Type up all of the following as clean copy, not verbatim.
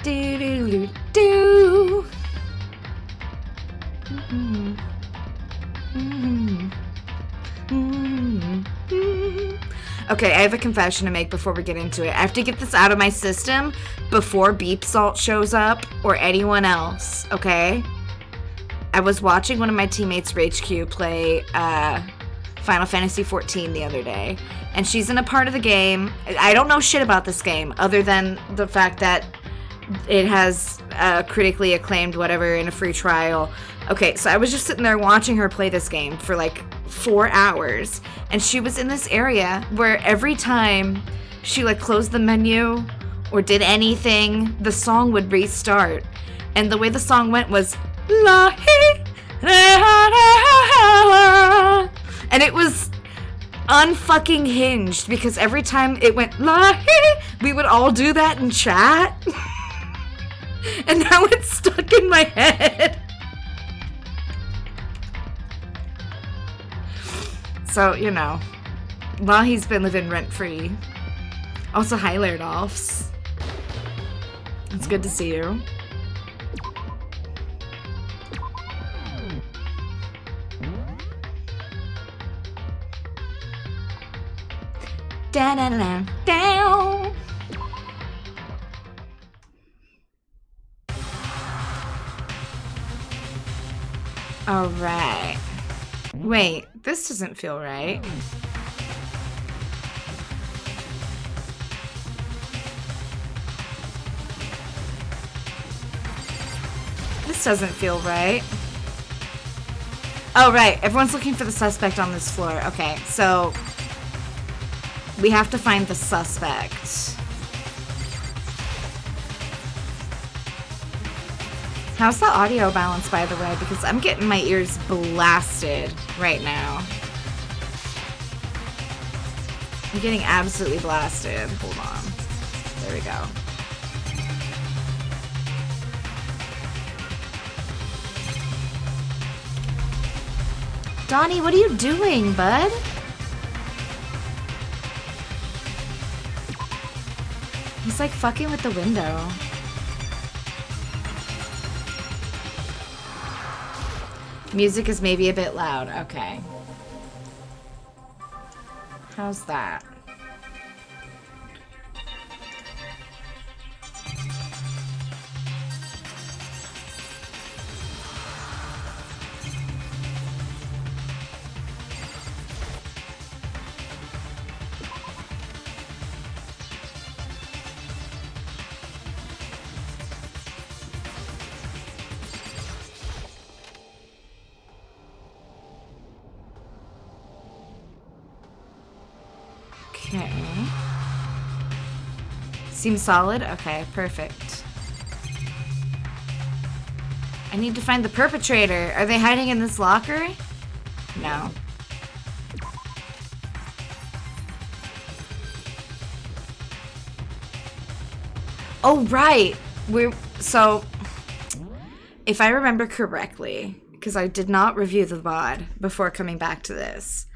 Do do do do. Okay, I have a confession to make before we get into it. I have to get this out of my system before Beep Salt shows up or anyone else, okay? I was watching one of my teammates, Rage Q, play Final Fantasy XIV the other day, and she's in a part of the game. I don't know shit about this game other than the fact that it has critically acclaimed whatever in a free trial. Okay, so I was just sitting there watching her play this game for like 4 hours, and she was in this area where every time she like closed the menu or did anything, the song would restart. And the way the song went was la hee, and it was unfucking hinged because every time it went la hee, we would all do that in chat. And now it's stuck in my head. So, you know, while he's been living rent-free. Also, hi, Lairdolphs. It's good to see you. Down. All right. Wait, this doesn't feel right. This doesn't feel right. Oh, right. Everyone's looking for the suspect on this floor. Okay, so we have to find the suspect. How's the audio balance, by the way? Because I'm getting my ears blasted right now. I'm getting absolutely blasted. Hold on. There we go. Donnie, what are you doing, bud? He's like fucking with the window. Music is maybe a bit loud. Okay. How's that? Okay. Seems solid? Okay, perfect. I need to find the perpetrator. Are they hiding in this locker? No. Oh, right. So, if I remember correctly, because I did not review the VOD before coming back to this,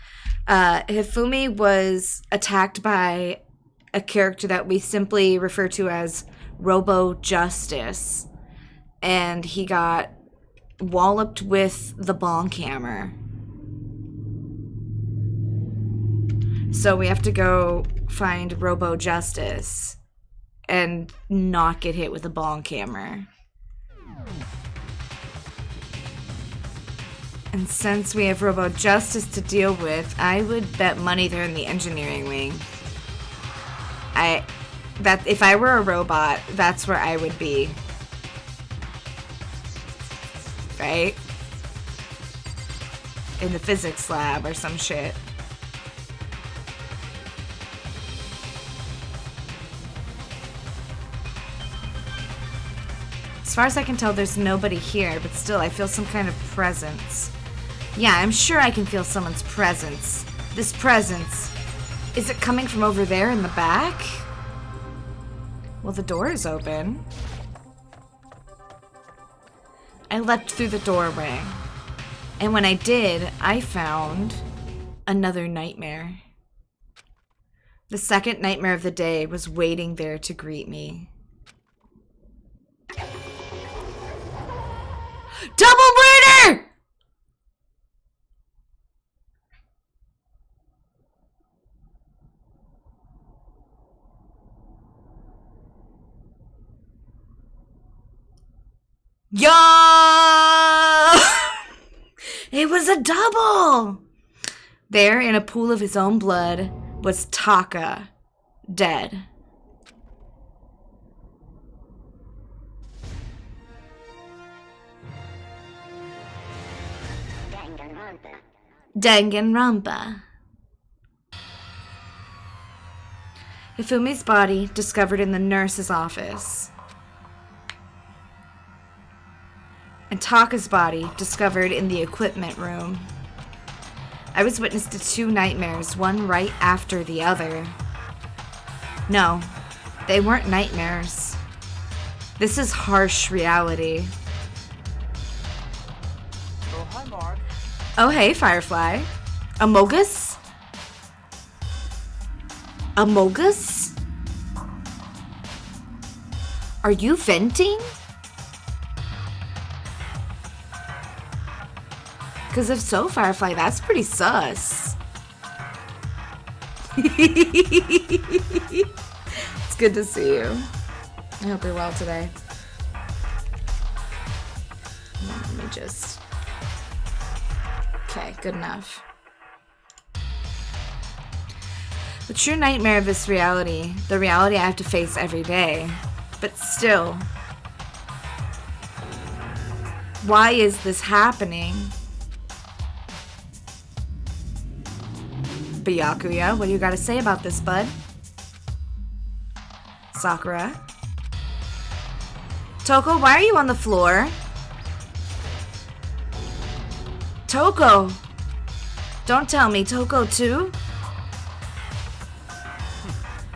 Hifumi was attacked by a character that we simply refer to as Robo Justice, and he got walloped with the bonk hammer. So we have to go find Robo Justice and not get hit with a bonk hammer. And since we have Robo Justice to deal with, I would bet money they're in the engineering wing. That if I were a robot, that's where I would be. Right? In the physics lab or some shit. As far as I can tell, there's nobody here, but still, I feel some kind of presence. Yeah, I'm sure I can feel someone's presence. This presence. Is it coming from over there in the back? Well, the door is open. I leapt through the doorway. And when I did, I found another nightmare. The second nightmare of the day was waiting there to greet me. Double murder! Yo! It was a double! There, in a pool of his own blood, was Taka, dead. Dangnronpa. Hifumi's body discovered in the nurse's office. And Taka's body discovered in the equipment room. I was witness to 2 nightmares, one right after the other. No, they weren't nightmares. This is harsh reality. Oh, hi, Mark. Oh, hey, Firefly. Amogus? Amogus? Are you venting? Because if so, Firefly, that's pretty sus. It's good to see you. I hope you're well today. Let me just... Okay, good enough. The true nightmare of this reality, the reality I have to face every day, but still, why is this happening? Byakuya, what do you got to say about this, bud? Sakura? Toko, why are you on the floor? Toko! Don't tell me, Toko too?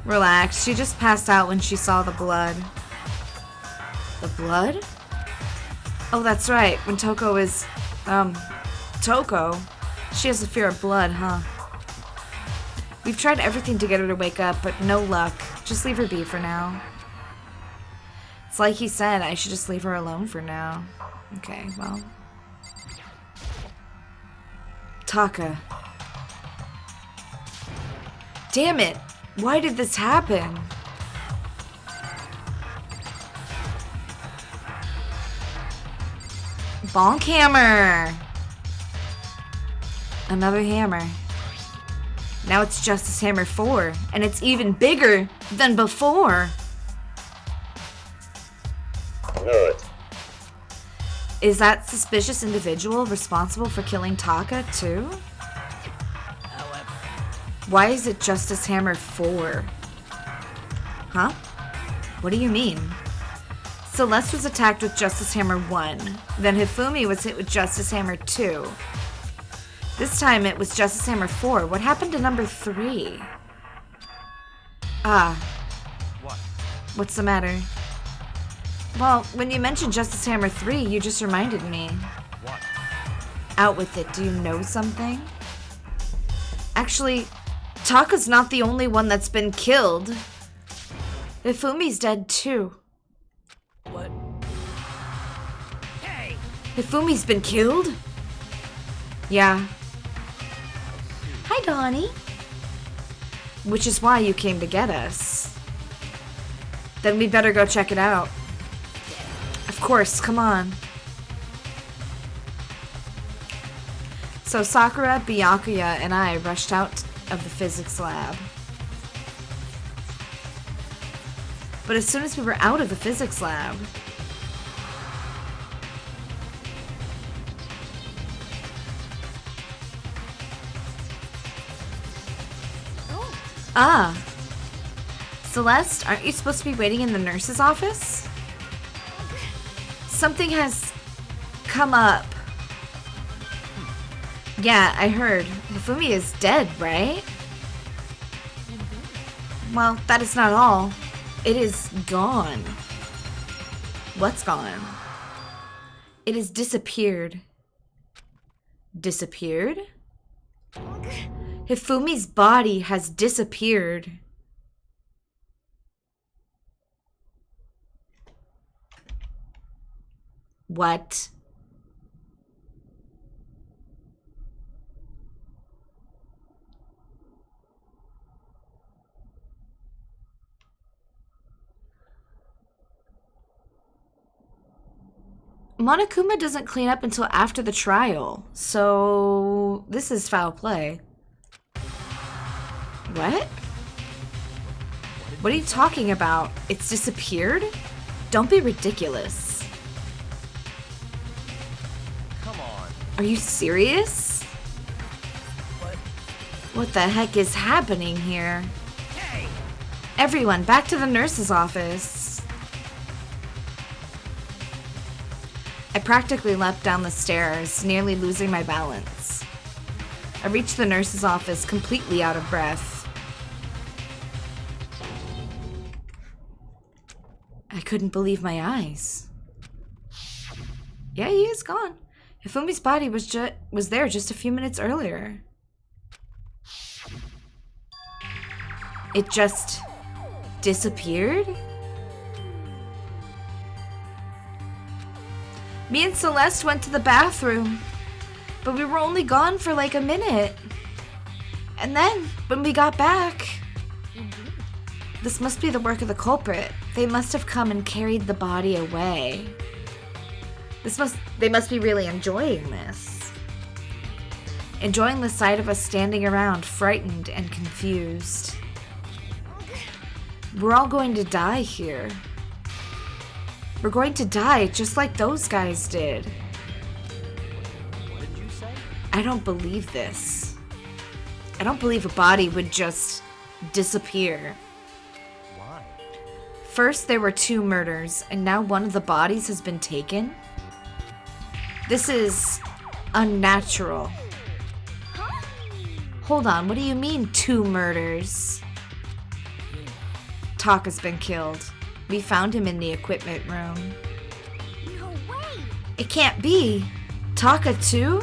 Relax, she just passed out when she saw the blood. The blood? Oh, that's right, when Toko is, Toko, she has a fear of blood, huh? We've tried everything to get her to wake up, but no luck. Just leave her be for now. It's like he said, I should just leave her alone for now. Okay, well. Taka. Damn it! Why did this happen? Bonk hammer! Another hammer. Now it's Justice Hammer 4, and it's even bigger than before. Good. Is that suspicious individual responsible for killing Taka, too? Why is it Justice Hammer 4? Huh? What do you mean? Celeste was attacked with Justice Hammer 1. Then Hifumi was hit with Justice Hammer 2. This time it was Justice Hammer 4. What happened to number 3? Ah. What? What's the matter? Well, when you mentioned Justice Hammer 3, you just reminded me. What? Out with it. Do you know something? Actually, Taka's not the only one that's been killed. Hifumi's dead too. What? Hey! Hifumi's been killed? Yeah. Hi, Donnie. Which is why you came to get us. Then we better go check it out. Of course, come on. So Sakura, Byakuya, and I rushed out of the physics lab. But as soon as we were out of the physics lab, ah. Celeste, aren't you supposed to be waiting in the nurse's office? Something has come up. Yeah, I heard. Hifumi is dead, right? Well, that is not all. It is gone. What's gone? It has disappeared. Disappeared? Hifumi's body has disappeared. What? Monokuma doesn't clean up until after the trial, so this is foul play. What? What are you talking about? It's disappeared? Don't be ridiculous. Come on. Are you serious? What? What the heck is happening here? Hey! Everyone, back to the nurse's office. I practically leapt down the stairs, nearly losing my balance. I reached the nurse's office completely out of breath. I couldn't believe my eyes. Yeah, he is gone. Hifumi's body was there just a few minutes earlier. It just disappeared? Me and Celeste went to the bathroom, but we were only gone for like a minute. And then, when we got back... This must be the work of the culprit. They must have come and carried the body away. They must be really enjoying this. Enjoying the sight of us standing around, frightened and confused. We're all going to die here. We're going to die just like those guys did. What did you say? I don't believe this. I don't believe a body would just disappear. Why? First, there were 2 murders, and now one of the bodies has been taken? This is unnatural. Hold on, what do you mean 2 murders? Taka's been killed. We found him in the equipment room. No way! It can't be. Taka too?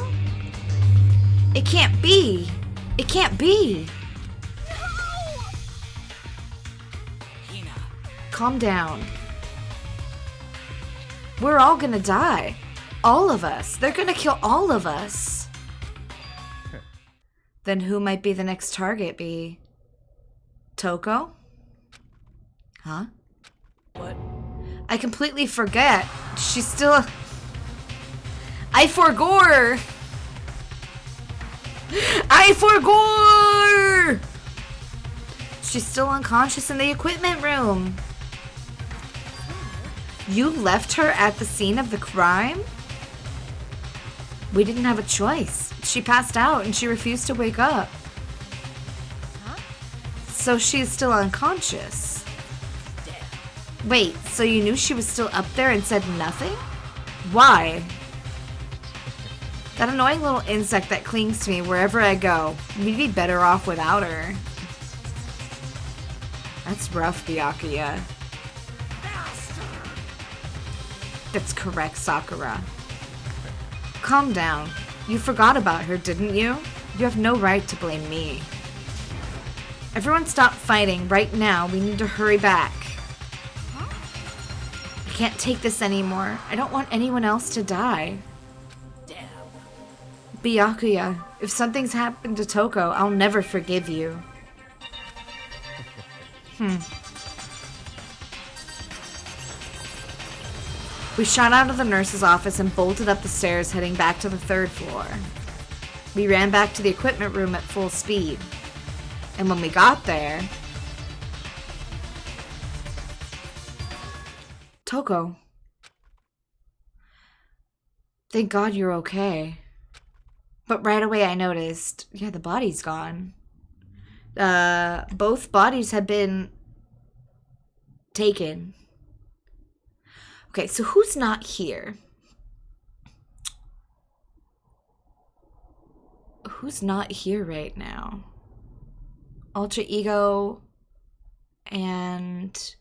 It can't be. It can't be. Hina. Calm down. We're all gonna die. All of us. They're gonna kill all of us. Then who might be the next target be? Toko? Huh? What? I completely forget. She's still... I forgore! I forgore! She's still unconscious in the equipment room. You left her at the scene of the crime? We didn't have a choice. She passed out and she refused to wake up. Huh? So she's still unconscious. Wait, so you knew she was still up there and said nothing? Why? That annoying little insect that clings to me wherever I go. We'd be better off without her. That's rough, Byakuya. That's correct, Sakura. Calm down. You forgot about her, didn't you? You have no right to blame me. Everyone stop fighting right now. We need to hurry back. I can't take this anymore. I don't want anyone else to die. Damn. Byakuya, if something's happened to Toko, I'll never forgive you. We shot out of the nurse's office and bolted up the stairs, heading back to the 3rd floor. We ran back to the equipment room at full speed. And when we got there... Toko. Thank God you're okay. But right away I noticed, yeah, the body's gone. Both bodies had been taken. Okay, so who's not here? Who's not here right now? Ultra Ego and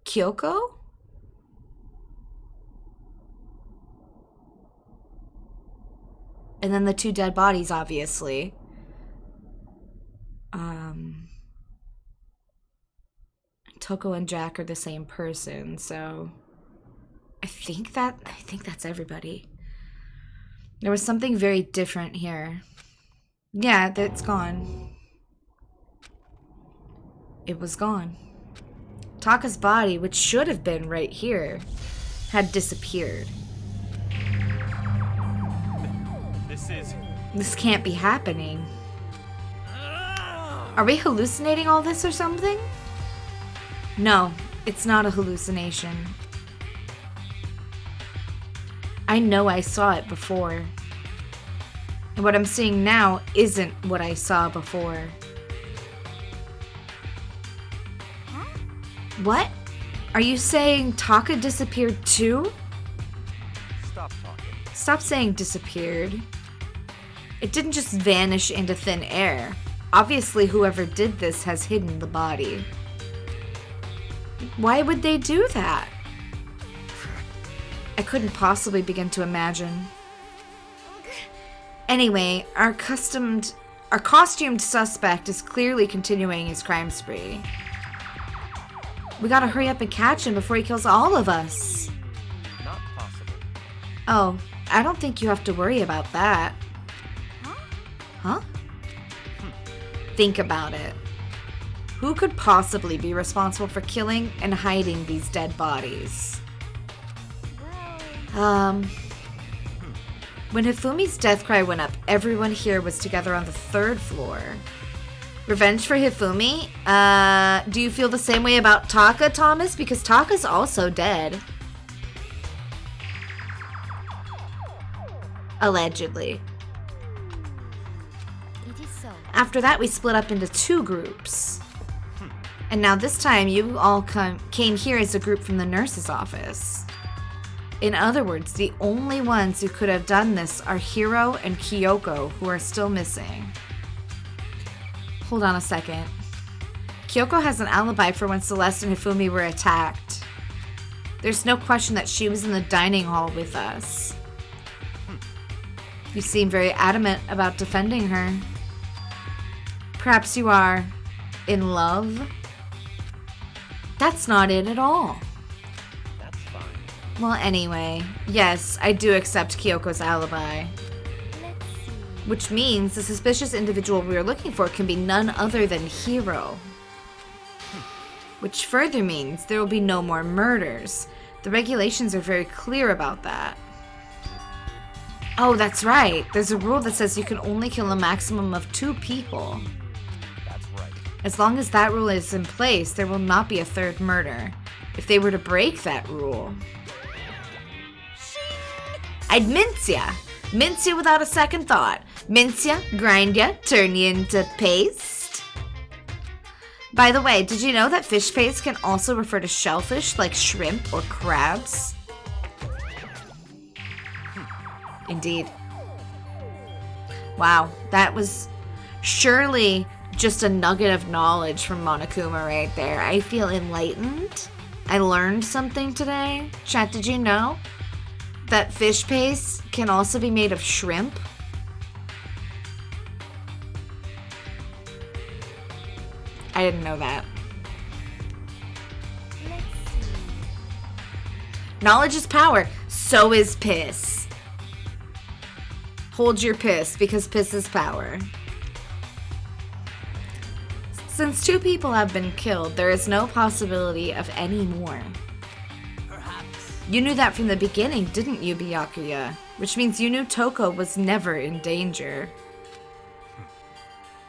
Kyoko? And then the 2 dead bodies, obviously. Toko and Jack are the same person, so I I think that's everybody. There was something very different here. Yeah, that's gone. It was gone. Taka's body, which should have been right here, had disappeared. This can't be happening. Are we hallucinating all this or something? No, it's not a hallucination. I know I saw it before. And what I'm seeing now isn't what I saw before. Huh? What? Are you saying Taka disappeared too? Stop talking. Stop saying disappeared. It didn't just vanish into thin air. Obviously, whoever did this has hidden the body. Why would they do that? I couldn't possibly begin to imagine. Anyway, our costumed suspect is clearly continuing his crime spree. We gotta hurry up and catch him before he kills all of us. Not possible. Oh, I don't think you have to worry about that. Huh? Think about it. Who could possibly be responsible for killing and hiding these dead bodies? When Hifumi's death cry went up, everyone here was together on the 3rd floor. Revenge for Hifumi? Do you feel the same way about Taka, Thomas? Because Taka's also dead. Allegedly. It is so. After that, we split up into 2 groups. And now this time, you all came here as a group from the nurse's office. In other words, the only ones who could have done this are Hiro and Kyoko, who are still missing. Hold on a second. Kyoko has an alibi for when Celeste and Hifumi were attacked. There's no question that she was in the dining hall with us. You seem very adamant about defending her. Perhaps you are in love? That's not it at all. That's fine. Well, anyway, yes, I do accept Kyoko's alibi. Let's see. Which means the suspicious individual we are looking for can be none other than Hiro. Which further means there will be no more murders. The regulations are very clear about that. Oh, that's right. There's a rule that says you can only kill a maximum of 2 people. That's right. As long as that rule is in place, there will not be a 3rd murder. If they were to break that rule, I'd mince ya. Mince ya without a second thought. Mince ya, grind ya, turn ya into paste. By the way, did you know that fish paste can also refer to shellfish like shrimp or crabs? Indeed. Wow, that was surely just a nugget of knowledge from Monokuma right there. I feel enlightened. I learned something today. Chat, did you know that fish paste can also be made of shrimp? I didn't know that. Let's see. Knowledge is power. So is piss. Hold your piss, because piss is power. Since 2 people have been killed, there is no possibility of any more. Perhaps. You knew that from the beginning, didn't you, Byakuya? Which means you knew Toko was never in danger.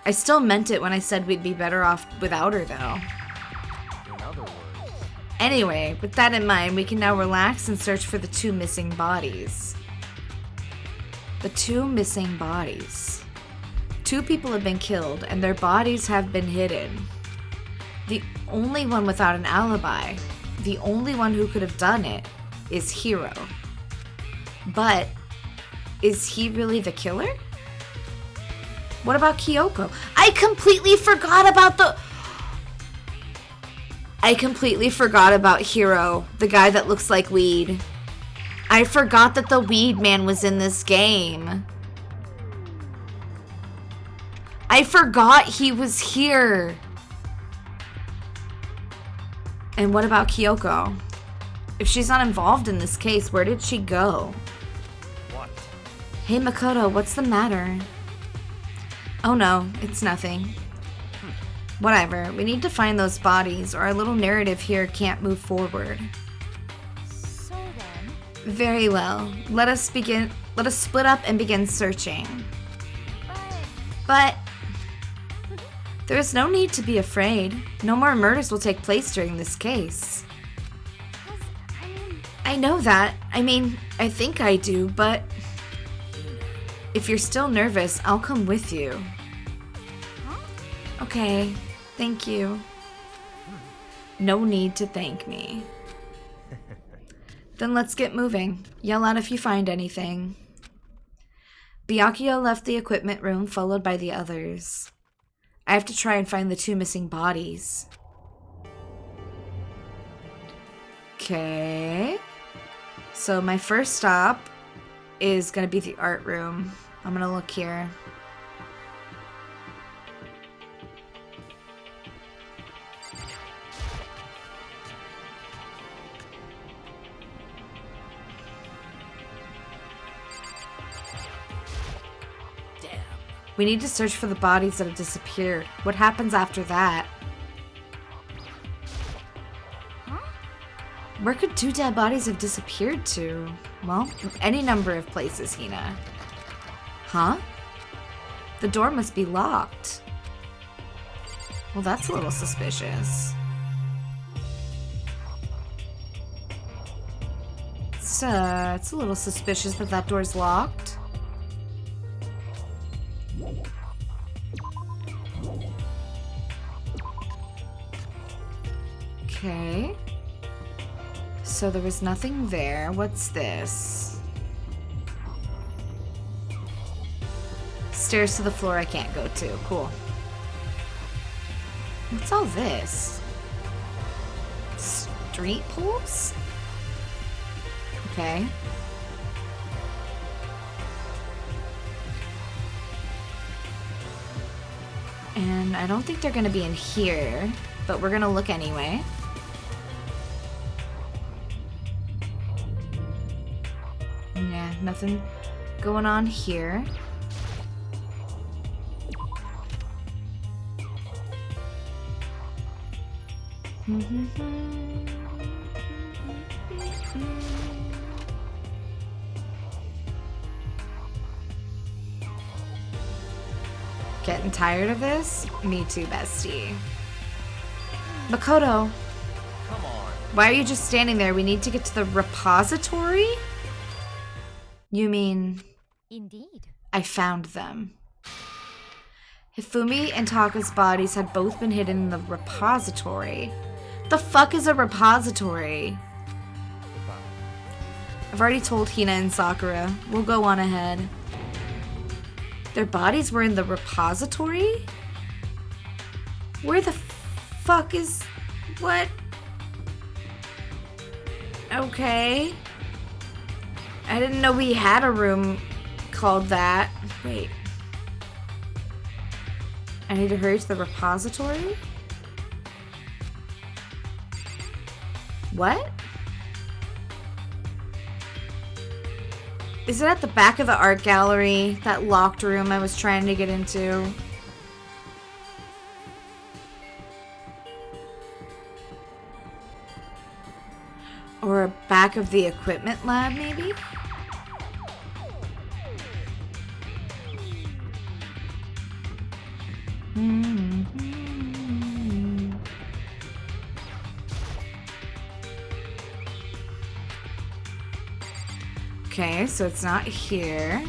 I still meant it when I said we'd be better off without her, though. In other words, Anyway, with that in mind, we can now relax and search for the 2 missing bodies. The 2 missing bodies. 2 people have been killed, and their bodies have been hidden. The only one without an alibi, the only one who could have done it, is Hiro. But, is he really the killer? What about Kyoko? I completely forgot about Hiro, the guy that looks like weed. I forgot that the weed man was in this game. I forgot he was here. And what about Kyoko? If she's not involved in this case, where did she go? What? Hey Makoto, what's the matter? Oh no, it's nothing. Whatever, we need to find those bodies or our little narrative here can't move forward. So then, Very well. Let us split up and begin searching. but But there is no need to be afraid. No more murders will take place during this case. I know that. I think I do, but if you're still nervous, I'll come with you. huh? Okay, thank you. No need to thank me. Then let's get moving. Yell out if you find anything. Byakuya left the equipment room, followed by the others. I have to try and find the 2 missing bodies. Okay. So my first stop is gonna be the art room. I'm gonna look here. Damn. We need to search for the bodies that have disappeared. What happens after that? Huh? Where could 2 dead bodies have disappeared to? Well, any number of places, Hina. Huh? The door must be locked. Well, that's a little suspicious. It's a little suspicious that that door's locked. Okay. So there was nothing there. What's this? Stairs to the floor I can't go to. Cool. What's all this? Street poles? Okay. And I don't think they're gonna be in here, but we're gonna look anyway. Yeah, nothing going on here. Getting tired of this? Me too, bestie. Makoto, Come on. why are you just standing there? We need to get to the repository? You mean Indeed. I found them? Hifumi and Taka's bodies had both been hidden in the repository. The fuck is a repository? Goodbye. I've already told Hina and Sakura. We'll go on ahead. Their bodies were in the repository? Where the fuck is... what? Okay. I didn't know we had a room called that. Wait. I need to hurry to the repository? What? Is it at the back of the art gallery? That locked room I was trying to get into? Or back of the equipment lab, maybe? Okay, so it's not here.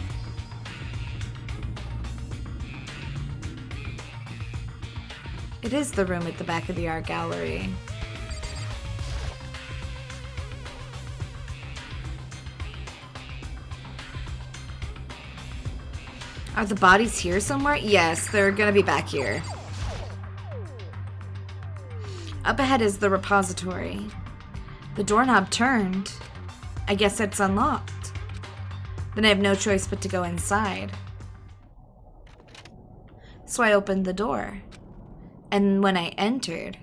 It is the room at the back of the art gallery. Are the bodies here somewhere? Yes, they're gonna be back here. Up ahead is the repository. The doorknob turned. I guess it's unlocked. Then I have no choice but to go inside. So I opened the door. And when I entered,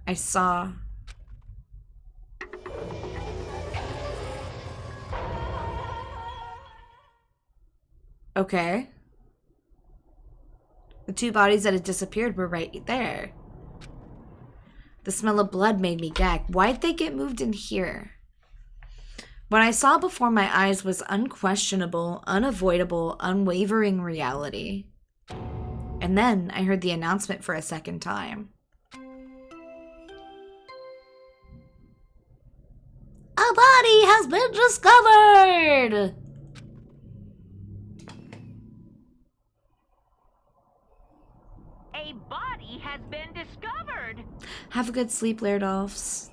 I saw Okay. The two bodies that had disappeared were right there. The smell of blood made me gag. Why'd they get moved in here? What I saw before my eyes was unquestionable, unavoidable, unwavering reality. And then I heard the announcement for a second time. A body has been discovered! A body has been discovered. Have a good sleep, Lairdolphs.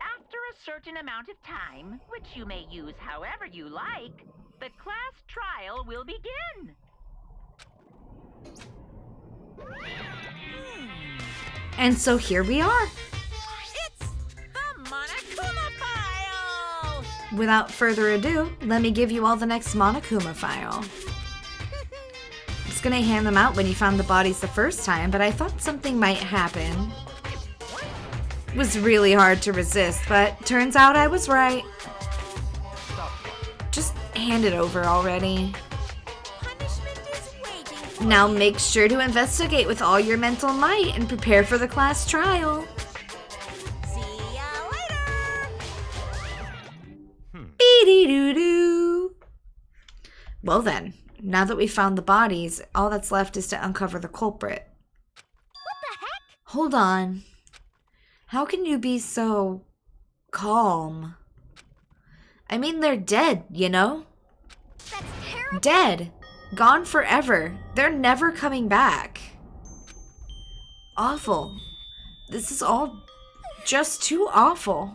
After a certain amount of time, which you may use however you like, the class trial will begin. And so here we are. It's the Monokuma file! Without further ado, let me give you all the next Monokuma file. I was gonna hand them out when you found the bodies the first time, but I thought something might happen. It was really hard to resist, but turns out I was right. Just hand it over already. Punishment is waiting for Now you. make sure to investigate with all your mental might and prepare for the class trial. See ya later. Be-dee-doo-doo. Well then, now that we've found the bodies, all that's left is to uncover the culprit. What the heck? Hold on. How can you be so calm? I mean, they're dead, you know? That's terrible. Dead. Gone forever. They're never coming back. Awful. This is all just too awful.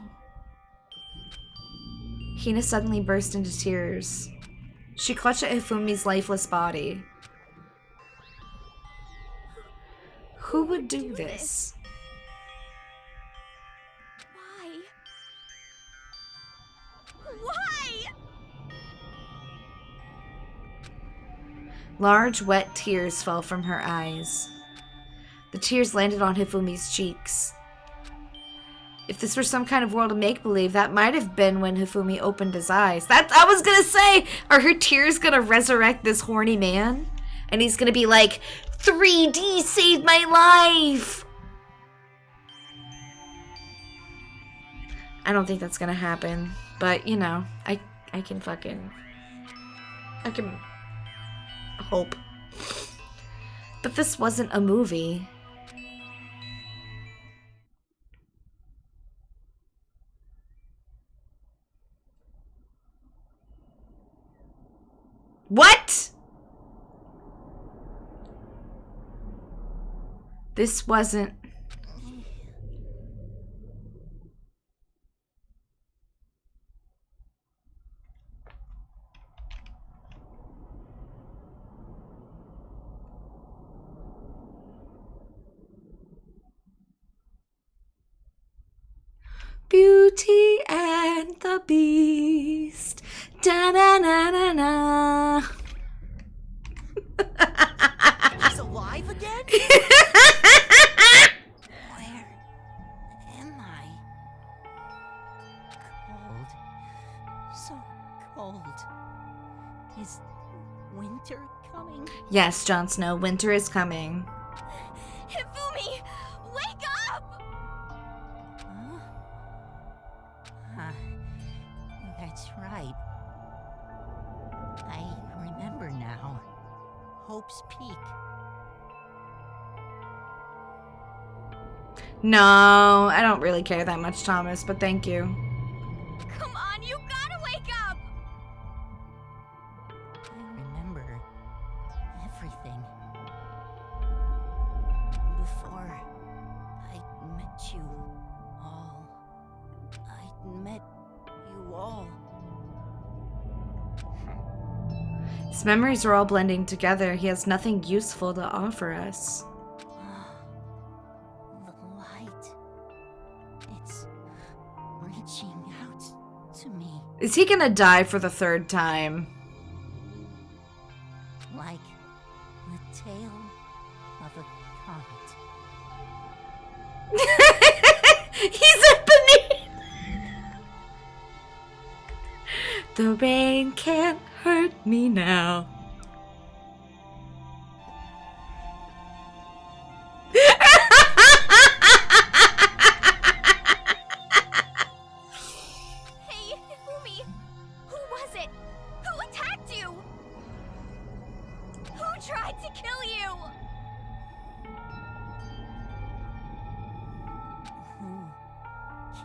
Hina suddenly burst into tears. She clutched at Hifumi's lifeless body. Who would do this? Why? Large, wet tears fell from her eyes. The tears landed on Hifumi's cheeks. If this were some kind of world of make-believe, that might have been when Hifumi opened his eyes. I was gonna say, are her tears gonna resurrect this horny man? And he's gonna be like, 3D saved my life! I don't think that's gonna happen. But, you know, I can hope. But this wasn't a movie. What? This wasn't... Beauty and the Beast. Da-na-na-na-na. He's alive again? Where am I? Cold. So cold. Is winter coming? Yes, Jon Snow, winter is coming. Hifumi, wake up! Huh? That's right. I remember now. Hope's Peak. No, I don't really care that much, Thomas, but thank you. Come on, you gotta wake up! I remember everything. Before I met you all. I met you all. His memories are all blending together. He has nothing useful to offer us. The light. It's reaching out to me Is he gonna die for the third time? like the tail of a comet. He's a banana. The rain can't hurt me now.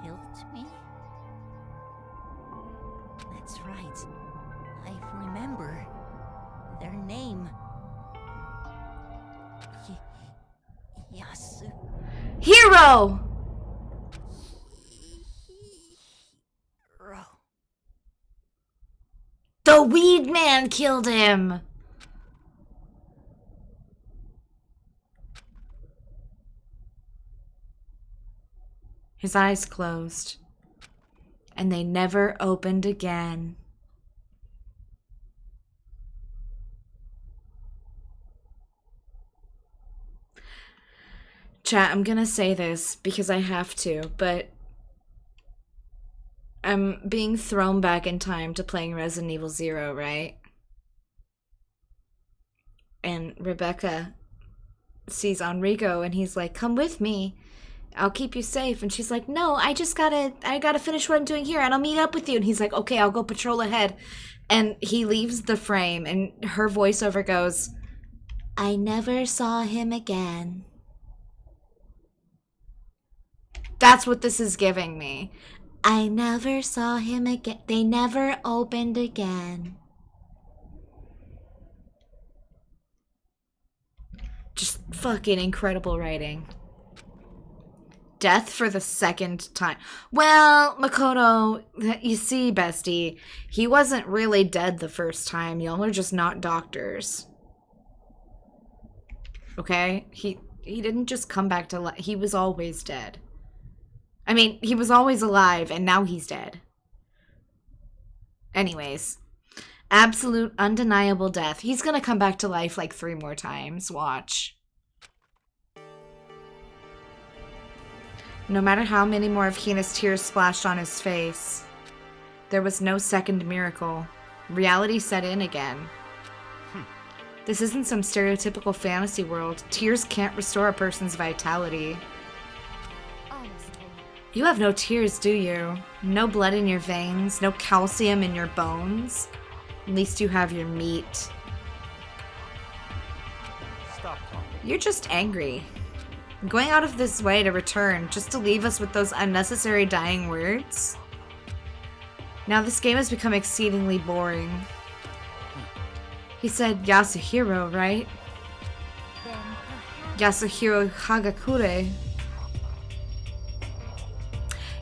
killed me? That's right. I remember their name. Yasu. Hero! Hero. The weed man killed him! His eyes closed, and they never opened again. Chat, I'm gonna say this because I have to, but I'm being thrown back in time to playing Resident Evil 0, right? And Rebecca sees Enrico and he's like, come with me. I'll keep you safe. And she's like, no, I gotta finish what I'm doing here and I'll meet up with you. And he's like, okay, I'll go patrol ahead. And he leaves the frame and her voiceover goes, I never saw him again. That's what this is giving me. I never saw him again. They never opened again. Just fucking incredible writing. Death for the second time. Well, Makoto, you see, bestie, he wasn't really dead the first time. Y'all are just not doctors. Okay? He didn't just come back to life. He was always dead. I mean, he was always alive, and now he's dead. Anyways. Absolute, undeniable death. He's gonna come back to life like 3 more times. Watch. No matter how many more of Hina's tears splashed on his face, there was no second miracle. Reality set in again. This isn't some stereotypical fantasy world. Tears can't restore a person's vitality. You have no tears, do you? No blood in your veins, no calcium in your bones. At least you have your meat. Stop talking. You're just angry. Going out of this way to return, just to leave us with those unnecessary dying words. Now this game has become exceedingly boring. He said Yasuhiro, right? Yasuhiro Hagakure.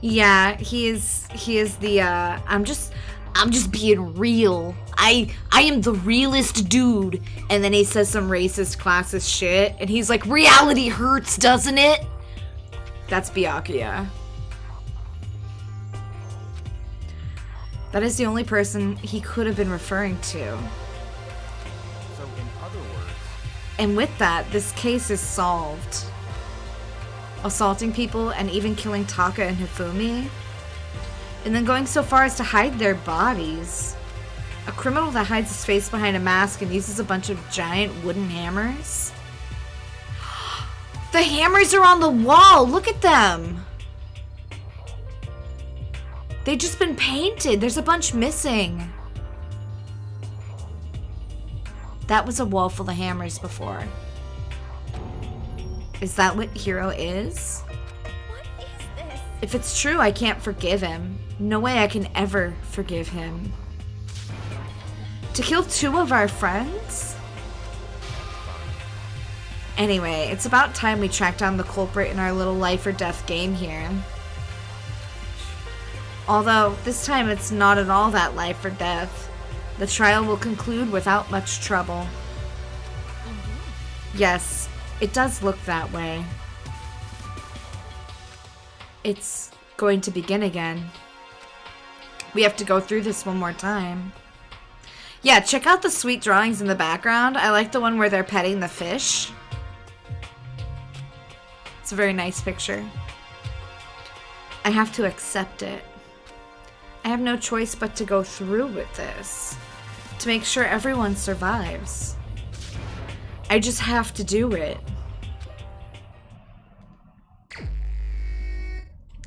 Yeah, he is the I'm just being real. I am the realest dude. And then he says some racist classist shit and he's like, reality hurts, doesn't it? That's Byakuya. That is the only person he could have been referring to. So in other words, And with that, this case is solved. Assaulting people and even killing Taka and Hifumi. And then going so far as to hide their bodies. A criminal that hides his face behind a mask and uses a bunch of giant wooden hammers. The hammers are on the wall! Look at them! They've just been painted. There's a bunch missing. That was a wall full of hammers before. Is that what Hero is? What is this? If it's true, I can't forgive him. No way I can ever forgive him. To kill 2 of our friends? Anyway, it's about time we track down the culprit in our little life or death game here. Although, this time it's not at all that life or death. The trial will conclude without much trouble. Yes, it does look that way. It's going to begin again. We have to go through this one more time. Yeah, check out the sweet drawings in the background. I like the one where they're petting the fish. It's a very nice picture. I have to accept it. I have no choice but to go through with this. To make sure everyone survives. I just have to do it.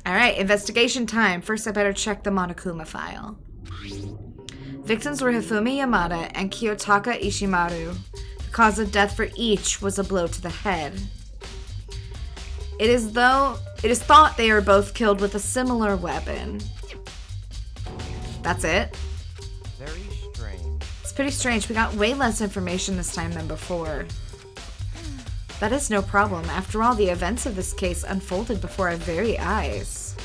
Alright, investigation time. First I better check the Monokuma file. Victims were Hifumi Yamada and Kiyotaka Ishimaru. The cause of death for each was a blow to the head. It is thought they are both killed with a similar weapon. That's it? Very strange. It's pretty strange. We got way less information this time than before. That is no problem. After all, the events of this case unfolded before our very eyes.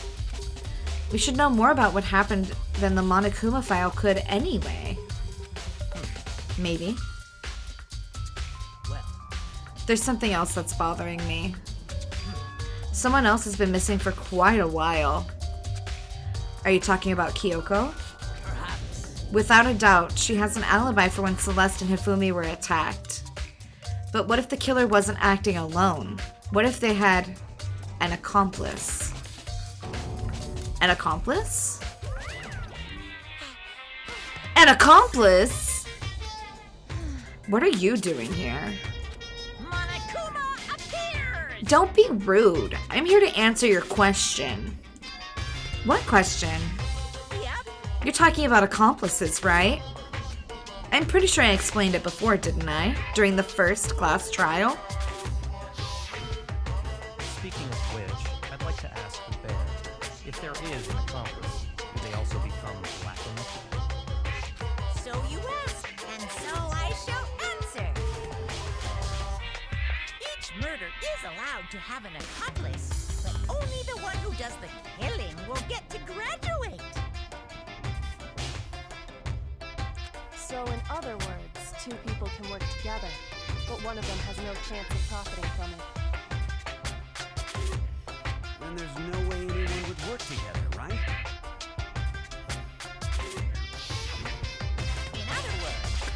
We should know more about what happened than the Monokuma file could anyway. Maybe. Well, There's something else that's bothering me. Someone else has been missing for quite a while. Are you talking about Kyoko? Perhaps. Without a doubt, she has an alibi for when Celeste and Hifumi were attacked. But what if the killer wasn't acting alone? What if they had an accomplice? An accomplice? An accomplice? What are you doing here? Monokuma appeared! Don't be rude. I'm here to answer your question. What question? Yep. You're talking about accomplices, right? I'm pretty sure I explained it before, didn't I? During the first class trial? speaking of which, I'd like to ask the bear, if there is an accomplice, do they also become blackened? So you ask, and so I shall answer. Each murder is allowed to have an accomplice, but only the one who does the killing will get to graduate. So in other words, two people can work together, but one of them has no chance of profiting from it. Then there's no way anyone would work together, right? In other words,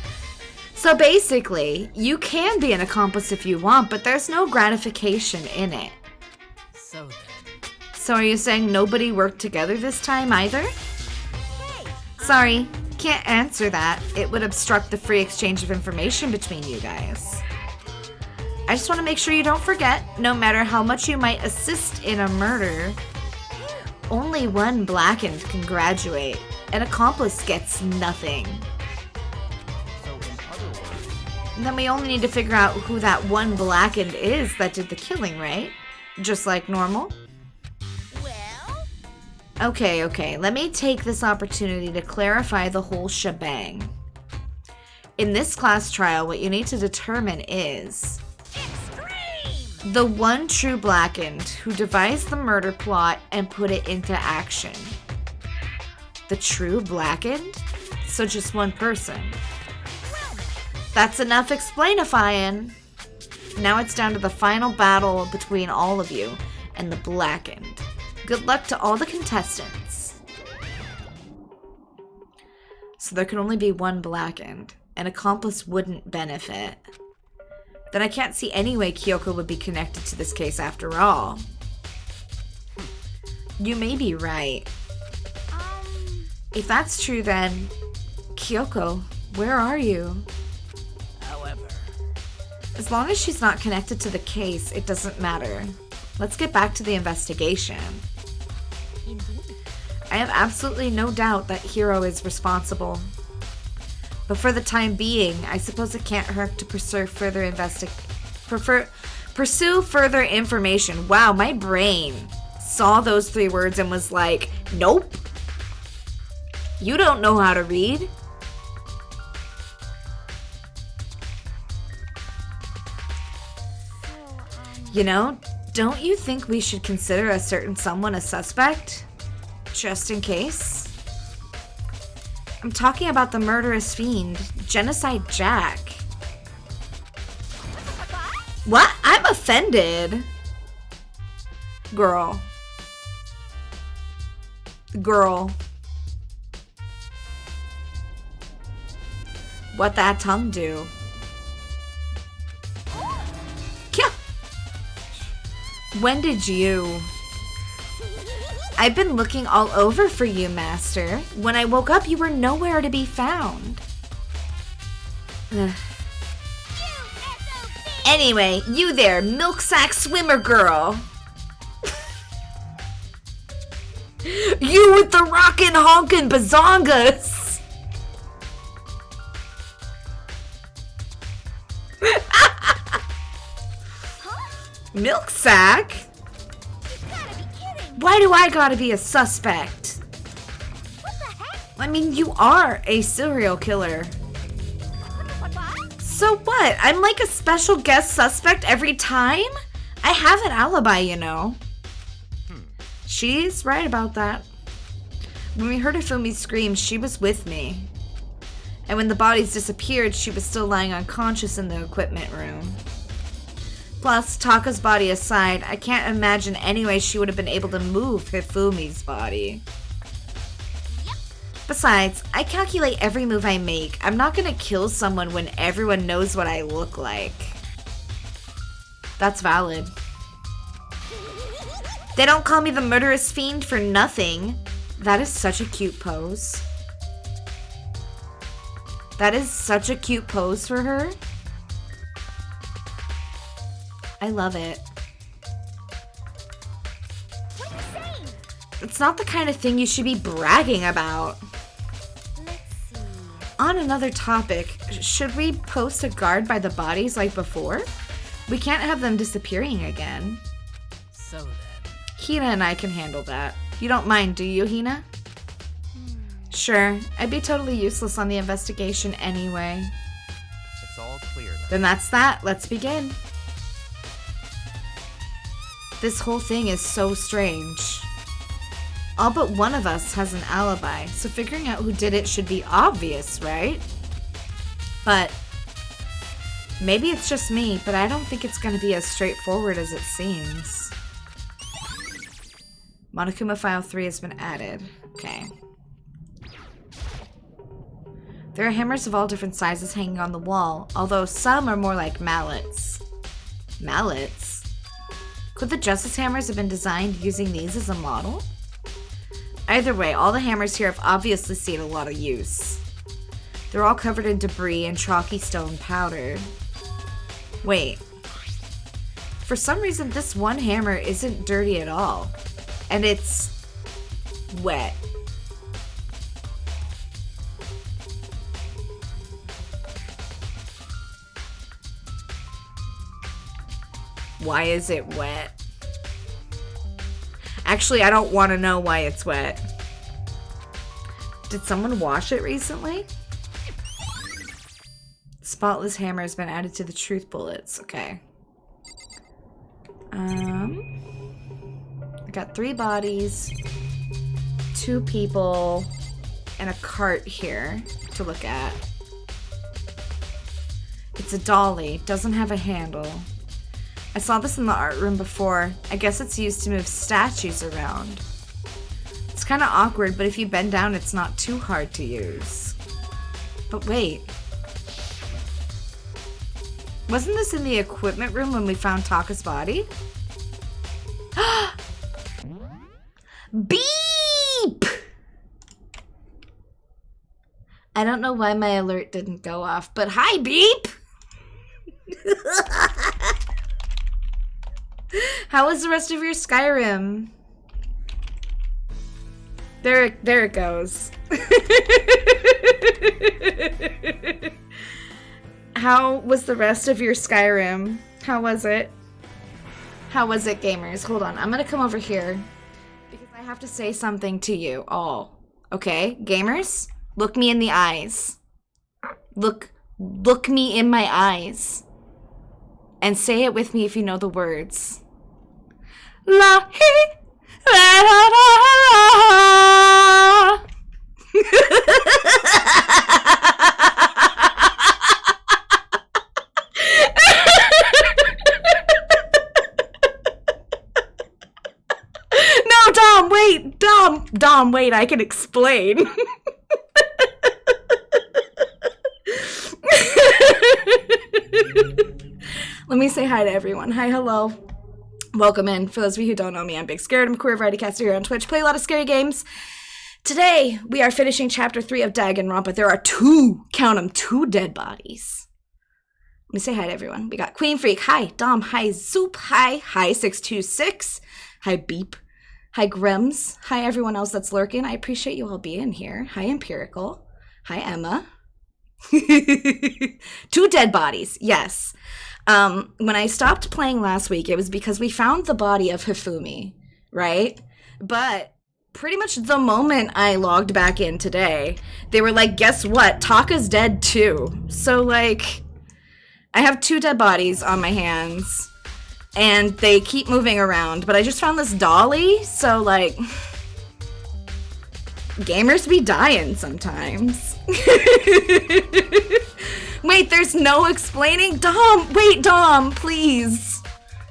So basically, you can be an accomplice if you want, but there's no gratification in it. so then. So are you saying nobody worked together this time either? Hey, Sorry, can't answer that. It would obstruct the free exchange of information between you guys. I just want to make sure you don't forget, no matter how much you might assist in a murder, only one blackened can graduate. An accomplice gets nothing. So in other words, And then we only need to figure out who that one blackened is that did the killing, right? Just like normal? well, Okay, let me take this opportunity to clarify the whole shebang. In this class trial, what you need to determine is extreme! the one true blackened who devised the murder plot and put it into action. The true blackened? So just one person. That's enough explainifying. Now it's down to the final battle between all of you and the blackened. Good luck to all the contestants. So there can only be one blackened. An accomplice wouldn't benefit. Then I can't see any way Kyoko would be connected to this case after all. You may be right. If that's true then, Kyoko, where are you? However, As long as she's not connected to the case, it doesn't matter. Let's get back to the investigation. indeed. I have absolutely no doubt that Hiro is responsible. But for the time being, I suppose it can't hurt to pursue further information. Wow, my brain saw those 3 words and was like, nope. You don't know how to read. You know, don't you think we should consider a certain someone a suspect? Just in case? I'm talking about the murderous fiend, Genocide Jack. What? I'm offended. Girl. What that tongue do? Kya? When did you? I've been looking all over for you, Master. When I woke up, you were nowhere to be found. Ugh. Anyway, you there, milk sack swimmer girl. You with the rockin' honkin' bazongas. Milk sack? Why do I gotta be a suspect? What the heck? I mean, you are a serial killer. What? So what? I'm like a special guest suspect every time? I have an alibi, you know. She's right about that. When we heard Hifumi's scream, she was with me. And when the bodies disappeared, she was still lying unconscious in the equipment room. Plus, Taka's body aside, I can't imagine any way she would have been able to move Hifumi's body. Besides, I calculate every move I make. I'm not gonna kill someone when everyone knows what I look like. That's valid. They don't call me the murderous fiend for nothing. That is such a cute pose. That is such a cute pose for her. I love it. What are you saying? It's not the kind of thing you should be bragging about. Let's see. On another topic, should we post a guard by the bodies like before? We can't have them disappearing again. So then. Hina and I can handle that. You don't mind, do you, Hina? Sure. I'd be totally useless on the investigation anyway. It's all clear now. Then that's that. Let's begin. This whole thing is so strange. All but one of us has an alibi, so figuring out who did it should be obvious, right? But maybe it's just me, but I don't think it's going to be as straightforward as it seems. Monokuma File 3 has been added. Okay. There are hammers of all different sizes hanging on the wall, although some are more like mallets. Mallets? Could the Justice Hammers have been designed using these as a model? Either way, all the hammers here have obviously seen a lot of use. They're all covered in debris and chalky stone powder. Wait. For some reason, this one hammer isn't dirty at all. And it's wet. Why is it wet? Actually, I don't want to know why it's wet. Did someone wash it recently? Spotless hammer has been added to the truth bullets. Okay. I got 3 bodies, 2 people, and a cart here to look at. It's a dolly. Doesn't have a handle. I saw this in the art room before. I guess it's used to move statues around. It's kind of awkward, but if you bend down, it's not too hard to use. But wait. Wasn't this in the equipment room when we found Taka's body? Beep! I don't know why my alert didn't go off, but hi, Beep! How was the rest of your Skyrim? There it goes. How was the rest of your Skyrim? How was it? How was it, gamers? Hold on, I'm gonna come over here because I have to say something to you all. Okay, gamers? Look me in the eyes. Look me in my eyes. And say it with me if you know the words. La he la la la la. No, Dom, wait. Dom, wait, I can explain. Let me say hi to everyone. Hi, hello. Welcome in. For those of you who don't know me, I'm Big Scared. I'm a queer variety caster here on Twitch. Play a lot of scary games. Today, we are finishing Chapter 3 of Dangnronpa. There are 2, count them, 2 dead bodies. Let me say hi to everyone. We got Queen Freak. Hi, Dom. Hi, Zoop. Hi, 626. Hi, Beep. Hi, Grims. Hi, everyone else that's lurking. I appreciate you all being here. Hi, Empirical. Hi, Emma. 2 dead bodies. Yes. When I stopped playing last week, it was because we found the body of Hifumi, right? But pretty much the moment I logged back in today, they were like, guess what? Taka's dead too. So, like, I have 2 dead bodies on my hands, and they keep moving around, but I just found this dolly, so, like, gamers be dying sometimes. Wait, there's no explaining? Dom, wait, Dom, please.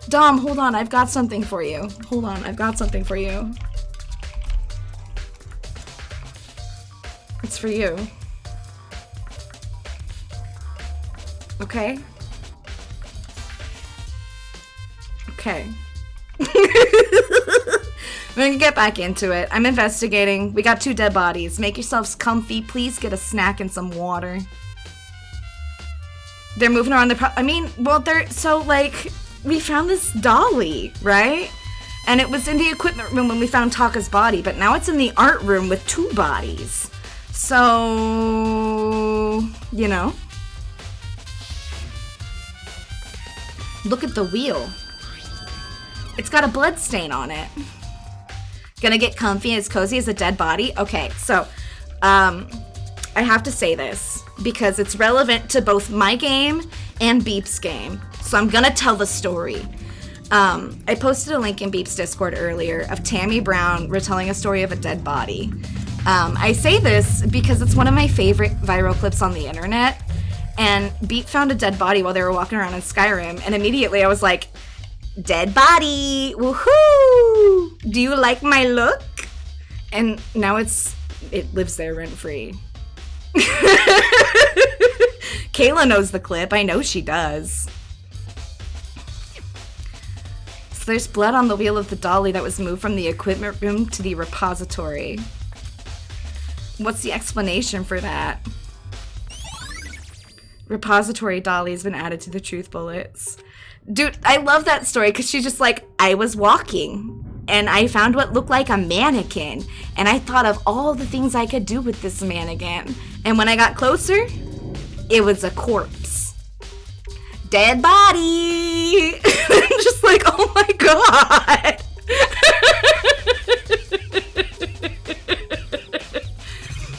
Dom, hold on, I've got something for you. Hold on, I've got something for you. It's for you. Okay? Okay. We're gonna get back into it. I'm investigating. We got 2 dead bodies. Make yourselves comfy. Please get a snack and some water. They're moving around so, like, we found this dolly, right? And it was in the equipment room when we found Taka's body, but now it's in the art room with 2 bodies. So, you know. Look at the wheel. It's got a blood stain on it. Gonna get comfy as cozy as a dead body? Okay, so, I have to say this because it's relevant to both my game and Beep's game. So I'm gonna tell the story. I posted a link in Beep's Discord earlier of Tammy Brown retelling a story of a dead body. I say this because it's one of my favorite viral clips on the internet. And Beep found a dead body while they were walking around in Skyrim, and immediately I was like, dead body, woohoo! Do you like my look? And now it lives there rent-free. Kayla knows the clip. I know she does. So there's blood on the wheel of the dolly that was moved from the equipment room to the repository. What's the explanation for that? Repository dolly's been added to the truth bullets. Dude, I love that story because she's just like, I was walking and I found what looked like a mannequin and I thought of all the things I could do with this mannequin. And when I got closer, it was a corpse. Dead body! I'm just like, oh my god!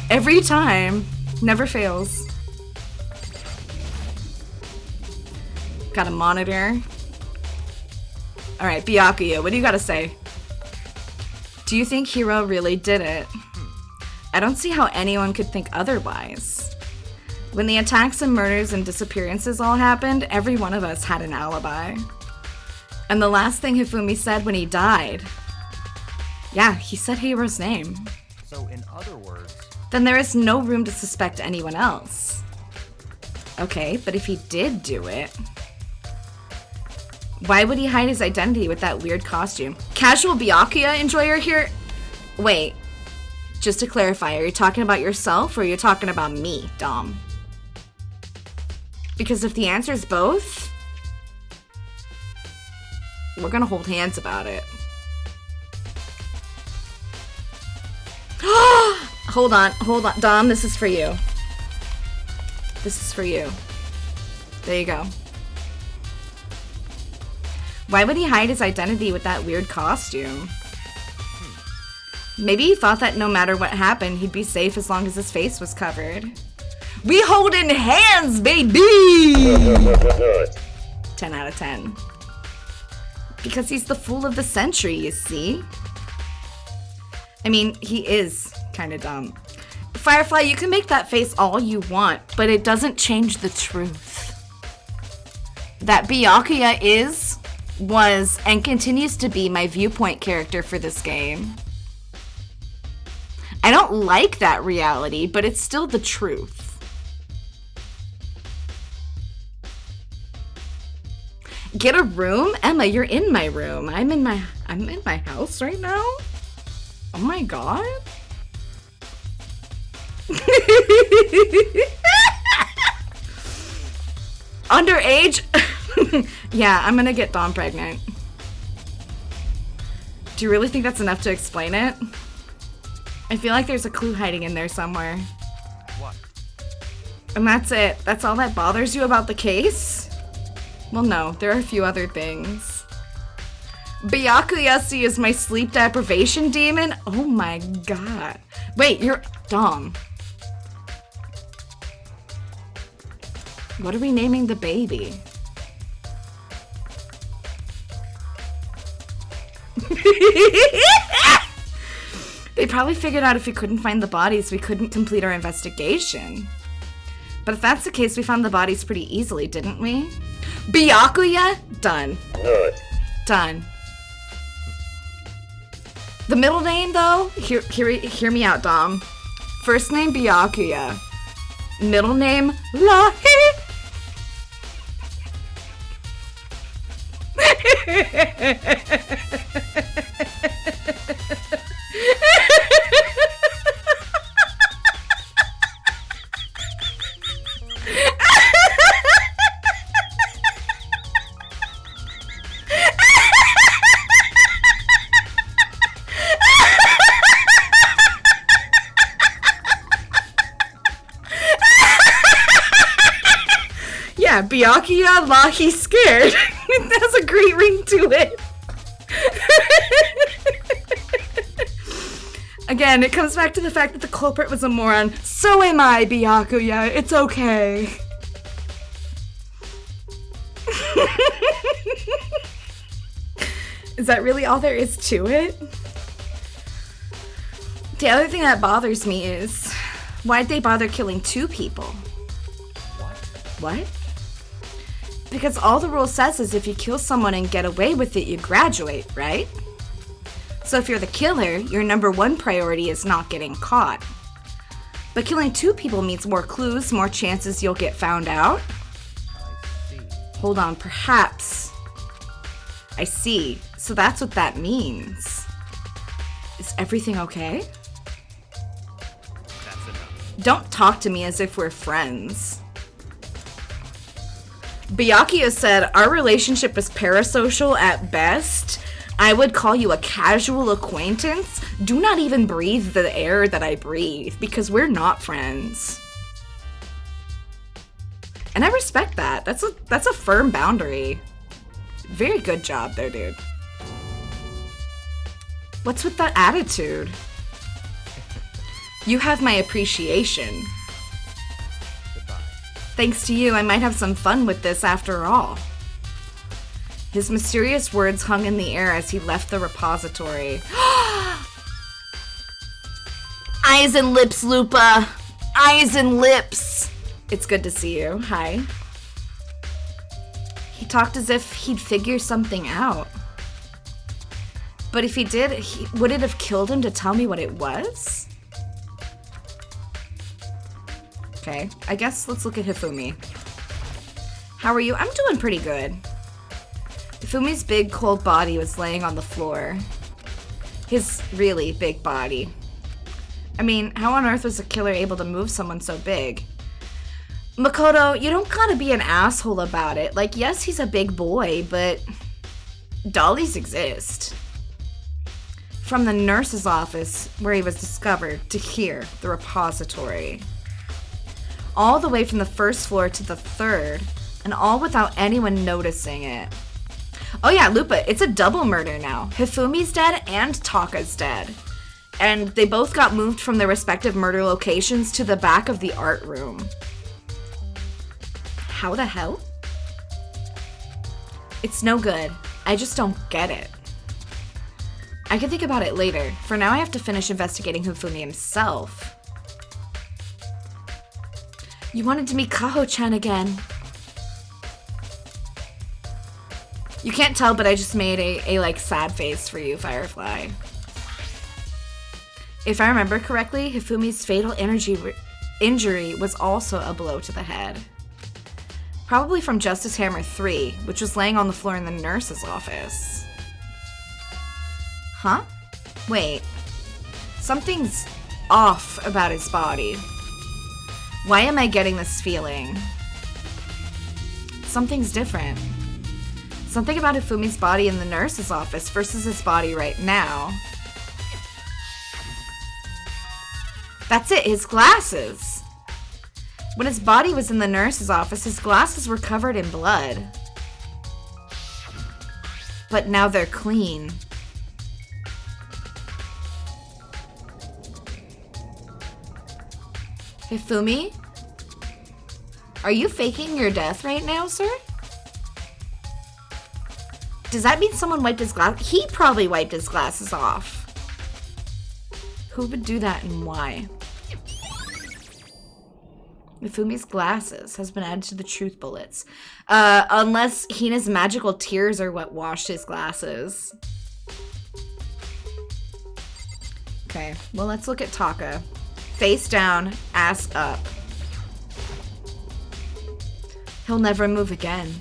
Every time. Never fails. Got a monitor. Alright, Byakuya, what do you gotta say? Do you think Hiro really did it? I don't see how anyone could think otherwise. When the attacks and murders and disappearances all happened, every one of us had an alibi. And the last thing Hifumi said when he died, yeah, he said Hiro's name. So, in other words, Then there is no room to suspect anyone else. Okay, but if he did do it, why would he hide his identity with that weird costume? Casual Byakuya enjoyer here? Wait, just to clarify, are you talking about yourself or are you talking about me, Dom? Because if the answer is both, we're gonna hold hands about it. Hold on, Dom, this is for you. This is for you. There you go. Why would he hide his identity with that weird costume? Maybe he thought that no matter what happened, he'd be safe as long as his face was covered. We holding hands, baby! 10 out of 10. Because he's the fool of the century, you see? I mean, he is kind of dumb. Firefly, you can make that face all you want, but it doesn't change the truth. That Byakuya is, was, and continues to be my viewpoint character for this game. I don't like that reality, but it's still the truth. Get a room? Emma, you're in my room. I'm in my house right now? Oh my god. Underage? Yeah, I'm gonna get Dom pregnant. Do you really think that's enough to explain it? I feel like there's a clue hiding in there somewhere. what? And that's it. That's all that bothers you about the case? Well, no, there are a few other things. Byakuya is my sleep deprivation demon? Oh my god. Wait, you're dumb. What are we naming the baby? They probably figured out if we couldn't find the bodies, we couldn't complete our investigation. But if that's the case, we found the bodies pretty easily, didn't we? Byakuya? Done. Done. The middle name, though, hear me out, Dom. First name, Byakuya. Middle name, Lahi. Yeah, Byakuya Lahi scared. It has a great ring to it. Again, it comes back to the fact that the culprit was a moron. So am I, Byakuya. It's okay. Is that really all there is to it? The other thing that bothers me is, why'd they bother killing 2 people? What? Because all the rule says is if you kill someone and get away with it, you graduate, right? So if you're the killer, your number 1 priority is not getting caught. But killing 2 people means more clues, more chances you'll get found out. Hold on, perhaps. I see. So that's what that means. Is everything okay? That's enough. Don't talk to me as if we're friends. Byakuya said, our relationship is parasocial at best. I would call you a casual acquaintance. Do not even breathe the air that I breathe, because we're not friends. And I respect that. That's a firm boundary. Very good job there, dude. What's with that attitude? You have my appreciation. Thanks to you, I might have some fun with this after all. His mysterious words hung in the air as he left the repository. Eyes and lips, Lupa! Eyes and lips! It's good to see you. Hi. He talked as if he'd figure something out. But if he did, would it have killed him to tell me what it was? Okay, I guess let's look at Hifumi. How are you? I'm doing pretty good. Hifumi's big, cold body was laying on the floor. His really big body. I mean, how on earth was a killer able to move someone so big? Makoto, you don't gotta be an asshole about it. Like, yes, he's a big boy, but dollies exist. From the nurse's office, where he was discovered, to here, the repository. All the way from the 1st floor to the 3rd, and all without anyone noticing it. Oh yeah, Lupa, it's a double murder now. Hifumi's dead and Taka's dead. And they both got moved from their respective murder locations to the back of the art room. How the hell? It's no good. I just don't get it. I can think about it later. For now, I have to finish investigating Hifumi himself. You wanted to meet Kaho-chan again. You can't tell, but I just made a like sad face for you, Firefly. If I remember correctly, Hifumi's fatal injury was also a blow to the head. Probably from Justice Hammer 3, which was laying on the floor in the nurse's office. Huh? Wait. Something's off about his body. Why am I getting this feeling? Something's different. Something about Hifumi's body in the nurse's office versus his body right now. That's it, his glasses. When his body was in the nurse's office, his glasses were covered in blood. but now they're clean. Hifumi? Are you faking your death right now, sir? Does that mean someone wiped his glass? He probably wiped his glasses off. Who would do that and why? Mifumi's glasses has been added to the truth bullets. Unless Hina's magical tears are what washed his glasses. Okay, well, let's look at Taka. Face down, ass up. He'll never move again.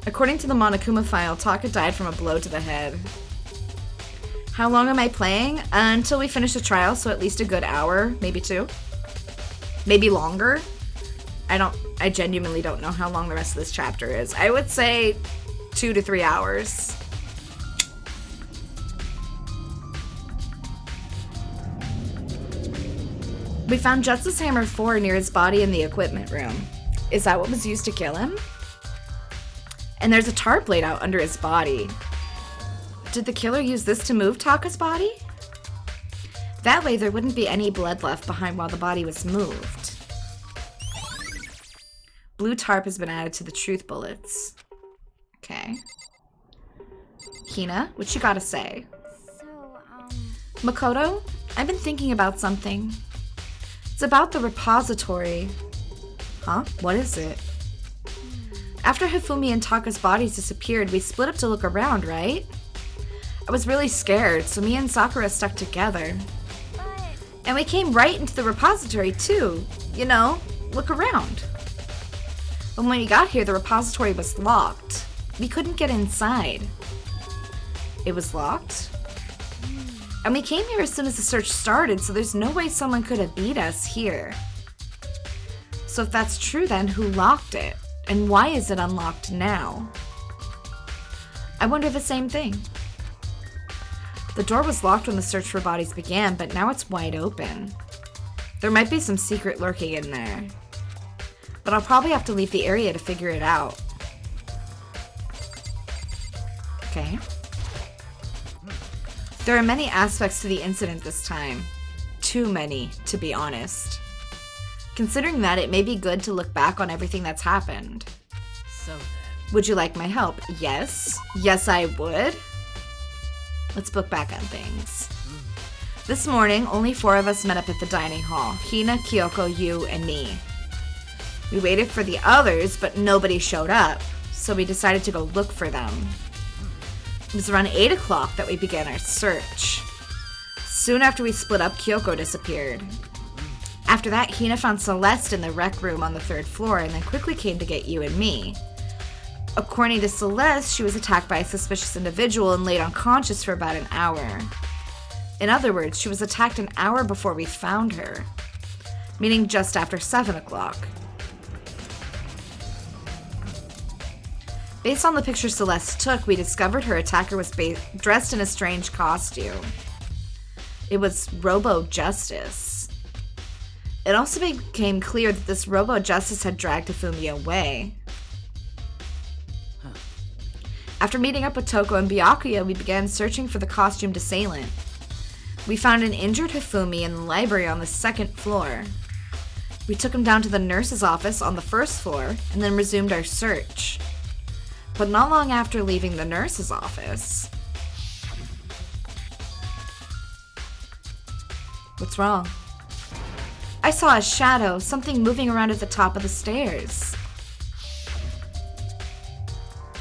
According to the Monokuma file, Taka died from a blow to the head. How long am I playing? Until we finish the trial, so at least a good hour, maybe 2. Maybe longer. I genuinely don't know how long the rest of this chapter is. I would say 2 to 3 hours. We found Justice Hammer 4 near his body in the equipment room. Is that what was used to kill him? And there's a tarp laid out under his body. Did the killer use this to move Taka's body? That way there wouldn't be any blood left behind while the body was moved. Blue tarp has been added to the truth bullets. Okay. Hina, what you gotta say? So, Makoto, I've been thinking about something. It's about the repository. Huh? What is it? After Hifumi and Taka's bodies disappeared, we split up to look around, right? I was really scared, so me and Sakura stuck together. And we came right into the repository, too. You know, look around. But when we got here, the repository was locked. We couldn't get inside. It was locked? And we came here as soon as the search started, so there's no way someone could have beat us here. So if that's true, then who locked it? And why is it unlocked now? I wonder the same thing. The door was locked when the search for bodies began, but now it's wide open. There might be some secret lurking in there. But I'll probably have to leave the area to figure it out. Okay. There are many aspects to the incident this time. Too many, to be honest. Considering that, it may be good to look back on everything that's happened. So then. Would you like my help? Yes. Yes, I would. Let's look back on things. This morning, only 4 of us met up at the dining hall. Hina, Kyoko, you, and me. We waited for the others, but nobody showed up, so we decided to go look for them. It was around 8 o'clock that we began our search. Soon after we split up, Kyoko disappeared. After that, Hina found Celeste in the rec room on the 3rd floor and then quickly came to get you and me. According to Celeste, she was attacked by a suspicious individual and laid unconscious for about an hour. In other words, she was attacked an hour before we found her, meaning just after 7 o'clock. Based on the picture Celeste took, we discovered her attacker was dressed in a strange costume. It was Robo-Justice. It also became clear that this Robo-Justice had dragged Hifumi away. After meeting up with Toko and Byakuya, we began searching for the costumed assailant. We found an injured Hifumi in the library on the 2nd floor. We took him down to the nurse's office on the 1st floor and then resumed our search. But not long after leaving the nurse's office... What's wrong? I saw a shadow, something moving around at the top of the stairs.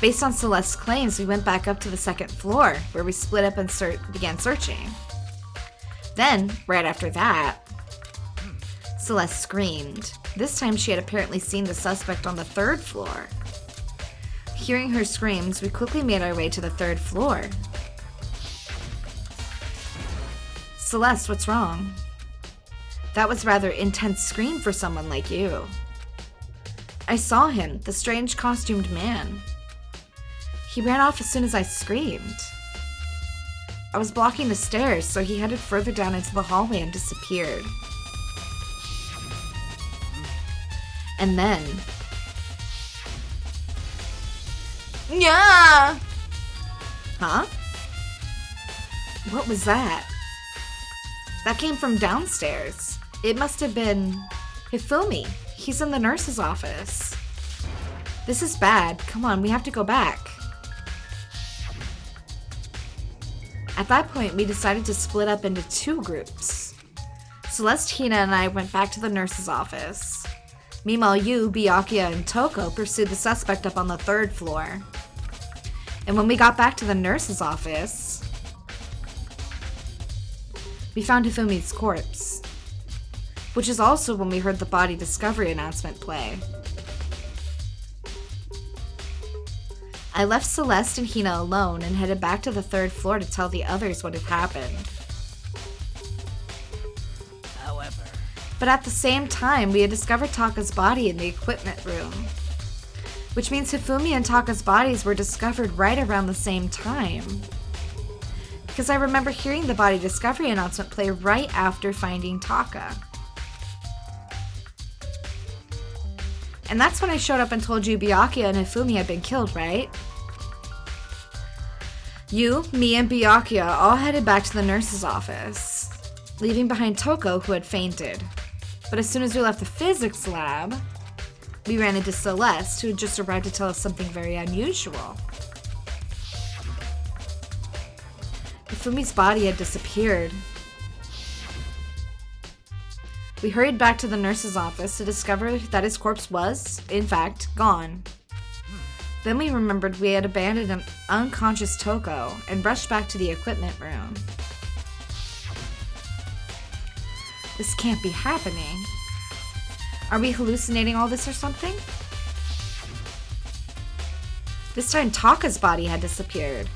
Based on Celeste's claims, we went back up to the 2nd floor, where we split up and began searching. Then, right after that, Celeste screamed. This time she had apparently seen the suspect on the 3rd floor. Hearing her screams, we quickly made our way to the 3rd floor. Celeste, what's wrong? That was a rather intense scream for someone like you. I saw him, the strange costumed man. He ran off as soon as I screamed. I was blocking the stairs, so he headed further down into the hallway and disappeared. And then... Yeah! Huh? What was that? That came from downstairs. It must have been Hifumi. He's in the nurse's office. This is bad. Come on, we have to go back. At that point, we decided to split up into 2 groups. Celeste, Hina, and I went back to the nurse's office. Meanwhile, you, Byakuya, and Toko pursued the suspect up on the 3rd floor. And when we got back to the nurse's office, we found Hifumi's corpse. Which is also when we heard the body discovery announcement play. I left Celeste and Hina alone and headed back to the 3rd floor to tell the others what had happened. However, But at the same time, we had discovered Taka's body in the equipment room. Which means Hifumi and Taka's bodies were discovered right around the same time. Because I remember hearing the body discovery announcement play right after finding Taka. And that's when I showed up and told you Byakuya and Hifumi had been killed, right? You, me, and Byakuya all headed back to the nurse's office, leaving behind Toko, who had fainted. But as soon as we left the physics lab, we ran into Celeste, who had just arrived to tell us something very unusual. Hifumi's body had disappeared. We hurried back to the nurse's office to discover that his corpse was, in fact, gone. Then we remembered we had abandoned an unconscious Toko and rushed back to the equipment room. This can't be happening. Are we hallucinating all this or something? This time Taka's body had disappeared.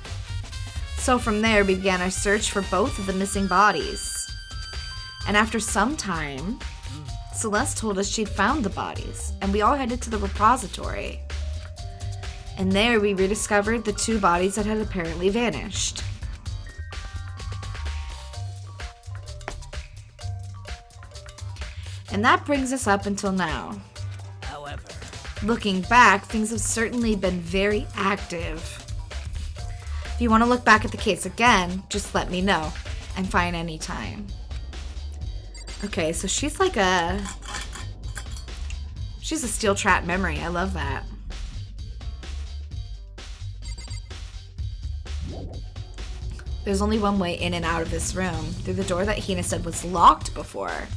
So from there we began our search for both of the missing bodies. And after some time, Celeste told us she'd found the bodies, and we all headed to the repository. And there we rediscovered the 2 bodies that had apparently vanished. And that brings us up until now. however, Looking back, things have certainly been very active. If you want to look back at the case again, just let me know. I'm fine anytime. Okay, so she's like she's a steel trap memory. I love that. There's only one way in and out of this room, through the door that Hina said was locked before.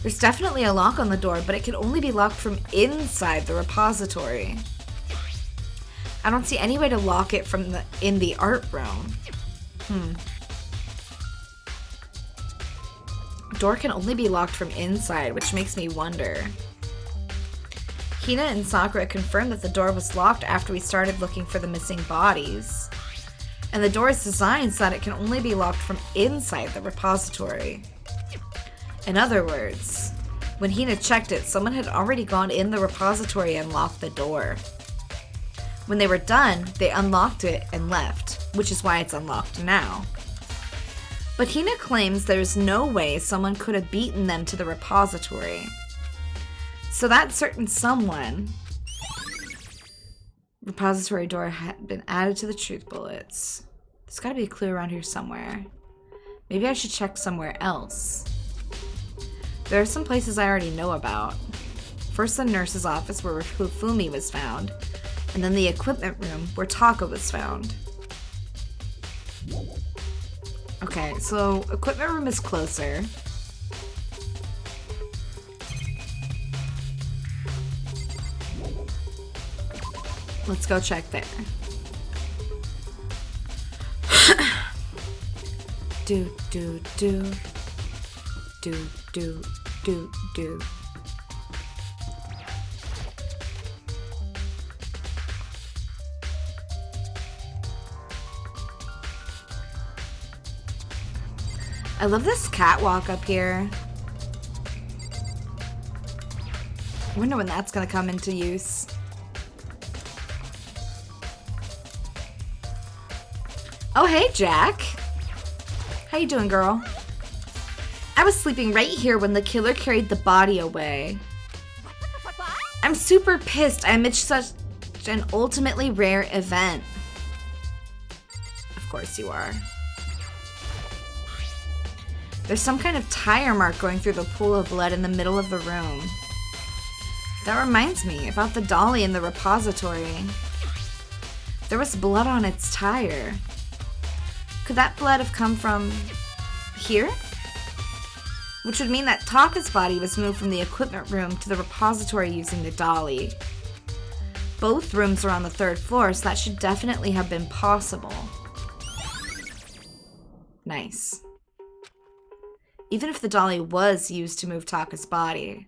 There's definitely a lock on the door, but it can only be locked from inside the repository. I don't see any way to lock it from in the art room. Door can only be locked from inside, which makes me wonder. Hina and Sakura confirmed that the door was locked after we started looking for the missing bodies. And the door is designed so that it can only be locked from inside the repository. In other words, when Hina checked it, someone had already gone in the repository and locked the door. When they were done, they unlocked it and left, which is why it's unlocked now. But Hina claims there's no way someone could have beaten them to the repository. So that certain someone... Repository door had been added to the truth bullets. There's gotta be a clue around here somewhere. Maybe I should check somewhere else. There are some places I already know about. First the nurse's office where Hifumi was found, and then the equipment room where Taka was found. Okay, so equipment room is closer. Let's go check there. do. I love this catwalk up here. I wonder when that's gonna come into use. Oh, hey, Jack. How you doing, girl? I was sleeping right here when the killer carried the body away. I'm super pissed I missed such an ultimately rare event. Of course you are. There's some kind of tire mark going through the pool of blood in the middle of the room. That reminds me about the dolly in the repository. There was blood on its tire. Could that blood have come from here? Which would mean that Taka's body was moved from the equipment room to the repository using the dolly. Both rooms are on the 3rd floor, so that should definitely have been possible. Nice. Even if the dolly was used to move Taka's body,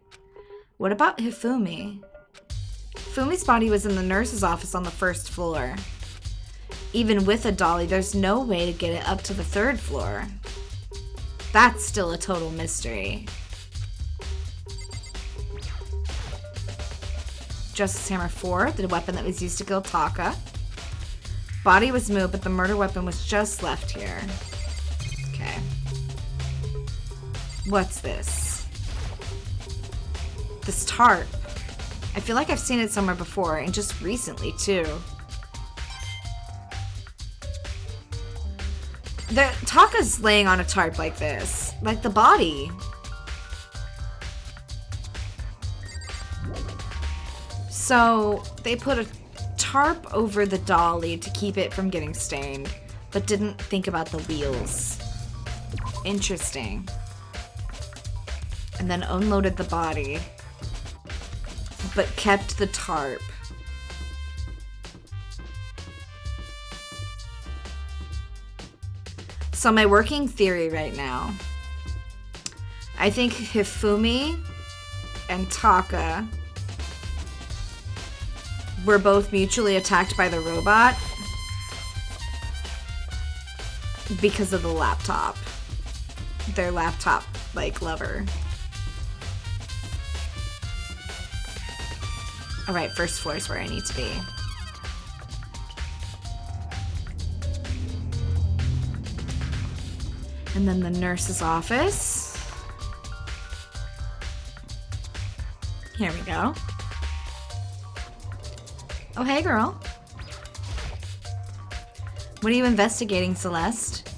what about Hifumi? Fumi's body was in the nurse's office on the 1st floor. Even with a dolly, there's no way to get it up to the 3rd floor. That's still a total mystery. Justice Hammer 4, the weapon that was used to kill Taka. Body was moved, but the murder weapon was just left here. Okay. What's this? This tarp. I feel like I've seen it somewhere before, and just recently, too. Taka's laying on a tarp like this. Like the body. So, they put a tarp over the dolly to keep it from getting stained, but didn't think about the wheels. Interesting. And then unloaded the body, but kept the tarp. So my working theory right now, I think Hifumi and Taka were both mutually attacked by the robot because of the laptop. Their laptop, like, lover. Alright, 1st floor is where I need to be. And then the nurse's office. Here we go. Oh, hey, girl. What are you investigating, Celeste?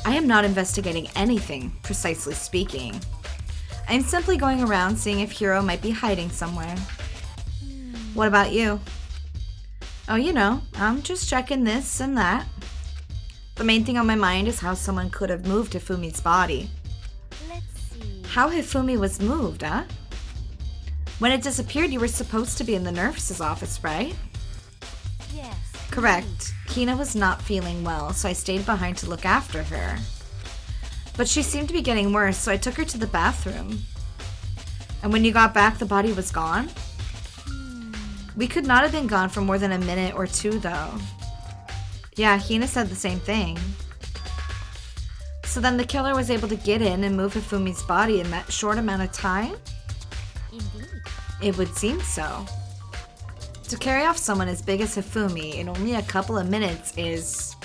I am not investigating anything, precisely speaking. I'm simply going around seeing if Hiro might be hiding somewhere. What about you? Oh, you know, I'm just checking this and that. The main thing on my mind is how someone could have moved Hifumi's body. Let's see. How Hifumi was moved, huh? When it disappeared, you were supposed to be in the nurse's office, right? Yes. Correct. Hina was not feeling well, so I stayed behind to look after her. But she seemed to be getting worse, so I took her to the bathroom. And when you got back, the body was gone? We could not have been gone for more than a minute or two, though. Yeah, Hina said the same thing. So then the killer was able to get in and move Hifumi's body in that short amount of time? Indeed. It would seem so. To carry off someone as big as Hifumi in only a couple of minutes is...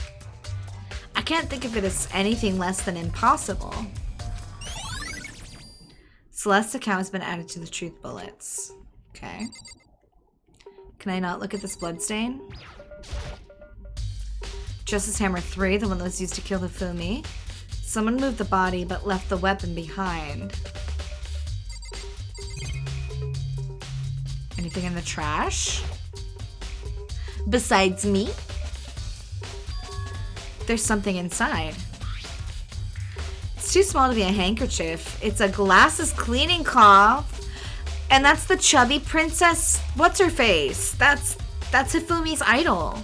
I can't think of it as anything less than impossible. Celeste's account has been added to the truth bullets. Okay. Can I not look at this bloodstain? Justice Hammer 3, the one that was used to kill Hifumi. Someone moved the body but left the weapon behind. Anything in the trash? Besides me? There's something inside. It's too small to be a handkerchief. It's a glasses cleaning cloth. And that's the chubby princess, what's-her-face? That's Hifumi's idol.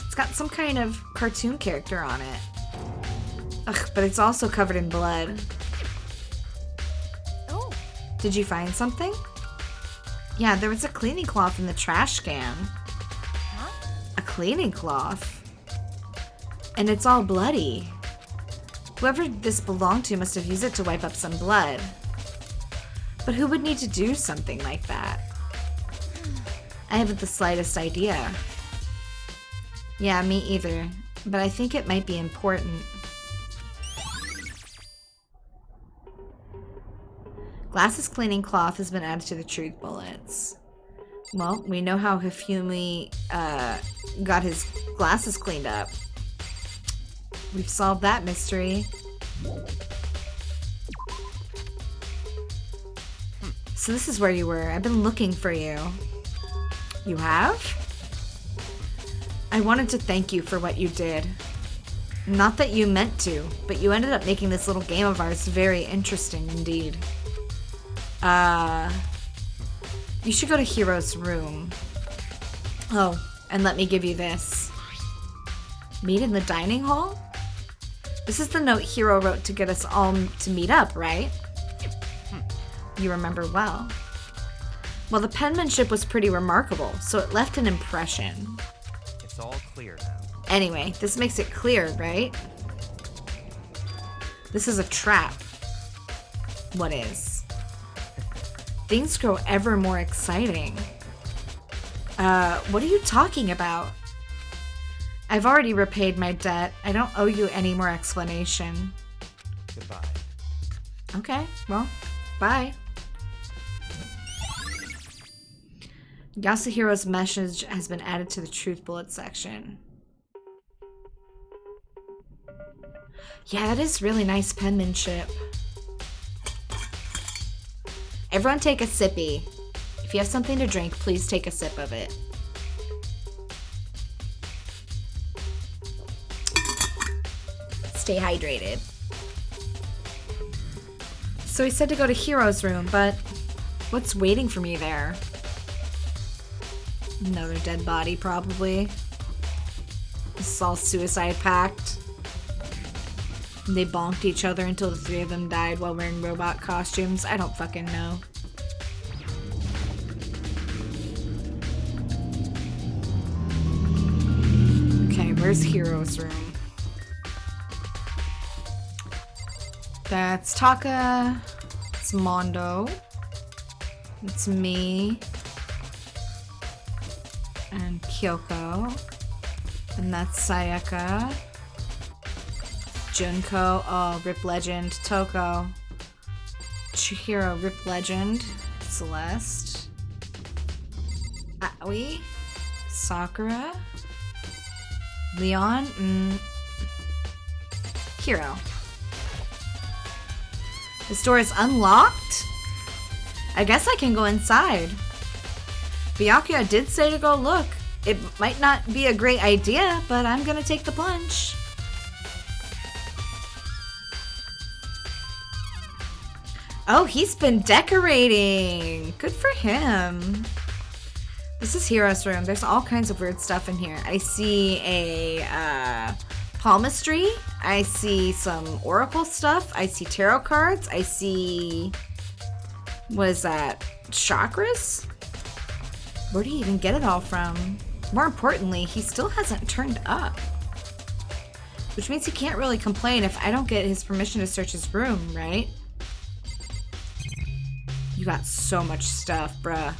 It's got some kind of cartoon character on it. Ugh, but it's also covered in blood. Oh. Did you find something? Yeah, there was a cleaning cloth in the trash can. Huh? A cleaning cloth? And it's all bloody. Whoever this belonged to must have used it to wipe up some blood. But who would need to do something like that? I haven't the slightest idea. Yeah, me either. But I think it might be important. Glasses cleaning cloth has been added to the truth bullets. Well, we know how Hifumi got his glasses cleaned up. We've solved that mystery. So this is where you were. I've been looking for you. You have? I wanted to thank you for what you did. Not that you meant to, but you ended up making this little game of ours very interesting indeed. You should go to Hiro's room. Oh, and let me give you this. Meet in the dining hall? This is the note Hiro wrote to get us all to meet up, right? You remember well. Well, the penmanship was pretty remarkable, so it left an impression. It's all clear now. Anyway, this makes it clear, right? This is a trap. What is? Things grow ever more exciting. What are you talking about? I've already repaid my debt. I don't owe you any more explanation. Goodbye. Okay, well, bye. Yasuhiro's message has been added to the truth bullet section. Yeah, that is really nice penmanship. Everyone take a sippy. If you have something to drink, please take a sip of it. Stay hydrated. So he said to go to Hiro's room, but what's waiting for me there? Another dead body, probably. This is all suicide pact. They bonked each other until the three of them died while wearing robot costumes. I don't fucking know. Okay, where's Hiro's room? That's Taka. It's Mondo. It's me. And Kyoko. And that's Sayaka. Junko. Oh, Rip Legend. Toko. Chihiro, Rip Legend. Celeste. Aoi. Sakura. Leon. Hiro. This door is unlocked? I guess I can go inside. Byakuya did say to go look. It might not be a great idea, but I'm gonna take the plunge. Oh, he's been decorating. Good for him. This is Hiro's room. There's all kinds of weird stuff in here. I see a palmistry. I see some oracle stuff. I see tarot cards. I see... what is that? Chakras? Where do you even get it all from? More importantly, he still hasn't turned up. Which means he can't really complain if I don't get his permission to search his room, right? You got so much stuff, bruh.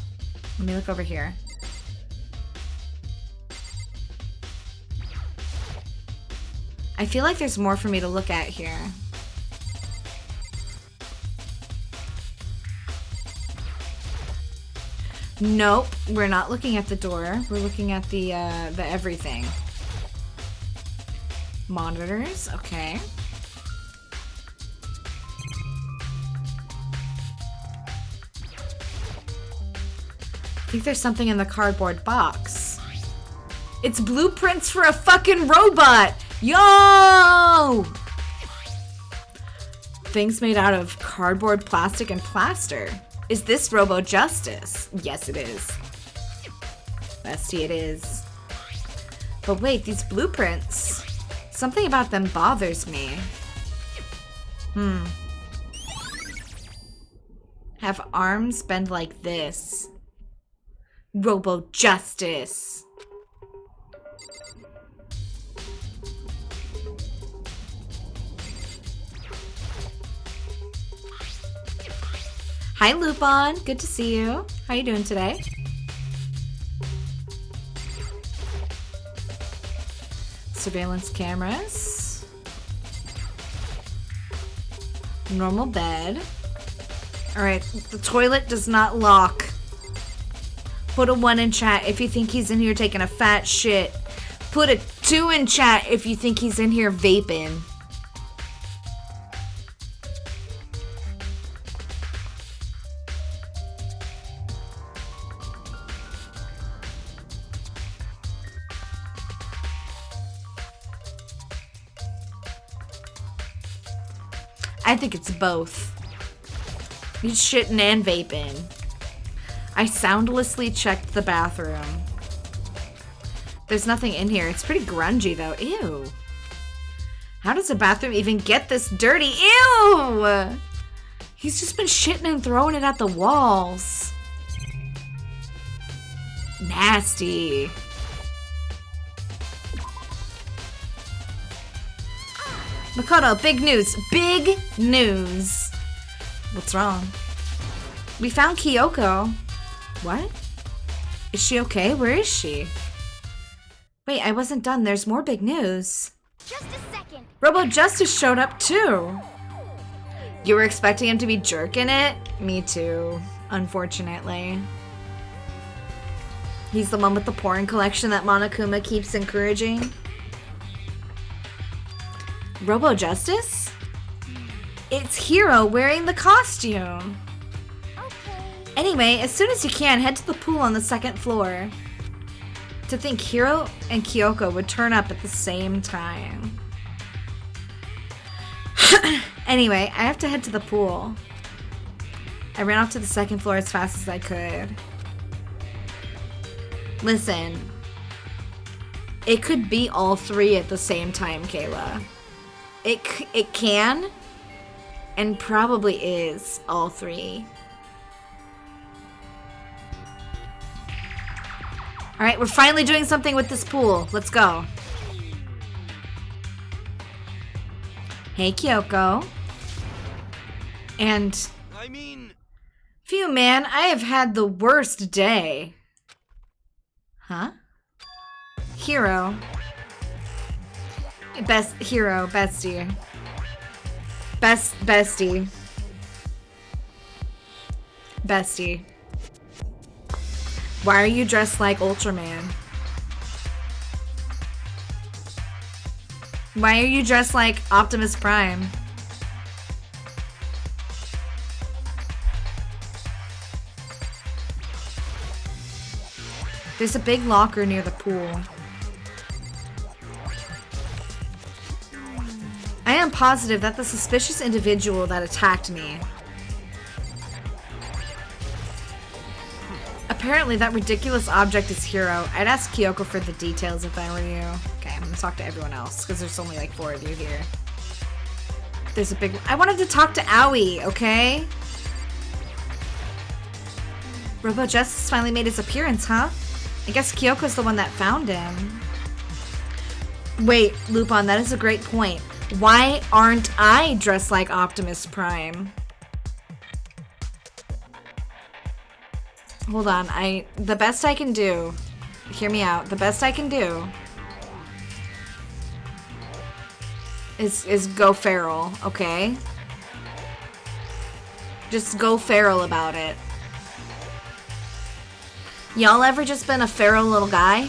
Let me look over here. I feel like there's more for me to look at here. Nope, we're not looking at the door. We're looking at the everything. Monitors, okay. I think there's something in the cardboard box. It's blueprints for a fucking robot! Yo! Things made out of cardboard, plastic, and plaster. Is this Robo Justice? Yes, it is. Bestie, it is. But wait, these blueprints. Something about them bothers me. Have arms bend like this. Robo Justice. Hi, Lupin. Good to see you. How you doing today? Surveillance cameras. Normal bed. All right, the toilet does not lock. Put a 1 in chat if you think he's in here taking a fat shit. Put a 2 in chat if you think he's in here vaping. I think it's both. He's shitting and vaping. I soundlessly checked the bathroom. There's nothing in here. It's pretty grungy though. Ew. How does a bathroom even get this dirty? Ew! He's just been shitting and throwing it at the walls. Nasty. Makoto, big news. Big news. What's wrong? We found Kyoko. What? Is she okay? Where is she? Wait, I wasn't done. There's more big news. Just a second. Robo Justice showed up too. You were expecting him to be jerking it? Me too, unfortunately. He's the one with the porn collection that Monokuma keeps encouraging. Robo Justice? It's Hiro wearing the costume. Okay. Anyway, as soon as you can, head to the pool on the 2nd floor. To think Hiro and Kyoko would turn up at the same time. Anyway, I have to head to the pool. I ran off to the 2nd floor as fast as I could. Listen. It could be all 3 at the same time, Kayla. It can, and probably is, all 3. Alright, we're finally doing something with this pool. Let's go. Hey, Kyoko. And... I mean... Phew, man, I have had the worst day. Huh? Hiro. Hiro, bestie. Bestie. Bestie. Why are you dressed like Ultraman? Why are you dressed like Optimus Prime? There's a big locker near the pool. I am positive that the suspicious individual that attacked me. Apparently that ridiculous object is Hiro. I'd ask Kyoko for the details if I were you. Okay, I'm gonna talk to everyone else because there's only like 4 of you here. There's a big... I wanted to talk to Aoi, okay? Robo Justice finally made his appearance, huh? I guess Kyoko's the one that found him. Wait, Lupin, that is a great point. Why aren't I dressed like Optimus Prime? Hold on, the best I can do, hear me out, the best I can do is go feral, okay? Just go feral about it. Y'all ever just been a feral little guy?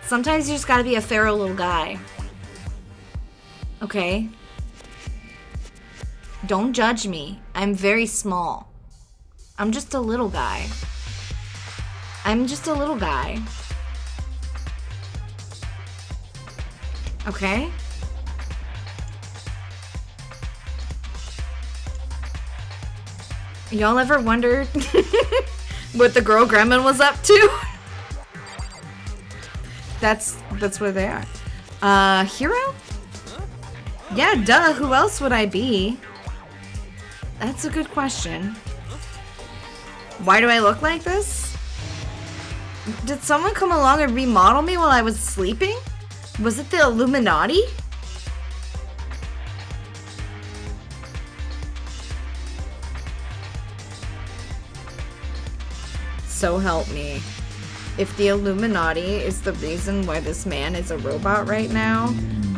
Sometimes you just gotta be a feral little guy. Okay? Don't judge me. I'm very small. I'm just a little guy. I'm just a little guy. Okay? Y'all ever wondered what the girl gremlin was up to? That's where they are. Hiro? Yeah, duh. Who else would I be? That's a good question. Why do I look like this? Did someone come along and remodel me while I was sleeping? Was it the Illuminati? So help me. If the Illuminati is the reason why this man is a robot right now,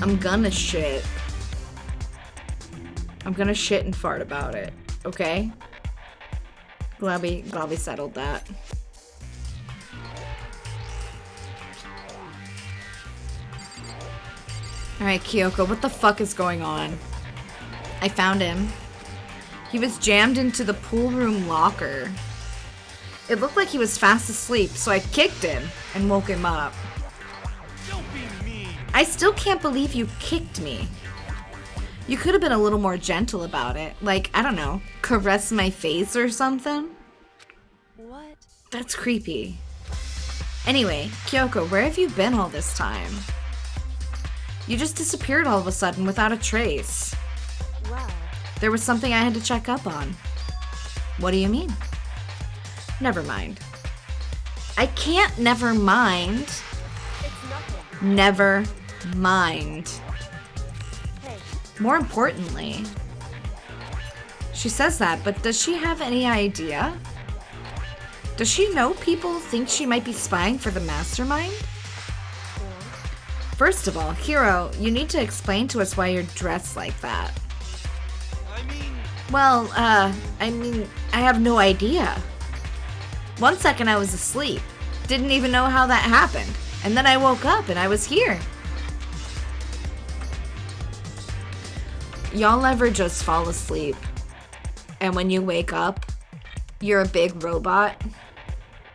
I'm gonna shit. I'm gonna shit and fart about it, okay? Glad we settled that. Alright, Kyoko, what the fuck is going on? I found him. He was jammed into the pool room locker. It looked like he was fast asleep, so I kicked him and woke him up. Don't be mean. I still can't believe you kicked me. You could have been a little more gentle about it. Like, I don't know, caress my face or something? What? That's creepy. Anyway, Kyoko, where have you been all this time? You just disappeared all of a sudden without a trace. Well, There was something I had to check up on. What do you mean? Never mind. I can't never mind. it's nothing. Never mind. Hey, More importantly, she says that, but does she have any idea? Does she know people think she might be spying for the mastermind? First of all, Hiro, you need to explain to us why you're dressed like that. I mean, Well, I have no idea. 1 second I was asleep. Didn't even know how that happened. And then I woke up and I was here. Y'all ever just fall asleep, and when you wake up, you're a big robot,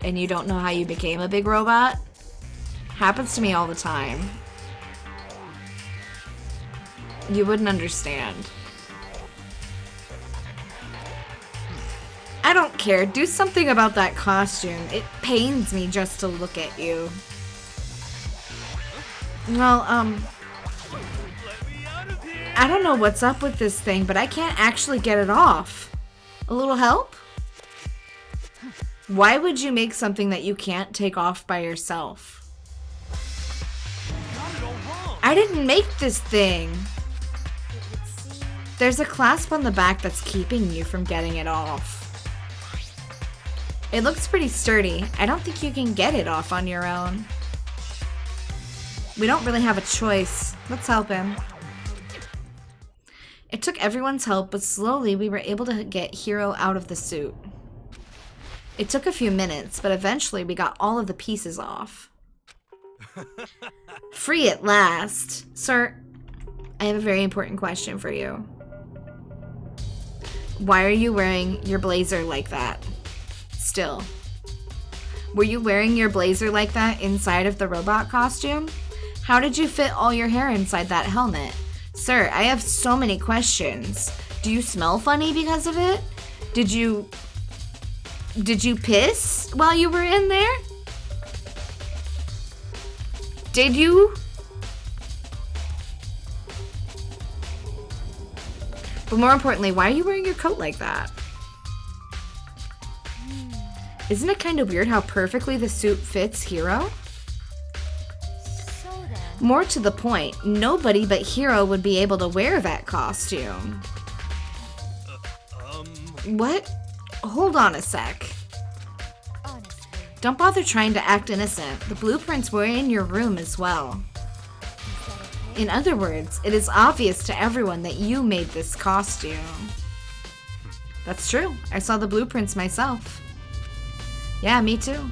and you don't know how you became a big robot? Happens to me all the time. You wouldn't understand. I don't care. Do something about that costume. It pains me just to look at you. Well, let me out of here. I don't know what's up with this thing, but I can't actually get it off. A little help? Why would you make something that you can't take off by yourself? Got it all wrong. I didn't make this thing. it would seem There's a clasp on the back that's keeping you from getting it off. It looks pretty sturdy. I don't think you can get it off on your own. We don't really have a choice. Let's help him. It took everyone's help, but slowly we were able to get Hiro out of the suit. It took a few minutes, but eventually we got all of the pieces off. Free at last. Sir, I have a very important question for you. Why are you wearing your blazer like that? Still. Were you wearing your blazer like that inside of the robot costume? How did you fit all your hair inside that helmet? Sir, I have so many questions. Do you smell funny because of it? Did you piss while you were in there? Did you? But more importantly, why are you wearing your coat like that? Isn't it kind of weird how perfectly the suit fits Hiro? so then. More to the point, nobody but Hiro would be able to wear that costume. What? Hold on a sec. Honestly, Don't bother trying to act innocent. The blueprints were in your room as well. is that okay? In other words, it is obvious to everyone that you made this costume. That's true. I saw the blueprints myself. Yeah, me too.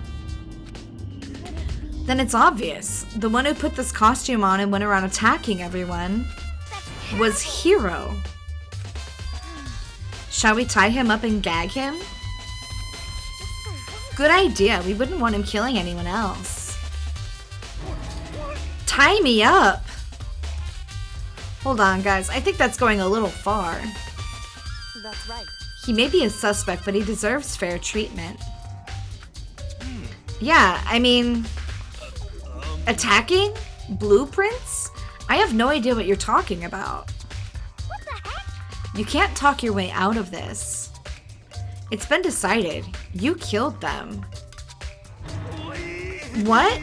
Then it's obvious. The one who put this costume on and went around attacking everyone was Hiro. Shall we tie him up and gag him? Good idea. We wouldn't want him killing anyone else. Tie me up. Hold on, guys. I think that's going a little far. That's right. He may be a suspect, but he deserves fair treatment. Yeah, I mean... Attacking? Blueprints? I have no idea what you're talking about. What the heck? You can't talk your way out of this. It's been decided. You killed them. What?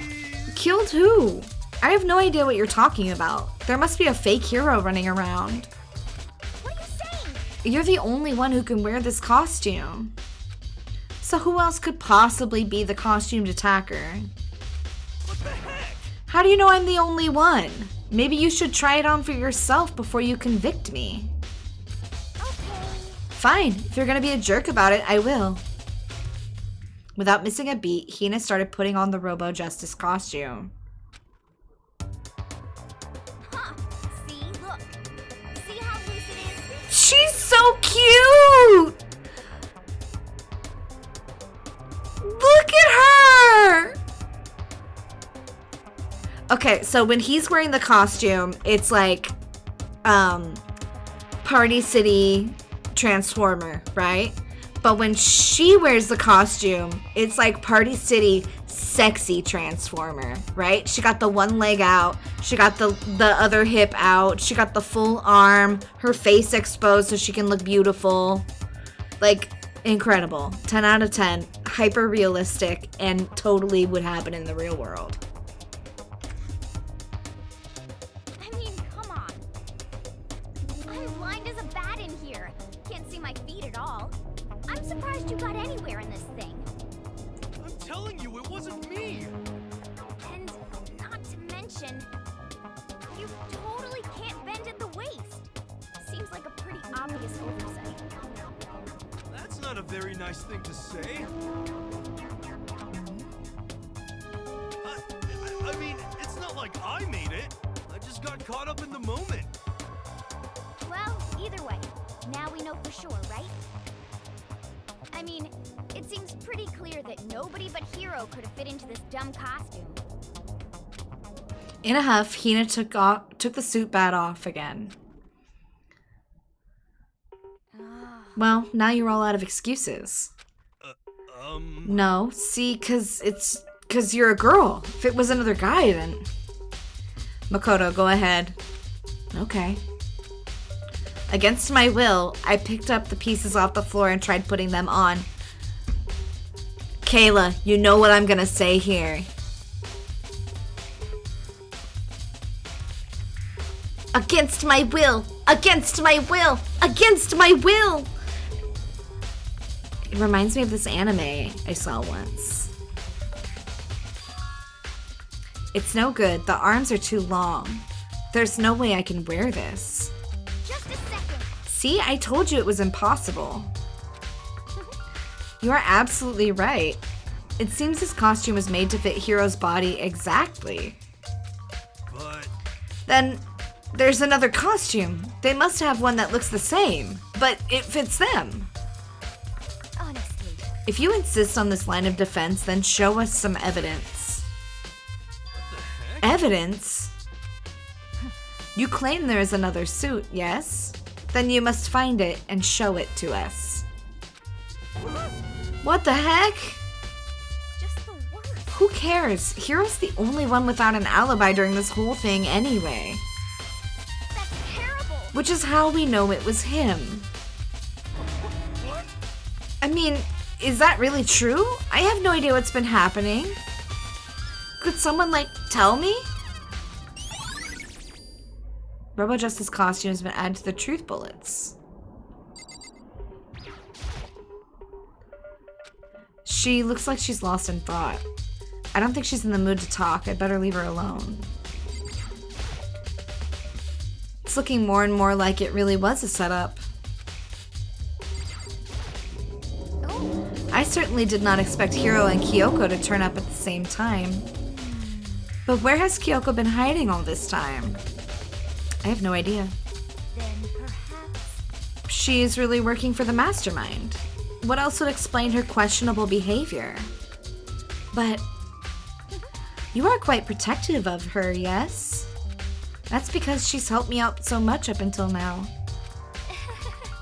Killed who? I have no idea what you're talking about. There must be a fake hero running around. What are you saying? You're the only one who can wear this costume. So who else could possibly be the costumed attacker? What the heck? How do you know I'm the only one? Maybe you should try it on for yourself before you convict me. Okay. Fine, if you're gonna be a jerk about it, I will. Without missing a beat, Hina started putting on the Robo Justice costume. Huh. See, look. See how loose it is? She's so cute! Look at her! Okay, so when he's wearing the costume, it's like, Party City Transformer, right? But when she wears the costume, it's like Party City Sexy Transformer, right? She got the one leg out, she got the other hip out, she got the full arm, her face exposed so she can look beautiful. Like, incredible. 10 out of 10. Hyper realistic and totally would happen in the real world. I mean, come on. I'm blind as a bat in here. Can't see my feet at all. I'm surprised you got anywhere in this thing. I'm telling you, it wasn't me. And not to mention, you totally can't bend at the waist. Seems like a pretty obvious oversight. That's not a very nice thing to say. I mean, it's not like I made it. I just got caught up in the moment. Well, either way, now we know for sure, right? I mean, it seems pretty clear that nobody but Hero could have fit into this dumb costume. In a huff, Hina took the suit bat off again. Well, now you're all out of excuses. No, see, cause you're a girl. If it was another guy, then... Makoto, go ahead. Okay. Against my will, I picked up the pieces off the floor and tried putting them on. Kayla, you know what I'm gonna say here. Against my will! Against my will! Against my will! It reminds me of this anime I saw once. It's no good. The arms are too long. There's no way I can wear this. Just a second. See, I told you it was impossible. You are absolutely right. It seems this costume was made to fit Hiro's body exactly. But... Then there's another costume. They must have one that looks the same, but it fits them. Honestly. If you insist on this line of defense, then show us some evidence. what the heck? Evidence? You claim there is another suit, yes? Then you must find it and show it to us. What the heck? Just the worst. Who cares? Hiro's the only one without an alibi during this whole thing anyway. That's terrible. Which is how we know it was him. What? I mean, is that really true? I have no idea what's been happening. Could someone, like, tell me? Robo Justice costume has been added to the truth bullets. She looks like she's lost in thought. I don't think she's in the mood to talk. I'd better leave her alone. It's looking more and more like it really was a setup. Oh, I certainly did not expect Hiro and Kyoko to turn up at the same time. But where has Kyoko been hiding all this time? I have no idea. then perhaps. She is really working for the mastermind. What else would explain her questionable behavior? But you are quite protective of her, yes? That's because she's helped me out so much up until now.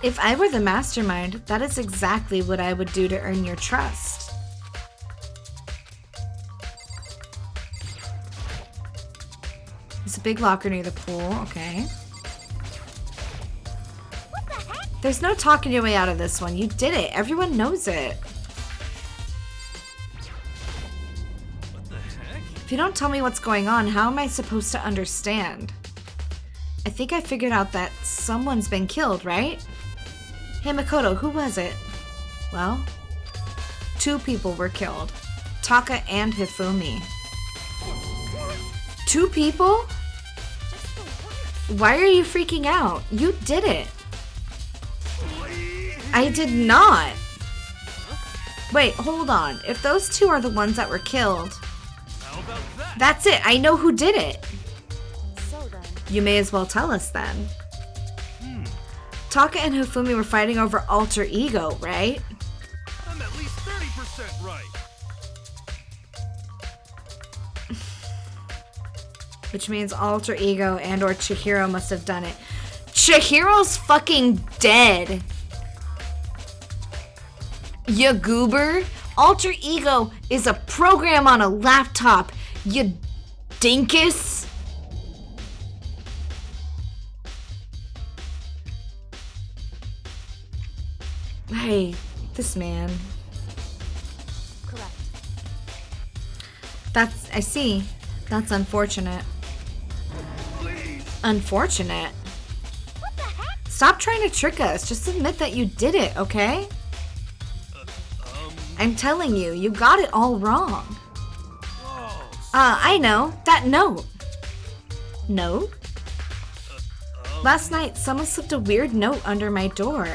If I were the mastermind, that is exactly what I would do to earn your trust. There's a big locker near the pool, okay. What the heck? There's no talking your way out of this one. You did it. Everyone knows it. What the heck? If you don't tell me what's going on, how am I supposed to understand? I think I figured out that someone's been killed, right? Hey Makoto, who was it? Well, 2 people were killed. Taka and Hifumi. 2 people? Just the worst. Why are you freaking out? You did it. I did not. Wait, hold on. If those two are the ones that were killed, How about that? that's it. I know who did it. So then, You may as well tell us then. Taka and Hifumi were fighting over alter ego, right? I'm at least 30% right. Which means alter ego and or Chihiro must have done it. Chihiro's fucking dead. You goober. Alter ego is a program on a laptop. You dinkus. Hey, this man. correct. I see. That's unfortunate. Unfortunate? What the heck? Stop trying to trick us. Just admit that you did it, okay? I'm telling you, you got it all wrong. Whoa. I know. That note. Note? Last night, someone slipped a weird note under my door.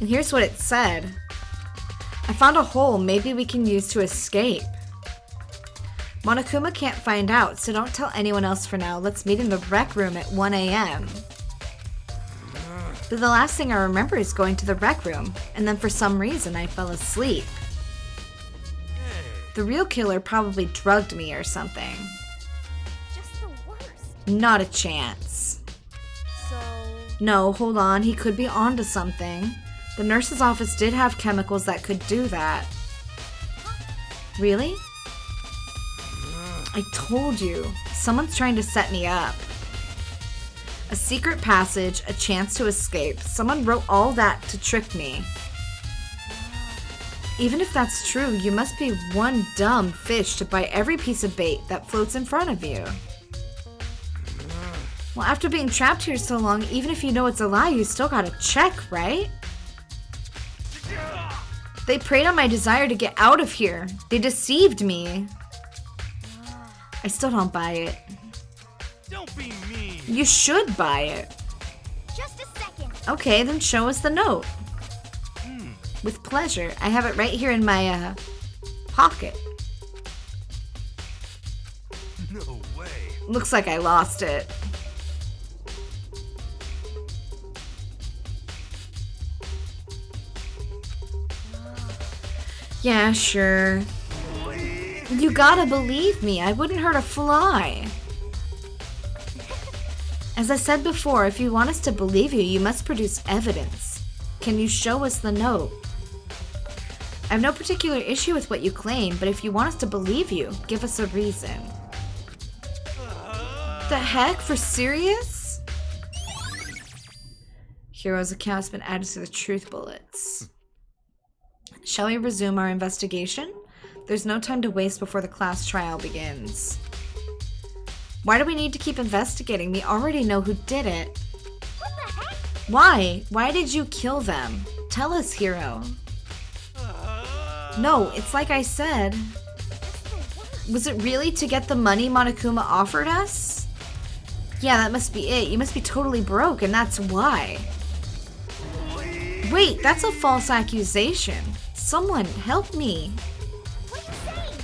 And here's what it said. I found a hole maybe we can use to escape. Monokuma can't find out, so don't tell anyone else for now. Let's meet in the rec room at 1 a.m. But the last thing I remember is going to the rec room, and then for some reason I fell asleep. The real killer probably drugged me or something. Just the worst. Not a chance. So, No, hold on, he could be onto something. The nurse's office did have chemicals that could do that. Really? I told you. Someone's trying to set me up. A secret passage, a chance to escape. Someone wrote all that to trick me. Even if that's true, you must be one dumb fish to bite every piece of bait that floats in front of you. Well, after being trapped here so long, even if you know it's a lie, you still gotta check, right? They preyed on my desire to get out of here. They deceived me. I still don't buy it. Don't be mean. You should buy it. Just a second. Okay, then show us the note. With pleasure. I have it right here in my, pocket. No way. Looks like I lost it. Yeah, sure. You gotta believe me. I wouldn't hurt a fly. As I said before, if you want us to believe you, you must produce evidence. Can you show us the note? I have no particular issue with what you claim, but if you want us to believe you, give us a reason. The heck? For serious? Hero's account has been added to the truth bullets. Shall we resume our investigation? There's no time to waste before the class trial begins. Why do we need to keep investigating? We already know who did it. What the heck? Why? Why did you kill them? Tell us, Hero. No, it's like I said. Was it really to get the money Monokuma offered us? Yeah, that must be it. You must be totally broke, and that's why. Wait, that's a false accusation. Someone, help me. What are you saying?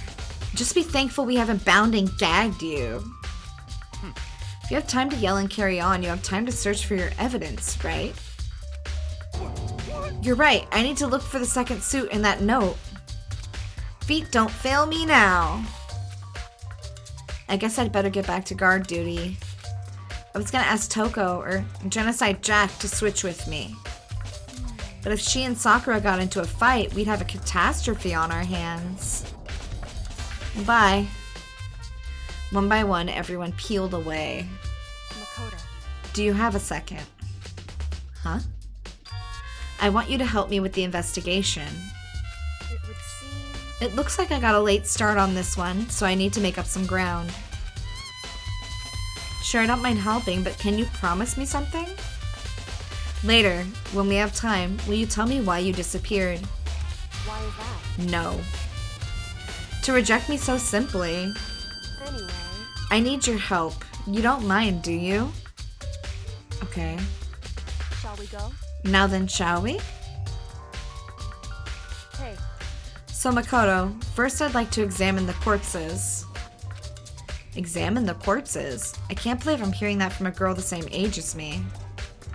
Just be thankful we haven't bound and gagged you. If you have time to yell and carry on, you have time to search for your evidence, right? You're right. I need to look for the second suit in that note. Feet don't fail me now. I guess I'd better get back to guard duty. I was gonna ask Toko or Genocide Jack to switch with me. But if she and Sakura got into a fight, we'd have a catastrophe on our hands. Bye. One by one, everyone peeled away. Makoto. Do you have a second? Huh? I want you to help me with the investigation. It would seem. It looks like I got a late start on this one, so I need to make up some ground. Sure, I don't mind helping, but can you promise me something? Later, when we have time, will you tell me why you disappeared? Why is that? No. To reject me so simply. Anyway, I need your help. You don't mind, do you? Okay. shall we go? Now then, shall we? Hey, So Makoto, first I'd like to examine the corpses. Examine the corpses? I can't believe I'm hearing that from a girl the same age as me.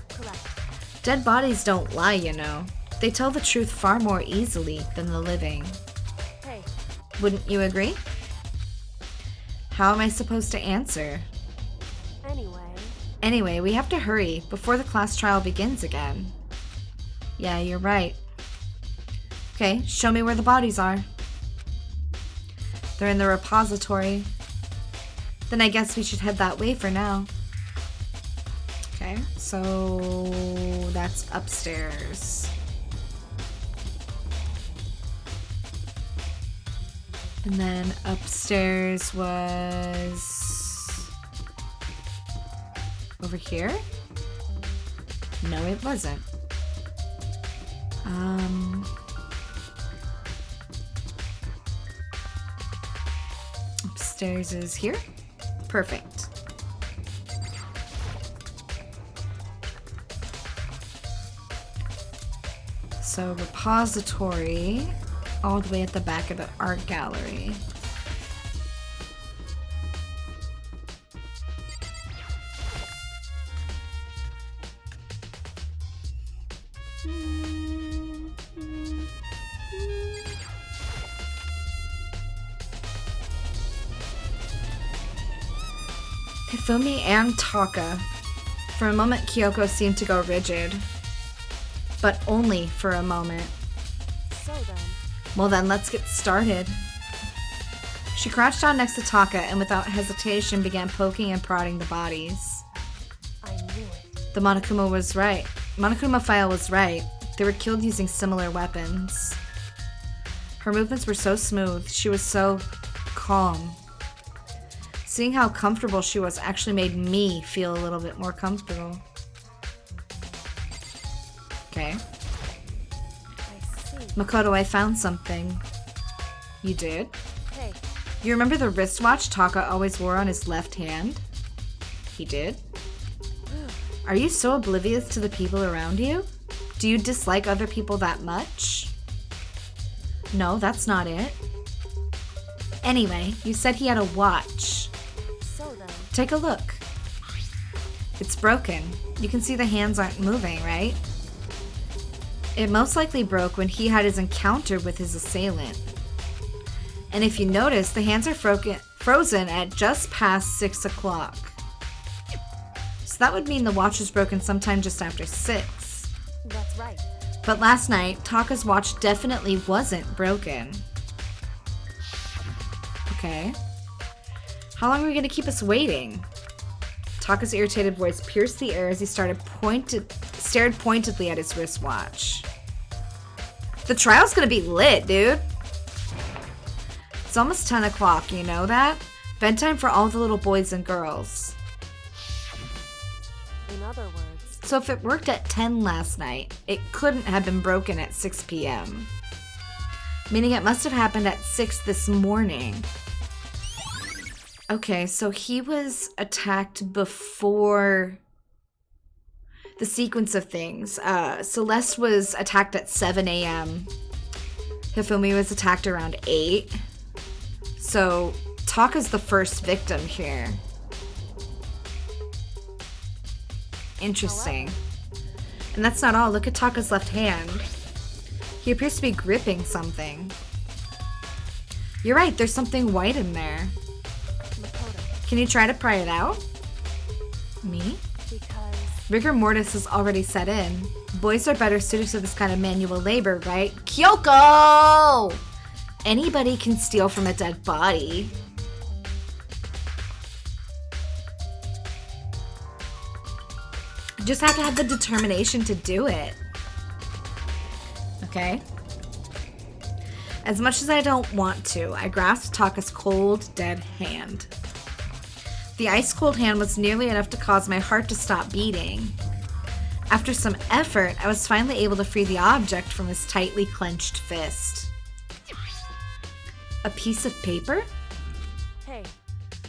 Correct. Dead bodies don't lie, you know. They tell the truth far more easily than the living. Hey, Wouldn't you agree? How am I supposed to answer? Anyway, we have to hurry before the class trial begins again. Yeah, you're right. Okay, show me where the bodies are. They're in the repository. Then I guess we should head that way for now. Okay, so that's upstairs. And then upstairs was over here? No, it wasn't. Upstairs is here? Perfect. So repository, all the way at the back of the art gallery. Hifumi and Taka. For a moment, Kyoko seemed to go rigid. But only for a moment. So then. Well then, let's get started. She crouched down next to Taka and without hesitation began poking and prodding the bodies. I knew it. The Monokuma was right. Monokuma file was right. They were killed using similar weapons. Her movements were so smooth. She was so calm. Seeing how comfortable she was actually made me feel a little bit more comfortable. Okay. I see. Makoto, I found something. You did? Hey, You remember the wristwatch Taka always wore on his left hand? He did? Are you so oblivious to the people around you? Do you dislike other people that much? No, that's not it. Anyway, you said he had a watch. so then. Take a look. It's broken. You can see the hands aren't moving, right? It most likely broke when he had his encounter with his assailant. And if you notice, the hands are frozen at just past 6 o'clock. So that would mean the watch was broken sometime just after 6. That's right. But last night, Taka's watch definitely wasn't broken. Okay. How long are we gonna keep us waiting? Taka's irritated voice pierced the air as he stared pointedly at his wristwatch. The trial's gonna be lit, dude. It's almost 10 o'clock, you know that? Bedtime for all the little boys and girls. In other words, So if it worked at 10 last night, it couldn't have been broken at 6 p.m. Meaning it must have happened at 6 this morning. Okay, so he was attacked before the sequence of things. Celeste was attacked at 7 a.m. Hifumi was attacked around 8. So Taka's the first victim here. Interesting. And that's not all. Look at Taka's left hand. He appears to be gripping something. You're right, there's something white in there. Makoto, Can you try to pry it out? Me? because Rigor mortis has already set in. Boys are better suited to this kind of manual labor, right? Kyoko! Anybody can steal from a dead body. You just have to have the determination to do it. Okay? As much as I don't want to, I grasped Taka's cold, dead hand. The ice-cold hand was nearly enough to cause my heart to stop beating. After some effort, I was finally able to free the object from his tightly clenched fist. A piece of paper? hey,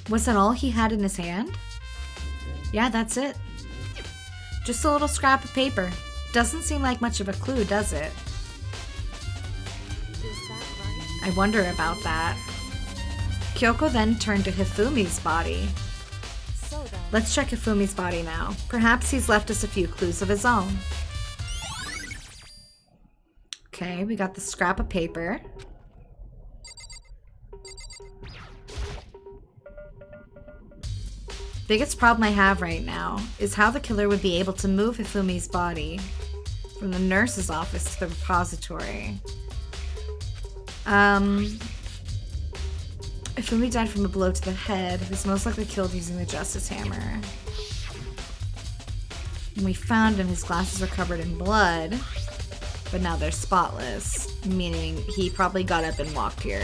Was that all he had in his hand? Yeah, that's it. Just a little scrap of paper. Doesn't seem like much of a clue, does it? is that right? I wonder about that. Kyoko then turned to Hifumi's body. So then, Let's check Hifumi's body now. Perhaps he's left us a few clues of his own. Okay, we got the scrap of paper. Biggest problem I have right now is how the killer would be able to move Hifumi's body from the nurse's office to the repository. Hifumi died from a blow to the head. He was most likely killed using the Justice Hammer. When we found him, his glasses were covered in blood, but now they're spotless, meaning he probably got up and walked here.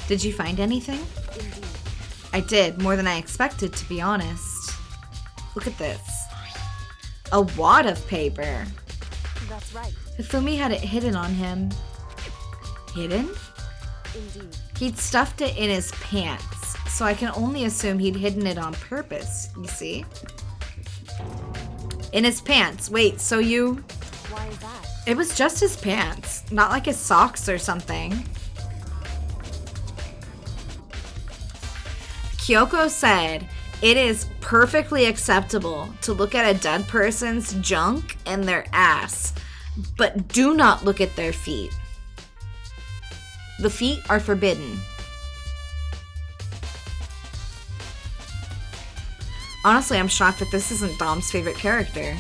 Did you find anything? indeed. I did, more than I expected, to be honest. Look at this. A wad of paper. That's right. Hifumi had it hidden on him. Hidden? Indeed. He'd stuffed it in his pants, so I can only assume he'd hidden it on purpose, you see? In his pants. Wait, so you... Why is that? It was just his pants, not like his socks or something. Kyoko said, it is perfectly acceptable to look at a dead person's junk and their ass, but do not look at their feet. The feet are forbidden. Honestly, I'm shocked that this isn't Dom's favorite character.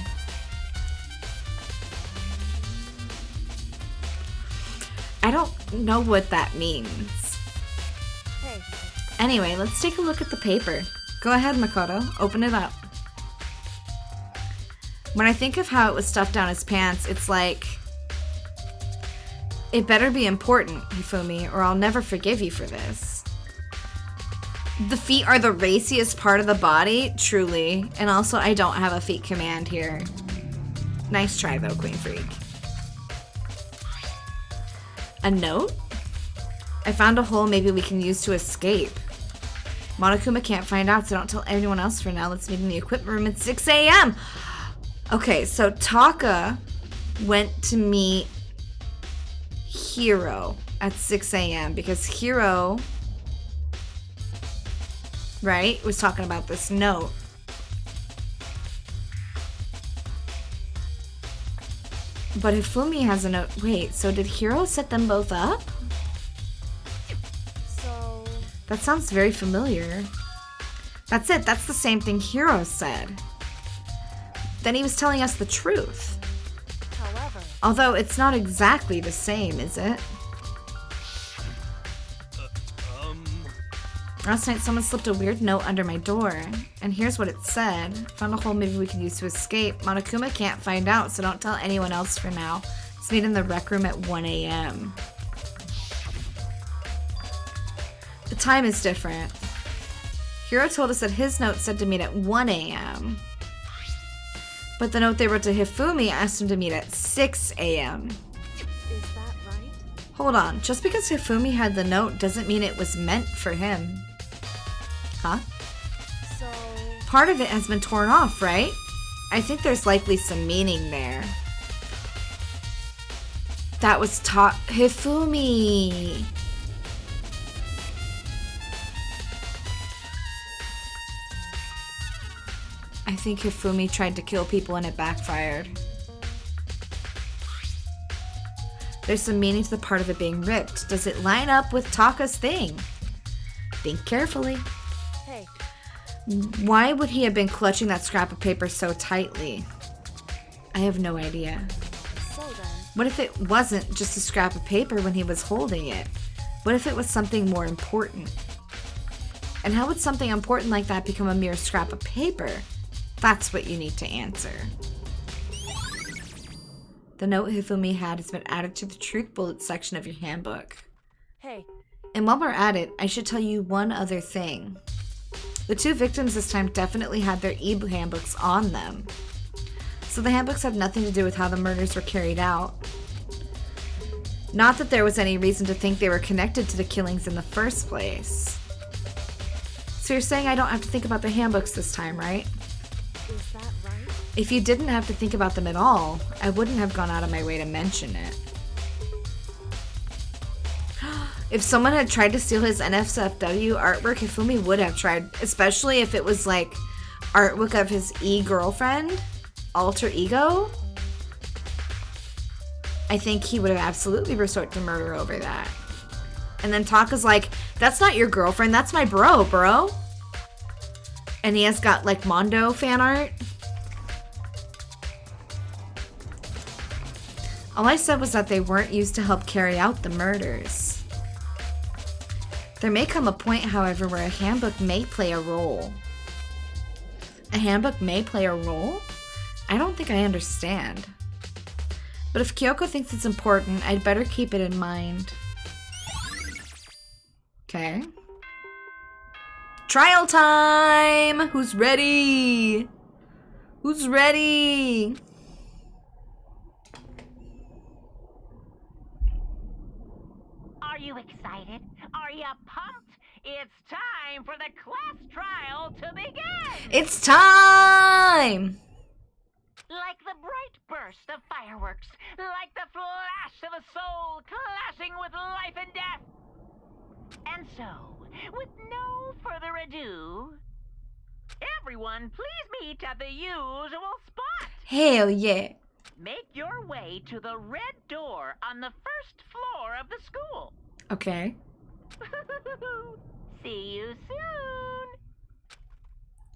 I don't know what that means. Hey, Anyway, let's take a look at the paper. Go ahead, Makoto. Open it up. When I think of how it was stuffed down his pants, it's like... It better be important, Hifumi, or I'll never forgive you for this. The feet are the raciest part of the body, truly. And also, I don't have a feet command here. Nice try, though, Queen Freak. A note? I found a hole maybe we can use to escape. Monokuma can't find out, so don't tell anyone else for now. Let's meet in the equipment room at 6 a.m. Okay, so Taka went to meet Hiro at 6 a.m. because Hiro, right, was talking about this note. But Hifumi has a note. Wait, so did Hiro set them both up? so That sounds very familiar. That's it. That's the same thing Hiro said. Then he was telling us the truth. however, Although it's not exactly the same, is it? Last night someone slipped a weird note under my door. And here's what it said. Found a hole maybe we can use to escape. Monokuma can't find out, so don't tell anyone else for now. Let's meet in the rec room at 1 a.m. The time is different. Hiro told us that his note said to meet at 1 a.m. But the note they wrote to Hifumi asked him to meet at 6 a.m. is that right? Hold on, just because Hifumi had the note doesn't mean it was meant for him. Huh? So, Part of it has been torn off, right? I think there's likely some meaning there. That was Hifumi. I think Hifumi tried to kill people and it backfired. There's some meaning to the part of it being ripped. Does it line up with Taka's thing? Think carefully. hey, Why would he have been clutching that scrap of paper so tightly? I have no idea. so then, What if it wasn't just a scrap of paper when he was holding it? What if it was something more important? And how would something important like that become a mere scrap of paper? That's what you need to answer. The note Hifumi had has been added to the Truth Bullets section of your handbook. hey, And while we're at it, I should tell you one other thing. The two victims this time definitely had their handbooks on them. So the handbooks have nothing to do with how the murders were carried out. Not that there was any reason to think they were connected to the killings in the first place. So you're saying I don't have to think about the handbooks this time, right? is that right? If you didn't have to think about them at all, I wouldn't have gone out of my way to mention it. If someone had tried to steal his NSFW artwork, Hifumi would have tried, especially if it was like artwork of his e-girlfriend, alter ego. I think he would have absolutely resorted to murder over that. And then Taka's like, that's not your girlfriend, that's my bro. And he has got like Mondo fan art. All I said was that they weren't used to help carry out the murders. There may come a point, however, where a handbook may play a role. A handbook may play a role? I don't think I understand. But if Kyoko thinks it's important, I'd better keep it in mind. Okay. Trial time! Who's ready? Who's ready? Are you excited? Are you pumped? It's time for the class trial to begin! It's time! Like the bright burst of fireworks, like the flash of a soul clashing with life and death. And so, with no further ado, everyone please meet at the usual spot. Hell yeah. Make your way to the red door on the first floor of the school. Okay. See you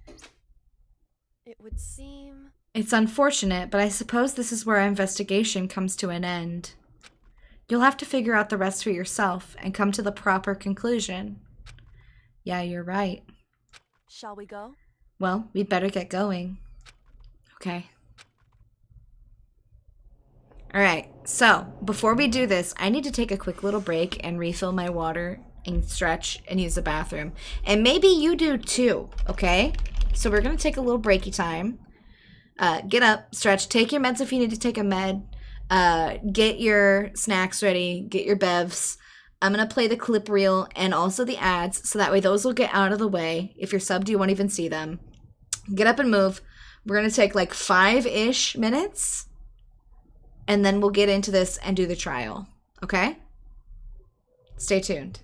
soon. It would seem. It's unfortunate, but I suppose this is where our investigation comes to an end. You'll have to figure out the rest for yourself and come to the proper conclusion. Yeah, you're right. Shall we go? Well, we'd better get going. Okay. Alright, so before we do this, I need to take a quick little break and refill my water and stretch and use the bathroom. And maybe you do too, okay? So we're going to take a little breaky time. Get up, stretch, take your meds if you need to take a med. Get your snacks ready, get your bevs. I'm going to play the clip reel and also the ads, so that way those will get out of the way. If you're subbed, you won't even see them. Get up and move. We're going to take like 5-ish minutes, and then we'll get into this and do the trial. Okay? Stay tuned.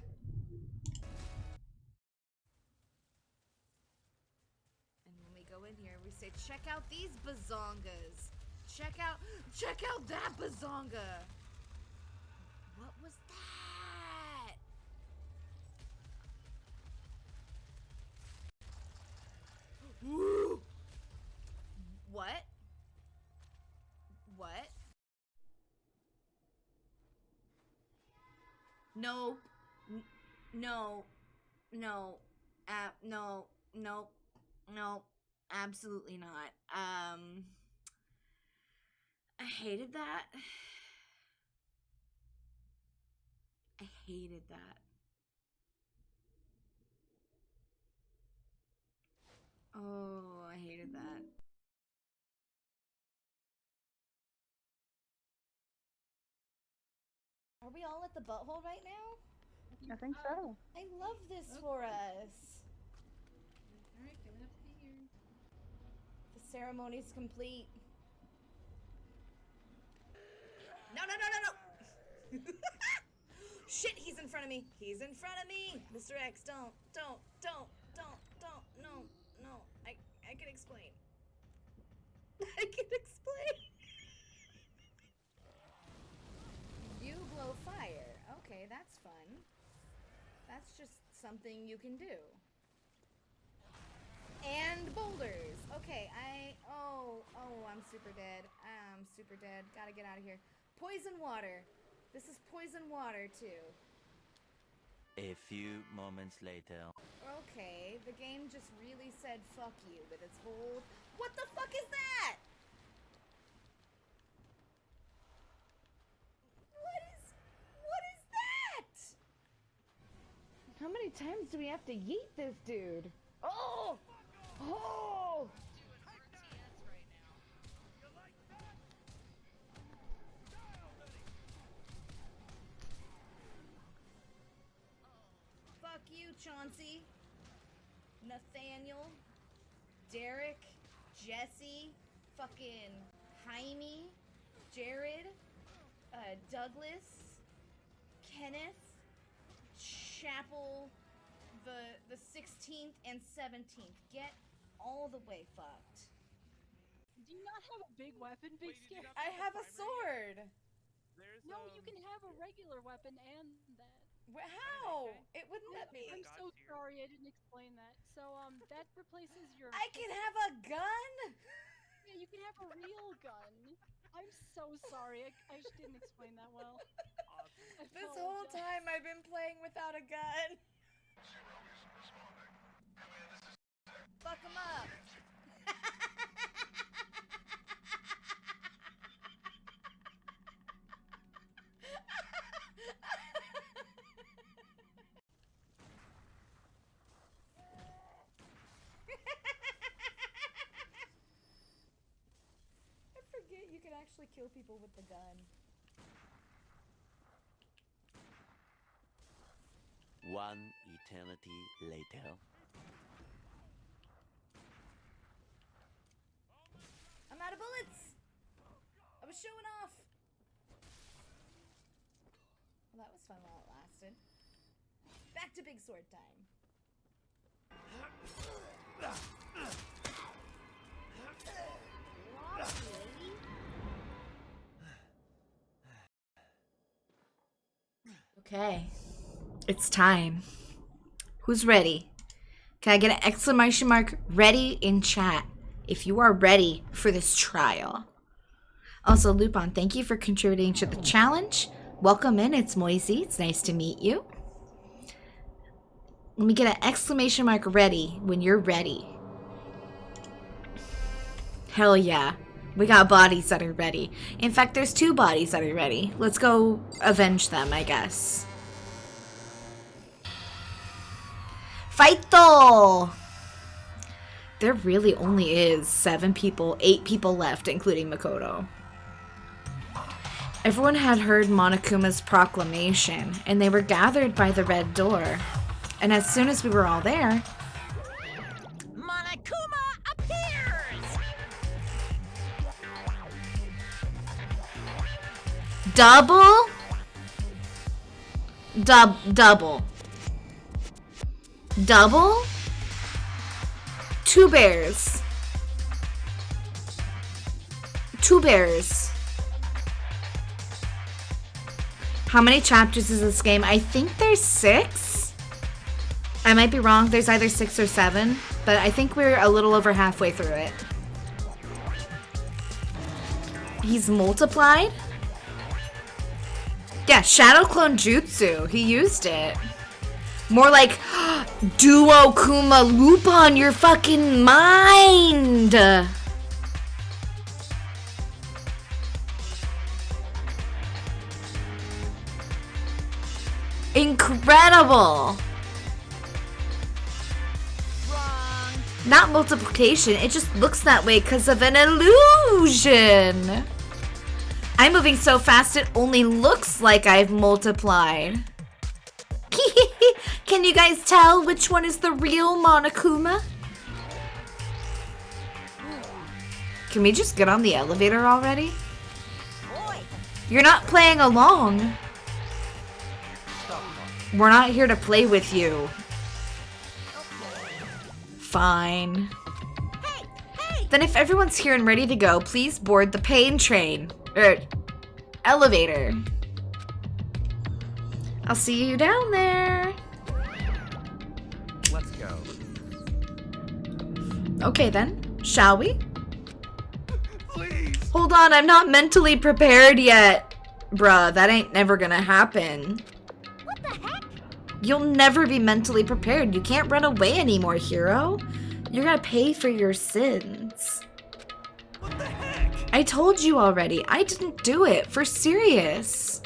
And when we go in here, we say, check out these bazongas. Check out that bazonga. What was that? Woo! What? What? No. No. No. No. Nope. Nope. Absolutely not. I hated that. I hated that. Oh, I hated that. Are we all at the butthole right now? I think so. I love this for us. Alright, coming up to here. The ceremony's complete. No. Shit, he's in front of me. He's in front of me. Mr. X, don't. No. I can explain. I can explain. You blow fire. Okay, that's fun. That's just something you can do. And boulders. Okay, I'm super dead. I'm super dead. Gotta get out of here. Poison water. This is poison water, too. A few moments later. Okay, the game just really said fuck you with its whole... What the fuck is that? What is that? How many times do we have to yeet this dude? Oh! Oh! Fuck you, Chauncey. Nathaniel. Derek. Jesse. Fucking Jaime. Jared. Douglas. Kenneth. Chapel, the 16th and 17th. Get all the way fucked. Do you not have a big weapon, Big Scary? I have a sword. No, you can have a regular weapon and that. How? It wouldn't let me. I'm so sorry I didn't explain that. So, that replaces your... I can have a gun? Yeah, you can have a real gun. I'm so sorry. I just didn't explain that well. This whole time I've been playing without a gun. Fuck him up. I forget you can actually kill people with the gun. One eternity later. I'm out of bullets! I was showing off! Well, that was fun while it lasted. Back to big sword time. Okay. It's time. Who's ready? Can I get an exclamation mark ready in chat if you are ready for this trial? Also, Lupin, thank you for contributing to the challenge. Welcome in, it's Moisey. It's nice to meet you. Let me get an exclamation mark ready when you're ready. Hell yeah. We got bodies that are ready. In fact, there's 2 bodies that are ready. Let's go avenge them, I guess. Fight-o! There really only is 8 people left, including Makoto. Everyone had heard Monokuma's proclamation, and they were gathered by the red door. And as soon as we were all there, Monokuma appears! double. 2 bears. 2 bears. How many chapters is this game? I think there's 6. I might be wrong. There's either 6 or 7, but I think we're a little over halfway through it. He's multiplied? Yeah, Shadow Clone Jutsu. He used it. More like, Duo Kuma Lupin your fucking mind! Incredible! Wrong. Not multiplication, it just looks that way because of an illusion! I'm moving so fast it only looks like I've multiplied. Can you guys tell which one is the real Monokuma? Can we just get on the elevator already? Boy, You're not playing along. We're not here to play with you. Fine. hey! Then if everyone's here and ready to go, please board the pain train. Elevator. I'll see you down there. Let's go. Okay then, shall we? Please. Hold on, I'm not mentally prepared yet. Bruh, that ain't never gonna happen. What the heck? You'll never be mentally prepared. You can't run away anymore, hero. You're gonna pay for your sins. What the heck? I told you already. I didn't do it. For serious.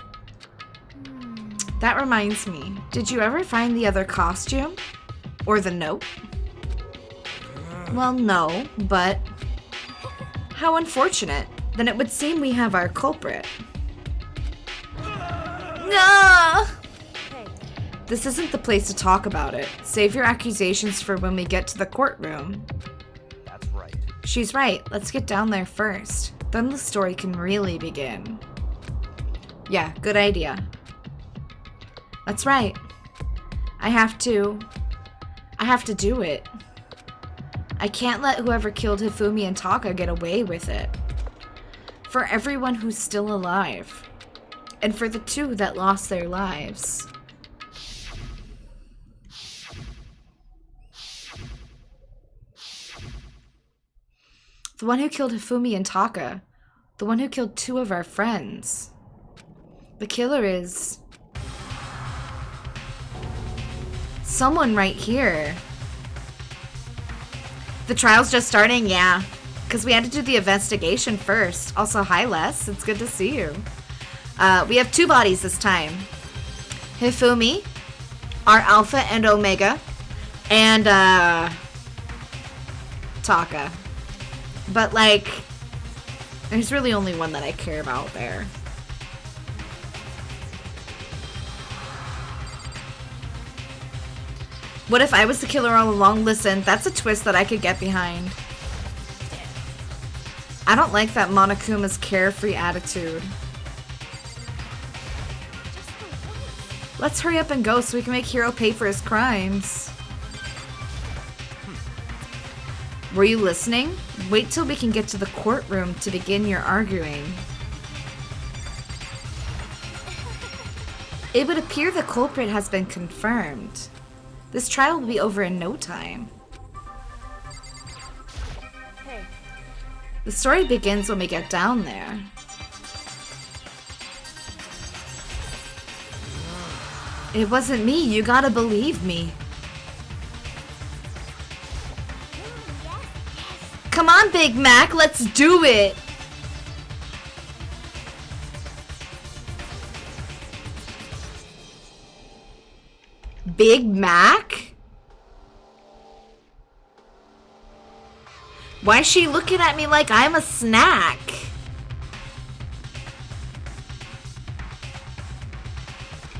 That reminds me. Did you ever find the other costume? Or the note? Well, no, but... How unfortunate. Then it would seem we have our culprit. No! Hey, This isn't the place to talk about it. Save your accusations for when we get to the courtroom. That's right. She's right. Let's get down there first. Then the story can really begin. Yeah, good idea. That's right. I have to do it. I can't let whoever killed Hifumi and Taka get away with it. For everyone who's still alive. And for the 2 that lost their lives. The one who killed Hifumi and Taka. The one who killed 2 of our friends. The killer is... someone right here. The trial's just starting? Yeah. Because we had to do the investigation first. Also, hi Les. It's good to see you. We have 2 bodies this time. Hifumi, our Alpha and Omega, and Taka. But like, there's really only one that I care about there. What if I was the killer all along? Listen, that's a twist that I could get behind. I don't like that Monokuma's carefree attitude. Let's hurry up and go so we can make Hiro pay for his crimes. Were you listening? Wait till we can get to the courtroom to begin your arguing. It would appear the culprit has been confirmed. This trial will be over in no time. Hey. The story begins when we get down there. It wasn't me, you gotta believe me. Come on, Big Mac, let's do it! Big Mac? Why is she looking at me like I'm a snack?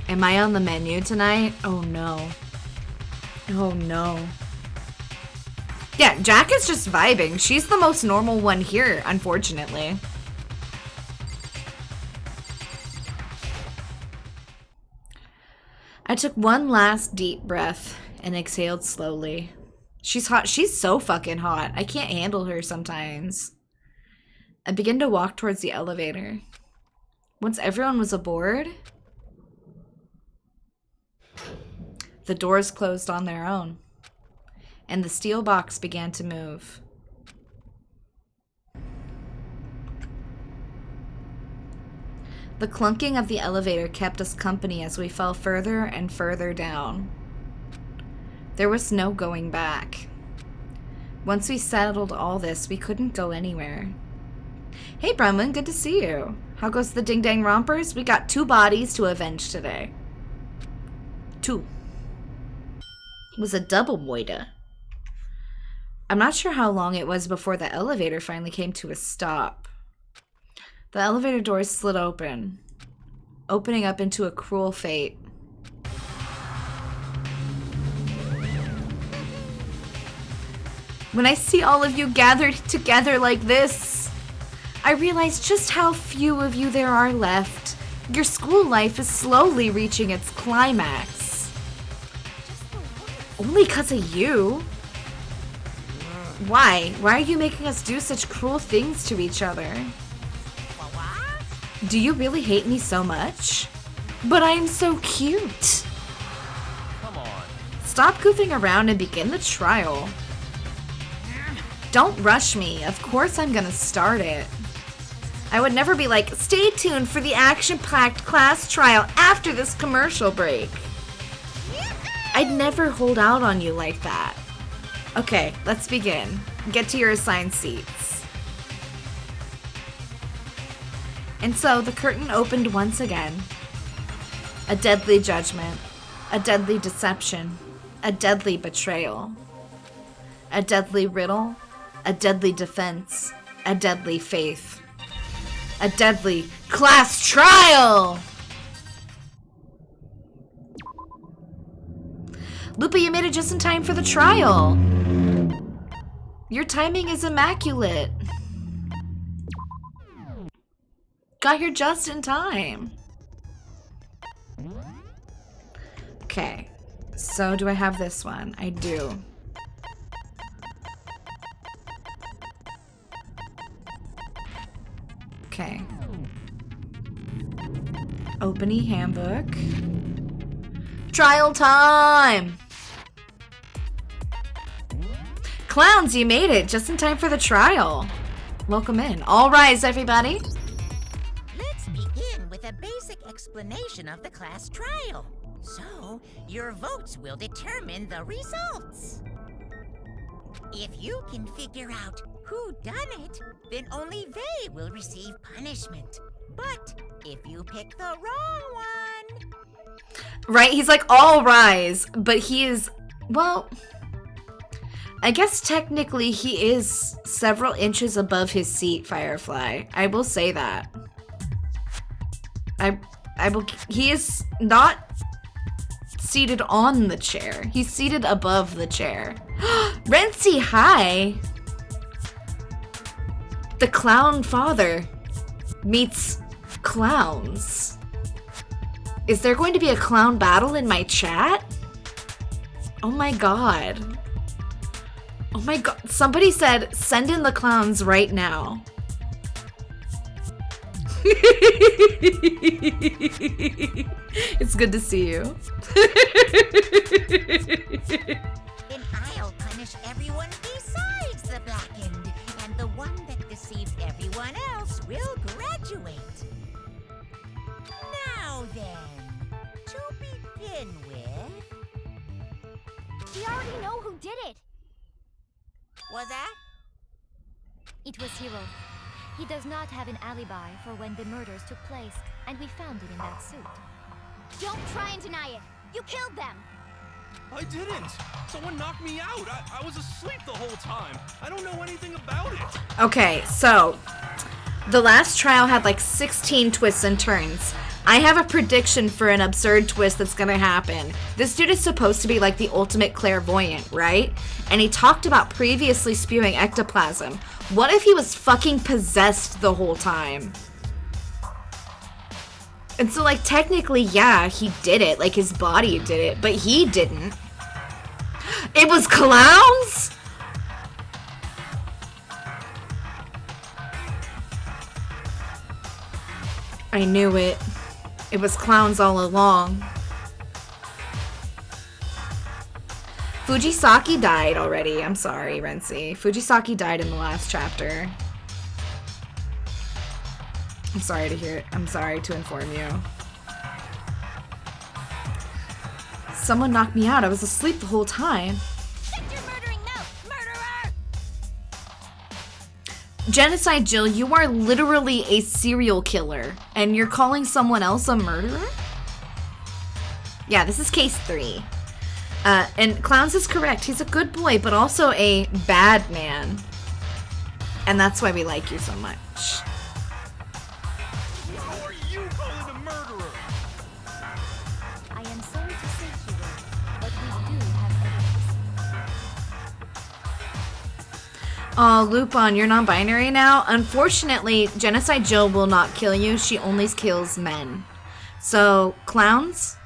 Am I on the menu tonight? Oh no. Oh no. Yeah, Jack is just vibing. She's the most normal one here, unfortunately. I took one last deep breath and exhaled slowly. She's hot. She's so fucking hot. I can't handle her sometimes. I began to walk towards the elevator. Once everyone was aboard, the doors closed on their own, and the steel box began to move. The clunking of the elevator kept us company as we fell further and further down. There was no going back. Once we settled all this, we couldn't go anywhere. Hey Bronwyn, good to see you. How goes the Dangnronpers? We got 2 bodies to avenge today. 2. It was a double moida. I'm not sure how long it was before the elevator finally came to a stop. The elevator doors slid open, opening up into a cruel fate. When I see all of you gathered together like this, I realize just how few of you there are left. Your school life is slowly reaching its climax. Only 'cause of you. Why? Why are you making us do such cruel things to each other? Do you really hate me so much? But I am so cute. Come on. Stop goofing around and begin the trial. Don't rush me. Of course I'm gonna start it. I would never be like, stay tuned for the action-packed class trial after this commercial break. I'd never hold out on you like that. Okay, let's begin. Get to your assigned seats. And so the curtain opened once again. A deadly judgment, a deadly deception, a deadly betrayal, a deadly riddle, a deadly defense, a deadly faith, a deadly class trial! Lupa, you made it just in time for the trial. Your timing is immaculate. Got here just in time. Okay. So do I have this one? I do. Okay. Opening handbook. Trial time! Clowns, you made it just in time for the trial. Welcome in. All rise, everybody. Let's begin with a basic explanation of the class trial. So, your votes will determine the results. If you can figure out who done it, then only they will receive punishment. But if you pick the wrong one... Right, he's like, all rise, but he is, well, I guess technically he is several inches above his seat, Firefly. I will say that. He is not seated on the chair. He's seated above the chair. Renzi, hi! The clown father meets clowns. Is there going to be a clown battle in my chat? Oh my god. Oh my god. Somebody said, send in the clowns right now. It's good to see you. Then I'll punish everyone besides the blackened, and the one that deceives everyone else will graduate. Now then, to begin with... We already know who did it. Was that? It was Hero. He does not have an alibi for when the murders took place, and we found it in that suit. Don't try and deny it. You killed them. I didn't. Someone knocked me out. I was asleep the whole time. I don't know anything about it. Okay, so the last trial had like 16 twists and turns. I have a prediction for an absurd twist that's gonna happen. This dude is supposed to be like the ultimate clairvoyant, right? And he talked about previously spewing ectoplasm. What if he was fucking possessed the whole time? And so, like, technically, yeah, he did it. Like, his body did it, but he didn't. It was clowns? I knew it. It was clowns all along. Fujisaki died already. I'm sorry, Renzi. Fujisaki died in the last chapter. I'm sorry to hear it. I'm sorry to inform you. Someone knocked me out. I was asleep the whole time. Shut your murdering mouth, murderer! Genocide Jill, you are literally a serial killer, and you're calling someone else a murderer? Yeah, this is case 3. And Clowns is correct. He's a good boy, but also a bad man. And that's why we like you so much. How are you calling a murderer? I am sorry to say, Hero, but we do have evidence. Oh, Lupin, you're non-binary now? Unfortunately, Genocide Jill will not kill you. She only kills men. So, Clowns,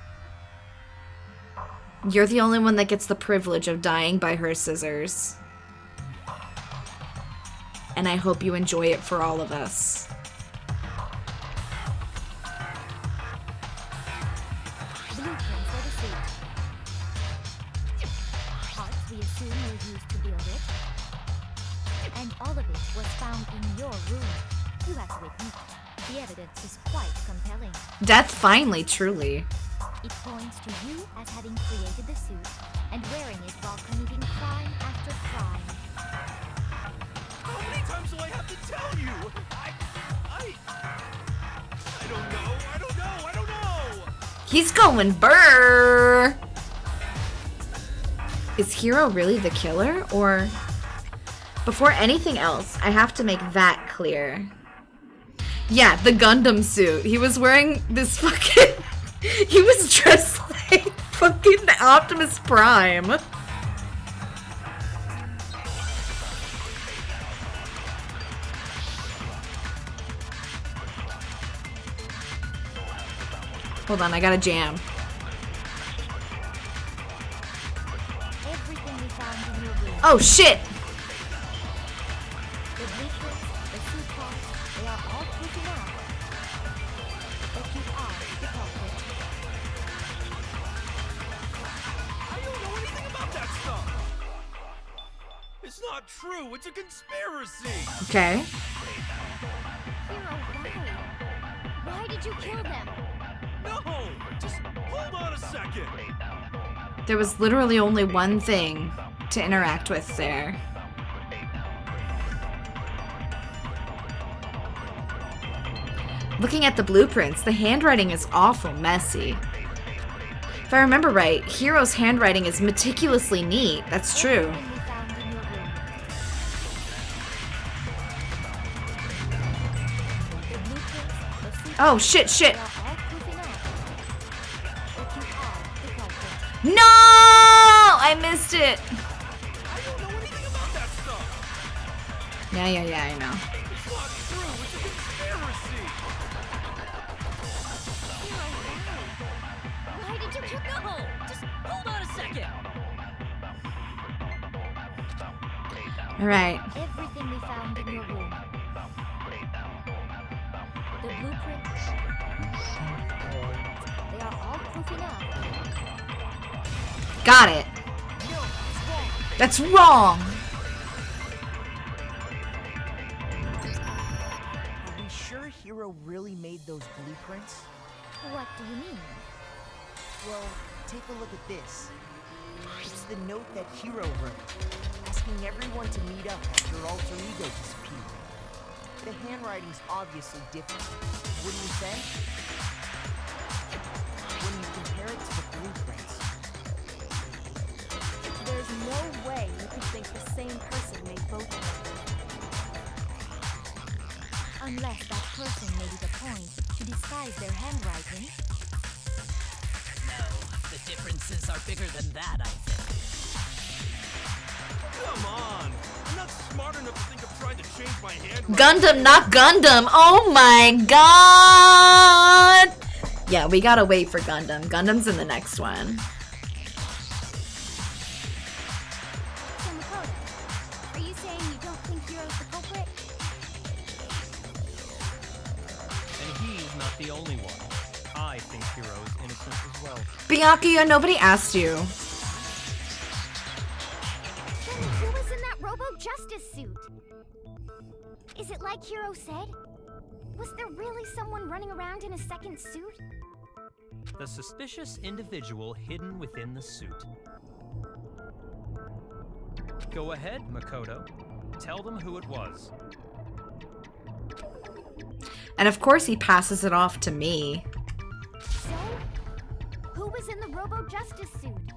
you're the only one that gets the privilege of dying by her scissors. And I hope you enjoy it for all of us. Blueprint for the suit. Parts we assume were used to build it. And all of it was found in your room. You have to admit, the evidence is quite compelling. Death finally, truly. It points to you as having created the suit and wearing it while committing crime after crime. How many times do I have to tell you? I don't know. He's going burr. Is Hero really the killer? Or before anything else, I have to make that clear. Yeah, the Gundam suit. He was wearing this fucking... He was dressed like fucking Optimus Prime. Hold on, I gotta jam. Oh shit! The blueprints, the suit parts, they are all proof enough. But you are the culprit. I don't know anything about that stuff. It's not true. It's a conspiracy. Okay. Hero, why? Why did you kill them? No, just hold on a second. There was literally only one thing to interact with there. Looking at the blueprints, the handwriting is awful messy. If I remember right, Hero's handwriting is meticulously neat. That's true. Oh, shit, shit. No! I missed it. I don't know anything about that stuff. Yeah, I know. It's not true. It's a conspiracy. Why did you kill No! Just hold on a second! All right. Everything we found in your room. The blueprints. They are all proof enough. Got it. That's wrong. Are we sure Hero really made those blueprints? What do you mean? Well, take a look at this. It's the note that Hero wrote, asking everyone to meet up after Alter Ego disappeared. The handwriting's obviously different, wouldn't you say? When you compare it to the blueprints. There's no way you could think the same person made both of them. Unless that person made it a point to disguise their handwriting. No, the differences are bigger than that, I think. Come on. I'm not smart enough to think of trying to change my handwriting. Gundam, not Gundam. Oh my god. Yeah, we gotta wait for Gundam. Gundam's in the next one. So, Makoto, are you saying you don't think Hero's the culprit? And he's not the only one. I think Hero's innocent as well. Bianca, nobody asked you. Then who was in that Robo-Justice suit? Is it like Hero said? Was there really someone running around in a second suit? The suspicious individual hidden within the suit. Go ahead, Makoto. Tell them who it was. And of course he passes it off to me. So, who was in the Robo-Justice suit?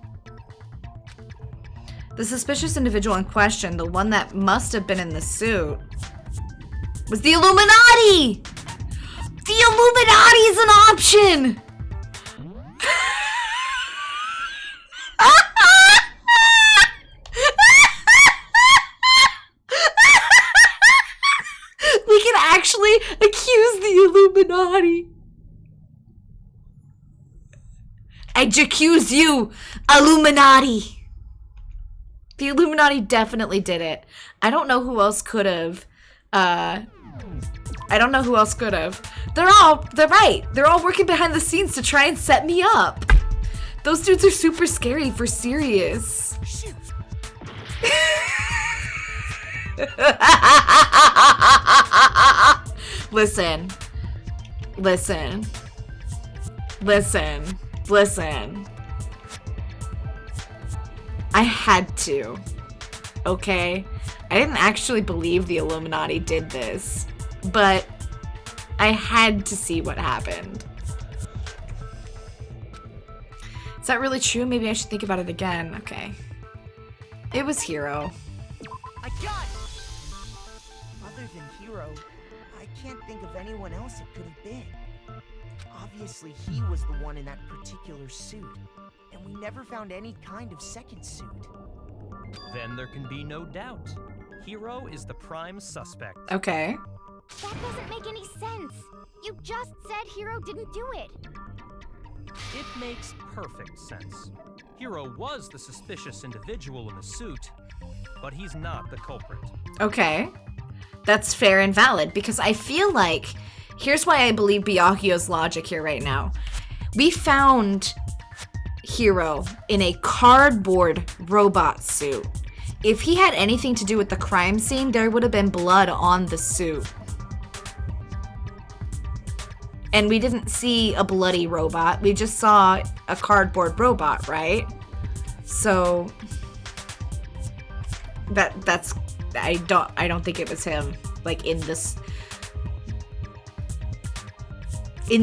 The suspicious individual in question, the one that must have been in the suit, was the Illuminati! The Illuminati is an option! We can actually accuse the Illuminati. I accuse you, Illuminati. The Illuminati definitely did it. I don't know who else could have. I don't know who else could have. They're right. They're all working behind the scenes to try and set me up. Those dudes are super scary for serious. Listen. I had to. Okay? I didn't actually believe the Illuminati did this, but I had to see what happened. Is that really true? Maybe I should think about it again. Okay. It was Hero. I got it! Other than Hero, I can't think of anyone else it could have been. Obviously, he was the one in that particular suit, and we never found any kind of second suit. Then there can be no doubt. Hero is the prime suspect. Okay. That doesn't make any sense. You just said Hero didn't do it. It makes perfect sense. Hero was the suspicious individual in the suit, but he's not the culprit. Okay. That's fair and valid, because I feel like, here's why I believe Byakuyo's logic here right now. We found Hiro in a cardboard robot suit. If he had anything to do with the crime scene, there would have been blood on the suit. And we didn't see a bloody robot. We just saw a cardboard robot, right? So that's I don't think it was him, like, in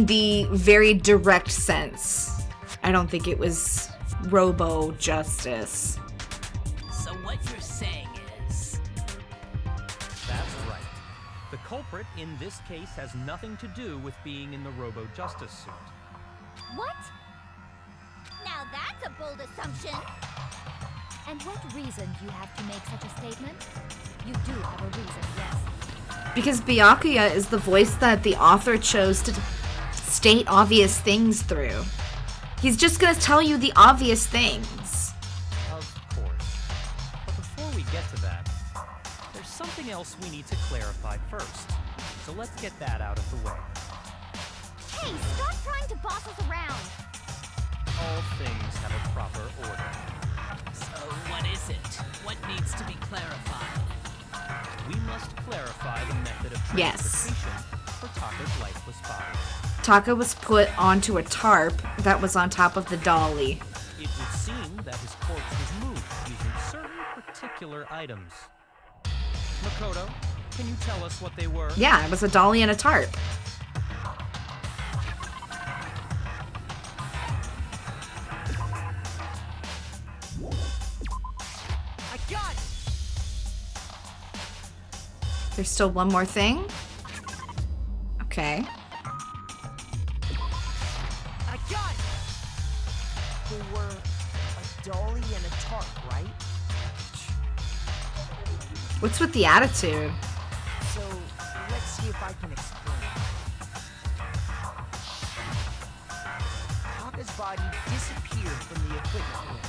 the very direct sense. I don't think it was Robo Justice. So what you're saying is... That's right. The culprit in this case has nothing to do with being in the Robo Justice suit. What? Now that's a bold assumption. And what reason do you have to make such a statement? You do have a reason, yes. Because Byakuya is the voice that the author chose to state obvious things through. He's just gonna tell you the obvious things. Of course. But before we get to that, there's something else we need to clarify first. So let's get that out of the way. Hey, stop trying to boss us around. All things have a proper order. So what is it? What needs to be clarified? We must clarify the method of Yes. transportation for Taka's lifeless body. Taka was put onto a tarp that was on top of the dolly. It would seem that his corpse was moved using certain particular items. Makoto, can you tell us what they were? Yeah, it was a dolly and a tarp. I got it! There's still one more thing. Okay. I got it! They were a dolly and a tarp, right? What's with the attitude? So, let's see if I can explain. Taka's body disappeared from the equipment room,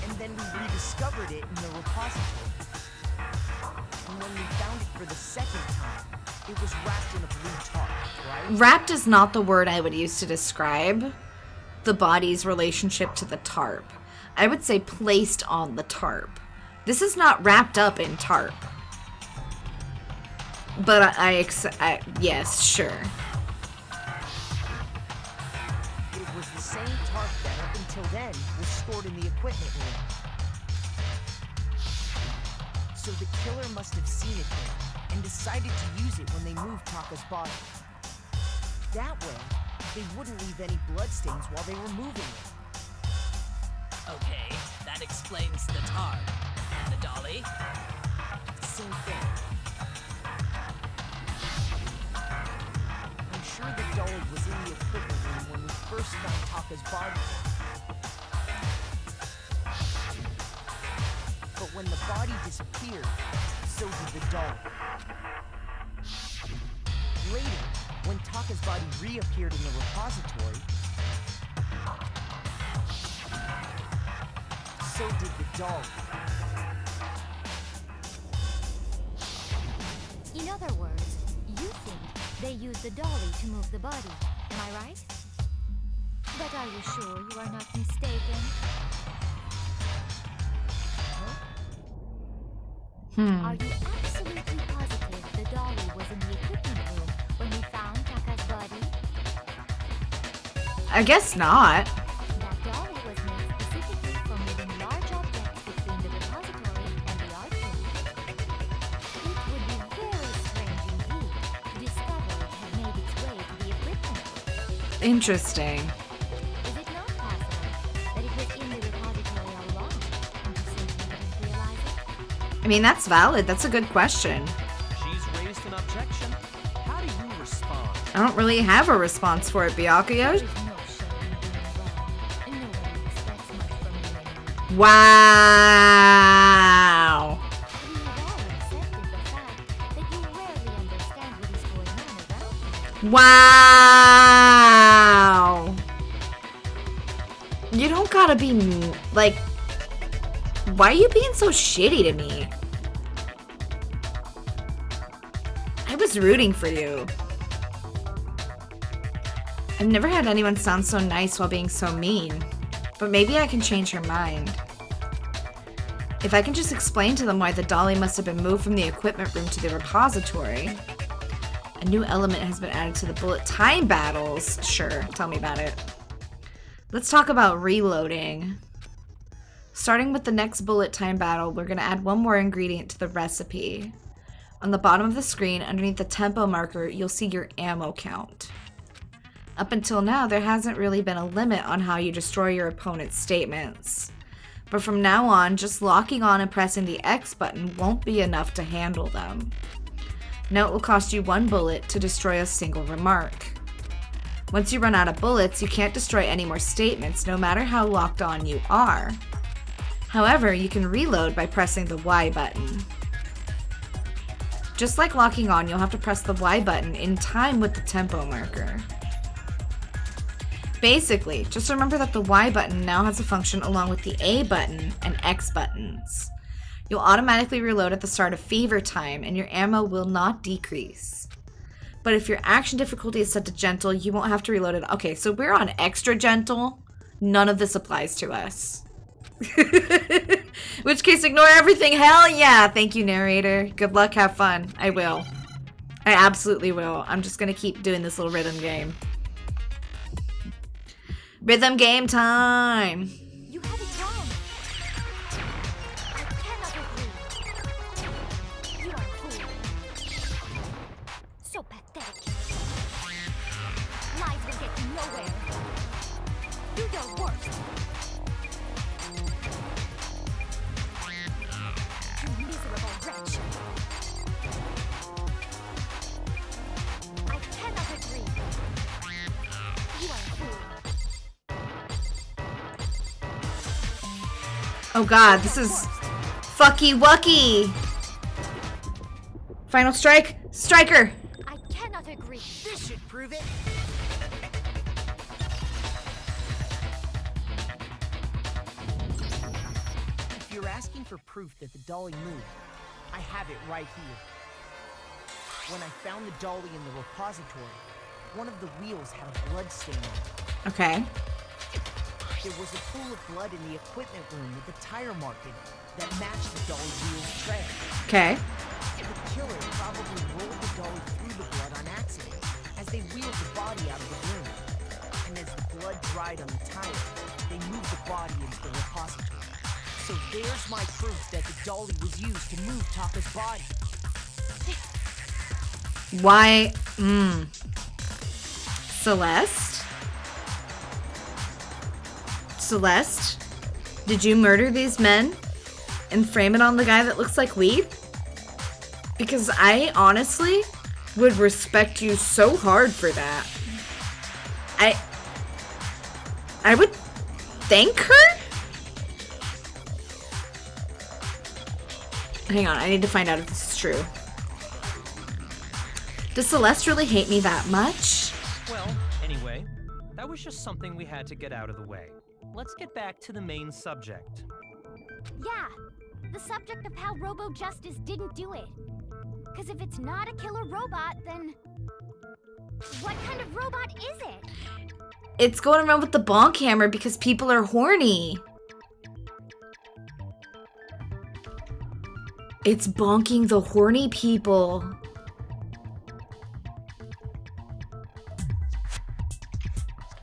and then we rediscovered it in the repository. And when we found it for the second time, it was wrapped in a blue tarp, right? Wrapped is not the word I would use to describe the body's relationship to the tarp. I would say placed on the tarp. This is not wrapped up in tarp. But yes, sure. It was the same tarp that, up until then, was stored in the equipment room. So the killer must have seen it there, and decided to use it when they moved Taka's body. That way, they wouldn't leave any bloodstains while they were moving it. Okay, that explains the tarp. And the dolly? Same thing. I'm sure the dolly was in the equipment room when we first found Taka's body. But when the body disappeared, so did the dolly. Later, when Taka's body reappeared in the repository, so did the dolly. In other words, you think they used the dolly to move the body, am I right? But are you sure you are not mistaken? Are you absolutely positive the dolly was in the equipment room when we found Taka's body? I guess not. That dolly was made specifically for moving large objects between the repository and the art room. It would be very strange indeed to discover it had made its way to the equipment room. Interesting. Is it not possible that it was in the repository all along and you simply didn't realize it? I mean, that's valid. That's a good question. She's raised an objection. How do you respond? I don't really have a response for it, Byakuya. There's no shame in being wrong, and nobody expects much from you anymore. Wow. We have all accepted the fact that you rarely understand what is going on around you. Wow. You don't gotta be, like, why are you being so shitty to me? I was rooting for you. I've never had anyone sound so nice while being so mean. But maybe I can change her mind. If I can just explain to them why the dolly must have been moved from the equipment room to the repository. A new element has been added to the bullet time battles. Sure, tell me about it. Let's talk about reloading. Starting with the next bullet time battle, we're going to add one more ingredient to the recipe. On the bottom of the screen, underneath the tempo marker, you'll see your ammo count. Up until now, there hasn't really been a limit on how you destroy your opponent's statements. But from now on, just locking on and pressing the X button won't be enough to handle them. Now it will cost you 1 bullet to destroy a single remark. Once you run out of bullets, you can't destroy any more statements, no matter how locked on you are. However, you can reload by pressing the Y button. Just like locking on, you'll have to press the Y button in time with the tempo marker. Basically, just remember that the Y button now has a function along with the A button and X buttons. You'll automatically reload at the start of fever time and your ammo will not decrease. But if your action difficulty is set to gentle, you won't have to reload it. Okay, so we're on extra gentle. None of this applies to us. In which case, ignore everything. Hell yeah. Thank you, narrator. Good luck. Have fun. I will. I absolutely will. I'm just going to keep doing this little rhythm game. Rhythm game time. You have it wrong. I cannot agree. You are a fool. So pathetic. Lies will get you nowhere. Do your worst. You miserable wretch. I cannot agree. You are a fool. Oh god, this is fucky wucky. Final strike. Striker. I cannot agree. This should prove it. If you're asking for proof that the dolly moved, I have it right here. When I found the dolly in the repository, one of the wheels had a blood stain on it. Okay. There was a pool of blood in the equipment room with a tire mark in it that matched the dolly wheel's tread. Okay. The killer probably rolled the dolly through the blood on accident as they wheeled the body out of the room. And as the blood dried on the tire, they moved the body into the repository. So there's my proof that the dolly was used to move Taka's body. Why? Celeste, did you murder these men and frame it on the guy that looks like weed? Because I honestly would respect you so hard for that. I would thank her? Hang on, I need to find out if this is true. Does Celeste really hate me that much? Well, anyway, that was just something we had to get out of the way. Let's get back to the main subject. Yeah, the subject of how Robo Justice didn't do it. Because if it's not a killer robot, then what kind of robot is it? It's going around with the bonk hammer because people are horny. It's bonking the horny people.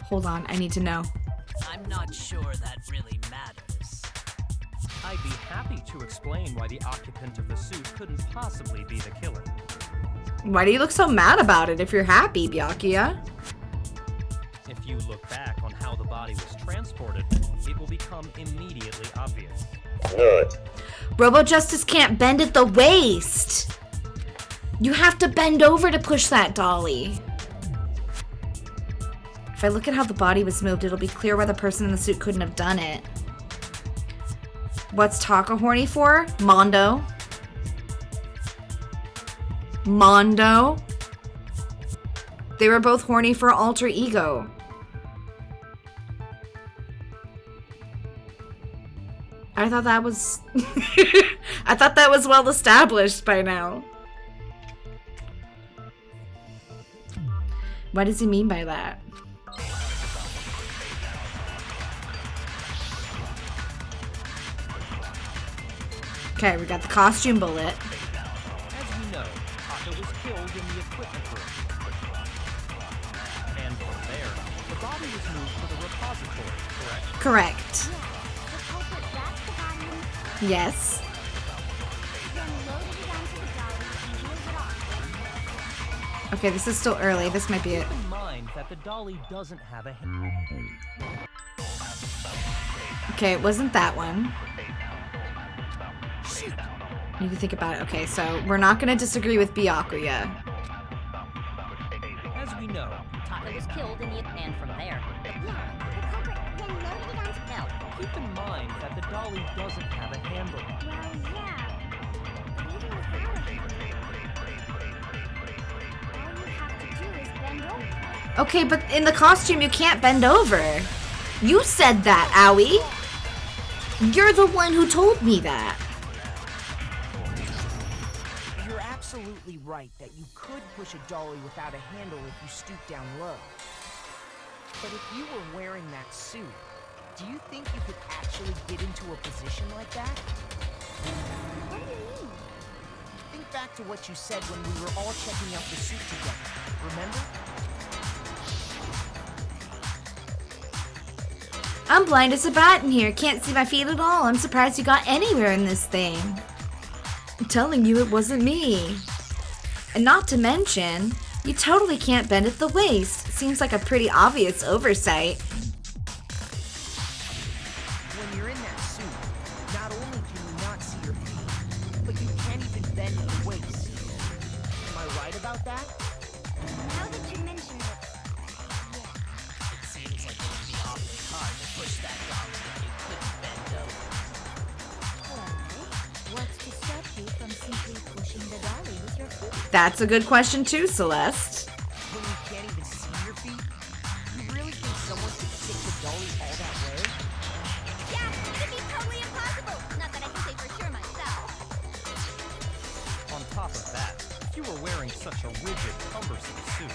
Hold on, I need to know. I'm not sure that really matters. I'd be happy to explain why the occupant of the suit couldn't possibly be the killer. Why do you look so mad about it if you're happy, Byakuya? If you look back on how the body was transported, it will become immediately obvious. Robo Justice can't bend at the waist. You have to bend over to push that dolly. If I look at how the body was moved, it'll be clear why the person in the suit couldn't have done it. What's Taka horny for? Mondo. Mondo. They were both horny for alter ego. I thought that was... I thought that was well established by now. What does he mean by that? Okay, we got the costume bullet. As we know, Taka was killed in the equipment room. And from there, the body was moved to the repository, correct? Correct. Yeah, the culprit wrapped the body in Yes. then loaded it onto the dolly and wheeled it off. Okay, this is still early. This might be it. Keep in mind that the dolly doesn't have a hand. Okay, it wasn't that one. You can think about it. Okay, so we're not going to disagree with Byakuya. As we know, Taka was killed in the and from there. Yeah, the culprit then loaded it onto Now, keep in mind that the dolly doesn't have a handle. Well, yeah. But even without a handle, all you have to do is bend over. Okay, but in the costume, you can't bend over. You said that, Owie. You're the one who told me that. You're absolutely right that you could push a dolly without a handle if you stoop down low. But if you were wearing that suit, do you think you could actually get into a position like that? What do you mean? Think back to what you said when we were all checking out the suit together. Remember? I'm blind as a bat in here. Can't see my feet at all. I'm surprised you got anywhere in this thing. I'm telling you, it wasn't me. And not to mention, you totally can't bend at the waist. Seems like a pretty obvious oversight. When you're in that suit, not only can you not see your feet, but you can't even bend at the waist. Am I right about that? Now that you mention it, It seems like it would be awfully hard to push that dolly if you couldn't bend over. well, what's to stop you from simply pushing the dolly with your feet? That's a good question too, Celeste. When you can't even see your feet? You really think someone could kick the dolly all that way? Yeah, it'd be totally impossible. Not that I can say for sure myself. On top of that, if you were wearing such a rigid, cumbersome suit,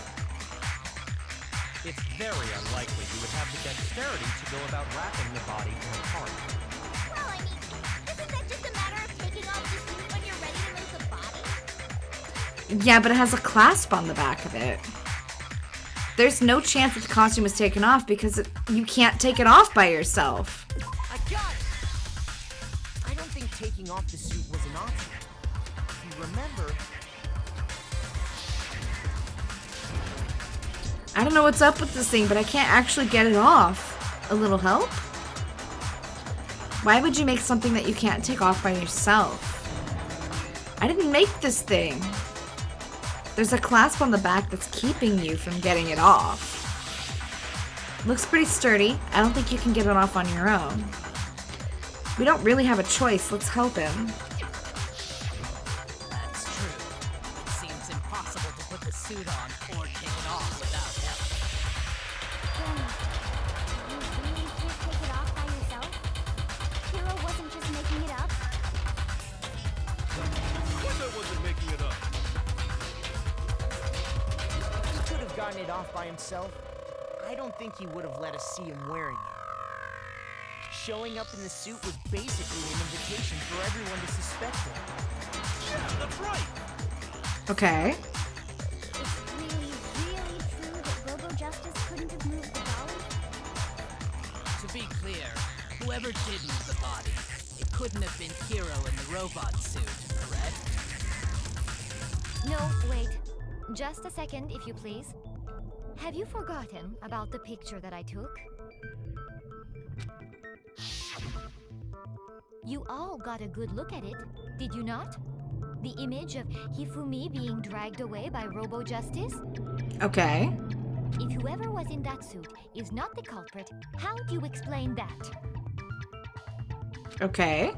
it's very unlikely you would have the dexterity to go about wrapping the body in a tarp. Well, I mean, isn't that just a matter of taking off the suit when you're ready to move the body? Yeah, but it has a clasp on the back of it. There's no chance that the costume was taken off because you can't take it off by yourself. I got it! I don't think taking off the suit was an option. If you remember, I don't know what's up with this thing, but I can't actually get it off. A little help? Why would you make something that you can't take off by yourself? I didn't make this thing. There's a clasp on the back that's keeping you from getting it off. Looks pretty sturdy. I don't think you can get it off on your own. We don't really have a choice. Let's help him. That's true. It seems impossible to put the suit on or take it off without help. Then, you really can't take it off by yourself? Hero wasn't just making it up? Of course I wasn't making it up. he could have gotten it off by himself. I don't think he would have let us see him wearing it. Showing up in the suit was basically an invitation for everyone to suspect him. Yeah, that's right. Okay. It's really, really true that Robo Justice couldn't have moved the dolly? To be clear, whoever did move the body, it couldn't have been Hero in the robot suit, correct? no, wait. Just a second, if you please. Have you forgotten about the picture that I took? You all got a good look at it, did you not? The image of Hifumi being dragged away by Robo Justice? Okay. If whoever was in that suit is not the culprit, how do you explain that? Okay.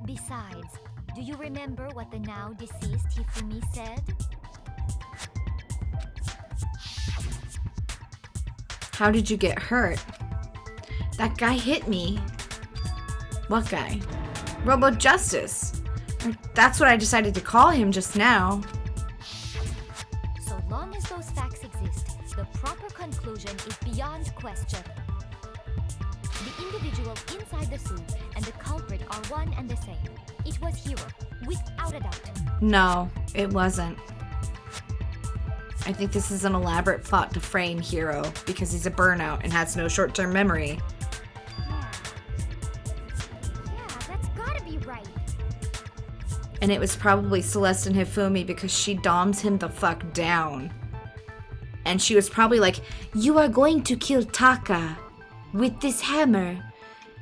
Besides, do you remember what the now deceased Hifumi said? How did you get hurt? That guy hit me. What guy? Robo Justice. That's what I decided to call him just now. So long as those facts exist, the proper conclusion is beyond question. The individual inside the suit and the culprit are one and the same. It was Hero, without a doubt. No, it wasn't. I think this is an elaborate plot to frame Hero because he's a burnout and has no short-term memory. Yeah, that's gotta be right. And it was probably Celeste and Hifumi because she doms him the fuck down. And she was probably like, "You are going to kill Taka with this hammer."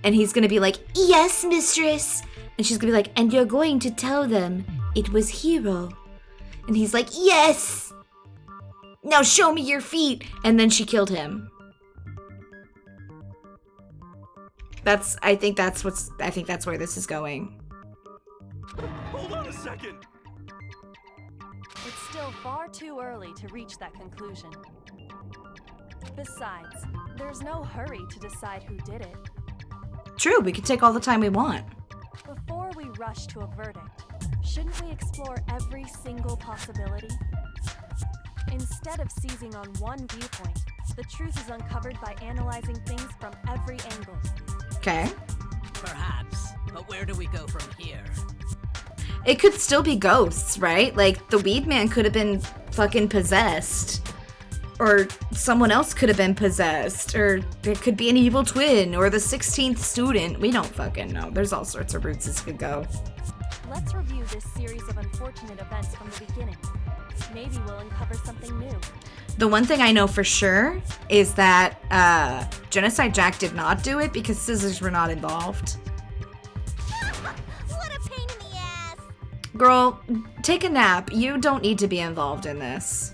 And he's gonna be like, "Yes, mistress." And she's gonna be like, "And you're going to tell them it was Hero." And he's like, "Yes! Now show me your feet." And then she killed him. I think that's where this is going. Hold on a second. It's still far too early to reach that conclusion. Besides, there's no hurry to decide who did it. True, we can take all the time we want. Before we rush to a verdict, shouldn't we explore every single possibility? Instead of seizing on one viewpoint, the truth is uncovered by analyzing things from every angle. Okay. Perhaps, but where do we go from here? It could still be ghosts, right? Like, the weed man could have been fucking possessed. Or someone else could have been possessed. Or it could be an evil twin. Or the 16th student. We don't fucking know. There's all sorts of routes this could go. Let's review this series of unfortunate events from the beginning. Maybe we'll uncover something new. The one thing I know for sure is that Genocide Jack did not do it because scissors were not involved. What a pain in the ass! Girl, take a nap. You don't need to be involved in this.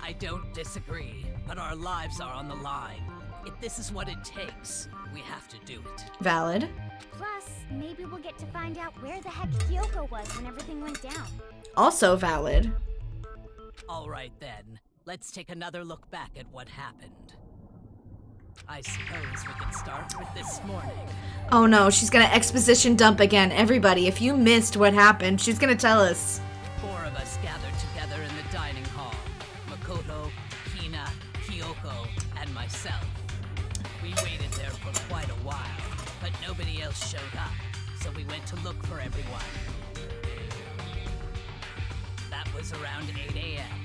I don't disagree, but our lives are on the line. If this is what it takes, we have to do it. Valid. Plus, maybe we'll get to find out where the heck Kyoko was when everything went down. Also valid. All right then, let's take another look back at what happened. I suppose we can start with this morning. Oh no, she's gonna exposition dump again. Everybody, if you missed what happened, she's gonna tell us. 4 of us gathered together in the dining hall. Makoto, Hina, Kyoko, and myself. We waited there for quite a while, but nobody else showed up, so we went to look for everyone. That was around 8 a.m.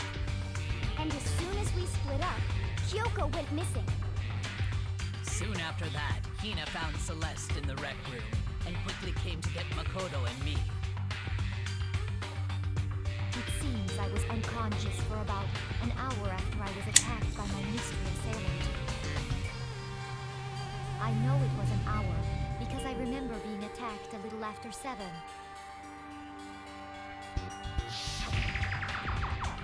And as soon as we split up, Kyoko went missing. Soon after that, Hina found Celeste in the rec room and quickly came to get Makoto and me. It seems I was unconscious for about an hour after I was attacked by my mystery assailant. I know it was an hour because I remember being attacked a little after 7.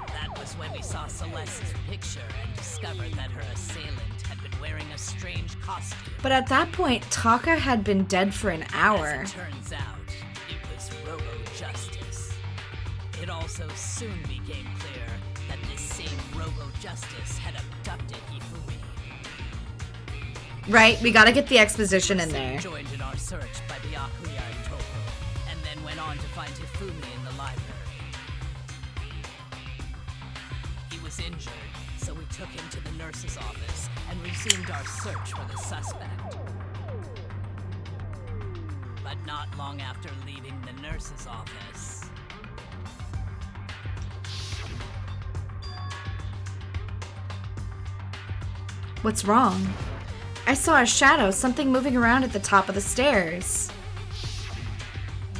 That was when we saw Celeste's picture and discovered that her assailant had been wearing a strange costume. But at that point, Taka had been dead for an hour. As it turns out, it was Robo Justice. It also soon became clear that this same Robo Justice had abducted Hifumi. Right, we gotta get the exposition in there. Joined in our search by Byakuya and Toko, and then went on to find Hifumi in the library. He was injured, so we took him to the nurse's office and resumed our search for the suspect. But not long after leaving the nurse's office, What's wrong? I saw a shadow, something moving around at the top of the stairs.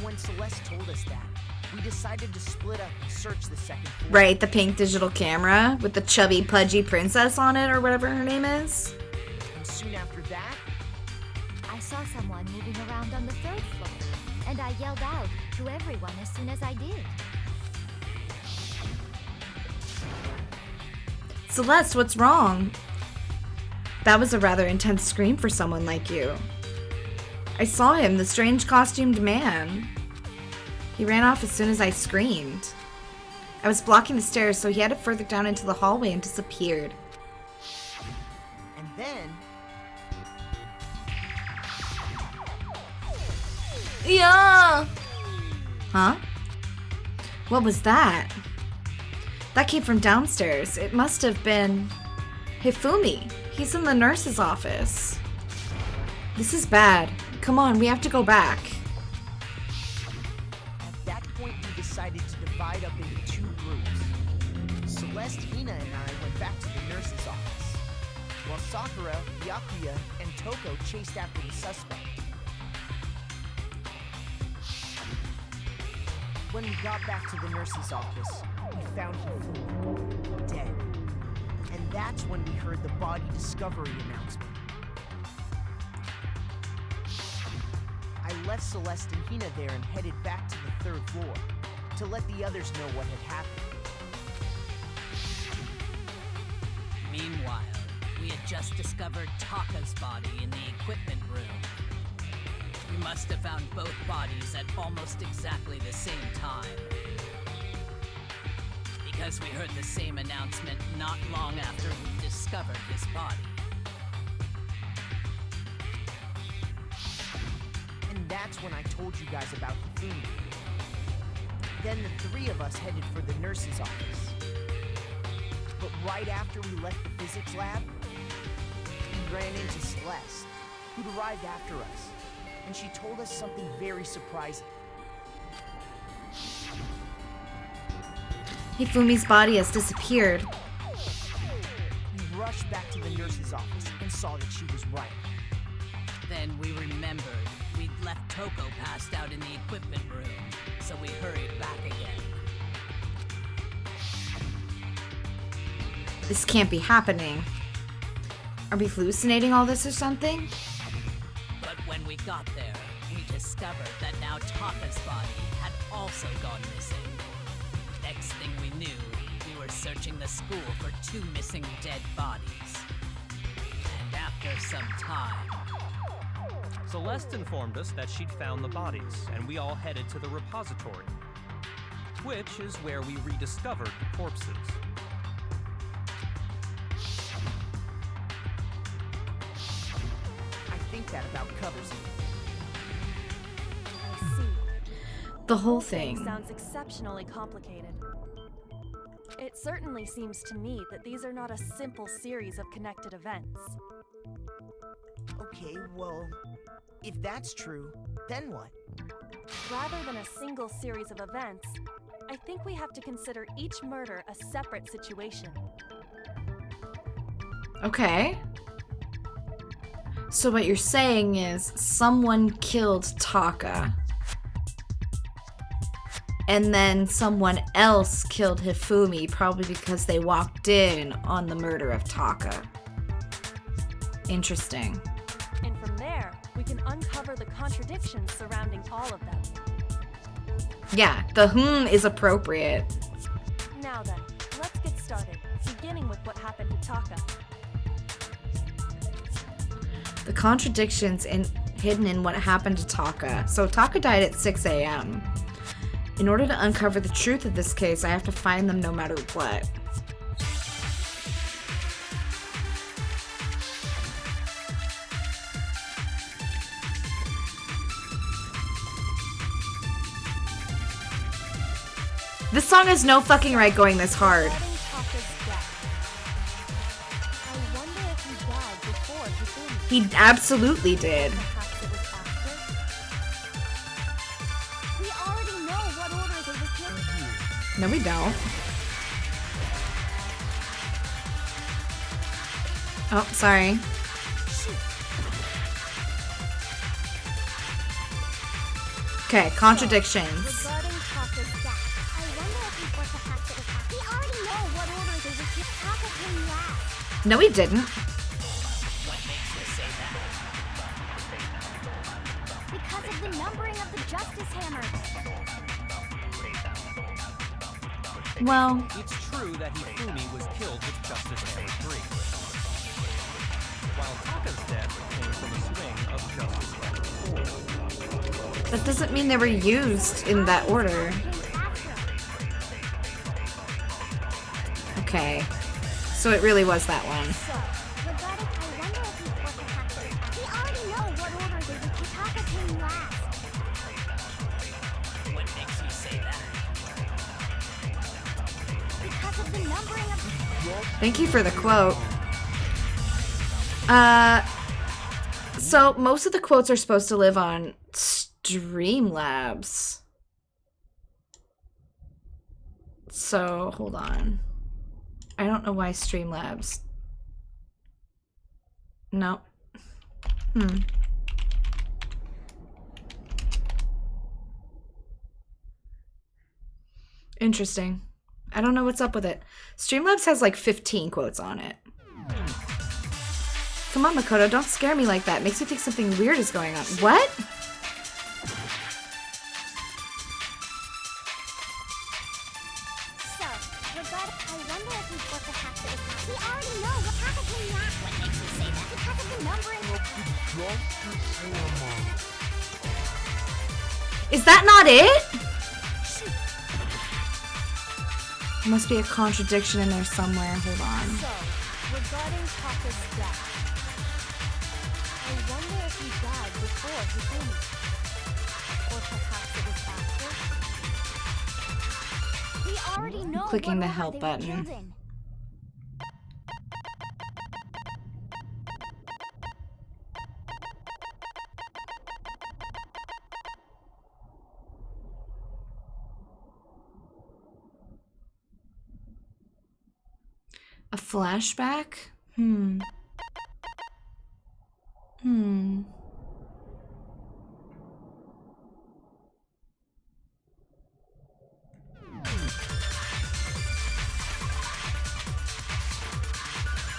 When Celeste told us that, we decided to split up and search the second floor. Right, the pink digital camera with the chubby, pudgy princess on it, or whatever her name is. And soon after that, I saw someone moving around on the 3rd floor, and I yelled out to everyone as soon as I did. Celeste, what's wrong? That was a rather intense scream for someone like you. I saw him, the strange costumed man. He ran off as soon as I screamed. I was blocking the stairs, so he headed further down into the hallway and disappeared. and then Yeah. Huh? What was that? That came from downstairs. It must have been Hifumi. He's in the nurse's office. This is bad. Come on, we have to go back. At that point, we decided to divide up into two groups. Celeste, Hina, and I went back to the nurse's office, while Sakura, Byakuya, and Toko chased after the suspect. When we got back to the nurse's office, we found Hifumi dead. And that's when we heard the body discovery announcement. I left Celeste and Hina there and headed back to the third floor to let the others know what had happened. Meanwhile, we had just discovered Taka's body in the equipment room. We must have found both bodies at almost exactly the same time. Because we heard the same announcement not long after we discovered his body. And that's when I told you guys about Hifumi. Then the three of us headed for the nurse's office. But right after we left the physics lab, we ran into Celeste, who'd arrived after us. And she told us something very surprising. Hifumi's body has disappeared. We rushed back to the nurse's office and saw that she was right. Then we remembered we'd left Toko passed out in the equipment room, so we hurried back again. This can't be happening. Are we hallucinating all this or something? But when we got there, we discovered that now Taka's body had also gone missing. Next thing we knew, we were searching the school for 2 missing dead bodies. And after some time... Celeste informed us that she'd found the bodies, and we all headed to the repository, which is where we rediscovered the corpses. I think that about covers it. I see. The whole thing. Sounds exceptionally complicated. It certainly seems to me that these are not a simple series of connected events. Okay, well, if that's true, then what? Rather than a single series of events, I think we have to consider each murder a separate situation. Okay. So what you're saying is someone killed Taka. And then someone else killed Hifumi, probably because they walked in on the murder of Taka. Interesting. And from there, we can uncover the contradictions surrounding all of them. Yeah, the is appropriate. Now then, let's get started, beginning with what happened to Taka. The contradictions hidden in what happened to Taka. So Taka died at 6 a.m. In order to uncover the truth of this case, I have to find them no matter what. This song has no fucking right going this hard. He absolutely did. We already know what order they were killed. No, we don't. Oh, sorry. Okay, contradictions. Regarding Taka's death, I wonder if he was the fact that it happened. We already know what order they were killed. Taka came last. No, he didn't. What makes you say that? Because of the numbering of the Justice Hammer. Well, It's true that Hifumi was killed with Justice Hammer 3, while Taka's death came from a swing of Justice Hammer 4. that doesn't mean they were used in that order. Okay. So it really was that one. So, regarding, I wonder if he was the fact that it happened. We already know what order they were killed. Taka came last. Thank you for the quote. So most of the quotes are supposed to live on Streamlabs. So, hold on. I don't know why Streamlabs. No. Interesting. I don't know what's up with it. Streamlabs has like 15 quotes on it. Come on, Makoto, don't scare me like that. Makes me think something weird is going on. What? So, I wonder if he's what perhaps it was. We already know what happened to that. What makes you say that? Because of the numbering. Is that not it? There must be a contradiction in there somewhere. Hold on. So, regarding Taka's death, I wonder if he died before Hifumi. Or perhaps it was after? We already know Clicking what the order help they were button. killed in. A flashback?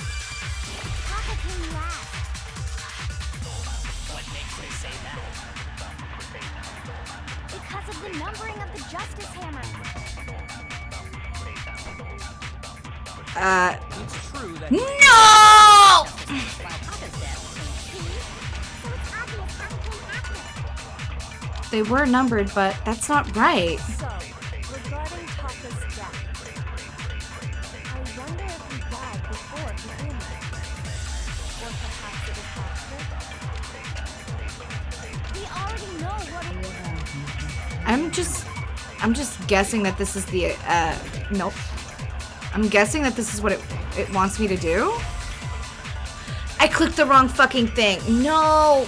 Taka came last. What makes you say that? Because of the numbering of the Justice Hammer. It's true that No! Taka's death. So it's obvious Taka came after. They were numbered, but that's not right. So, regarding Taka's death, I wonder if he died before Hifumi. Or perhaps it was after? We already know what I'm just guessing that this is the nope. I'm guessing that this is what it wants me to do. I clicked the wrong fucking thing. No.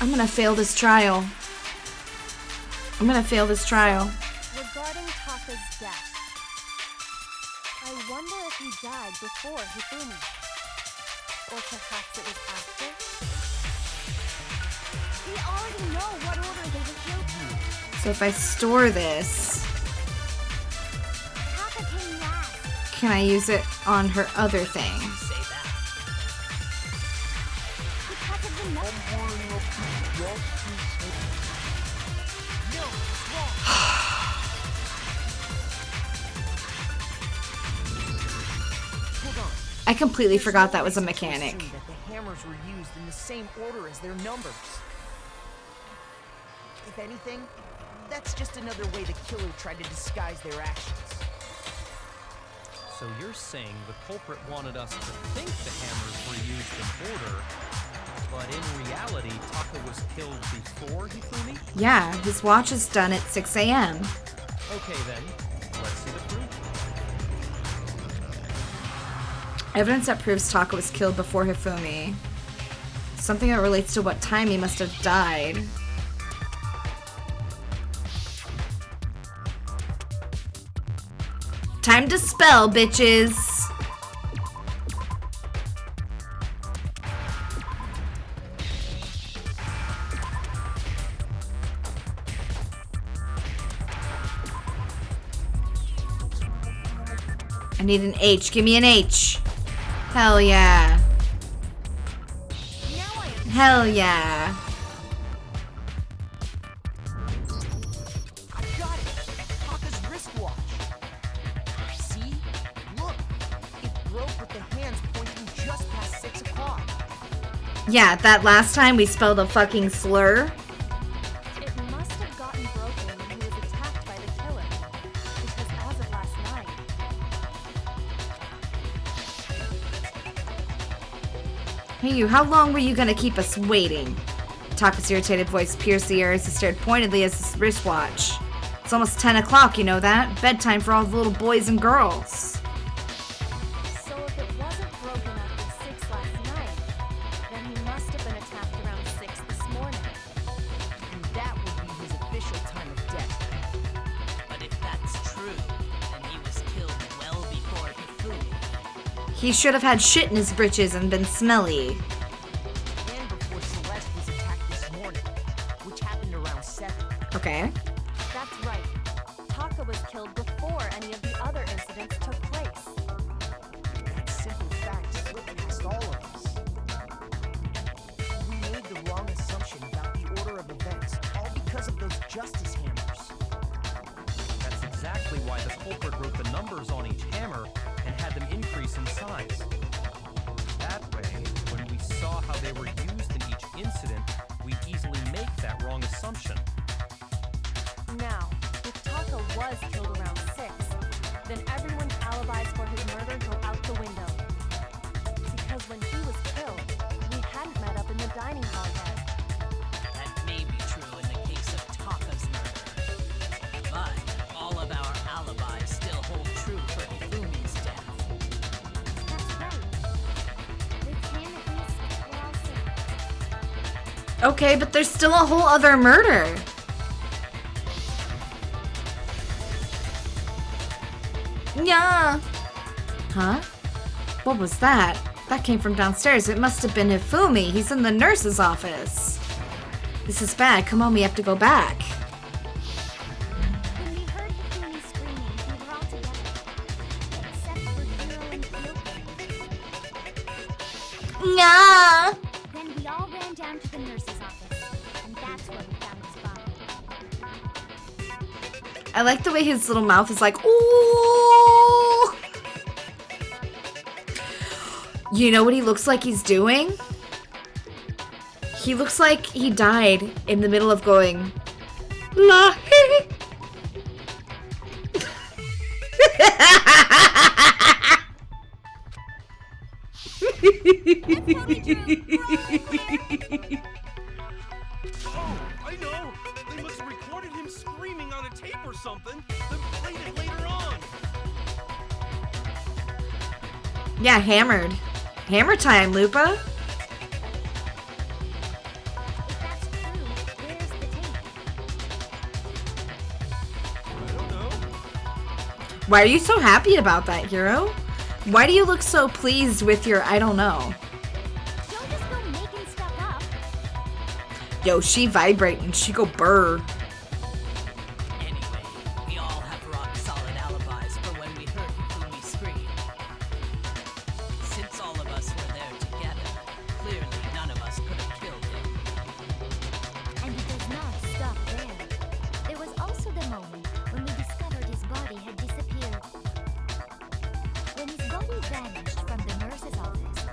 I'm gonna fail this trial. Regarding Taka's death, I wonder if he died before Hifumi. Or perhaps it was after? we already know what order they were killed in. So if I store this, Taka came last. can I use it on her other thing? Say that. Because of the I completely There's forgot no that was a reason to mechanic. assume that the hammers were used in the same order as their numbers. If anything, that's just another way the killer tried to disguise their actions. So you're saying the culprit wanted us to think the hammers were used in order, but in reality, Taka was killed before Hifumi? Yeah, his watch is done at 6 a.m. Okay then, let's see the proof. Evidence that proves Taka was killed before Hifumi. Something that relates to what time he must have died. Time to spell, bitches! I need an H. Give me an H. Hell yeah. Hell yeah. I got it! Taka's wristwatch! See? Look! It broke with the hands pointing just past 6 o'clock. Yeah, that last time we spelled a fucking slur. It must have gotten broken when he was attacked by the killer. Because as of last night, Hey you, how long were you gonna keep us waiting? Taka's irritated voice pierced the air as he stared pointedly at his wristwatch. It's almost 10 o'clock, you know that? Bedtime for all the little boys and girls. So if it wasn't broken after 6 last night, then he must have been attacked around 6 this morning. And that would be his official time of death. But if that's true, then he was killed well before Hifumi. He should have had shit in his britches and been smelly. And before Celeste was attacked this morning, which happened around 7. Okay. That's right. Taka was killed before any of the other incidents took place. That simple fact slipped past all of us. We made the wrong assumption about the order of events, all because of those justice hammers. That's exactly why the culprit wrote the numbers on each hammer and had them increase in size. That way, when we saw how they were used in each incident, we easily make that wrong assumption. Now, if Taka was killed around 6, then everyone's alibis for his murder go out the window. Because when he was killed, we hadn't met up in the dining hall yet. That may be true in the case of Taka's murder. But all of our alibis still hold true for Hifumi's death. That's right. With him, at least, we're all safe. Okay, but there's still a whole other murder. Yeah. Huh? What was that? That came from downstairs. It must have been Hifumi. He's in the nurse's office. This is bad. Come on, we have to go back. When we heard Hifumi screaming, we were all together. Except for Hiro and Kyoko. Yeah. Then we all ran down to the nurse's office. And that's where we found his body. I like the way his little mouth is like, ooh. You know what he looks like he's doing? He looks like he died in the middle of going, la hee. Oh, I know! They must have recorded him screaming on a tape or something, then played it later on! Yeah, hammered. Hammer time, Lupa. If that's true, where's the tape? I don't know. Why are you so happy about that, Hiro? Why do you look so pleased with your I don't know? Don't just go making stuff up. Yo, she vibrating. She go burr. Anyway, we all have rock-solid alibis for when we heard Hifumi scream. Since all of us were there together, clearly none of us could have killed him. And it does not stop there. There was also the moment when we discovered his body had disappeared. When his body vanished from the nurse's office,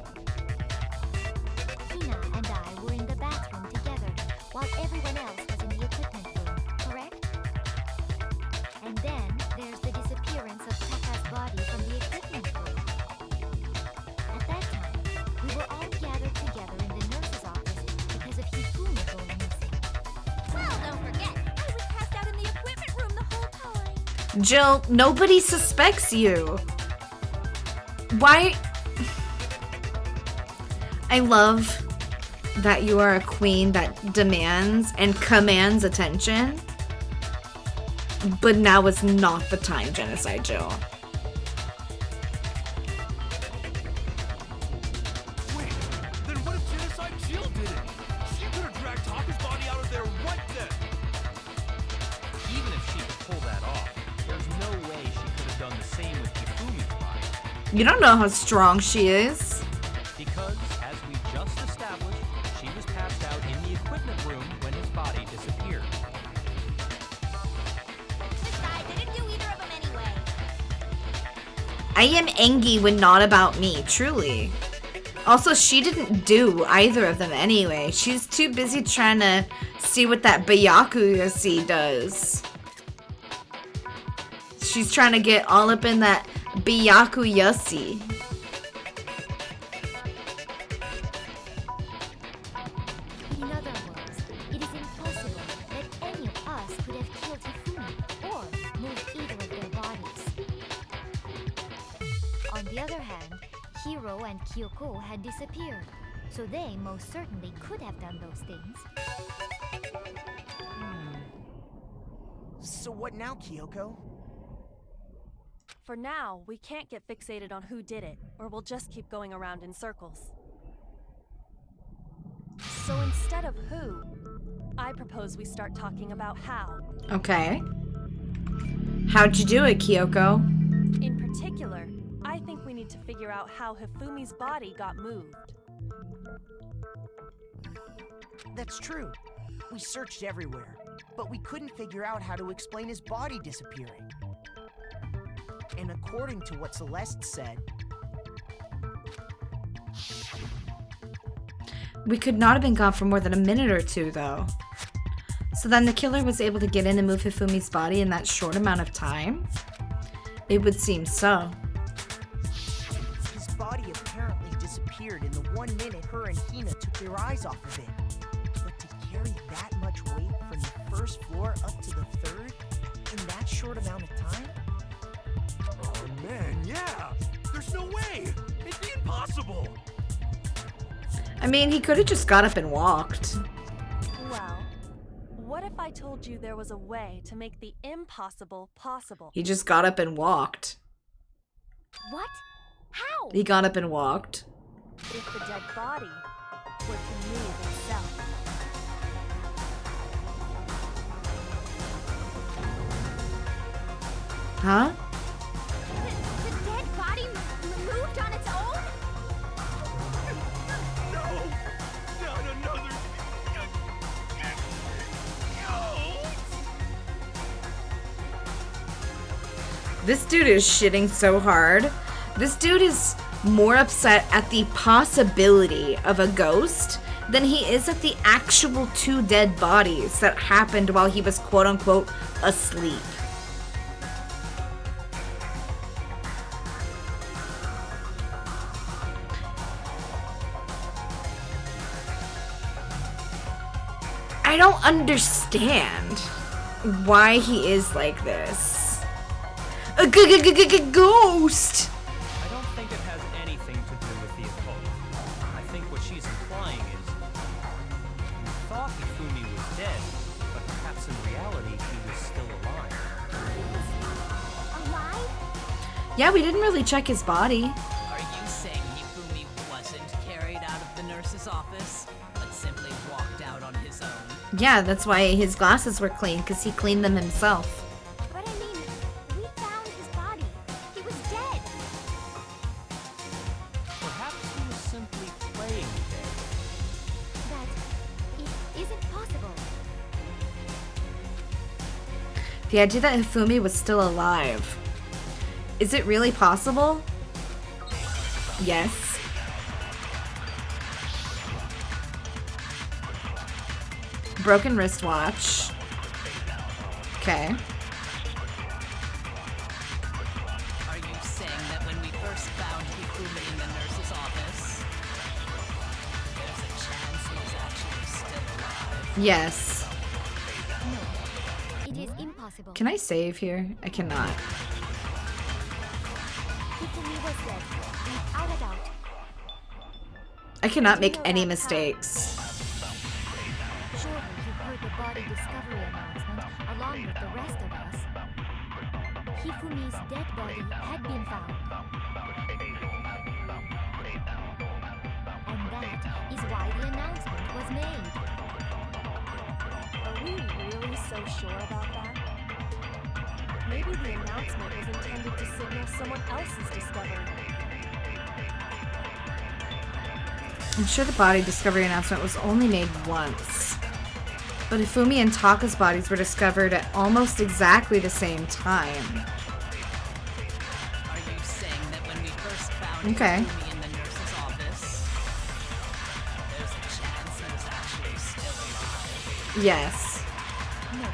Hina and I were in the bathroom together while everyone else was in the equipment room, correct? And then there's the disappearance of Taka's body from the equipment room. At that time, we were all gathered together in the nurse's office because of Hifumi going missing. Well, don't forget, I was passed out in the equipment room the whole time. Jill, nobody suspects you. Why? I love that you are a queen that demands and commands attention. But now is not the time, Genocide Jill. Wait, then what if Genocide Jill did it? She could have dragged Taka's body out of there right then! Even if she could pull that off, there's no way she could have done the same with Hifumi's body. You don't know how strong she is. Because, as we just established, she was passed out in the equipment room when his body disappeared. Besides, I didn't do either of them anyway. I am Engi when not about me, truly. Also, she didn't do either of them anyway. She's too busy trying to see what that Byakuya does. She's trying to get all up in that Byakuya. In other words, it is impossible that any of us could have killed Hifumi. Hifumi or moved either of their bodies. On the other hand, Hiro and Kyoko had disappeared, so they most certainly could have done those things. So what now, Kyoko? For now, we can't get fixated on who did it, or we'll just keep going around in circles. So instead of who, I propose we start talking about how. Okay. How'd you do it, Kyoko? In particular, I think we need to figure out how Hifumi's body got moved. That's true. We searched everywhere, but we couldn't figure out how to explain his body disappearing. And according to what Celeste said, We could not have been gone for more than a minute or two, though. So then the killer was able to get in and move Hifumi's body in that short amount of time? It would seem so. his body apparently disappeared in the 1 minute her and Hina took their eyes off of it. But to carry that much weight from the first floor up to the third in that short amount of time? Oh man, yeah! There's no way! It'd be impossible! I mean, he could have just got up and walked. Well, what if I told you there was a way to make the impossible possible? He just got up and walked. What? How? He got up and walked. If the dead body were to move itself. Huh? The dead body moved on its own? No! This dude is shitting so hard. This dude is more upset at the possibility of a ghost than he is at the actual 2 dead bodies that happened while he was quote-unquote asleep. I don't understand why he is like this. A ghost! I don't think it has anything to do with the occult. I think what she's implying is we thought Hifumi was dead, but perhaps in reality he was still alive. Alive? Yeah, we didn't really check his body. Are you saying Hifumi wasn't carried out of the nurse's office, but simply walked out on his own? Yeah, that's why his glasses were clean, because he cleaned them himself. But I mean, we found his body. He was dead. Perhaps he was simply playing dead. That it isn't possible. The idea that Hifumi was still alive. Is it really possible? Yes. Broken wristwatch. Okay. Are you saying that when we first found Hifumi in the nurse's office, there's a chance he was actually still alive? Yes. No, it is impossible. Can I save here? I cannot. Hifumi was dead, without a doubt. I cannot make any mistakes. Surely you heard the body discovery announcement along with the rest of us. Hifumi's dead body had been found. And that is why the announcement was made. Are we really so sure about that? Maybe the announcement was intended to signal someone else's discovery. I'm sure the body discovery announcement was only made once. But Hifumi and Taka's bodies were discovered at almost exactly the same time. Are you saying that when we first found Okay. Hifumi in the nurse's office, there's a chance he was actually still alive? Yes. No,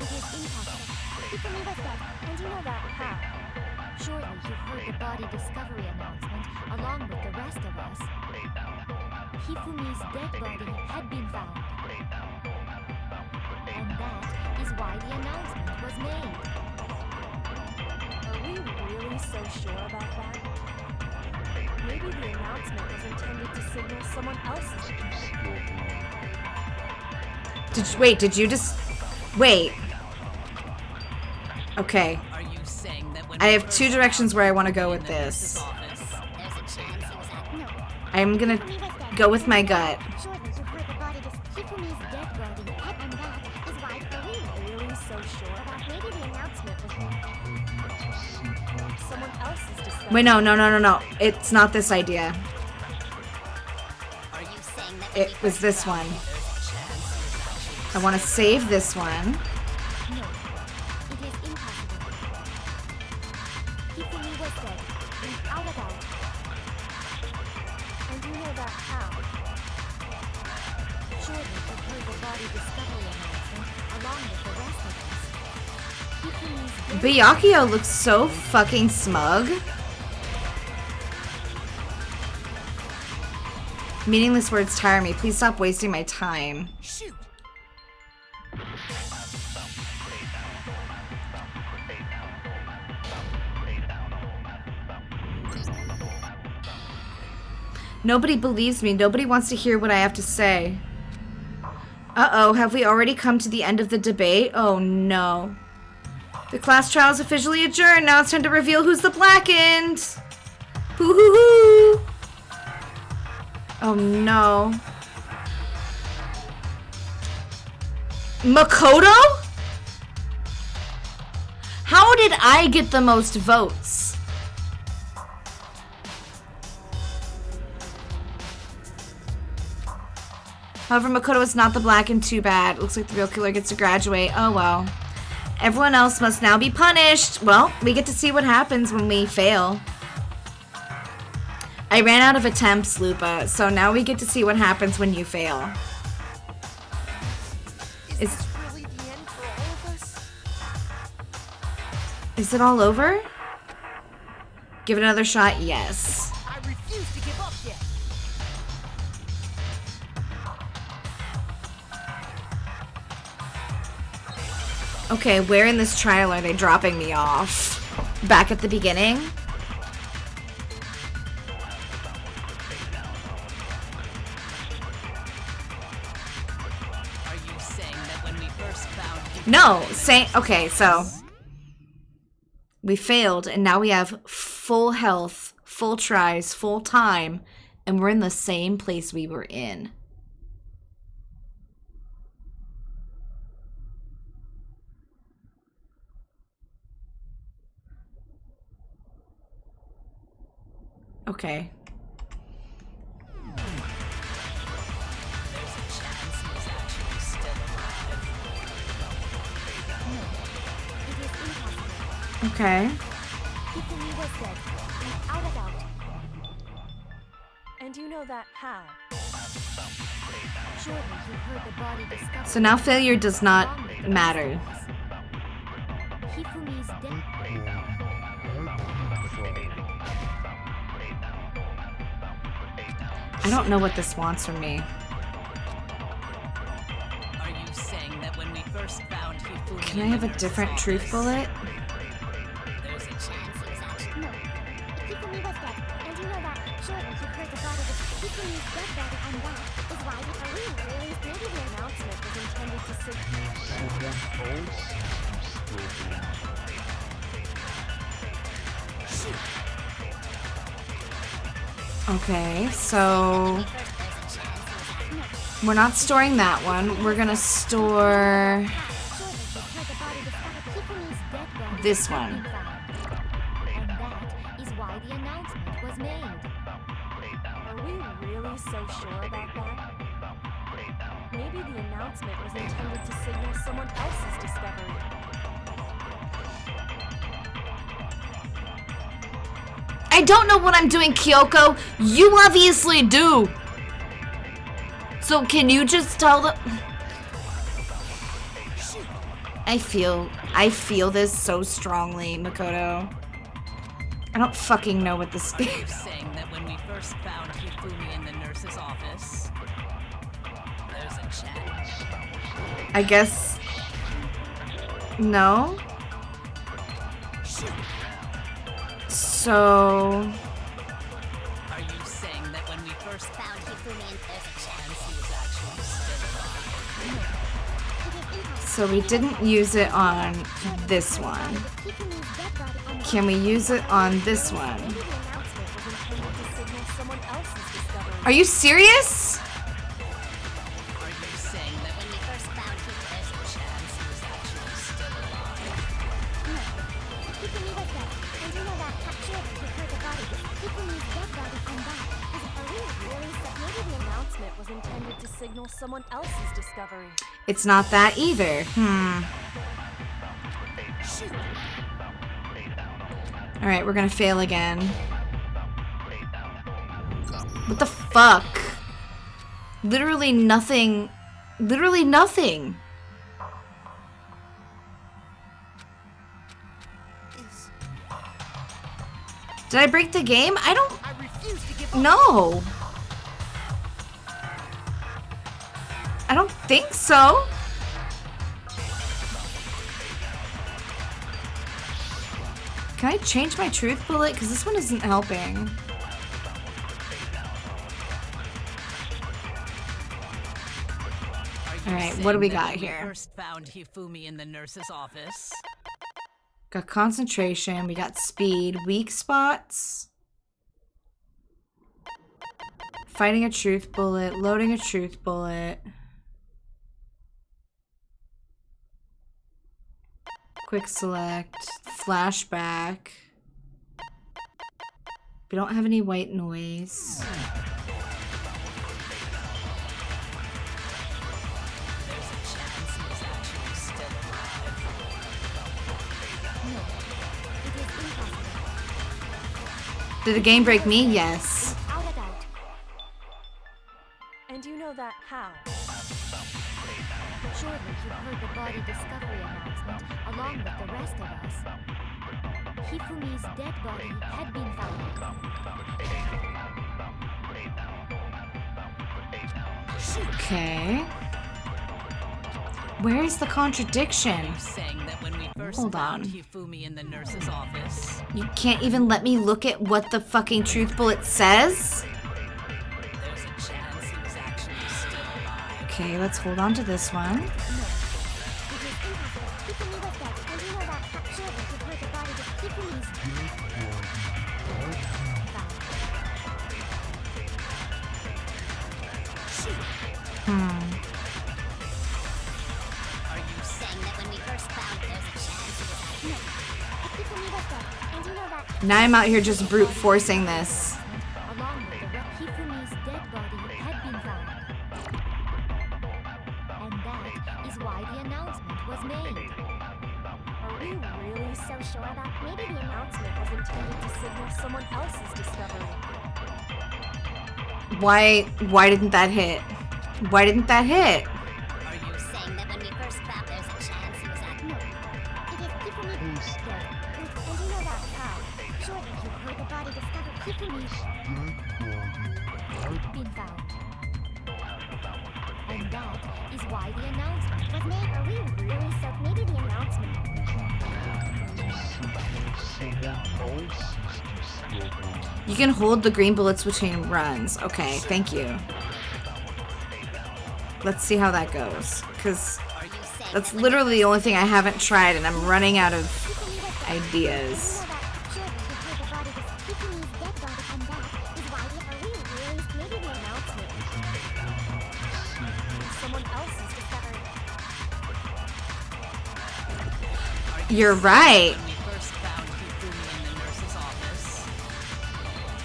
it is impossible. Hifumi was dead, and you know that how? Surely you heard the body discovery announcement along with the rest of us. Hifumi's dead body had been found. And that is why the announcement made. Are we really so sure about that? Maybe the announcement was intended to signal someone else's. Did you just wait? Okay. Are you saying that when I we have first two directions where I want to go found with in the nurse's this. office, There's a chance he was at... No. I'm gonna go with my gut. Surely you've heard the body is Hifumi's dead body, and that is why are we Really so sure about maybe the announcement was... someone else's discovery? Wait, no. It's not this idea. Are you saying that It was this one. I want to save this one. No, it is impossible. Hifumi was dead, without a doubt. And you know that how? Surely you've heard the body discovery announcement, along with the rest of us. Hifumi's dead. Byakuya looks so fucking smug. Meaningless words tire me. Please stop wasting my time. Shoot! Nobody believes me. Nobody wants to hear what I have to say. Uh-oh, have we already come to the end of the debate? Oh no. The class trial is officially adjourned. Now it's time to reveal who's the blackened. Hoo-hoo-hoo. Oh no. Makoto? How did I get the most votes? However, Makoto is not the blackened. Too bad. Looks like the real killer gets to graduate. Oh well. Everyone else must now be punished. Well, we get to see what happens when we fail. I ran out of attempts, Lupa, so now we get to see what happens when you fail. Is this really the end for all of us? Is it all over? Give it another shot? Yes. I refuse to give up yet. Okay, where in this trial are they dropping me off? Back at the beginning? Are you saying that when we first found No, okay, so we failed and now we have full health, full tries, full time, and we're in the same place we were in. Okay. there's a chance he's actually still alive? It is impossible. Okay. Hifumi was dead, without a doubt. And you know that how? Surely you heard the body discovery. So now failure does not matter. Hifumi's dead. I don't know what this wants from me. Are you saying that when we first found Hifumi Can I in have the a nurse's different truth office, bullet? There's a chance he was actually... No. Hifumi was dead, and you know that. Surely you heard the body Hifumi's dead body, and that is why we are Really? Maybe the announcement was intended to signal. Okay, so we're not storing that one. We're gonna store this one. And that is why the announcement was made. Are we really so sure about that? Maybe the announcement was intended to signal someone else's discovery. I don't know what I'm doing, Kyoko. You obviously do. So can you just tell the... I feel this so strongly, Makoto. I don't fucking know what this Are you is. saying that when we first found Hifumi in the nurse's office, there's a chance? I guess... No? So... Are you saying that when we first found Hifumi and there's a chance he was actually still alive? So we didn't use it on this one. Can we use it on this one? Are you serious? Are you saying that when we first found him, there's a chance he was actually still alive? Maybe the announcement was intended to signal someone else's discovery. It's not that either. Alright, we're gonna fail again. What the fuck? Literally nothing. Literally nothing. Did I break the game? I don't... No. I don't think so. Can I change my truth bullet? Because this one isn't helping. Alright, what do we got here? First found Hifumi in the nurse's office. Got concentration, we got speed, weak spots. Fighting a truth bullet, loading a truth bullet. Quick select, flashback. We don't have any white noise. Did the game break me? Yes. And you know that how? Surely you heard the body discovery announcement along with the rest of us. Hifumi's dead body had been found. Okay. Where is the contradiction? Saying that when we first Hold found on. Hifumi in the nurse's office. You can't even let me look at what the fucking truth bullet says? There's a chance he was actually still alive. Okay, let's hold on to this one. Are you saying that when we first found there's a chance he was Now I'm out here just brute forcing this. Along with the Hifumi's dead body had been found. And that is why the announcement was made. Are we really so sure about maybe the announcement was intended to signal someone else's discovery? Why didn't that hit? Why didn't that hit? Are you saying that when we first found there's a chance he was actually... No. It is Hifumi's dead. And you know that how? Surely you heard the body discovered Hifumi's been found. And that is why the announcement was made. Are we really so maybe the announcement? You can hold the green bullets between runs. Okay, thank you. Let's see how that goes. Because that's literally the only thing I haven't tried and I'm running out of ideas. You're right. When we first found Hifumi in the nurse's office,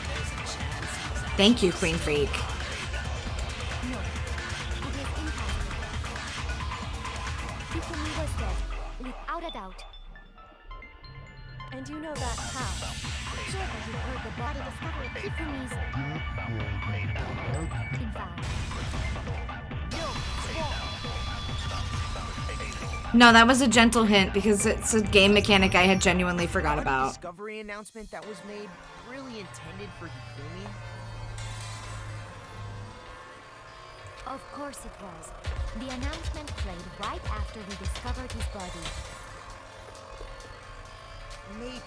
there's a chance he was actually... Thank you, Queen Freak. No. It is impossible. Hifumi was dead, without a doubt. And you know that how? Surely you heard the body discovery Hifumi's been found. No, that was a gentle hint because it's a game mechanic I had genuinely forgot about. Discovery announcement that was made really intended for Hifumi? Of course it was. The announcement played right after we discovered his body. Maybe.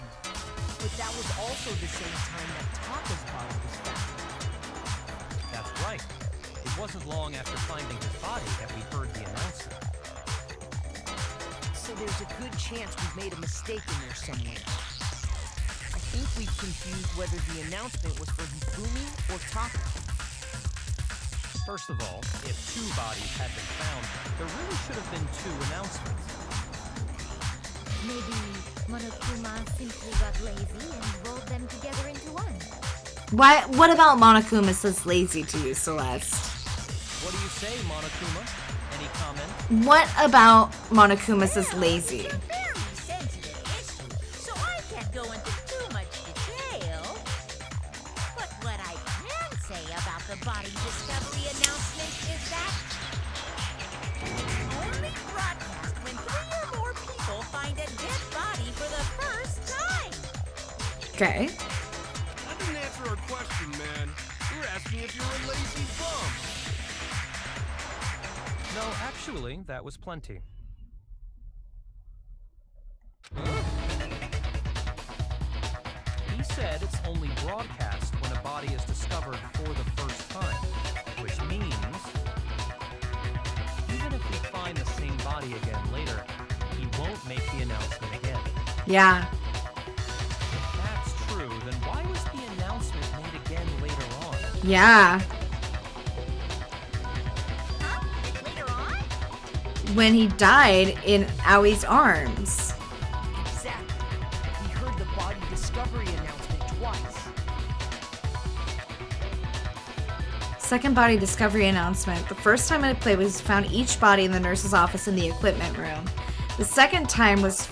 But that was also the same time that Taka's body was found. That's right. It wasn't long after finding his body that we heard the announcement. So there's a good chance we've made a mistake in there somewhere. I think we've confused whether the announcement was for Hifumi or Taka. First of all, if 2 bodies had been found, there really should have been 2 announcements. Maybe Monokuma simply got lazy and rolled them together into one. What about Monokuma says lazy to you, Celeste? What do you say, Monokuma? Any comment? What about Monokuma says lazy? It's a very sensitive issue, so I can't go into too much detail. But what I can say about the body discovery announcement is that only broadcast when 3 or more people find a dead body for the first time. Okay. That didn't answer our question, man. You're asking if you're a lazy bum. No, actually, that was plenty. He said it's only broadcast when a body is discovered for the first time, which means even if we find the same body again later, he won't make the announcement again. Yeah. If that's true, then why was the announcement made again later on? Yeah. Huh? Later on? When he died in Aoi's arms. Exactly. We heard the body discovery announcement twice. Second body discovery announcement. The first time it played was found each body in the nurse's office in the equipment room. The second time was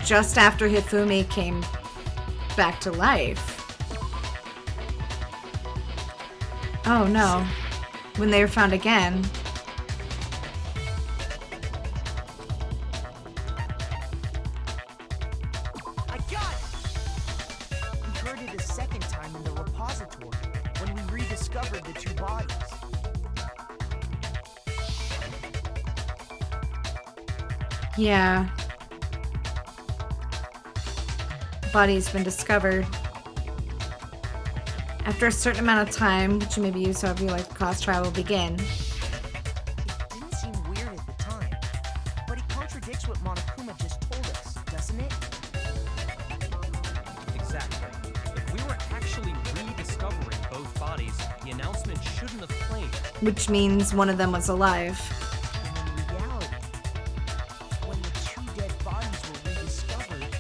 just after Hifumi came back to life. Oh no. When they were found again. I got it! We heard it a second time in the repository when we rediscovered the 2 bodies. Yeah. Body's been discovered. After a certain amount of time, which you may be used however you like, the class trial will begin. It didn't seem weird at the time, but it contradicts what Monokuma just told us, doesn't it? Exactly. If we were actually rediscovering both bodies, the announcement shouldn't have played. Which means one of them was alive. And in reality, when the 2 dead bodies were rediscovered,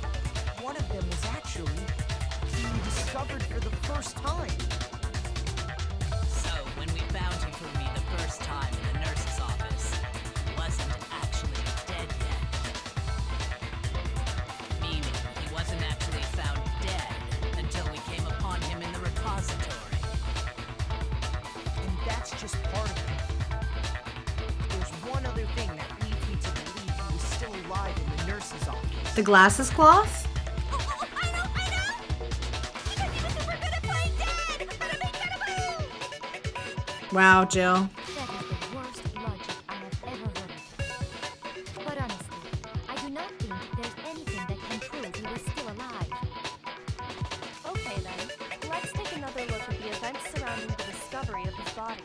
one of them was actually being discovered for the first time. So, when we found Hifumi the first time in the nurse's office, he wasn't actually dead yet. Meaning, he wasn't actually found dead until we came upon him in the repository. And that's just part of it. There's one other thing that leads me to believe he was still alive in the nurse's office. The glasses cloth? Oh, I know! Because he was super good at playing dead! Bada bing, bada boom! Wow, Jill. That is the worst logic I have ever heard of. But honestly, I do not think there's anything that can prove he was still alive. Okay then, let's take another look at the events surrounding the discovery of his body.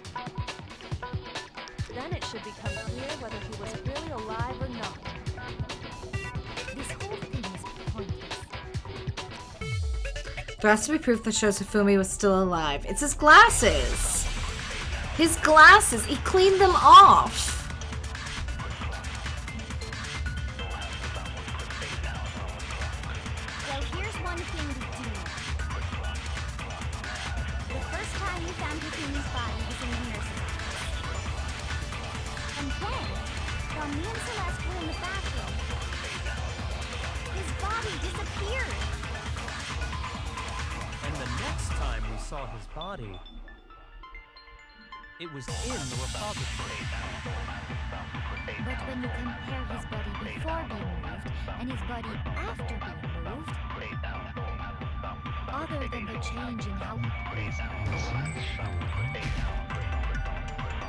Then it should become clear whether he was really alive or not. This whole thing is pointless. There has to be proof that shows Hifumi was still alive. It's his glasses! His glasses! He cleaned them off! Well, here's one thing we do know. The first time we found Hifumi's body was in the nurse's office. And then, while me and Celeste were in the bathroom, his body disappeared. And the next time we saw his body, it was in the repository. But when you compare his body before being moved and his body after being moved, other than the change in how...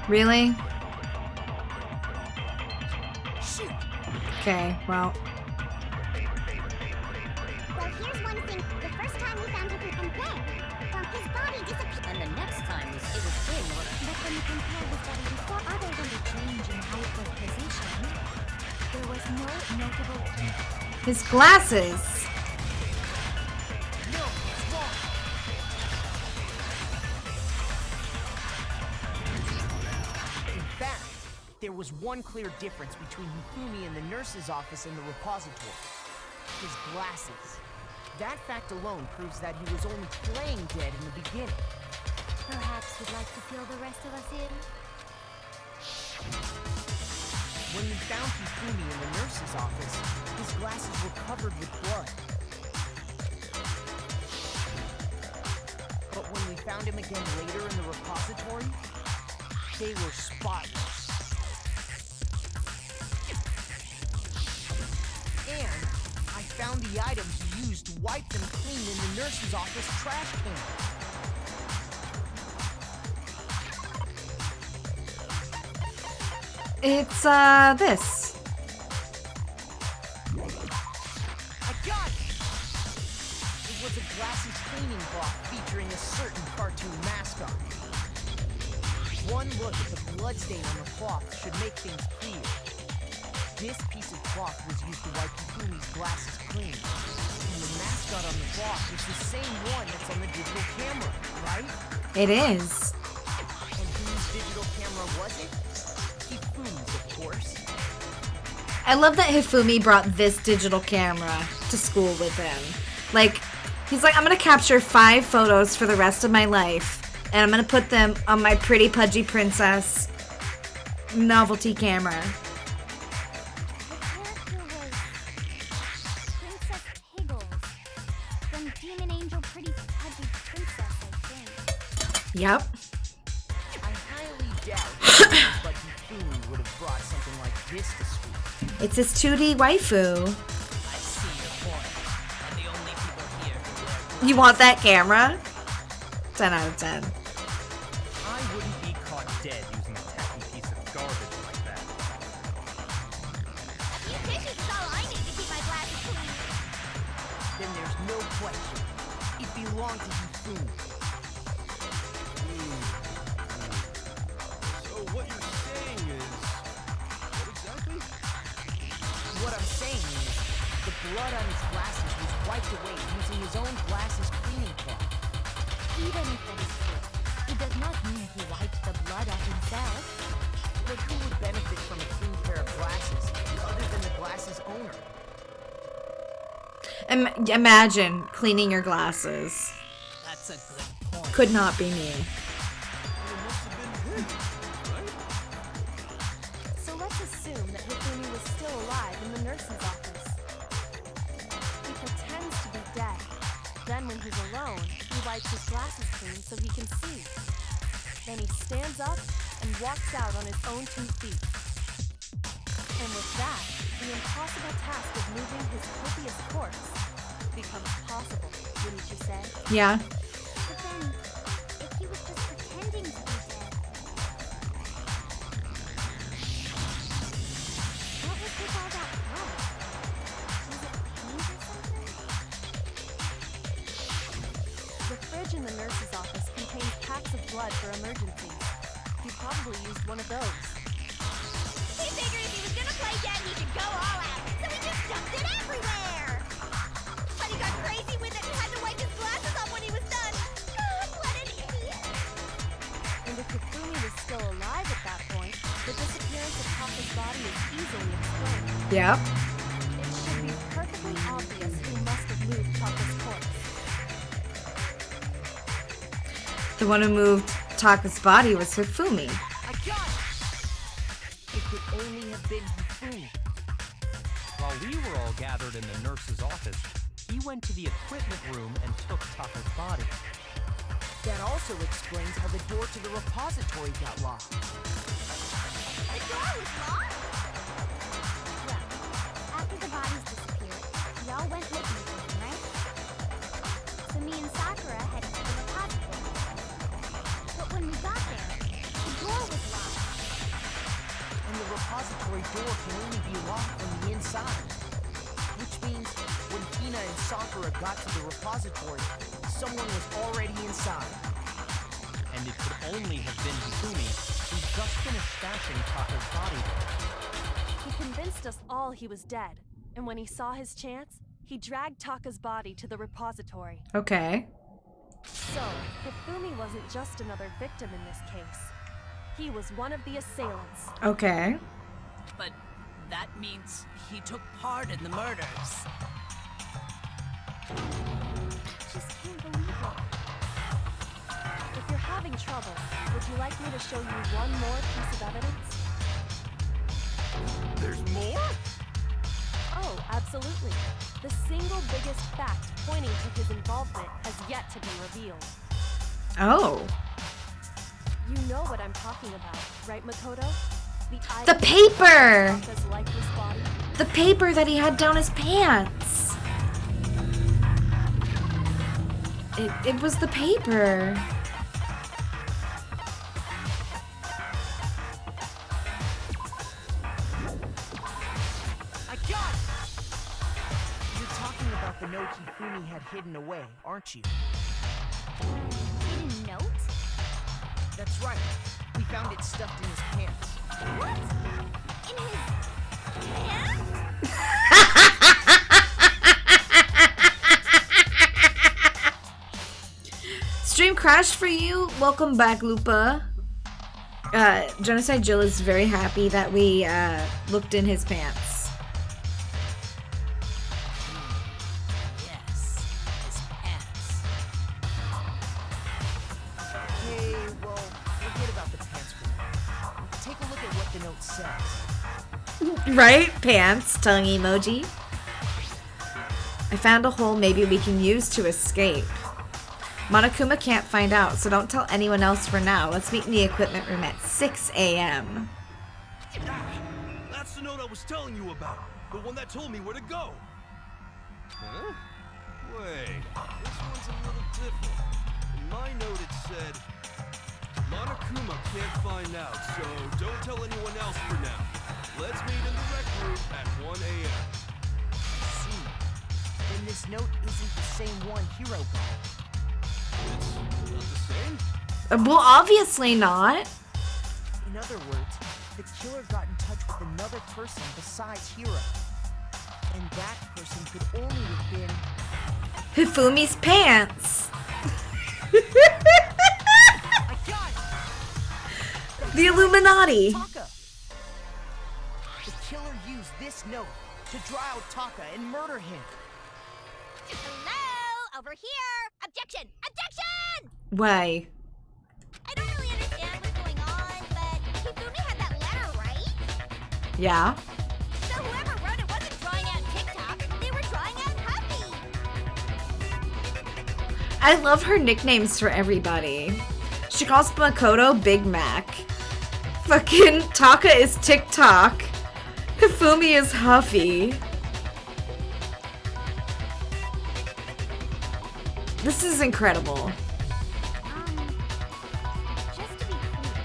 Really? Shoot! Okay, well. Well, here's one thing. The first time we found him, and then his body disappeared. And the next time it was in order. But when you compare his body before, other than the change in height or position, there was no notable change. His glasses. No, it's wrong. In fact, there was one clear difference between Hifumi in the nurse's office and the repository. His glasses. That fact alone proves that he was only playing dead in the beginning. Perhaps you'd like to fill the rest of us in? When we found Hifumi in the nurse's office, his glasses were covered with blood. But when we found him again later in the repository, they were spotless. And I found the items used to wipe them clean in the nurse's office trash can. It's, this. I got it! It was a glasses cleaning cloth featuring a certain cartoon mascot. One look at the bloodstain on the cloth should make things clear. This piece of cloth was used to wipe Hifumi's glasses clean. And the mascot on the cloth is the same one that's on the digital camera, right? It is. And whose digital camera was it? Hifumi's, of course. I love that Hifumi brought this digital camera to school with him. Like, he's like, I'm gonna capture 5 photos for the rest of my life, and I'm gonna put them on my pretty pudgy princess novelty camera. The character was Princess Piggles from Demon Angel Pretty Pudgy Princess, I think. Yep. I highly doubt but Hifumi would have brought something like this to school. It's his 2D waifu. I see your point. And the only people here who wear You want that camera? 10 out of 10. I wouldn't be caught dead using a tacky piece of garbage like that. These tissues is all I need to keep my glasses clean. Then there's no question. It belonged to Hifumi. So what you're saying is... What exactly? What I'm saying is, the blood on his glasses was wiped away using his own glasses cleaning cloth. Even if that is true, it does not mean he wiped the blood off himself. But who would benefit from a clean pair of glasses other than the glasses owner? Imagine cleaning your glasses. That's a good point. Could not be me. It must have been him, right? So let's assume that Hifumi was still alive in the nurse's office. He pretends to be dead. Then when he's alone, he wipes his glasses clean so he can see. Then he stands up and walks out on his own 2 feet. And with that, the impossible task of moving his copious corpse becomes possible, wouldn't you say? Yeah. But then, if he was just pretending to be dead, what was with all that blood? Was it paint or something? The fridge in the nurse's office contains packs of blood for emergencies. He probably used one of those. He figured if he was gonna play dead, he should go all out, so he just dumped it everywhere! But he got crazy with it and had to wipe his glasses off when he was done! What an idiot! And if Hifumi was still alive at that point, the disappearance of Papa's body is easily explained. Yep. It should be perfectly obvious who must have moved Papa's corpse. The one who moved Taka's body was Hifumi. I got it! It could only have been Hifumi. While we were all gathered in the nurse's office, he went to the equipment room and took Taka's body. That also explains how the door to the repository got locked. The door was locked? Well, after the bodies disappeared, we all went looking for them, right? So me and Sakura headed to the repository. But when we got there, the door was locked. And the repository door can only be locked from the inside. Which means when Hina and Sakura got to the repository, someone was already inside. And it could only have been Hifumi, who just finished stashing Taka's body there. He convinced us all he was dead, and when he saw his chance, he dragged Taka's body to the repository. Okay. So, Hifumi wasn't just another victim in this case. He was one of the assailants. Okay. But that means he took part in the murders. Just can't believe it. If you're having trouble, would you like me to show you one more piece of evidence? There's more? Oh, absolutely. The single biggest fact pointing to his involvement has yet to be revealed. Oh. You know what I'm talking about, right, Makoto? The paper! Taka's lifeless body. The paper that he had down his pants. It was the paper. I got it! You're talking about the note Hifumi had hidden away, aren't you? Hidden note? That's right. We found it stuffed in his pants. What? In his pants? Stream crashed for you. Welcome back, Lupa. Genocide Jill is very happy that we looked in his pants. Yes, his pants. Okay, well, forget about the pants for now. Take a look at what the note says. Right? Pants. Tongue emoji. I found a hole maybe we can use to escape. Monokuma can't find out, so don't tell anyone else for now. Let's meet in the equipment room at 6 a.m. That's the note I was telling you about. The one that told me where to go. Huh? Wait, this one's a little different. In my note it said, Monokuma can't find out, so don't tell anyone else for now. Let's meet in the rec room at 1 a.m. See, then this note isn't the same one Hiro got. It's not the same? Well, obviously not. In other words, the killer got in touch with another person besides Hiro. And that person could only have been... Hifumi's pants. I got it! The Illuminati. Taka! The killer used this note to draw out Taka and murder him. Hello? Over here! Objection! Objection! Why? I don't really understand what's going on, but Hifumi had that letter, right? Yeah. So whoever wrote it wasn't drawing out TikTok, they were drawing out Huffy. I love her nicknames for everybody. She calls Makoto Big Mac. Fucking Taka is TikTok. Hifumi is Huffy. This is incredible. Just to be clear,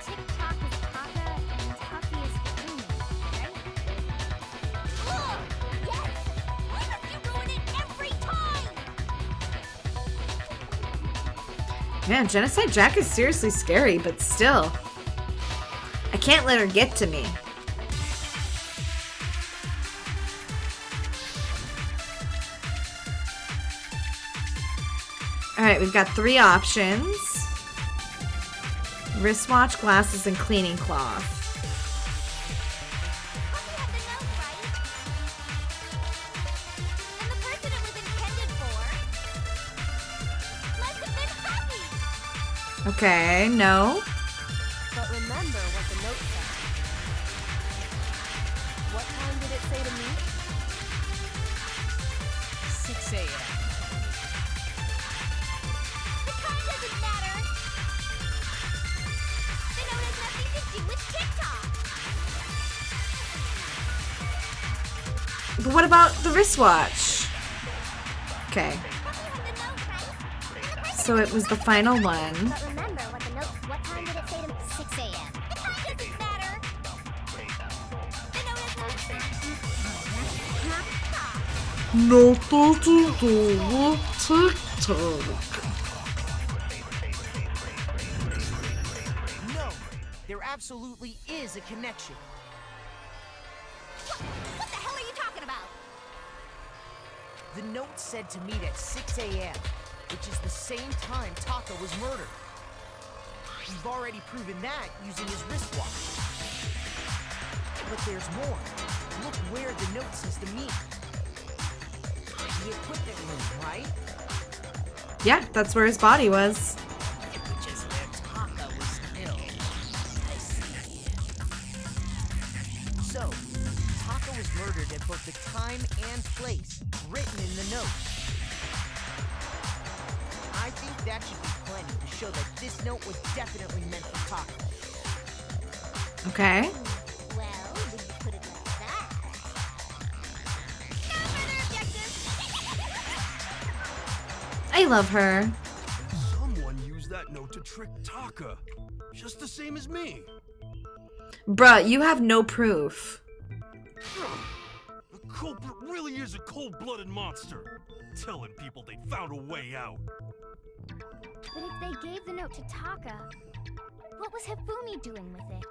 TikTok is Taka and Huffy is Hifumi, right? Oh, yes! Why must you ruin it every time? Man, Genocide Jack is seriously scary, but still. I can't let her get to me. Alright, we've got 3 options. Wristwatch, glasses, and cleaning cloth. Huffy had the note, right? And the person it was intended for must have been Huffy. Okay, no. But remember what the note said. What time did it say to me? 6 a.m. The time doesn't matter. The note has nothing to do with TikTok. But what about the wristwatch? Okay. Huffy had the note, right? And the person So it was the final one. But remember what time did it say to me? 6 a.m. The time doesn't matter. The note has nothing. Nothing to do with TikTok. No, there absolutely is a connection. What the hell are you talking about? The note said to meet at 6 a.m., which is the same time Taka was murdered. We've already proven that using his wristwatch. But there's more. Look where the note says to meet. The equipment room, right? Yeah, that's where his body was. Which is where Taka was killed. I see. So, Taka was murdered at both the time and place written in the note. I think that should be plenty to show that this note was definitely meant for Taka. Okay. Well, when you put it like that. No further objections. I love her. Someone used that note to trick Taka. Just the same as me. Bruh, you have no proof. The culprit really is a cold-blooded monster. Telling people they found a way out. But if they gave the note to Taka, what was Hifumi doing with it?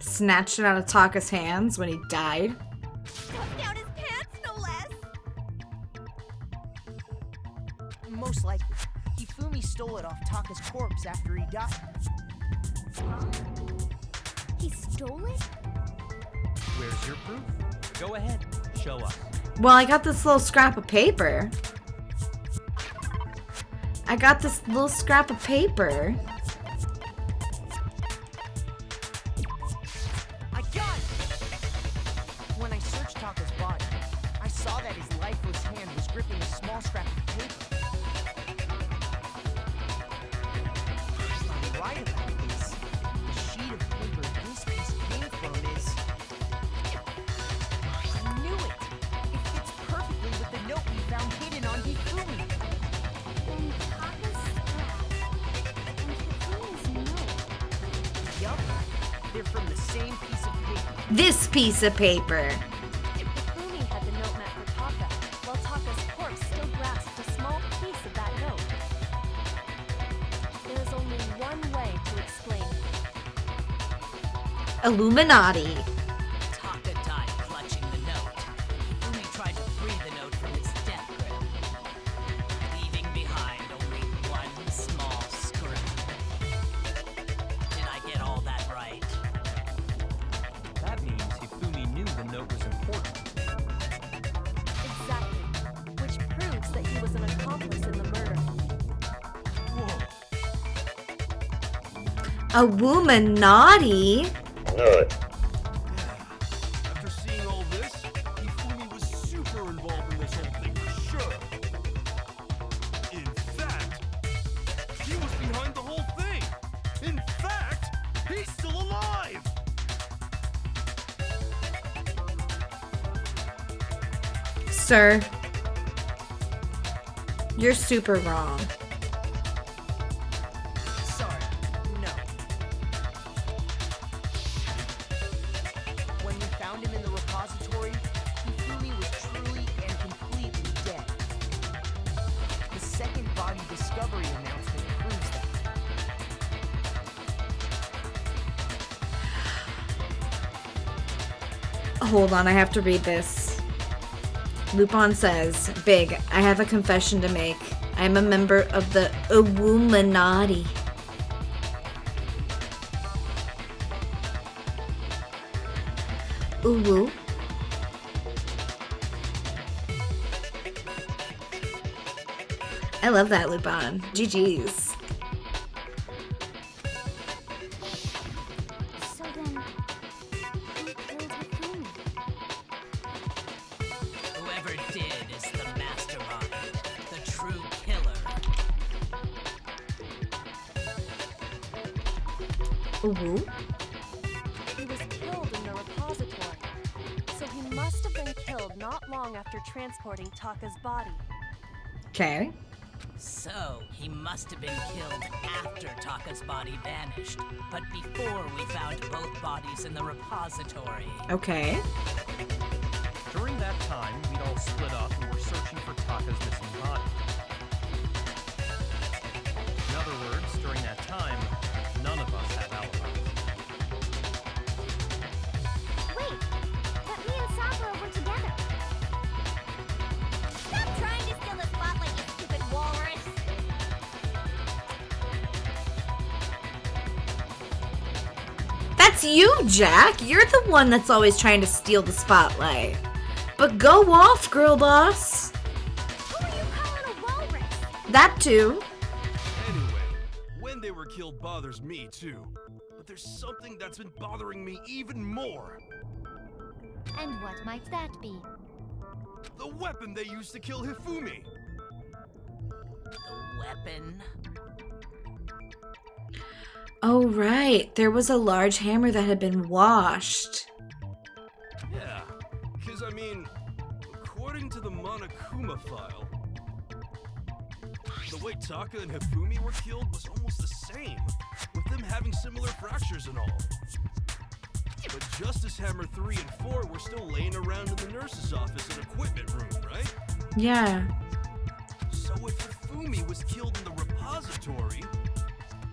Snatched it out of Taka's hands when he died. Stuffed down his pants, no less. Most likely, Hifumi stole it off Taka's corpse after he died. He stole it? Where's your proof? Go ahead, show us. Well, I got this little scrap of paper. I got this little scrap of paper. I got it! When I searched Taka's body, I saw that his lifeless hand was gripping a small scrap of paper. If I'm right about this, the sheet of paper this piece came from is... I knew it! It fits perfectly with the note we found hidden on Hifumi. Then Taka's scrap and Hifumi's note. Yup, they're from the same piece of paper. This piece of paper. Hifumi had the note meant for Taka, while Taka's corpse still grasped a small piece of that note. There is only one way to explain it. Illuminati. Taka died clutching the note. Hifumi tried to free the note from its death grip, leaving behind only one small scrap. Did I get all that right? That means Hifumi knew the note was important. Exactly. Which proves that he was an accomplice in the murder. Whoa. Illuminati? After seeing all this, Hifumi was super involved in this whole thing for sure. In fact, he was behind the whole thing. In fact, he's still alive. Sir, you're super wrong. Sorry, no. When we found him in the repository, Hifumi was truly and completely dead. The second body discovery announcement proves that. Hold on, I have to read this. Lupin says, Big, I have a confession to make. I am a member of the Illuminati. Ooh. I love that, Lupin. GG's. So then, who killed Hifumi? Whoever did is the mastermind, the true killer. Ooh. He was killed in the repository, so he must have been killed not long after transporting Taka's body. Okay. So, he must have been killed after Taka's body vanished, but before we found both bodies in the repository. Okay. During that time, we'd all all split up and were searching for Taka's missing body. In other words, during that time, none of us have alibis. Wait, but me and Sakura were together. Stop trying to steal the spotlight, you stupid walrus! That's you, Jack. You're the one that's always trying to steal the spotlight. But go off, girl boss. Who are you calling a walrus? That too. Anyway, when they were killed bothers me too. But there's something that's been bothering me even more. And what might that be? The weapon they used to kill Hifumi. The weapon? Oh, right. There was a large hammer that had been washed. Yeah, because I mean, according to the Monokuma file, the way Taka and Hifumi were killed was almost the same, with them having similar fractures and all. But Justice Hammer 3 and 4 were still laying around in the nurse's office and equipment room, right? Yeah. So if Hifumi was killed in the repository,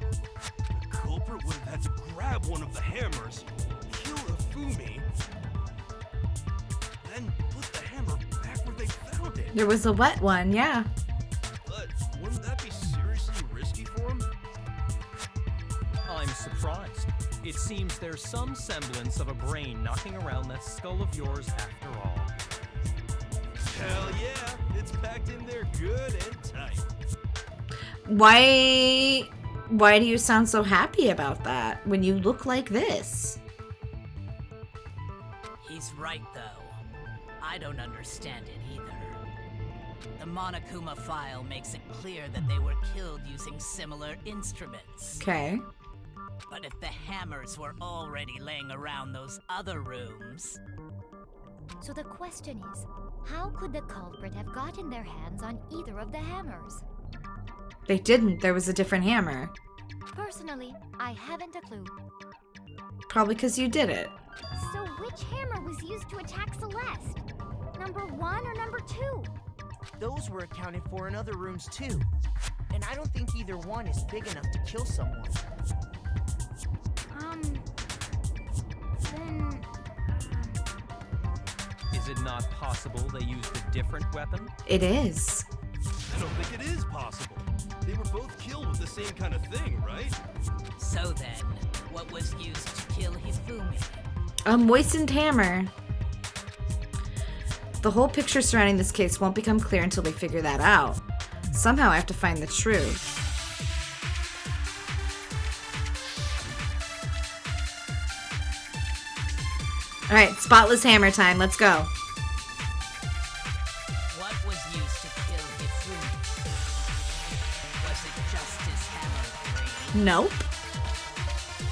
the culprit would have had to grab one of the hammers, kill Hifumi, then put the hammer back where they found it. There was a wet one, yeah. But wouldn't that be seriously risky for him? I'm surprised. It seems there's some semblance of a brain knocking around that skull of yours after all. Hell yeah, it's packed in there good and tight. Why do you sound so happy about that when you look like this? He's right, though. I don't understand it either. The Monokuma file makes it clear that they were killed using similar instruments. Okay. But if the hammers were already laying around those other rooms... So the question is, how could the culprit have gotten their hands on either of the hammers? They didn't. There was a different hammer. Personally, I haven't a clue. Probably because you did it. So which hammer was used to attack Celeste? Number 1 or number 2? Those were accounted for in other rooms too. And I don't think either one is big enough to kill someone. Then... Is it not possible they used a different weapon? It is. I don't think it is possible. They were both killed with the same kind of thing, right? So then, what was used to kill Hifumi? A moistened hammer. The whole picture surrounding this case won't become clear until we figure that out. Somehow I have to find the truth. Alright, spotless hammer time. Let's go. What was used to kill Hifumi? Was it Justice Hammer 3? Nope.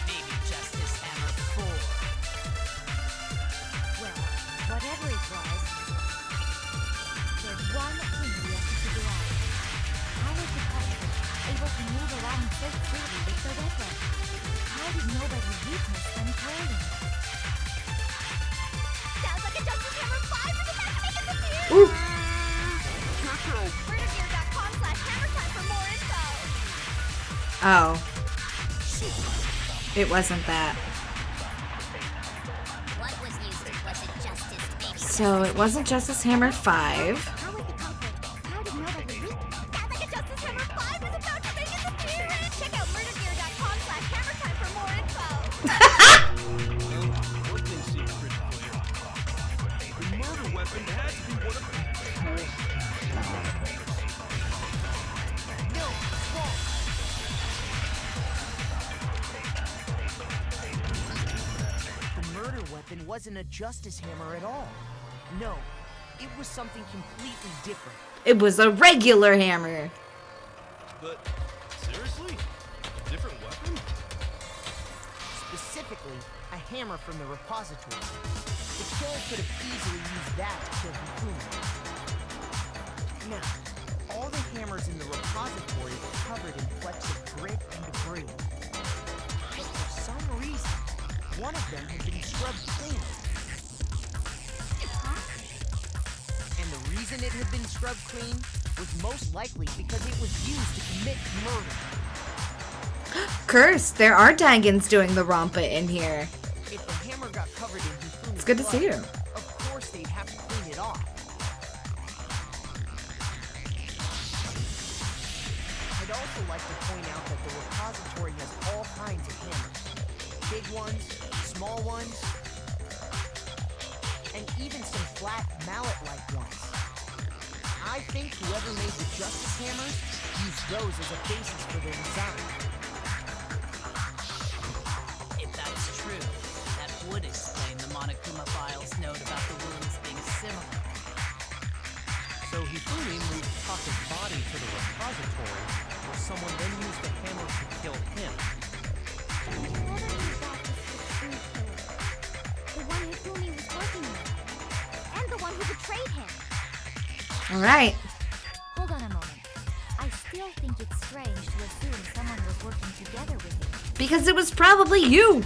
Maybe Justice Hammer 4? Well, whatever it was, there's one thing we have to figure out. How was the culprit able to move around so freely with the weapon? How did nobody witness them killing? Sounds like a Justice Hammer 5 is about to make its appearance! Ooh. Murdergear.com/hammertime for more info! Oh. It wasn't that. What was used? Was it Justice maybe? So it wasn't Justice Hammer 5. How was the culprit? How did nobody witness? Sounds like a Justice Hammer 5 is about to make its appearance! Check out murdergear.com/hammertime for more info! Well, one thing seems pretty clear. The murder weapon had to be one of them. No, false. The murder weapon wasn't a justice hammer at all. No, it was something completely different. It was a regular hammer. But seriously? A different weapon? Specifically, a hammer from the repository. The killer could have easily used that to kill Hifumi. Now, all the hammers in the repository were covered in flecks of grit and debris. But for some reason, one of them had been scrubbed clean. And the reason it had been scrubbed clean was most likely because it was used to commit murder. Curse, there are Dangans doing the Rompa in here. If the hammer got covered in Hifumi's It's good to see you. blood, of course they'd have to clean it off. I'd also like to point out that the repository has all kinds of hammers. Big ones, small ones, and even some flat mallet-like ones. I think whoever made the Justice Hammers used those as a basis for their design. If that's true, that would explain the Monokuma file's note about the wounds being similar. So Hifumi moved Taka's body to the repository, where someone then used the hammer to kill him. The one Hifumi was working with. And the one who betrayed him. Alright. Hold on a moment. I still think it's strange to assume someone was working together with him. Because it was probably you.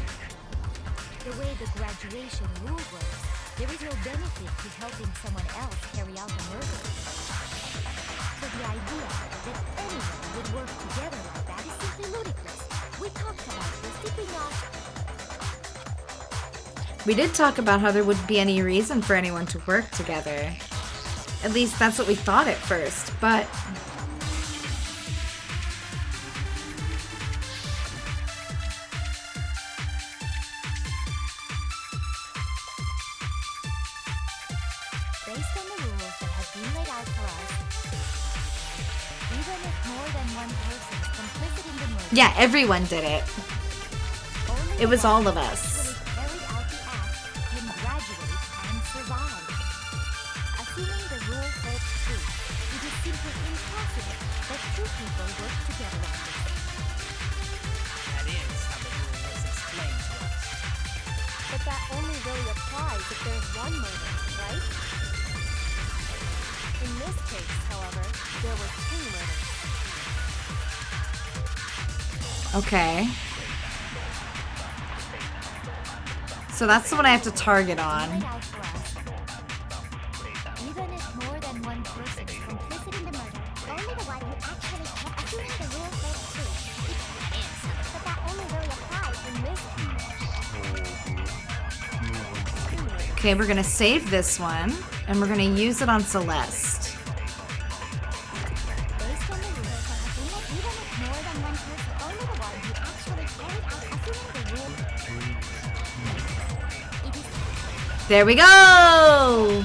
The way the graduation rule works, there is no benefit to helping someone else carry out a murder. So the idea that anyone would work together like that is simply ludicrous. We talked about this, did we not? We did talk about how there wouldn't be any reason for anyone to work together. At least that's what we thought at first, but... Based on the rules that have been laid out for us, even if more than one person is complicit in the murder, Yeah, everyone did it. only It was one all of who us. actually carried out the act can graduate and survive. Assuming the rule holds true, it is simply impossible that two people work together on this. That is how the rule was explained to us. But that only really applies if there's one murder, right? In this case, however, there were two murders. Okay. So that's the one I have to target on. Laid out for us. Even if more than one person is complicit in the murder, only the one who actually kept assuming the rule holds true. That is, but that only really applies in this case. Okay, we're gonna save this one, and we're gonna use it on Celeste. Based on the rules that have been laid, even if more than one person, only the one who actually carried out assuming the rule. It is There we go!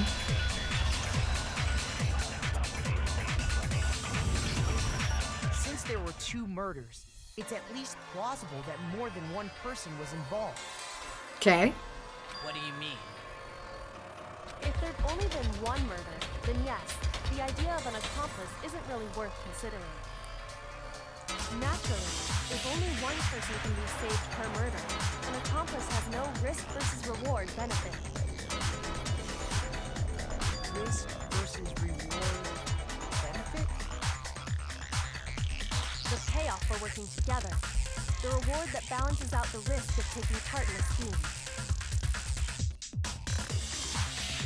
Since there were two murders, it's at least plausible that more than one person was involved. Okay. What do you mean? If there'd only been one murder, then yes, the idea of an accomplice isn't really worth considering. Naturally, if only one person can be saved per murder, an accomplice has no risk versus reward benefit. Risk versus reward benefit? The payoff for working together. The reward that balances out the risk of taking part in a scheme.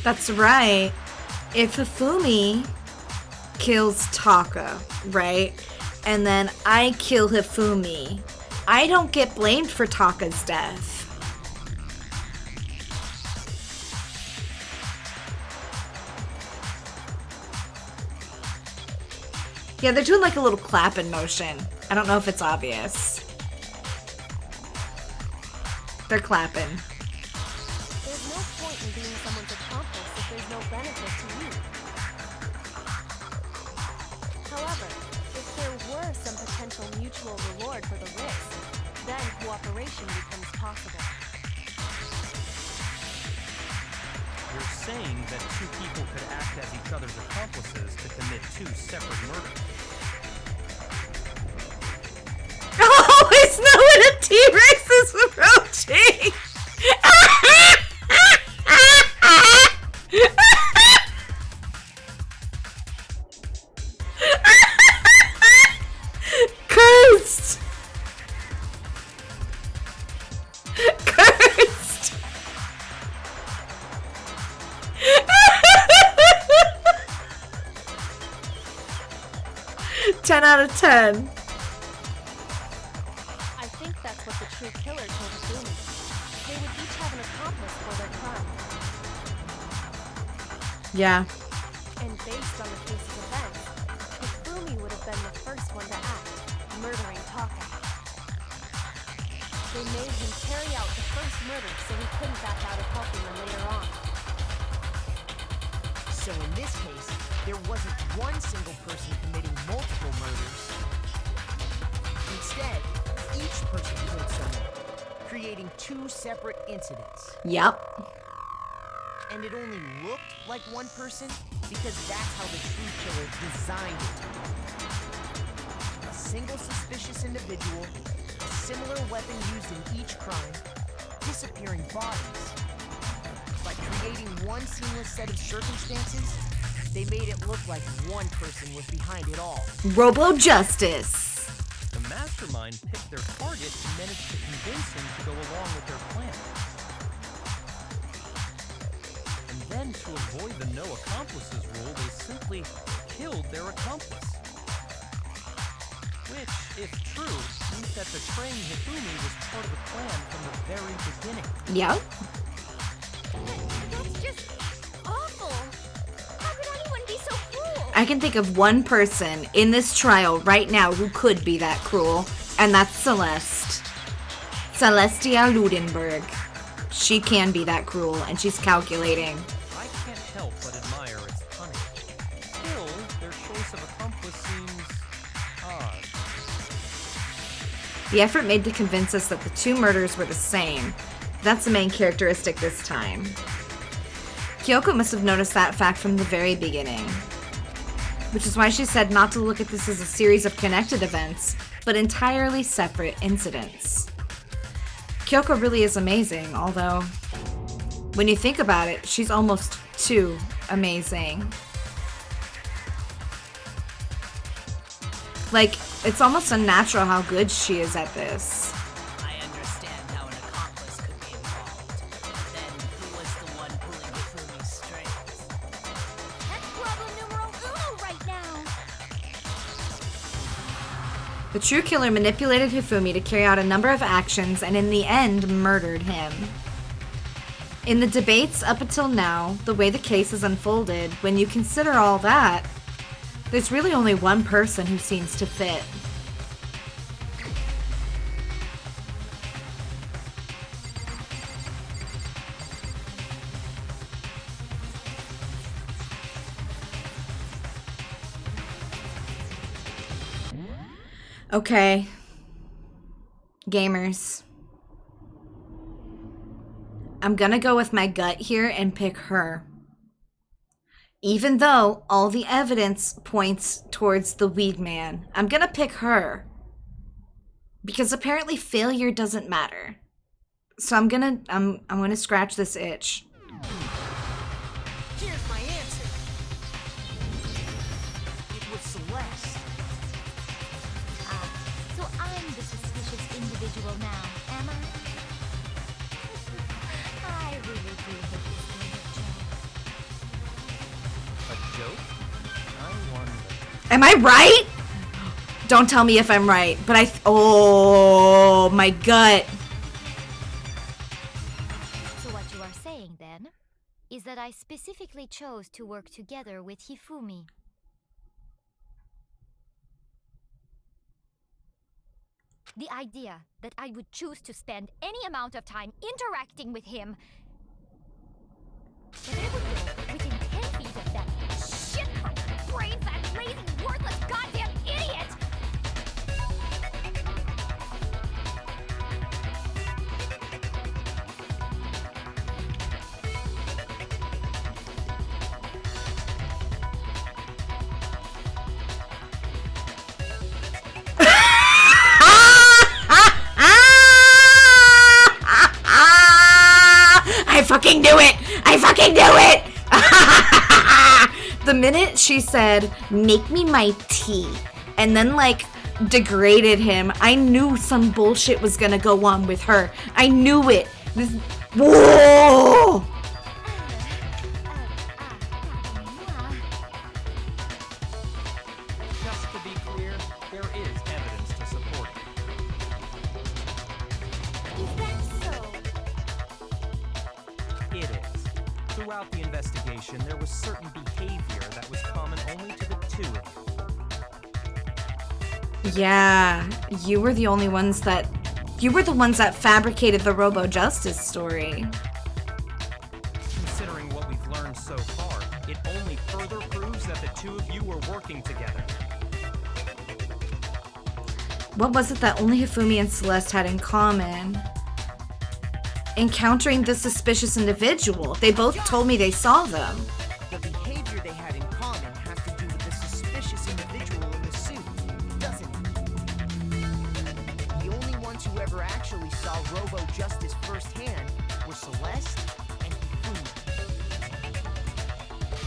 That's right. If Hifumi kills Taka, right? And then I kill Hifumi, I don't get blamed for Taka's death. Yeah, they're doing like a little clapping motion. I don't know if it's obvious. They're clapping. There's no point in being someone's accomplice if there's no benefit to you. However, if there were some potential mutual reward for the risk, then cooperation becomes possible. You're saying that two people could act as each other's accomplices to commit two separate murders. Oh, it's not when a T-Rex is approaching! Cursed! Cursed! 10 out of 10. I think that's what the true killer told Hifumi. They would each have an accomplice for their crime. Yeah. And based on the case's events, Hifumi would have been the first one to act, murdering Taka. They made him carry out the first murder so he couldn't back out of helping them later on. So in this case, there wasn't one single person committing multiple murders. Instead, each person killed someone, creating two separate incidents. Yep. And it only looked like one person because that's how the true killer designed it to be. A single suspicious individual, a similar weapon used in each crime, disappearing bodies. By creating one seamless set of circumstances, they made it look like one person was behind it all. Robo Justice. The mastermind picked their target and managed to convince him to go along with their plan. And then, to avoid the no accomplices rule, they simply killed their accomplice. Which, if true, means that betraying Hifumi was part of the plan from the very beginning. Yep. That's just awful. How could anyone be so cruel? I can think of one person in this trial right now who could be that cruel, and that's Celeste. Celestia Ludenberg. She can be that cruel, and she's calculating. I can't help but admire its cunning. Still, their choice of accomplice seems odd. The effort made to convince us that the two murders were the same. That's the main characteristic this time. Kyoko must have noticed that fact from the very beginning. Which is why she said not to look at this as a series of connected events, but entirely separate incidents. Kyoko really is amazing, although, when you think about it, she's almost too amazing. Like, it's almost unnatural how good she is at this. I understand how an accomplice could be involved. Then, who was the one pulling Hifumi's strings? That's problem numero uno right now. The true killer manipulated Hifumi to carry out a number of actions and in the end murdered him. In the debates up until now, the way the case has unfolded, when you consider all that, there's really only one person who seems to fit. Okay. Gamers. I'm gonna go with my gut here and pick her. Even though all the evidence points towards the weed man, I'm gonna pick her. Because apparently failure doesn't matter. So I'm gonna scratch this itch. Here's my answer. It was Celeste. So I'm the suspicious individual now, am I? I really do hate this game of A joke? I wonder. Am I right? Don't tell me if I'm right, but oh, my gut. So what you are saying then is that I specifically chose to work together with Hifumi. The idea that I would choose to spend any amount of time interacting with him, that I would go within 10 feet of that shit brains, that lazy, worthless goddamn idiot! I fucking knew it! I fucking knew it! The minute she said, make me my tea, and then like degraded him, I knew some bullshit was gonna go on with her. I knew it. Whoa! Just to be clear, clear, there is evidence to support it. Is that so? It is. Throughout the investigation, there was certain behavior that was common only to the two of you. Yeah, you were the ones that fabricated the Robo Justice story. Considering what we've learned so far, it only further proves that the two of you were working together. What was it that only Hifumi and Celeste had in common? Encountering the suspicious individual. They both told me they saw them. The behavior they had in common has to do with the suspicious individual in the suit, doesn't it? The only ones who ever actually saw Robo Justice firsthand were Celeste and Hifumi.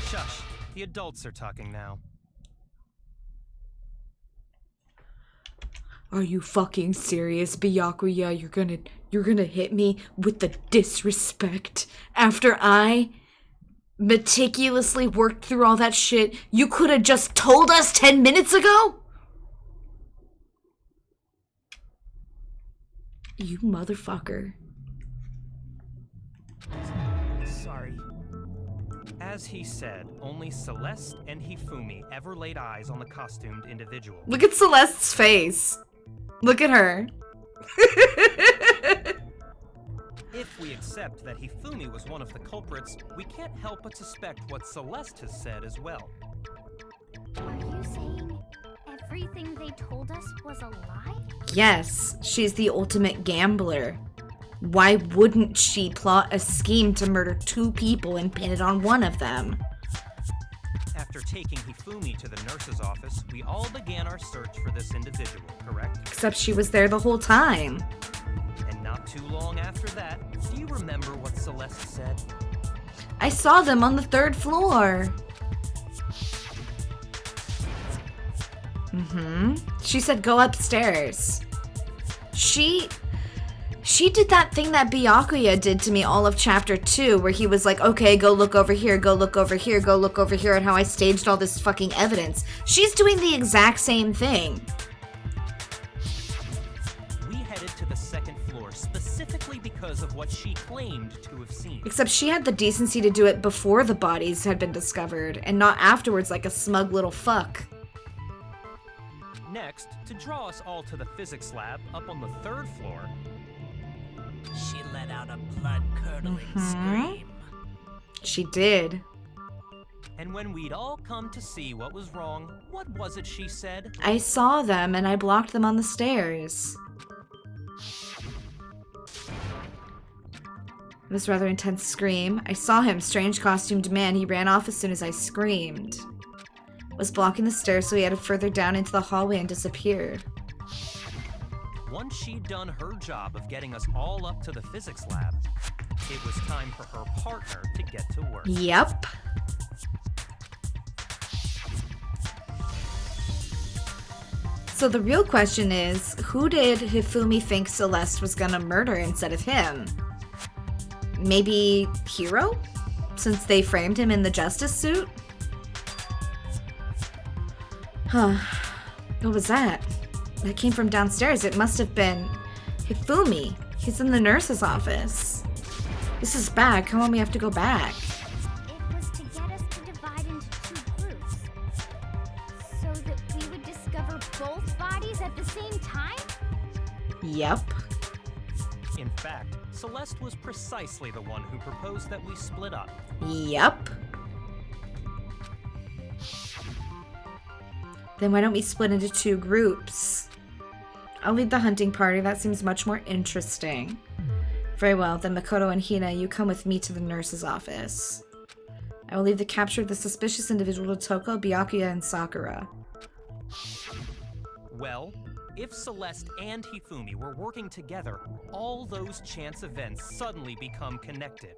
Shush. The adults are talking now. Are you fucking serious, Byakuya? You're gonna hit me with the disrespect after I meticulously worked through all that shit you could have just told us 10 minutes ago? You motherfucker. Sorry. As he said, only Celeste and Hifumi ever laid eyes on the costumed individual. Look at Celeste's face. Look at her. If we accept that Hifumi was one of the culprits, we can't help but suspect what Celeste has said as well. Are you saying everything they told us was a lie? Yes, she's the ultimate gambler. Why wouldn't she plot a scheme to murder 2 people and pin it on one of them? After taking Hifumi to the nurse's office, we all began our search for this individual, correct? Except she was there the whole time. And not too long after that, do you remember what Celeste said? I saw them on the 3rd floor. She said go upstairs. She did that thing that Byakuya did to me all of chapter 2, where he was like, okay, go look over here, go look over here, go look over here, and how I staged all this fucking evidence. She's doing the exact same thing. We headed to the 2nd floor specifically because of what she claimed to have seen. Except she had the decency to do it before the bodies had been discovered, and not afterwards like a smug little fuck. Next, to draw us all to the physics lab up on the 3rd floor, She let out a blood-curdling scream. She did. and when we'd all come to see what was wrong, what was it she said? I saw them and I blocked them on the stairs. It was a rather intense scream. I saw him, strange costumed man. He ran off as soon as I screamed. Was blocking the stairs, so he headed further down into the hallway and disappeared. Once she'd done her job of getting us all up to the physics lab, it was time for her partner to get to work. Yep. So the real question is, who did Hifumi think Celeste was gonna murder instead of him? Maybe Hiro? Since they framed him in the justice suit? Huh. What was that? That came from downstairs. It must have been Hifumi. He's in the nurse's office. This is bad. Come on, we have to go back. It was to get us to divide into 2 groups. So that we would discover both bodies at the same time? Yep. In fact, Celeste was precisely the one who proposed that we split up. Yep. Then why don't we split into 2 groups? I'll lead the hunting party. That seems much more interesting. Very well, then Makoto and Hina, you come with me to the nurse's office. I will leave the capture of the suspicious individual to Toko, Byakuya, and Sakura. Well, if Celeste and Hifumi were working together, all those chance events suddenly become connected.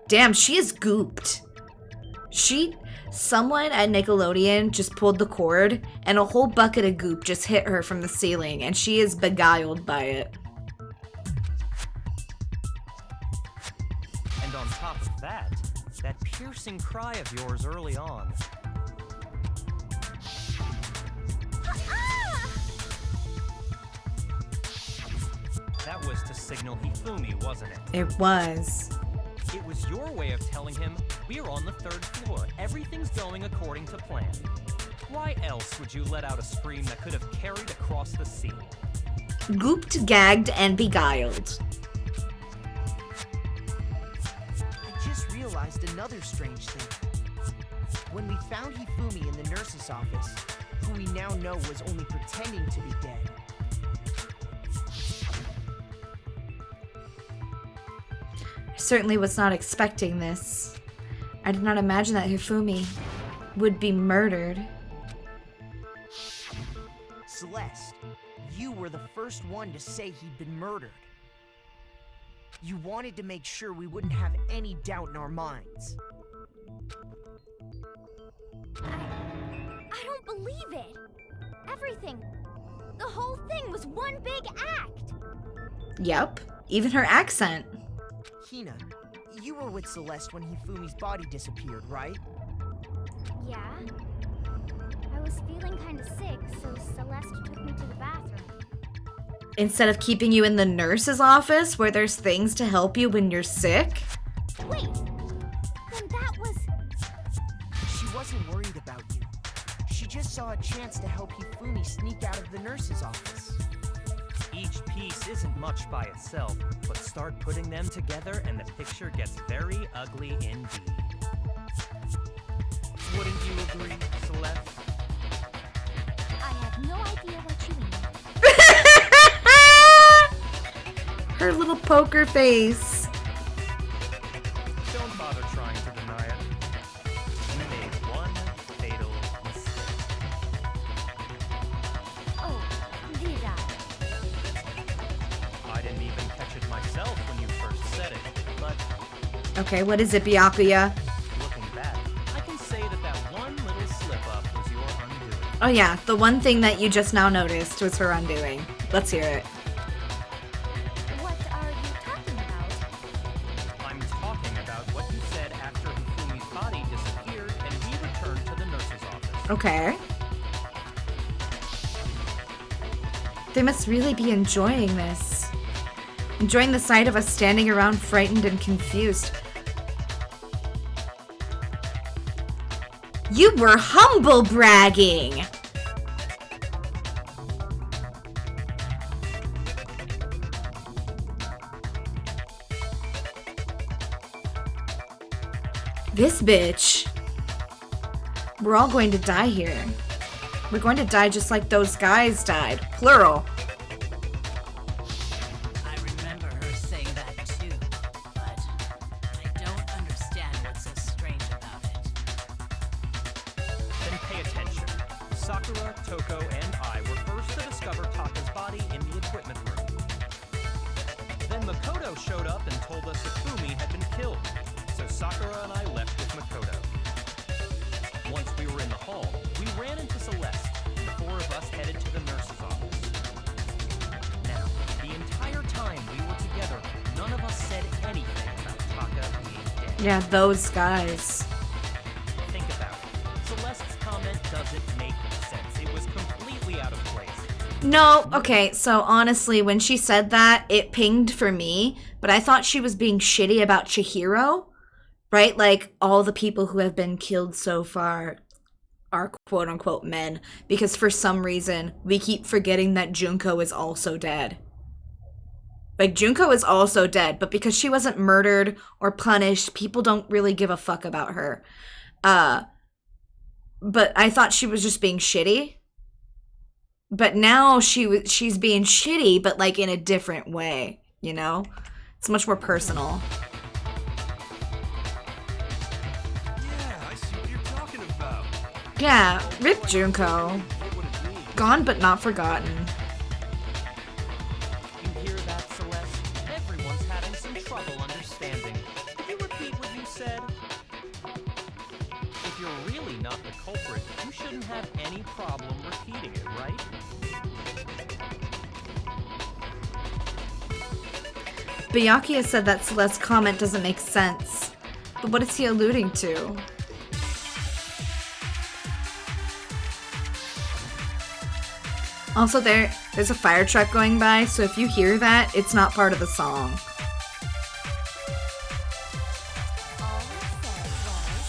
Damn, she is gooped. Someone at Nickelodeon just pulled the cord, and a whole bucket of goop just hit her from the ceiling, and she is beguiled by it. And on top of that piercing cry of yours early on. That was to signal Hifumi, wasn't it? It was. It was your way of telling him, we're on the 3rd floor. Everything's going according to plan. Why else would you let out a scream that could have carried across the sea? Gooped, gagged, and beguiled. I just realized another strange thing. When we found Hifumi in the nurse's office, who we now know was only pretending to be dead, I certainly was not expecting this. I did not imagine that Hifumi would be murdered. Celeste, you were the first one to say he'd been murdered. You wanted to make sure we wouldn't have any doubt in our minds. I don't believe it. Everything, the whole thing was one big act. Yep, even her accent. Hina, you were with Celeste when Hifumi's body disappeared, right? Yeah. I was feeling kind of sick, so Celeste took me to the bathroom. Instead of keeping you in the nurse's office where there's things to help you when you're sick? Wait, then that was... She wasn't worried about you. She just saw a chance to help Hifumi sneak out of the nurse's office. Each piece isn't much by itself, but start putting them together and the picture gets very ugly indeed. Wouldn't you agree, Celeste? I have no idea what you mean. Her little poker face. Don't bother trying to deny it. You made one fatal mistake. Oh, did I? I didn't even catch it myself when you first said it, but Okay, what is it, Byakuya? looking back, I can say that one little slip-up was your undoing. Oh yeah, the one thing that you just now noticed was her undoing. Let's hear it. What are you talking about? I'm talking about what you said after Hifumi's body disappeared and we returned to the nurse's office. Okay. They must really be enjoying this. Enjoying the sight of us standing around frightened and confused. You were humble bragging! This bitch. We're all going to die here. We're going to die just like those guys died. Plural. I remember her saying that too, but I don't understand what's so strange about it. Then pay attention. Sakura, Toko, and I were first to discover Taka's body in the equipment room. Then Makoto showed up and told us Hifumi had been killed, so Sakura and I left with Makoto. Once we were in the hall, we ran into Celeste. The four of us headed to the nurse's office. Now, the entire time we were together, none of us said anything about Taka being dead. Yeah, those guys. Think about it. Celeste's comment doesn't make sense. It was completely out of place. No, okay, so honestly, when she said that, it pinged for me, but I thought she was being shitty about Chihiro, right? Like, all the people who have been killed so far are quote-unquote men, because for some reason, we keep forgetting that Junko is also dead. Like, Junko is also dead, but because she wasn't murdered or punished, people don't really give a fuck about her. But I thought she was just being shitty. But now she's being shitty, but like in a different way, you know? It's much more personal. Yeah, I see what you're talking about. Yeah, rip Junko. Gone but not forgotten. You hear that, Celeste? Everyone's having some trouble understanding. Could you repeat what you said? If you're really not the culprit, you shouldn't have any problem repeating it, right? Byakuya said that Celeste's comment doesn't make sense. But what is he alluding to? Also, there's a fire truck going by, so if you hear that, it's not part of the song. All I said was,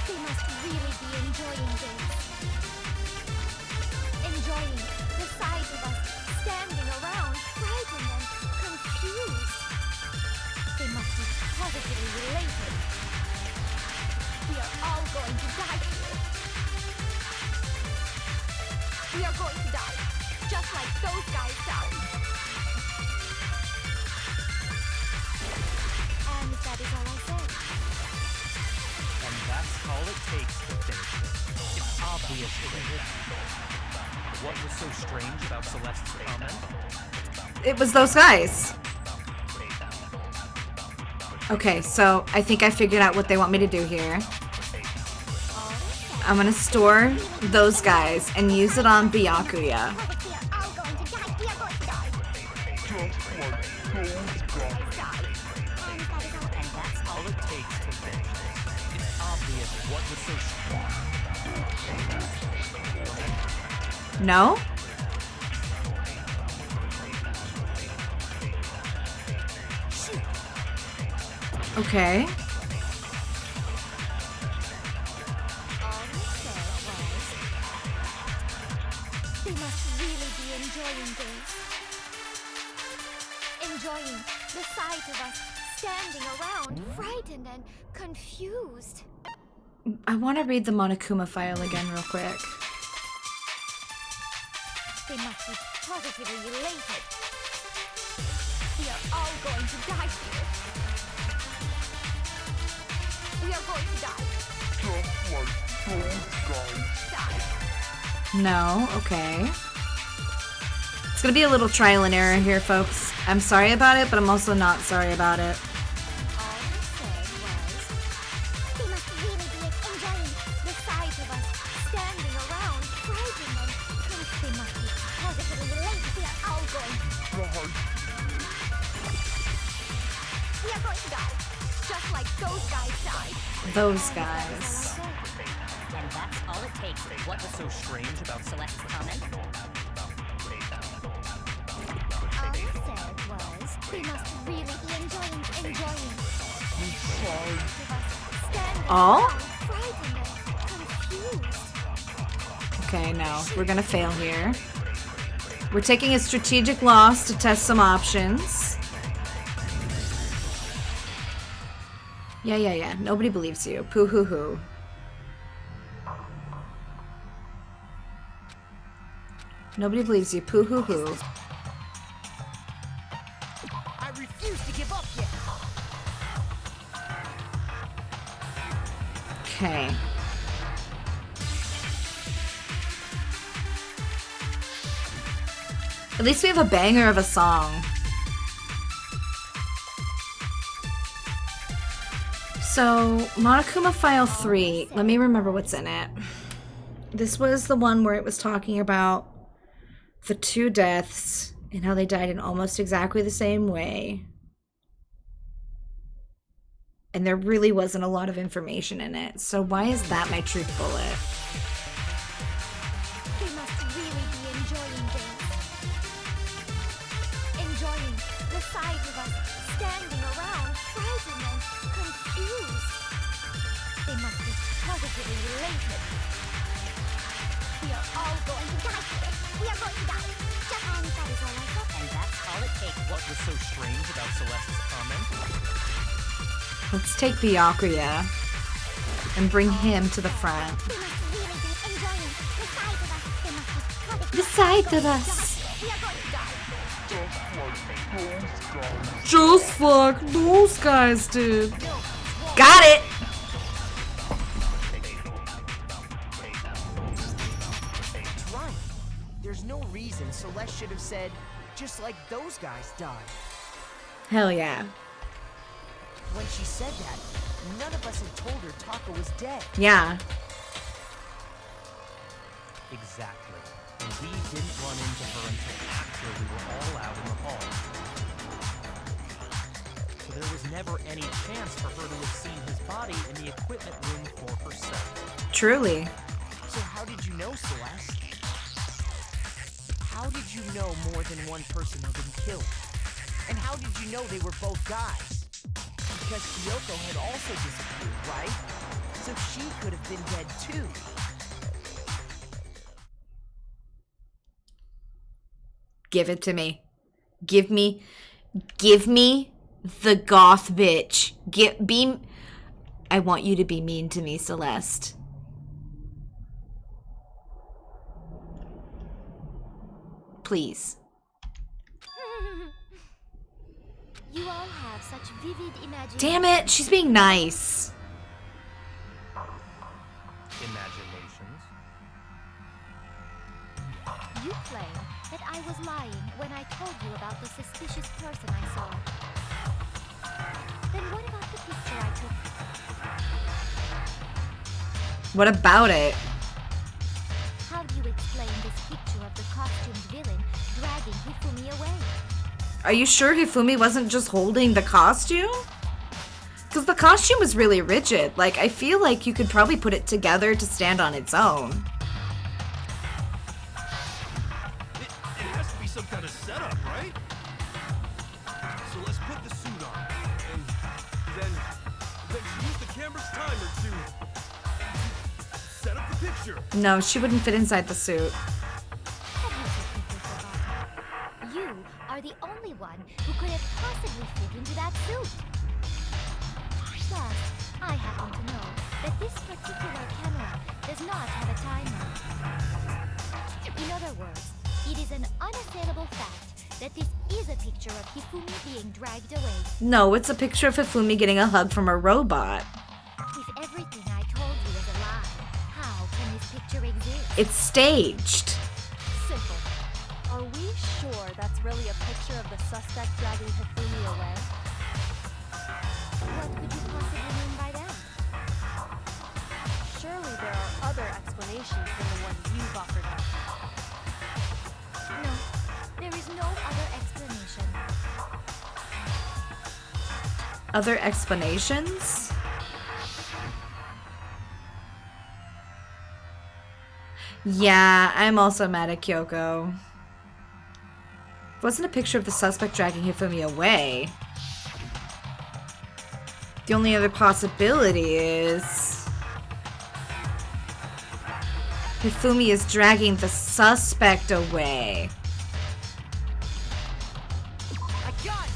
they must really be enjoying this. Enjoying the sight of us standing around, frightened and confused. They must be positively related. We are all going to die here. We are going to die, just like those guys died. And that is all I said. And that's all it takes to finish it. It's obvious, isn't it? What was so strange about Celeste's comment? It was those guys. Okay, so I think I figured out what they want me to do here. I'm gonna store those guys and use it on Byakuya. We are all going to die. We are going to die. And that's all it takes to finish it. It's obvious what was so strange. No? Okay. They must really be enjoying this. Enjoying the sight of us standing around, frightened and confused. I want to read the Monokuma file again real quick. They must be positively related. We are all going to die here. We are going to die. Die. No, okay. It's gonna be a little trial and error here, folks. I'm sorry about it, but I'm also not sorry about it. All I said was, they must really be enjoying the sight of us standing around, frightened and they must be positively related. We are all going. We are going to die, just like those guys died. Those guys. And that's all it takes. What was so strange about Celeste's comment? All I said was, they must really be enjoying the sight of us standing All? around, frightened and confused. Okay, no. We're gonna fail here. We're taking a strategic loss to test some options. Yeah. Nobody believes you. Poo hoo hoo. Nobody believes you. Poo hoo hoo. I refuse to give up yet. Okay. At least we have a banger of a song. So, Monokuma File 3, let me remember what's in it. This was the one where it was talking about the two deaths and how they died in almost exactly the same way. And there really wasn't a lot of information in it. So why is that my truth bullet? They must really be enjoying this. Enjoying the sight of us standing around, frightened and confused. They must be positively related. We are all going to die here. We are going to die. And that is all I got. And that's all it takes. What was so strange about Celeste's comment? Let's take Byakuya and bring him to the front. They must really be enjoying the sight of us. They must be positively The sight of us. We are going to die. Just like those guys did. Got it! It's right. There's no reason Celeste should have said, just like those guys died. Hell yeah. When she said that, none of us had told her Taka was dead. Yeah. Exactly. And we didn't run into her until after we were all out in the hall. So there was never any chance for her to have seen his body in the equipment room for herself. Truly. So how did you know, Celeste? How did you know more than one person had been killed? And how did you know they were both guys? Because Kyoko had also disappeared, right? So she could have been dead too. Give it to me. Give me the goth bitch. I want you to be mean to me, Celeste. Please. You all have such vivid imagination. Damn it, she's being nice. Imaginations. You claim that I was lying when I told you about the suspicious person I saw. Then what about the picture I took? What about it? How do you explain this picture of the costumed villain dragging Hifumi away? Are you sure Hifumi wasn't just holding the costume? Because the costume was really rigid. Like, I feel like you could probably put it together to stand on its own. It has to be some kind of setup, right? So let's put the suit on, and then she used the camera's timer to set up the picture. No, she wouldn't fit inside the suit. You are the only one who could have possibly fit into that suit. Plus, I happen to know that this particular camera does not have a timer. In other words, it is an unassailable fact that this is a picture of Hifumi being dragged away. No, it's a picture of Hifumi getting a hug from a robot. If everything I told you is a lie, how can this picture exist? It's staged. Simple. Are we sure that's really a picture of the suspect dragging Hifumi away? What could you possibly mean by that? Surely there are other explanations than the one you've offered up. No, there is no other explanation. Other explanations? Yeah, I'm also mad at Kyoko. It wasn't a picture of the suspect dragging Hifumi away. The only other possibility is Hifumi is dragging the suspect away. I got it!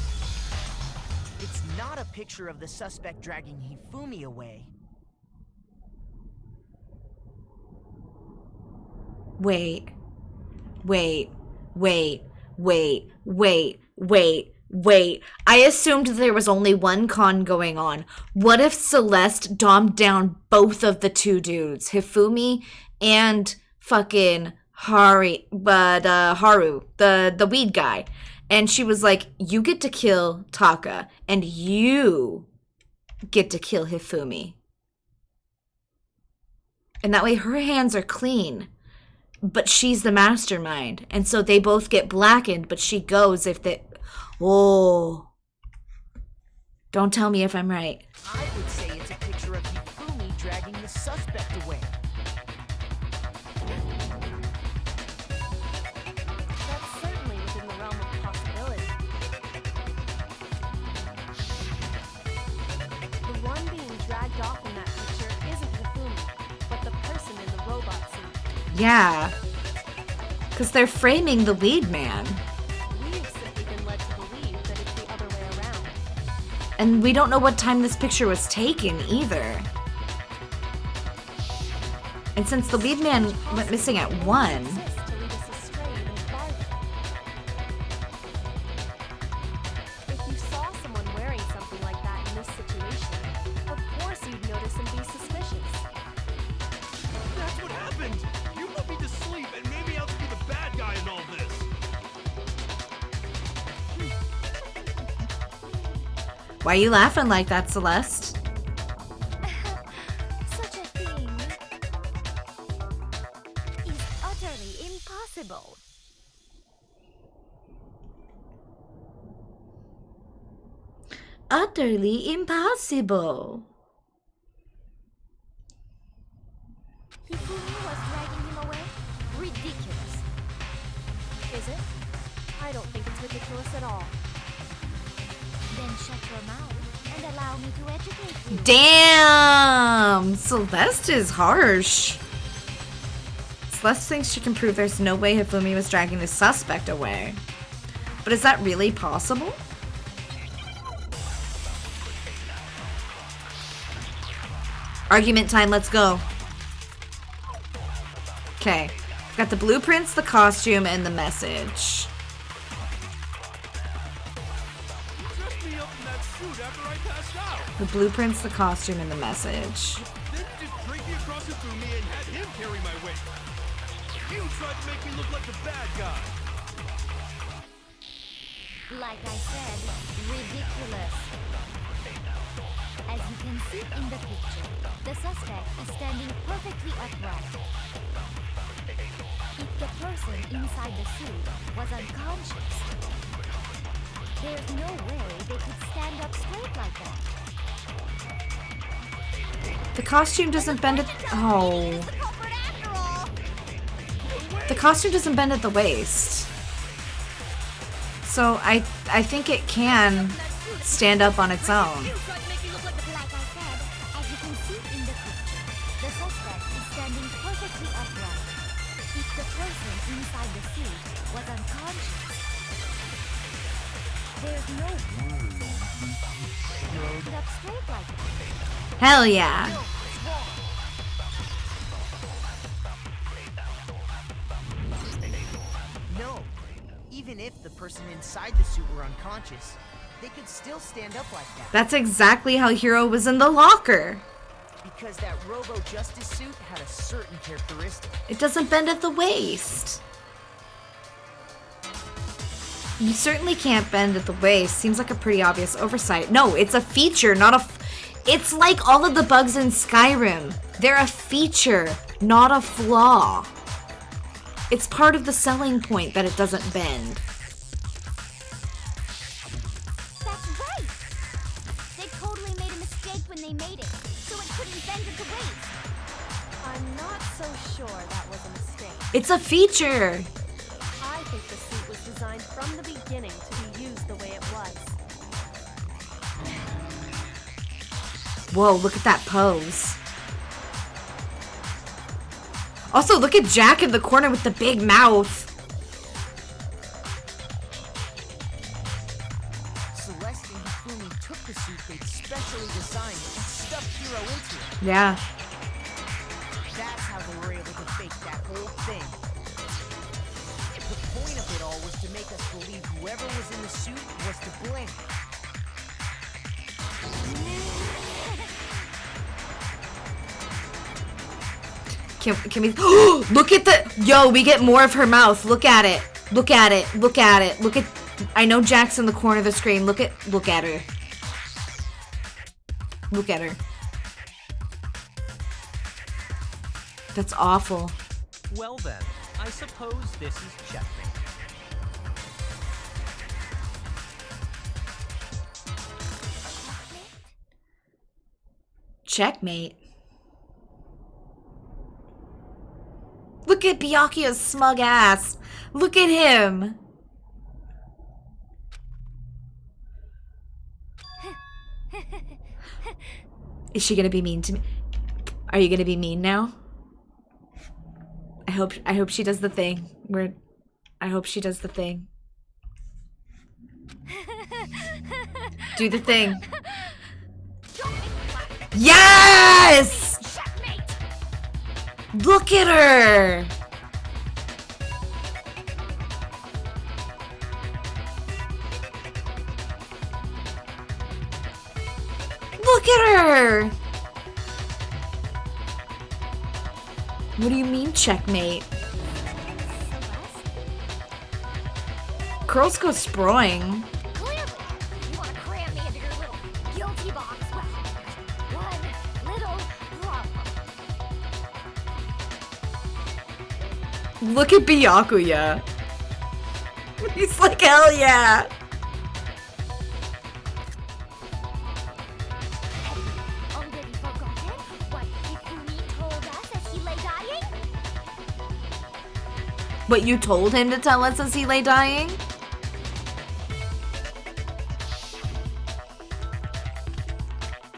It's not a picture of the suspect dragging Hifumi away. Wait. I assumed there was only one con going on. What if Celeste domed down both of the two dudes, Hifumi and fucking Haru, the weed guy. And she was like, you get to kill Taka, and you get to kill Hifumi. And that way her hands are clean. But she's the mastermind. And so they both get blackened, but she goes if they... Oh. Don't tell me if I'm right. I would say it's a picture of Hifumi dragging the suspect away. That's certainly within the realm of possibility. The one being dragged off in that picture isn't Hifumi, but the person in the robot suit. Yeah. Because they're framing the lead man. We've simply been led to believe that it's the other way around. And we don't know what time this picture was taken either. And since the lead man went missing at 1... If you saw someone wearing something like that in this situation, of course you'd notice and be suspicious. That's what happened! You put me to sleep and made me out to be the bad guy in all this! Why are you laughing like that, Celeste? Such a thing is utterly impossible. Utterly impossible. Hifumi was dragging him away? Ridiculous. Is it? I don't think it's ridiculous at all. Then shut your mouth and allow me to educate you. Damn! Celeste is harsh. Celeste thinks she can prove there's no way Hifumi was dragging the suspect away. But is that really possible? Argument time, let's go. Okay. Got the blueprints, the costume, and the message. The blueprints, the costume, and the message. Then you just drag me across Hifumi and had him carry my weight. You tried to make me look like the bad guy. Like I said, ridiculous. As you can see in the picture, the suspect is standing perfectly upright. If the person inside the suit was unconscious, there's no way they could stand up straight like that. The costume doesn't bend at... Oh. The costume doesn't bend at the waist. So I think it can stand up on its own. Like I said, as you can see in the picture, the suspect is standing perfectly upright. If the person inside the suit was unconscious, there's no way they could up straight like that. Hell yeah. No. Even if the person inside the suit were unconscious, they could still stand up like that. That's exactly how Hiro was in the locker. Because that Robo-Justice suit had a certain characteristic. It doesn't bend at the waist. You certainly can't bend at the waist. Seems like a pretty obvious oversight. No, it's a feature, not a... It's like all of the bugs in Skyrim. They're a feature, not a flaw. It's part of the selling point that it doesn't bend. That's right! They totally made a mistake when they made it, so it couldn't bend at the waist. I'm not so sure that was a mistake. It's a feature. I think the suit was designed from the beginning to be used the way it was. Whoa, look at that pose. Also, look at Jack in the corner with the big mouth. Celeste and Hifumi took the suit they'd specially designed and stuffed Hiro into it. Yeah. That's how they were able to fake that whole thing. The point of it all was to make us believe whoever was in the suit was to blame. Can we... Look at the... Yo, we get more of her mouth. Look at it. Look at it. Look at it. Look at... I know Jack's in the corner of the screen. Look at her. Look at her. That's awful. Well then, I suppose this is checkmate. Checkmate. Look at Byakuya's smug ass. Look at him. Is she gonna be mean to me? Are you gonna be mean now? I hope she does the thing. I hope she does the thing. Do the thing. Yes! Look at her! Look at her! What do you mean, checkmate? Curls go sproing. Clearly, you want to cram me into your little guilty box. Well, one little problem. Look at Byakuya. He's like, hell yeah. Already forgotten what Hifumi told us as he lay dying? What you told him to tell us as he lay dying?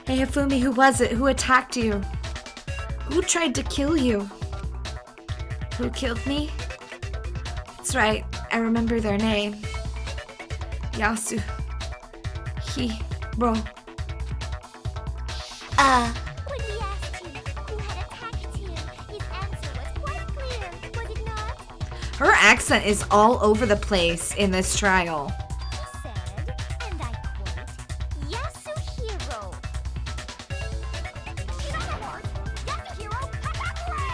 Hey Hifumi, who was it? Who attacked you? Who tried to kill you? Who killed me? That's right, I remember their name. Yasu. Hiro. When we asked him who had attacked him, his answer was quite clear, was it not? Her accent is all over the place in this trial. He said, and I quote, Yasuhiro. In other words, Yasuhiro Hakakure!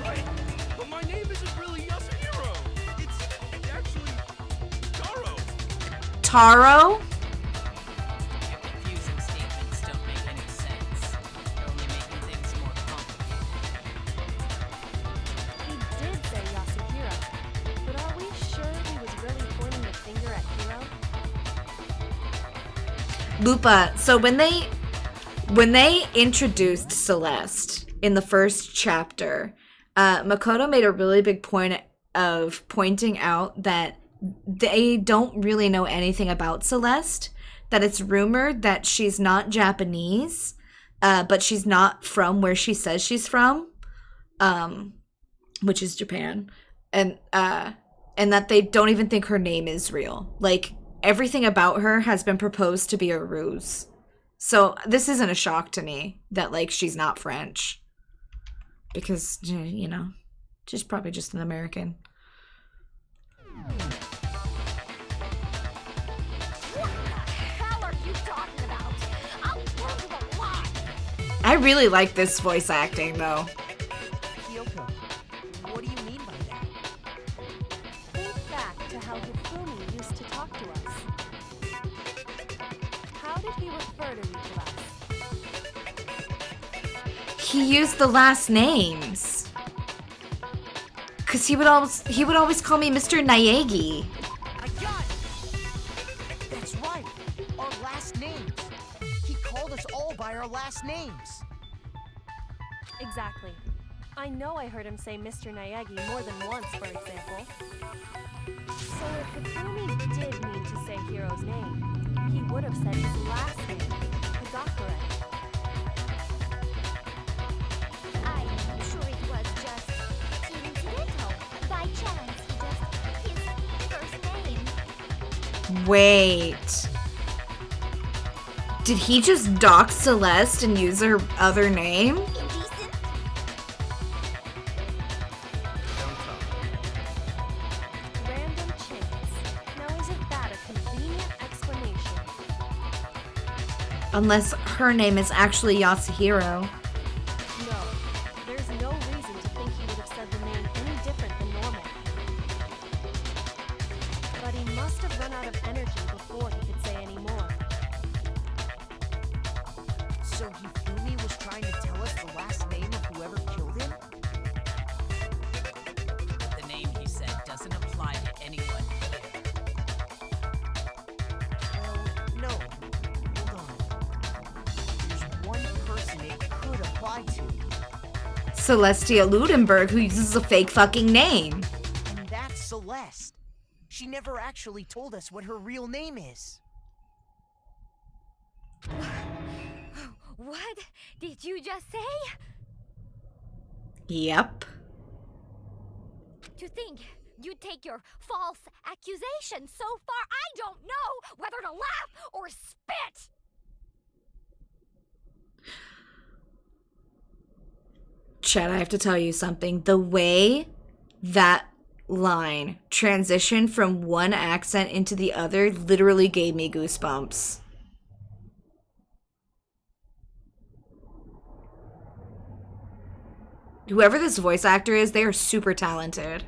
Right, but my name isn't really Yasuhiro. It's actually Taro. Taro? Your confusing statements don't make any sense. You're only making things more complicated. He did say Yasuhiro, but are we sure he was really pointing the finger at Hiro? Lupa, so when they introduced Celeste in the first chapter, Makoto made a really big point of pointing out that they don't really know anything about Celeste, that it's rumored that she's not Japanese, but she's not from where she says she's from, which is Japan, and that they don't even think her name is real. Like, everything about her has been proposed to be a ruse. So this isn't a shock to me that, like, she's not French. Because, you know, she's probably just an American. What the hell are you talking about? I'll burn you alive! I really like this voice acting, though. Kyoko, what do you mean by that? Think back to how Hifumi used to talk to us. How did he refer to each of us? He used the last names. Cause he would always call me Mr. Naegi. I got it! That's right, our last names. He called us all by our last names. Exactly. I know I heard him say Mr. Naegi more than once, for example. So if Hifumi did mean to say Hiro's name, he would have said his last name, Hagakure. I'm sure it was just incidental, by chance, just his first name. Wait. Did he just dox Celeste and use her other name? Indecent? Don't talk. Random chance. Now isn't that a convenient explanation? Unless her name is actually Yasuhiro. No. There's no reason to think he would have said the name any different than normal. But he must have run out of energy before he could say any more. So Hifumi was trying to tell us the last name of whoever killed him? The name he said doesn't apply to anyone here. Well, no. Hold on. There's one person it could apply to, Celestia Ludenberg, who uses a fake fucking name. and that's Celeste. She never actually told us what her real name is. What did you just say? Yep. To think you'd take your false accusation so far, I don't know whether to laugh or spit! Chad, I have to tell you something. The way that line transitioned from one accent into the other literally gave me goosebumps. Whoever this voice actor is, they are super talented.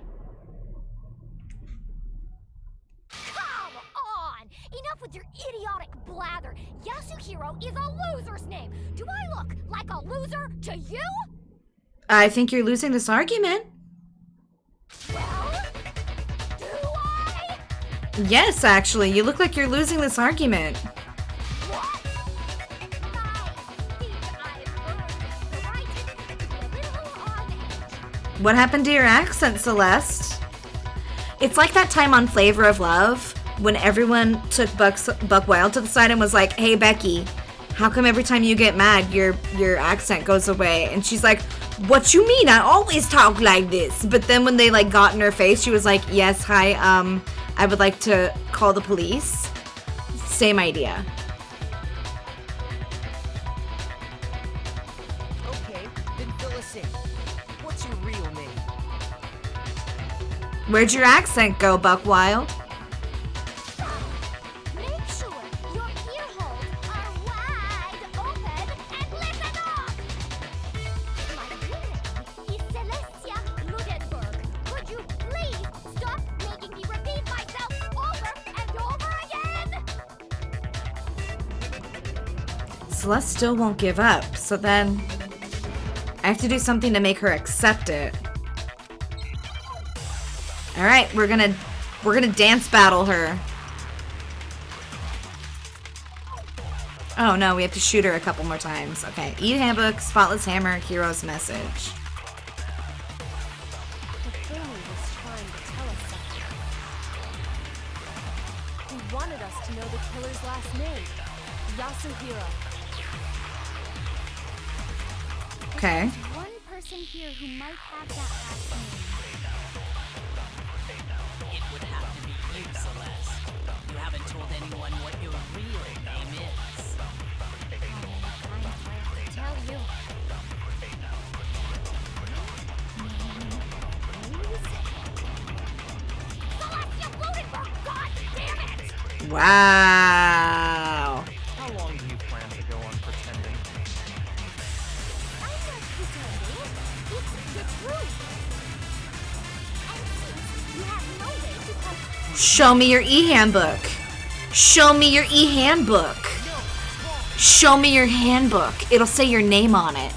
Come on! Enough with your idiotic blather! Yasuhiro is a loser's name! Do I look like a loser to you? I think you're losing this argument. Well, do I? Yes, actually, you look like you're losing this argument. What? I think I've earned the right to be a little on edge. What happened to your accent, Celeste? It's like that time on Flavor of Love when everyone took Buck Wild to the side and was like, "Hey, Becky, how come every time you get mad, your accent goes away?" And she's like, "What you mean? I always talk like this." But then when they like got in her face, she was like, "Yes, hi, I would like to call the police." Same idea. Okay, then fill us in. What's your real name? Where'd your accent go, Buck Wild? Make sure your ear holes are wide open and listen up! My real name is Celestia Ludenberg. Could you please stop making me repeat myself over and over again? Celeste still won't give up, so then I have to do something to make her accept it. All right, we're gonna dance battle her. Oh no, we have to shoot her a couple more times. Okay, eat handbook, spotless hammer, hero's message. The family was trying to tell us something. He wanted us to know the killer's last name, Yasuhiro. Okay. There's one person here who might have that last name. It would have to be you, Celeste. You haven't told anyone what your real name is. I'm trying to tell you. Celestia Ludenberg, god damn it! Wow. How long do you plan to go on pretending? I'm not pretending. It's the truth. And since you have no way to come Show me your e-handbook. Show me your e-handbook. Show me your handbook. It'll say your name on it.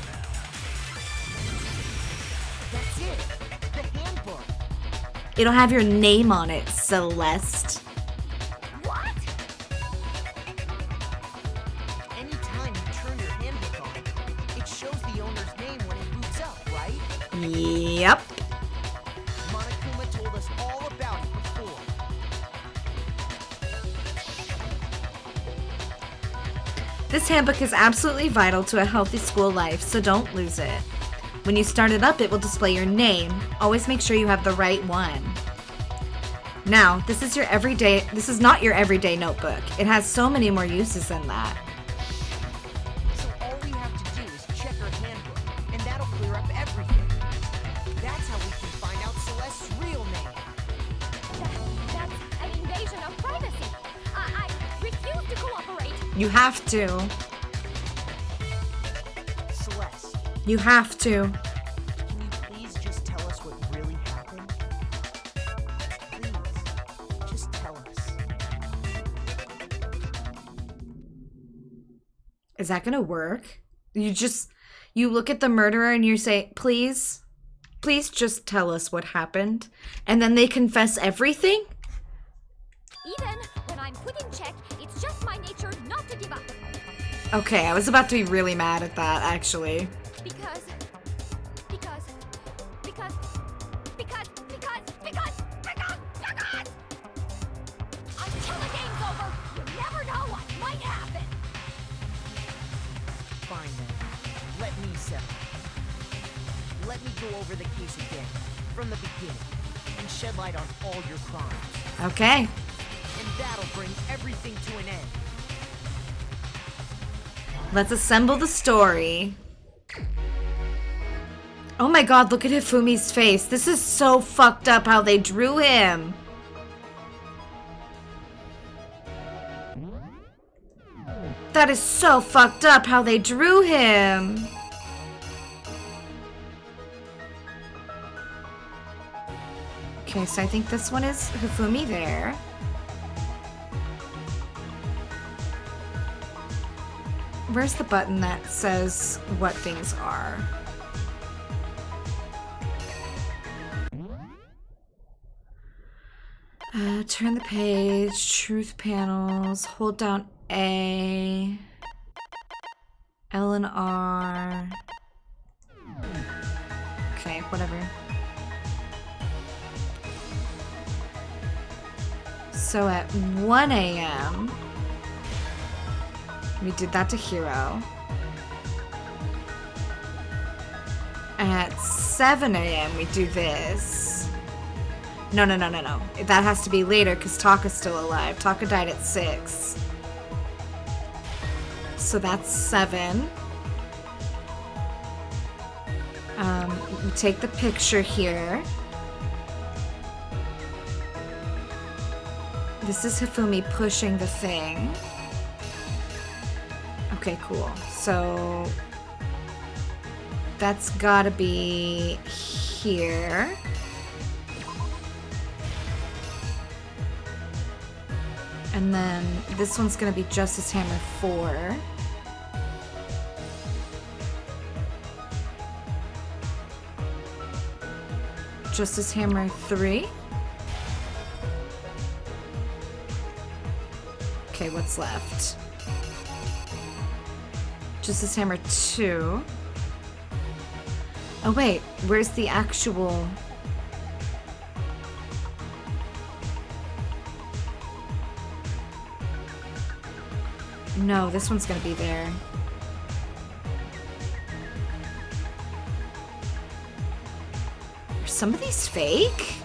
That's it. The handbook. It'll have your name on it, Celeste. what? Anytime you turn your handbook on, it shows the owner's name when it boots up, right? Yep. Monokuma told us all about it before. This handbook is absolutely vital to a healthy school life, so don't lose it. When you start it up, it will display your name. Always make sure you have the right one. Now, this is not your everyday notebook. It has so many more uses than that. So all we have to do is check our handbook, and that'll clear up everything. That's how we can find out Celeste's real name. That's an invasion of privacy. I refuse to cooperate. You have to. Celeste, You have to. can you please just tell us what really happened? Please, just tell us. Is that gonna work? You look at the murderer and you say, please just tell us what happened. And then they confess everything? Even when I'm put in check, it's just my nature not to give up. Okay, I was about to be really mad at that, actually. Because until the game's over, you never know what might happen. Fine then. Let me settle. Let me go over the case again, from the beginning, and shed light on all your crimes. Okay. And that'll bring everything to an end. Let's assemble the story. Oh my god, look at Hifumi's face. This is so fucked up how they drew him. That is so fucked up how they drew him. Okay, so I think this one is Hifumi there. Where's the button that says what things are? Turn the page, truth panels, hold down A, L and R. Okay, whatever. So at 1 a.m., we did that to Hero. At 7 a.m., we do this. No. That has to be later because Taka's still alive. Taka died at 6. So that's 7. We take the picture here. This is Hifumi pushing the thing. Okay, cool. So that's gotta be here. And then this one's gonna be Justice Hammer 4. Justice Hammer 3. Okay, what's left? Justice Hammer 2. Oh wait, where's the actual... No, this one's gonna be there. Are some of these fake?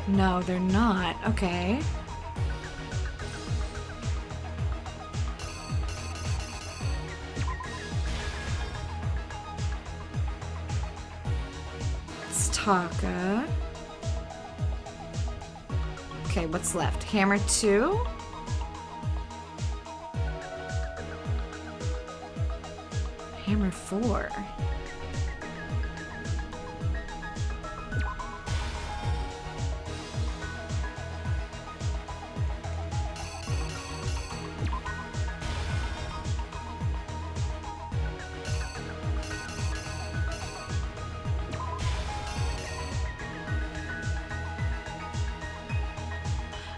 No, they're not. Okay. It's Taka. Okay, what's left? Hammer 2? Hammer 4.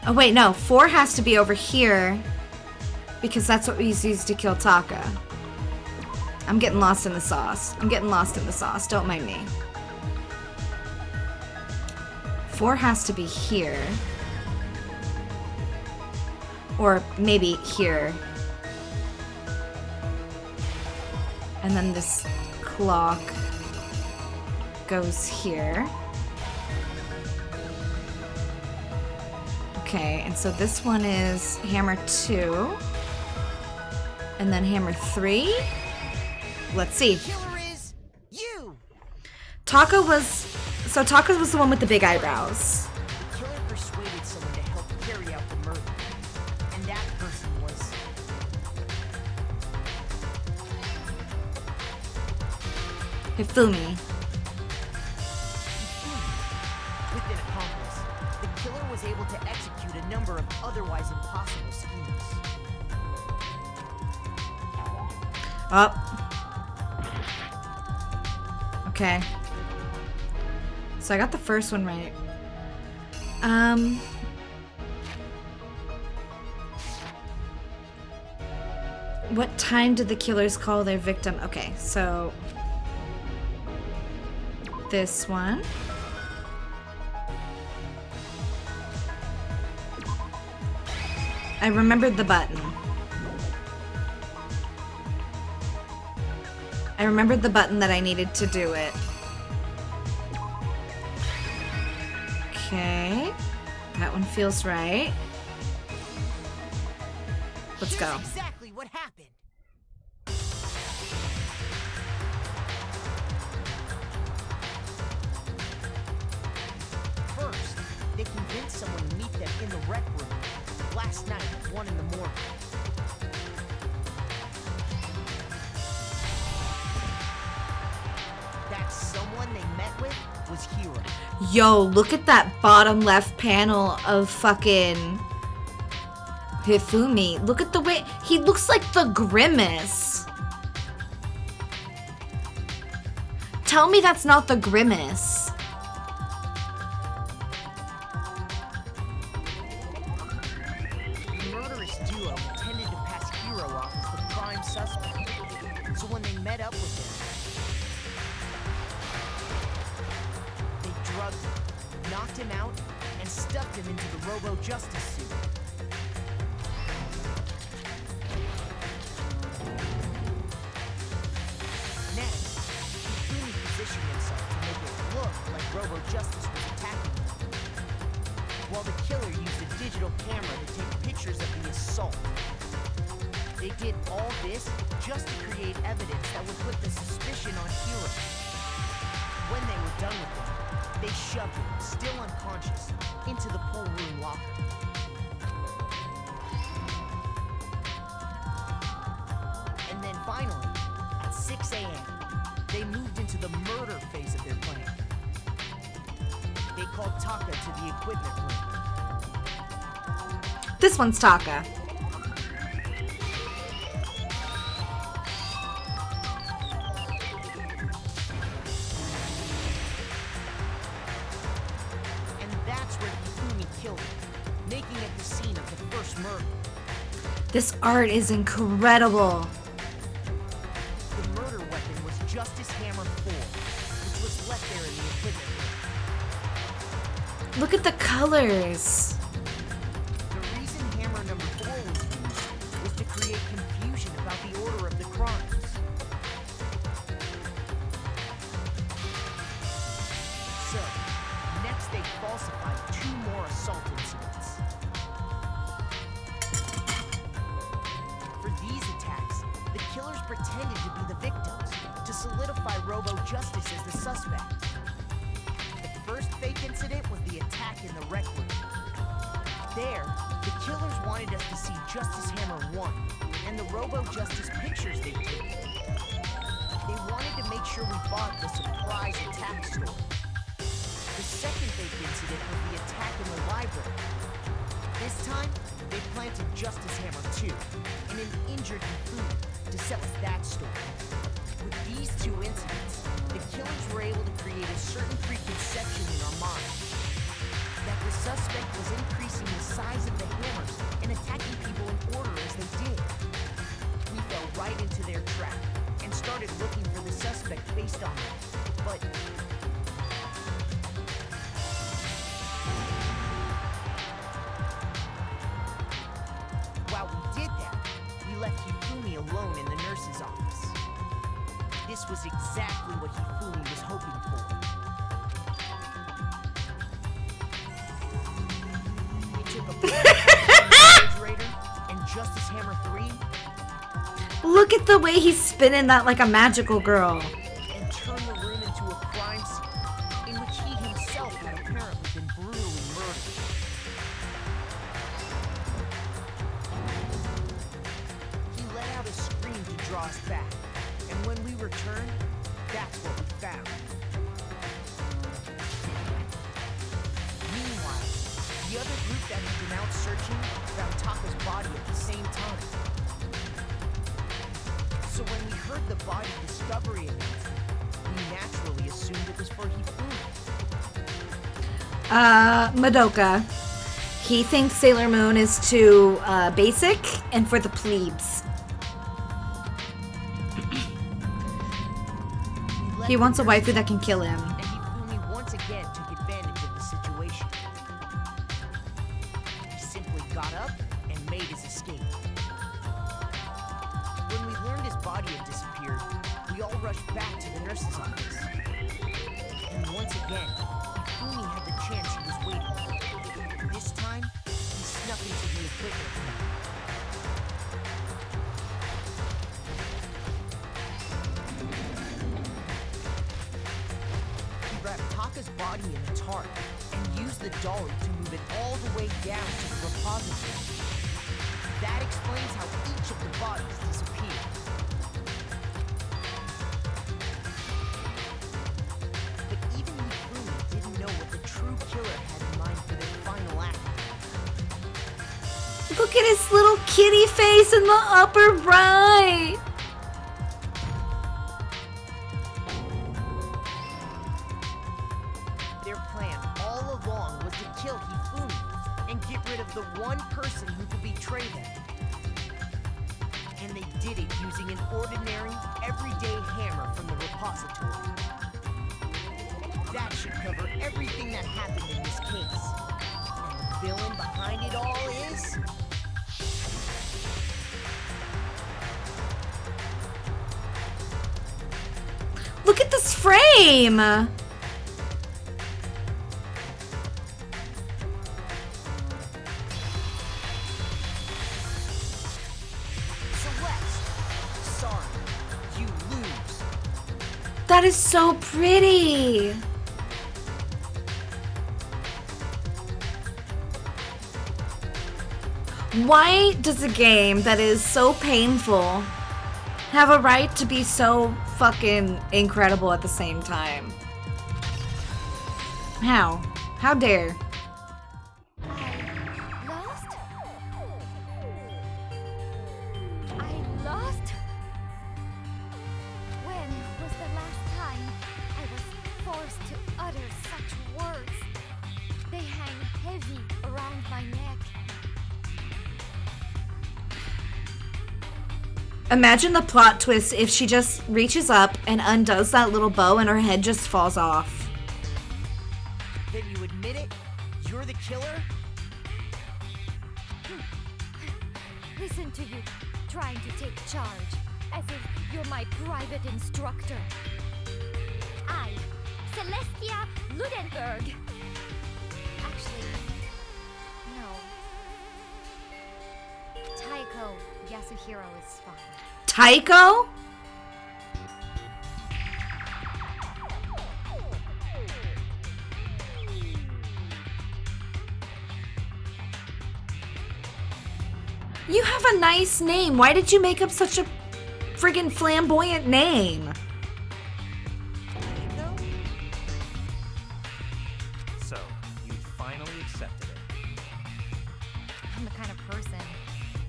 Oh wait, no, 4 has to be over here because that's what we used to kill Taka. I'm getting lost in the sauce. Don't mind me. 4 has to be here. Or maybe here. And then this clock goes here. Okay, and so this one is Hammer 2. And then Hammer 3. Let's see. Killer is you. Taka was the one with the big eyebrows. The killer persuaded someone to help carry out the murder. And that person was... Hifumi. With an accomplice, the killer was able to execute a number of otherwise impossible schemes. Up. Okay. So I got the first one right. What time did the killers call their victim? Okay, so this one. I remembered the button. I remembered the button that I needed to do it. Okay. That one feels right. Let's go. Here's exactly what happened. First, they convinced someone to meet them in the rec room last night at 1 in the morning. That someone they met with was Hero. Yo, look at that bottom left panel of fucking Hifumi. Look at the way he looks like the Grimace. tell me that's not the Grimace. The murderous duo intended to pass Hero off as the prime suspect. So when they met up with him, they drugged him, knocked him out, and stuffed him into the Robo-Justice suit. Next, Hifumi positioned himself to make it look like Robo-Justice was attacking him, while the killer used a digital camera to take pictures of the assault. They did all this just to create evidence that would put the suspicion on Hero. When they were done with him, they shoved him, still unconscious, into the pool room locker. And then finally, at 6 a.m., they moved into the murder phase of their plan. They called Taka to the equipment room. This one's Taka. And that's where Hifumi killed him, making it the scene of the first murder. This art is incredible. The murder weapon was Justice Hammer 4, which was left there in the equipment room. Look at the colors. The reason Hammer number 4 was used was to create confusion about the order of the crimes. So, next they falsified 2 more assault incidents. For these attacks, the killers pretended to be the victims to solidify Robo-Justice as the suspect. The first fake incident was the attack in the rec room. There, the killers wanted us to see Justice Hammer 1 and the Robo-Justice pictures they took. They wanted to make sure we bought the surprise attack story. The second fake incident was the attack in the library. This time, they planted Justice Hammer 2 and an injured Hifumi to sell us that story. With these 2 incidents, the killers were able to create a certain preconception in our minds that the suspect was increasing the size of the hammers and attacking people in order as they did. We fell right into their trap and started looking for the suspect based on that. But while we did that, we left Hifumi alone in the nurse's office. This was exactly what Hifumi was hoping for. We took a refrigerator and Justice Hammer 3 Look at the way he's spinning that like a magical girl. and turned the room into a crime scene in which he himself had apparently been brutally murdered. He let out a scream to draw us back, and when we returned, that's what we found. Meanwhile, the other group that had been out searching found Taka's body at the same time. So when we heard the body discovery announcement, we naturally assumed it was for Hifumi. Madoka. He thinks Sailor Moon is too basic and for the plebes. He wants a waifu that can kill him. And Hifumi once again took advantage of the situation. He simply got up and made his escape. When we learned his body had disappeared, we all rushed back to the nurse's office. And once again, Hifumi had the chance he was waiting for. This time, he snuck into the equipment room. He wrapped Taka's body in a tarp and used the dolly to move it all the way down to the repository. That explains how each of the bodies disappeared. But even Hifumi didn't know what the true killer had in mind for their final act. Look at his little kitty face in the upper right. Their plan all along was to kill Hifumi and get rid of the one person who could betray them. And they did it using an ordinary, everyday hammer from the repository. That should cover everything that happened in this case. And the villain behind it all is... Look at this frame! Celeste! Sorry, you lose. That is so pretty! Why does a game that is so painful have a right to be so fucking incredible at the same time? How? How dare? Lost? I lost? When was the last time I was forced to utter such words? They hang heavy around my neck. Imagine the plot twist if she just reaches up and undoes that little bow and her head just falls off. Then you admit it? You're the killer? Listen to you, trying to take charge, as if you're my private instructor. I, Celestia Ludenberg. Actually, no. Taiko Yasuhiro is fine. Taiko? You have a nice name. Why did you make up such a friggin' flamboyant name? So, you finally accepted it. I'm the kind of person,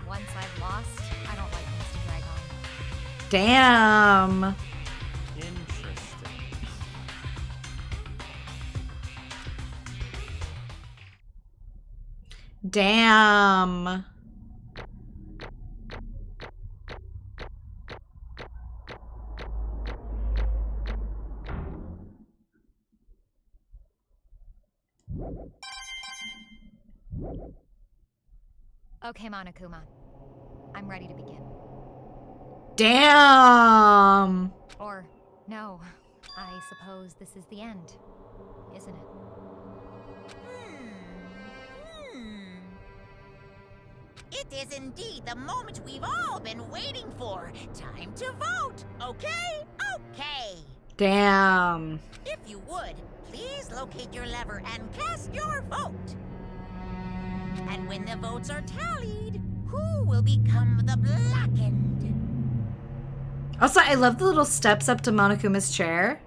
once I've lost, I don't like things to drag on. Damn. Interesting. Damn. Okay, Monokuma. I'm ready to begin. Damn. Or, no, I suppose this is the end, isn't it? It is indeed the moment we've all been waiting for. Time to vote, okay? Okay. Damn. If you would, please locate your lever and cast your vote. And when the votes are tallied, who will become the blackened? Also, I love the little steps up to Monokuma's chair.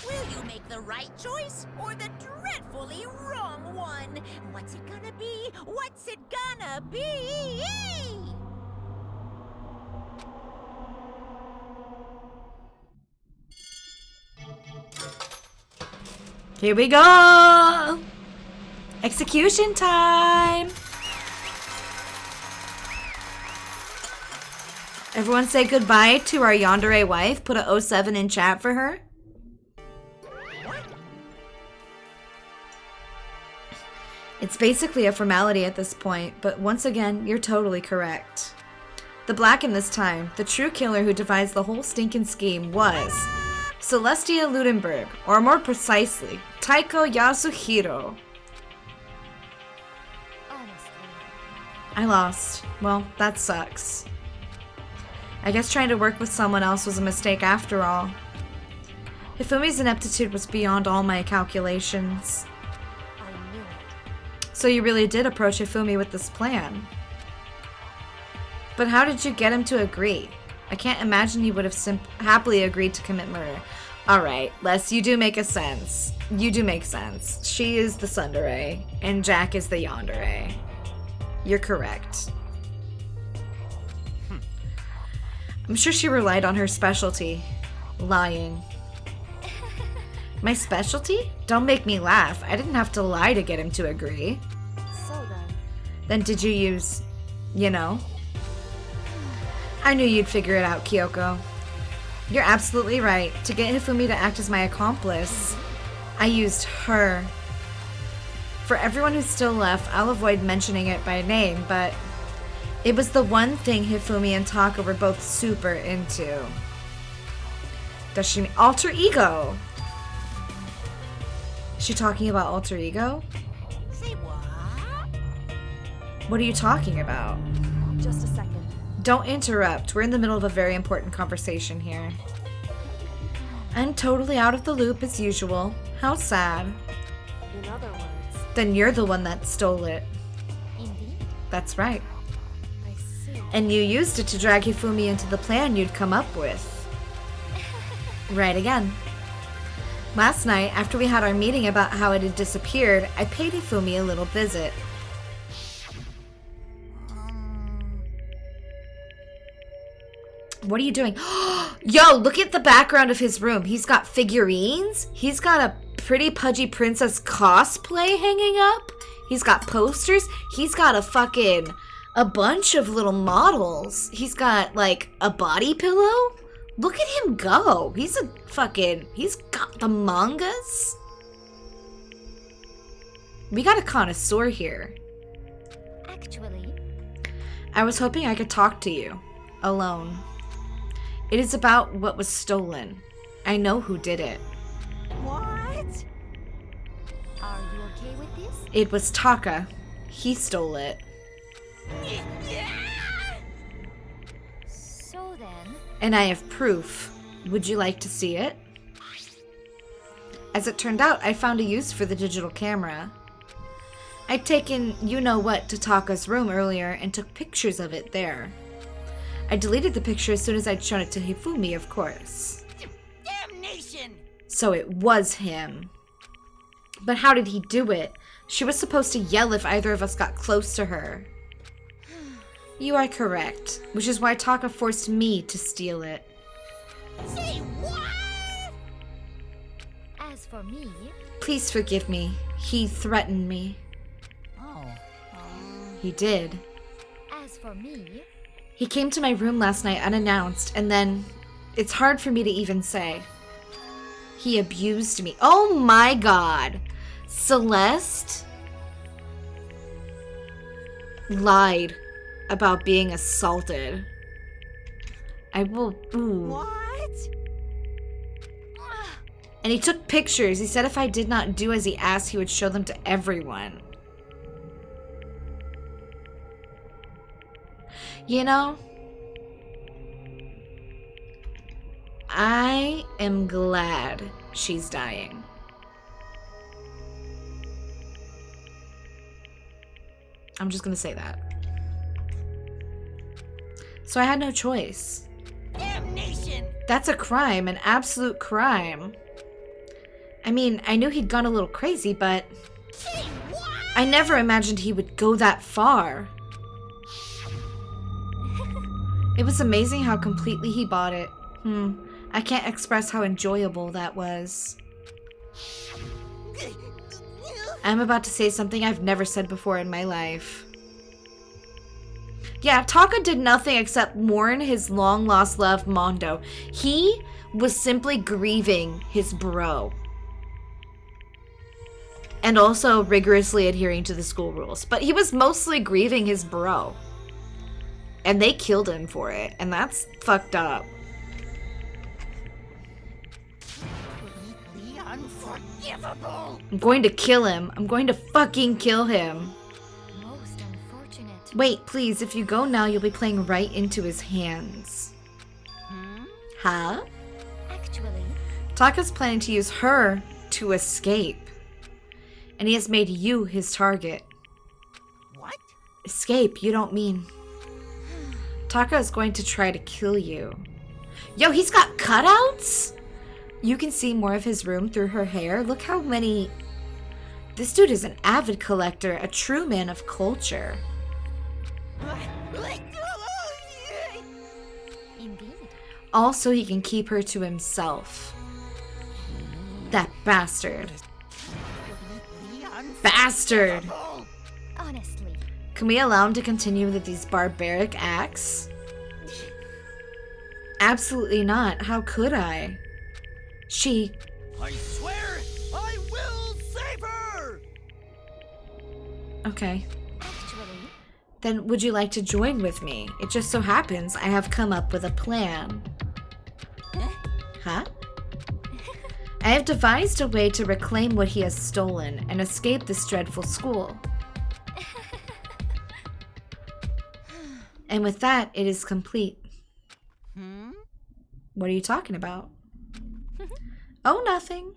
Will you make the right choice or the dreadfully wrong one? What's it gonna be? What's it gonna be? Here we go! Execution time! Everyone say goodbye to our yandere wife. Put a 07 in chat for her. It's basically a formality at this point, but once again, you're totally correct. The Blacken this time, the true killer who devised the whole stinking scheme was Celestia Ludenberg, or more precisely, Taiko Yasuhiro. I lost. Well, that sucks. I guess trying to work with someone else was a mistake after all. Hifumi's ineptitude was beyond all my calculations. I knew it. So you really did approach Hifumi with this plan. But how did you get him to agree? I can't imagine he would have happily agreed to commit murder. Alright, Les, you do make a sense. You do make sense. She is the tsundere, and Jack is the yandere. You're correct. I'm sure she relied on her specialty, lying. My specialty? Don't make me laugh. I didn't have to lie to get him to agree. So then, Then did you use, you know? I knew you'd figure it out, Kyoko. You're absolutely right. To get Hifumi to act as my accomplice, I used her. For everyone who's still left, I'll avoid mentioning it by name, but it was the one thing Hifumi and Taka were both super into. Does she mean alter ego? Is she talking about alter ego? Say what? What are you talking about? just a second. Don't interrupt. We're in the middle of a very important conversation here. I'm totally out of the loop as usual. How sad. In other words, Then you're the one that stole it. Indeed. That's right. I see. And you used it to drag Hifumi into the plan you'd come up with. Right again. Last night, after we had our meeting about how it had disappeared, I paid Hifumi a little visit. What are you doing? Yo, look at the background of his room. He's got figurines. He's got a pretty pudgy princess cosplay hanging up. He's got posters. He's got a bunch of little models. He's got like a body pillow. Look at him go. He's got the mangas. We got a connoisseur here. Actually, I was hoping I could talk to you. Alone. It is about what was stolen. I know who did it. What? are you okay with this? It was Taka. He stole it. So then, And I have proof. Would you like to see it? As it turned out, I found a use for the digital camera. I'd taken you-know-what to Taka's room earlier and took pictures of it there. I deleted the picture as soon as I'd shown it to Hifumi, of course. Damnation! So it was him. But how did he do it? She was supposed to yell if either of us got close to her. You are correct, which is why Taka forced me to steal it. Say what? as for me, Please forgive me. He threatened me. Oh. He did. as for me, He came to my room last night unannounced, and then it's hard for me to even say. He abused me. Oh my god. Celeste lied about being assaulted. I will. Ooh. What? And he took pictures. He said if I did not do as he asked, he would show them to everyone. You know, I am glad she's dying. I'm just gonna say that. So I had no choice. Damnation! That's a crime, an absolute crime. I mean, I knew he'd gone a little crazy, but Say what? I never imagined he would go that far. It was amazing how completely he bought it. I can't express how enjoyable that was. I'm about to say something I've never said before in my life. Yeah, Taka did nothing except mourn his long-lost love, Mondo. He was simply grieving his bro. And also rigorously adhering to the school rules. But he was mostly grieving his bro. And they killed him for it. And that's fucked up. Completely unforgivable! I'm going to kill him. I'm going to fucking kill him. most unfortunate. Wait, please, if you go now, you'll be playing right into his hands. Huh? Actually, Taka's planning to use her to escape. And he has made you his target. What? Escape, you don't mean. Taka is going to try to kill you. Yo, he's got cutouts? You can see more of his room through her hair. Look how many... This dude is an avid collector, a true man of culture. indeed. Also, he can keep her to himself. That bastard. Leon, Bastard! Honestly, Can we allow him to continue with these barbaric acts? Absolutely not. How could I? She... I swear I will save her! Okay. actually, Then would you like to join with me? It just so happens I have come up with a plan. Huh? I have devised a way to reclaim what he has stolen and escape this dreadful school. And with that, it is complete. What are you talking about? Oh, nothing.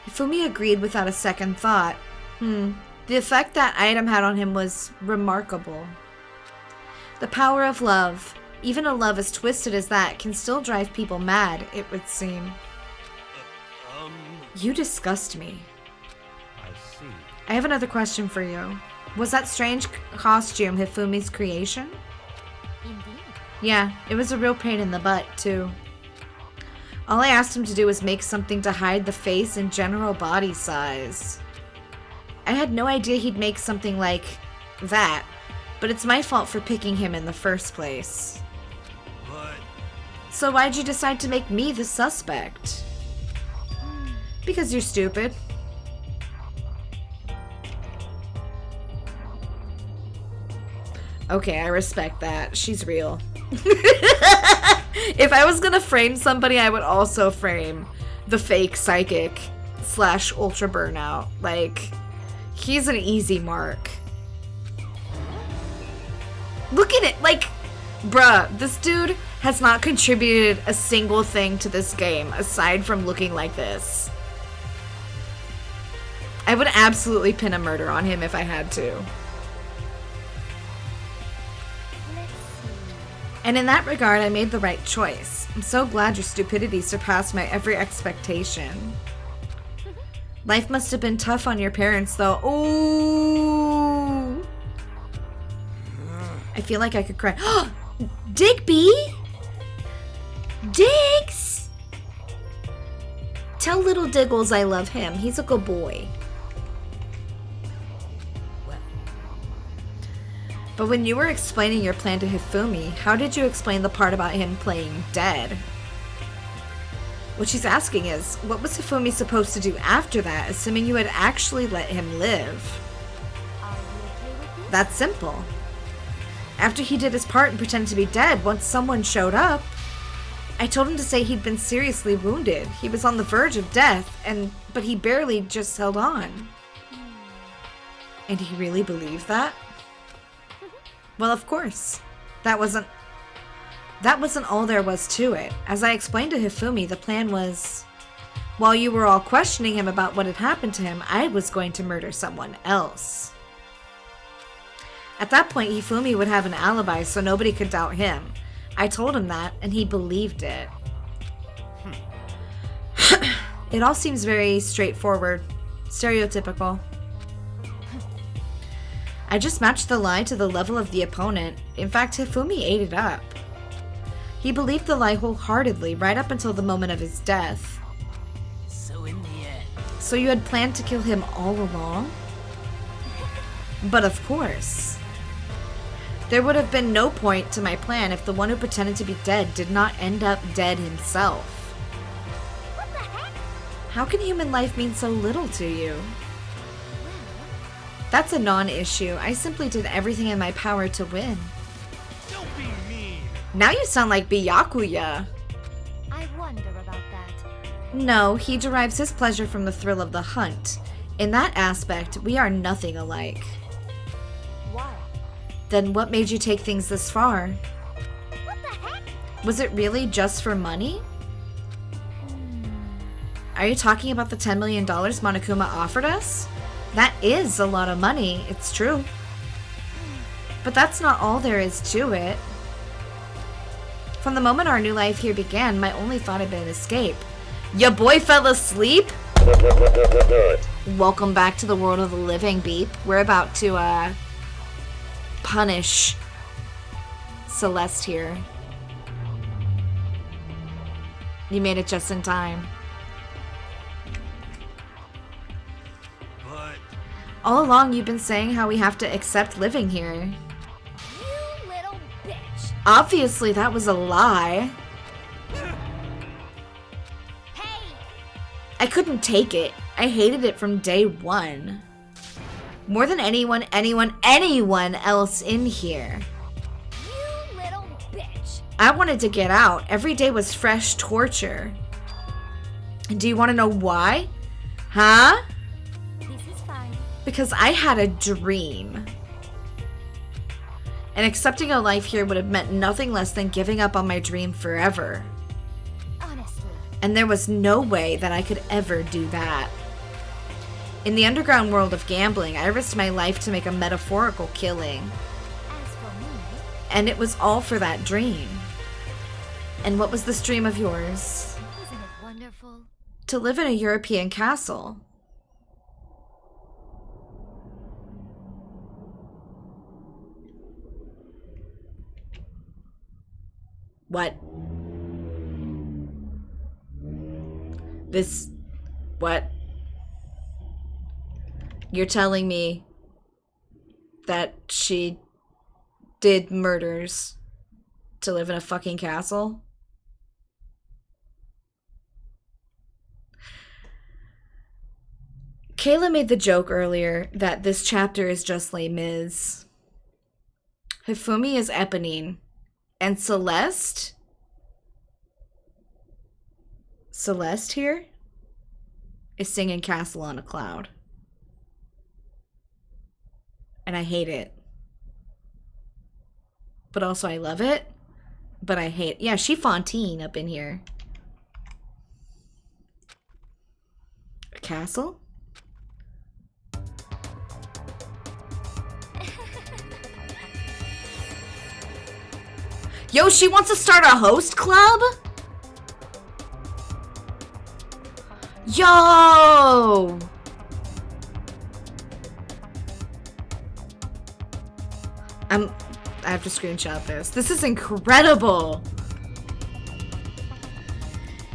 Hifumi agreed without a second thought. The effect that item had on him was remarkable. The power of love, even a love as twisted as that, can still drive people mad, it would seem. You disgust me. I see. I have another question for you. Was that strange costume Hifumi's creation? indeed. Yeah, it was a real pain in the butt, too. All I asked him to do was make something to hide the face and general body size. I had no idea he'd make something like that, but it's my fault for picking him in the first place. But So why'd you decide to make me the suspect? Because you're stupid. Okay, I respect that. She's real. If I was gonna frame somebody, I would also frame the fake psychic / ultra burnout. Like, he's an easy mark. Look at it! Like, bruh, this dude has not contributed a single thing to this game aside from looking like this. I would absolutely pin a murder on him if I had to. And in that regard, I made the right choice. I'm so glad your stupidity surpassed my every expectation. Life must have been tough on your parents, though. Ooh. I feel like I could cry. Digby? Diggs? Tell little Diggles I love him. He's a good boy. But when you were explaining your plan to Hifumi, how did you explain the part about him playing dead? What she's asking is, what was Hifumi supposed to do after that, assuming you had actually let him live? Are you okay with this? That's simple. After he did his part and pretended to be dead, once someone showed up, I told him to say he'd been seriously wounded. He was on the verge of death, but he barely just held on. And he really believed that? Well, of course. That wasn't all there was to it. As I explained to Hifumi, the plan was, while you were all questioning him about what had happened to him, I was going to murder someone else. At that point, Hifumi would have an alibi, so nobody could doubt him. I told him that, and he believed it. It all seems very straightforward. Stereotypical. I just matched the lie to the level of the opponent. In fact, Hifumi ate it up. He believed the lie wholeheartedly right up until the moment of his death. So in the end, So you had planned to kill him all along? But of course. There would have been no point to my plan if the one who pretended to be dead did not end up dead himself. What the heck? How can human life mean so little to you? That's a non-issue. I simply did everything in my power to win. don't be mean. Now you sound like Byakuya. I wonder about that. No, he derives his pleasure from the thrill of the hunt. In that aspect, we are nothing alike. Why? Then what made you take things this far? What the heck? Was it really just for money? Are you talking about the $10 million Monokuma offered us? That is a lot of money, it's true. But that's not all there is to it. From the moment our new life here began, my only thought had been escape. Ya boy fell asleep? Welcome back to the world of the living, Beep. We're about to, punish Celeste here. You made it just in time. But All along, you've been saying how we have to accept living here. You little bitch! Obviously, that was a lie. Hey! I couldn't take it. I hated it from day one. More than anyone else in here. You little bitch! I wanted to get out. Every day was fresh torture. And do you want to know why? Huh? This is fine. Because I had a dream. And accepting a life here would have meant nothing less than giving up on my dream forever. Honestly. And there was no way that I could ever do that. In the underground world of gambling, I risked my life to make a metaphorical killing. As for me, And it was all for that dream. And what was this dream of yours? isn't it wonderful? To live in a European castle. What? What? You're telling me that she did murders to live in a fucking castle? Kayla made the joke earlier that this chapter is just Les Mis. Hifumi is Eponine. And Celeste here is singing Castle on a Cloud. And I hate it. But also I love it. But I hate it. Yeah, she Fontaine up in here. A castle? Yo, she wants to start a host club? Yo! I have to screenshot this. This is incredible!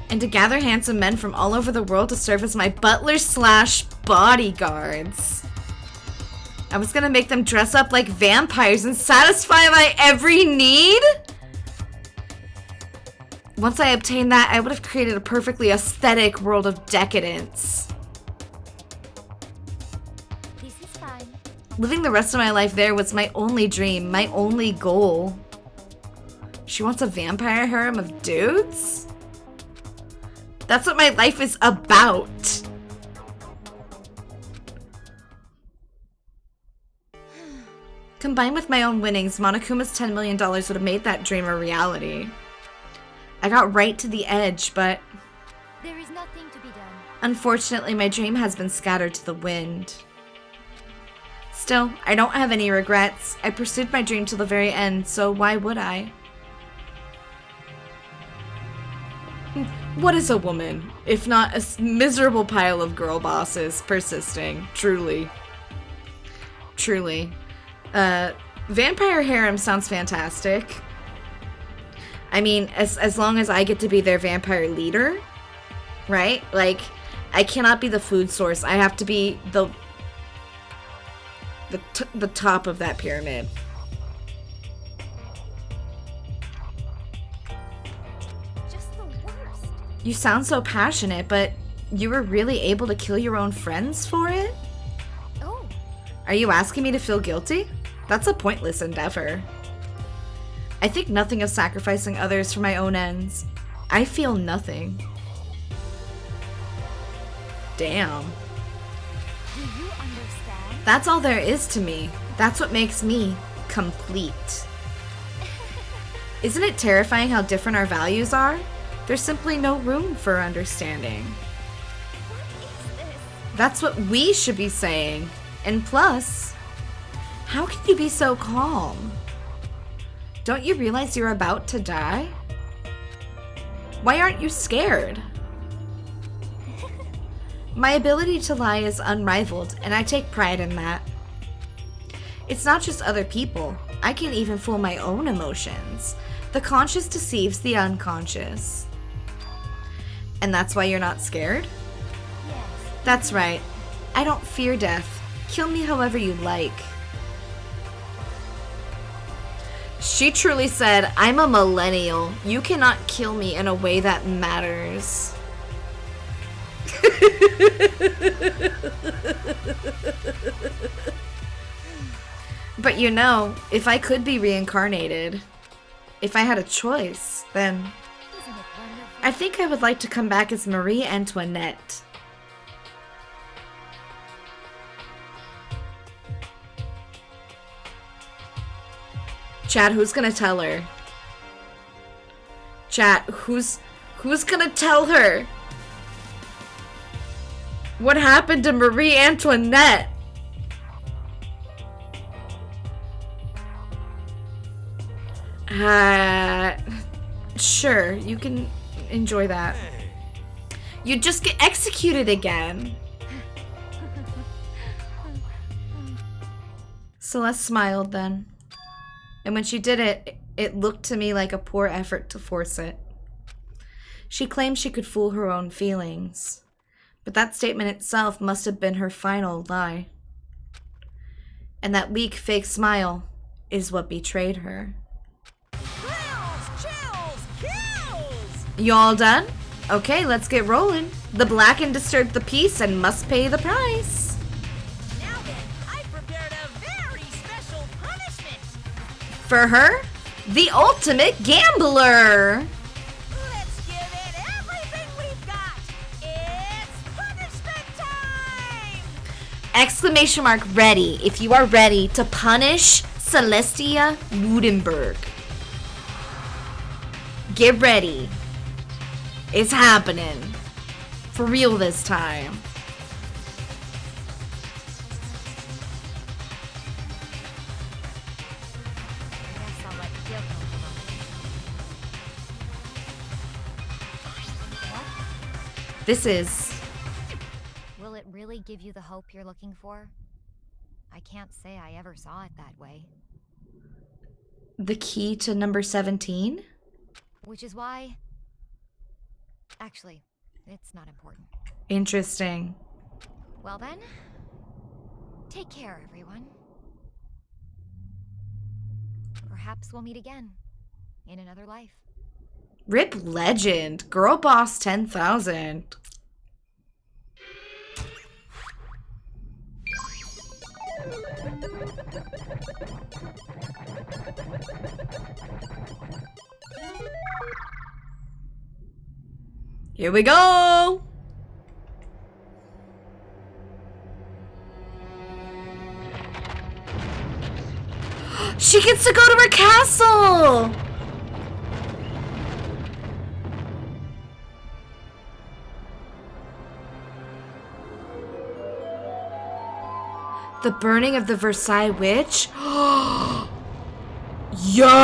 And to gather handsome men from all over the world to serve as my butlers slash bodyguards. I was gonna make them dress up like vampires and satisfy my every need? Once I obtained that, I would have created a perfectly aesthetic world of decadence. This is fine. Living the rest of my life there was my only dream, my only goal. She wants a vampire harem of dudes? That's what my life is about. Combined with my own winnings, Monokuma's $10 million would have made that dream a reality. I got right to the edge, but There is nothing to be done. unfortunately my dream has been scattered to the wind. Still, I don't have any regrets. I pursued my dream till the very end, so why would I? What is a woman, if not a miserable pile of girl bosses persisting? Truly. Truly. Vampire harem sounds fantastic. I mean, as long as I get to be their vampire leader, right? Like, I cannot be the food source. I have to be the top of that pyramid. Just the worst. You sound so passionate, but you were really able to kill your own friends for it? Oh, Are you asking me to feel guilty? That's a pointless endeavor. I think nothing of sacrificing others for my own ends. I feel nothing. Damn. do you understand? That's all there is to me. That's what makes me complete. Isn't it terrifying how different our values are? There's simply no room for understanding. What is this? That's what we should be saying. And plus, how can you be so calm? Don't you realize you're about to die? Why aren't you scared? My ability to lie is unrivaled, and I take pride in that. It's not just other people. I can even fool my own emotions. The conscious deceives the unconscious. And that's why you're not scared? Yes. That's right. I don't fear death. Kill me however you like. She truly said, I'm a millennial. You cannot kill me in a way that matters. But you know, if I could be reincarnated, if I had a choice, then Isn't it wonderful? I think I would like to come back as Marie Antoinette. Chat, who's gonna tell her? Chat, who's gonna tell her? What happened to Marie Antoinette? Sure, you can enjoy that. You just get executed again. Celeste smiled then. And when she did it, it looked to me like a poor effort to force it. She claimed she could fool her own feelings. But that statement itself must have been her final lie. And that weak, fake smile is what betrayed her. Thrills, chills, kills! You all done? Okay, let's get rolling. The blackened disturbed the peace and must pay the price. Now then, I prepared a very special punishment. For her, the ultimate gambler. Let's give it everything we've got. It's punishment time! Exclamation mark ready if you are ready to punish Celestia Woodenberg. Get ready. It's happening. For real this time. I guess I'll let Gil come along. What? This is... Will it really give you the hope you're looking for? I can't say I ever saw it that way. the key to number 17? Which is why... Actually, it's not important. Interesting. Well then, take care, everyone. Perhaps we'll meet again in another life. Rip Legend. Girl Boss 10,000. Here we go. She gets to go to her castle. The burning of the Versailles witch? Yo!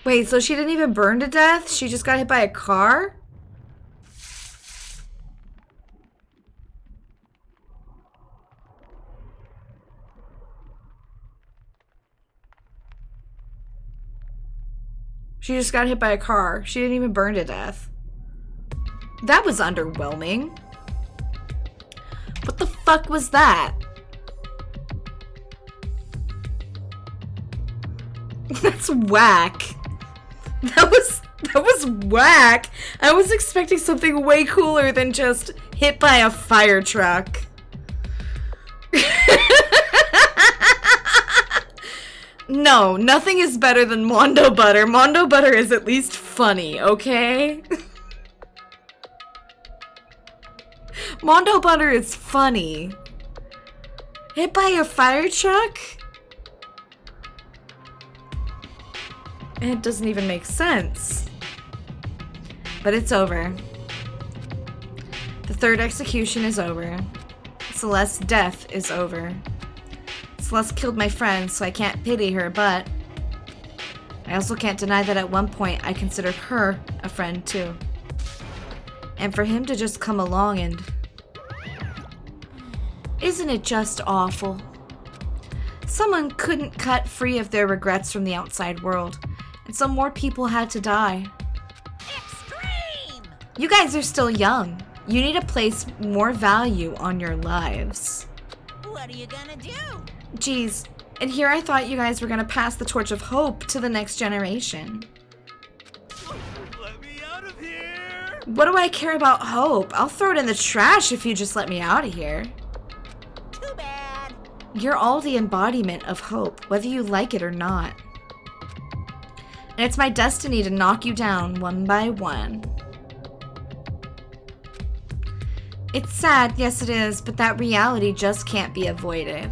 Wait, so she didn't even burn to death? She just got hit by a car? She just got hit by a car. She didn't even burn to death. That was underwhelming. What the fuck was that? That's whack. That was whack. I was expecting something way cooler than just hit by a fire truck. No, nothing is better than Mondo Butter. Mondo Butter is at least funny, okay? Mondo Butter is funny. Hit by a fire truck? It doesn't even make sense. But it's over. The third execution is over. Celeste's death is over. Celeste killed my friend, so I can't pity her, but I also can't deny that at one point I considered her a friend too. And for him to just come along and... Isn't it just awful? Someone couldn't cut free of their regrets from the outside world, and so more people had to die. Extreme! You guys are still young. You need to place more value on your lives. What are you gonna do? Geez, and here I thought you guys were gonna pass the torch of hope to the next generation. Let me out of here! What do I care about hope? I'll throw it in the trash if you just let me out of here. Too bad. You're all the embodiment of hope, whether you like it or not. And it's my destiny to knock you down one by one. It's sad, yes it is, but that reality just can't be avoided.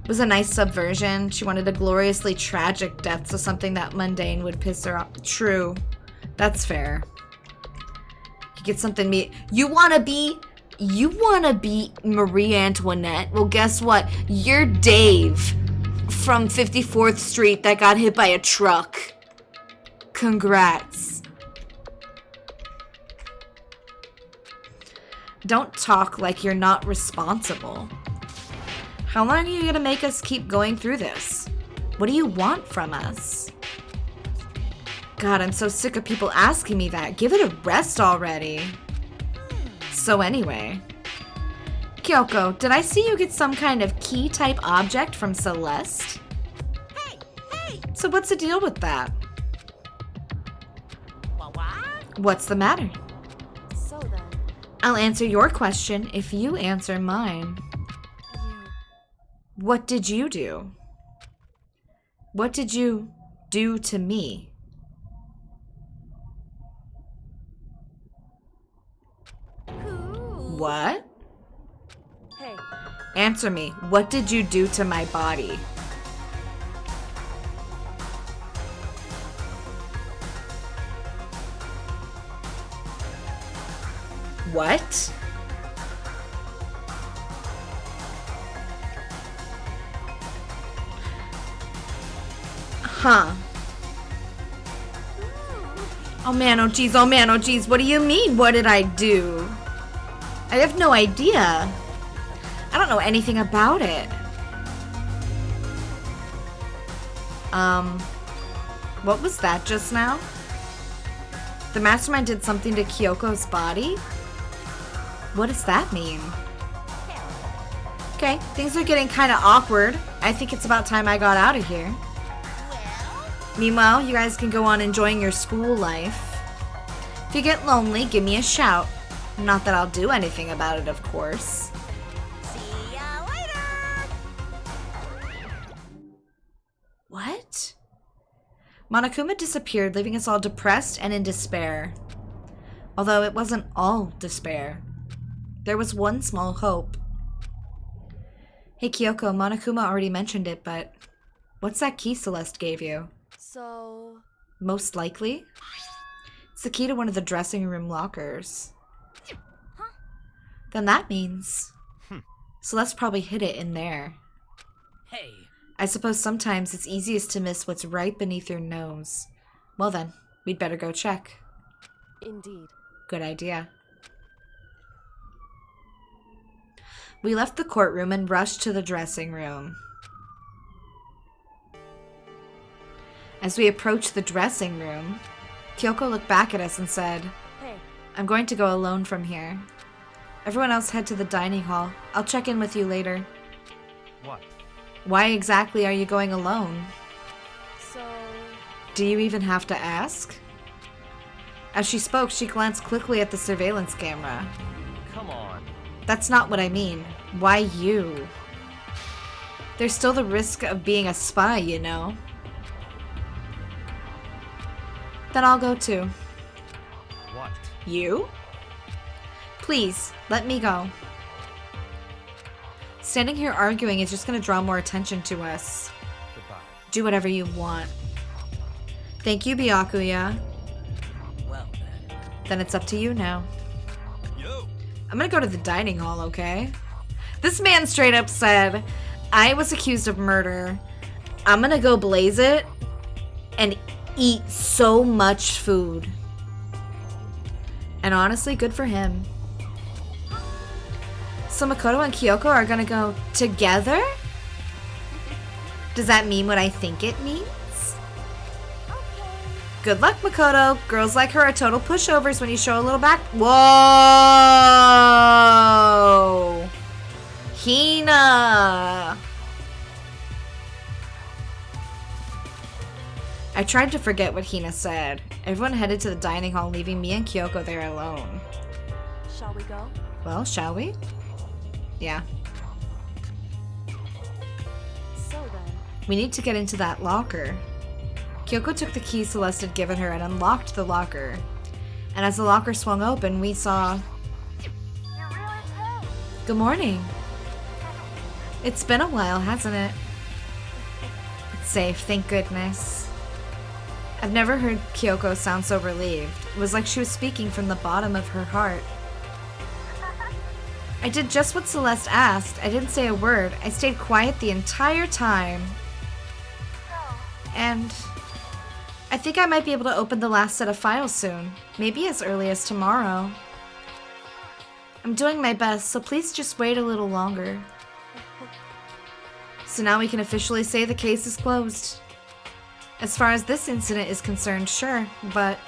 It was a nice subversion. She wanted a gloriously tragic death, so something that mundane would piss her off. True. That's fair. You get something you wanna be Marie Antoinette? Well, guess what? You're Dave from 54th Street that got hit by a truck. Congrats. Don't talk like you're not responsible. How long are you gonna make us keep going through this? What do you want from us? God, I'm so sick of people asking me that. Give it a rest already. So anyway. Kyoko, did I see you get some kind of key-type object from Celeste? Hey! So what's the deal with that? What? What's the matter? So then, I'll answer your question if you answer mine. What did you do? What did you do to me? What? hey, Answer me. What did you do to my body? What? Huh. Oh man, oh geez, oh man, oh geez. What do you mean? What did I do? I have no idea. I don't know anything about it. What was that just now? The mastermind did something to Kyoko's body? What does that mean? Okay, things are getting kind of awkward. I think it's about time I got out of here. Meanwhile, you guys can go on enjoying your school life. If you get lonely, give me a shout. Not that I'll do anything about it, of course. See ya later! What? Monokuma disappeared, leaving us all depressed and in despair. Although it wasn't all despair. There was one small hope. Hey Kyoko, Monokuma already mentioned it, but what's that key Celeste gave you? so... Most likely? It's the key to one of the dressing room lockers. Then that means Celeste probably hid it in there. Hey, I suppose sometimes it's easiest to miss what's right beneath your nose. Well then, we'd better go check. Indeed. Good idea. We left the courtroom and rushed to the dressing room. As we approached the dressing room, Kyoko looked back at us and said, Hey, I'm going to go alone from here. Everyone else head to the dining hall. I'll check in with you later. What? Why exactly are you going alone? so... Do you even have to ask? As she spoke, she glanced quickly at the surveillance camera. Come on. That's not what I mean. Why you? There's still the risk of being a spy, you know. Then I'll go too. What? You? Please, let me go. Standing here arguing is just gonna draw more attention to us. Goodbye. Do whatever you want. Thank you, Byakuya. Well then. Then it's up to you now. Yo. I'm gonna go to the dining hall, okay? This man straight up said, I was accused of murder. I'm gonna go blaze it and eat so much food. And honestly, good for him. So Makoto and Kyoko are gonna go together? Does that mean what I think it means? Good luck, Makoto. Girls like her are total pushovers when you show a little back. Whoa! Hina! I tried to forget what Hina said. Everyone headed to the dining hall, leaving me and Kyoko there alone. Shall we go? Well, shall we? Yeah. So then, We need to get into that locker. Kyoko took the key Celeste had given her and unlocked the locker. And as the locker swung open, we saw... Good morning. It's been a while, hasn't it? It's safe, thank goodness. I've never heard Kyoko sound so relieved. It was like she was speaking from the bottom of her heart. I did just what Celeste asked. I didn't say a word. I stayed quiet the entire time. And I think I might be able to open the last set of files soon. Maybe as early as tomorrow. I'm doing my best, so please just wait a little longer. So now we can officially say the case is closed. As far as this incident is concerned, sure, but...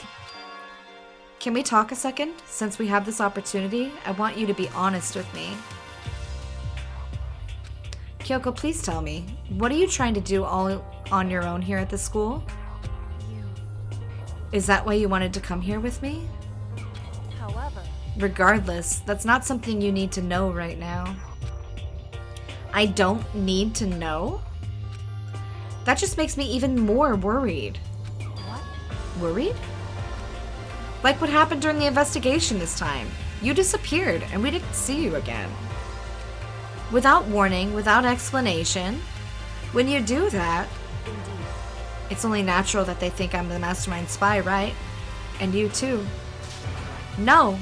Can we talk a second? Since we have this opportunity, I want you to be honest with me. Kyoko, please tell me, what are you trying to do all on your own here at the school? Is that why you wanted to come here with me? however, Regardless, that's not something you need to know right now. I don't need to know? That just makes me even more worried. what? Worried? Like what happened during the investigation this time. You disappeared, and we didn't see you again. Without warning, without explanation. When you do that, Indeed. it's only natural that they think I'm the mastermind spy, right? And you too. No.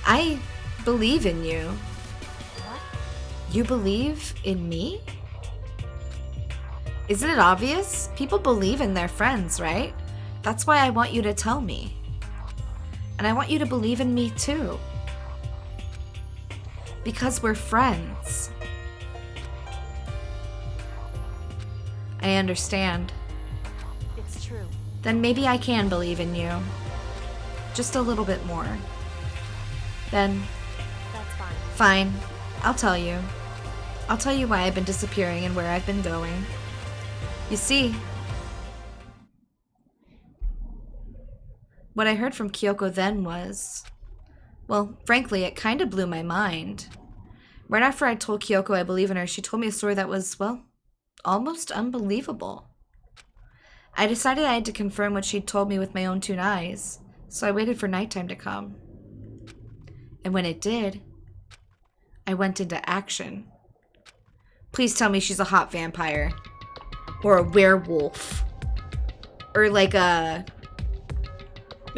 I believe in you. What? You believe in me? Isn't it obvious? People believe in their friends, right? That's why I want you to tell me. And I want you to believe in me too. Because we're friends. I understand. It's true. Then maybe I can believe in you. Just a little bit more. Then, That's fine. fine. I'll tell you. I'll tell you why I've been disappearing and where I've been going. You see, what I heard from Kyoko then was, well, frankly, it kind of blew my mind. Right after I told Kyoko I believe in her, she told me a story that was, well, almost unbelievable. I decided I had to confirm what she'd told me with my own 2 eyes, so I waited for nighttime to come. And when it did, I went into action. Please tell me she's a hot vampire. Or a werewolf. Or like a...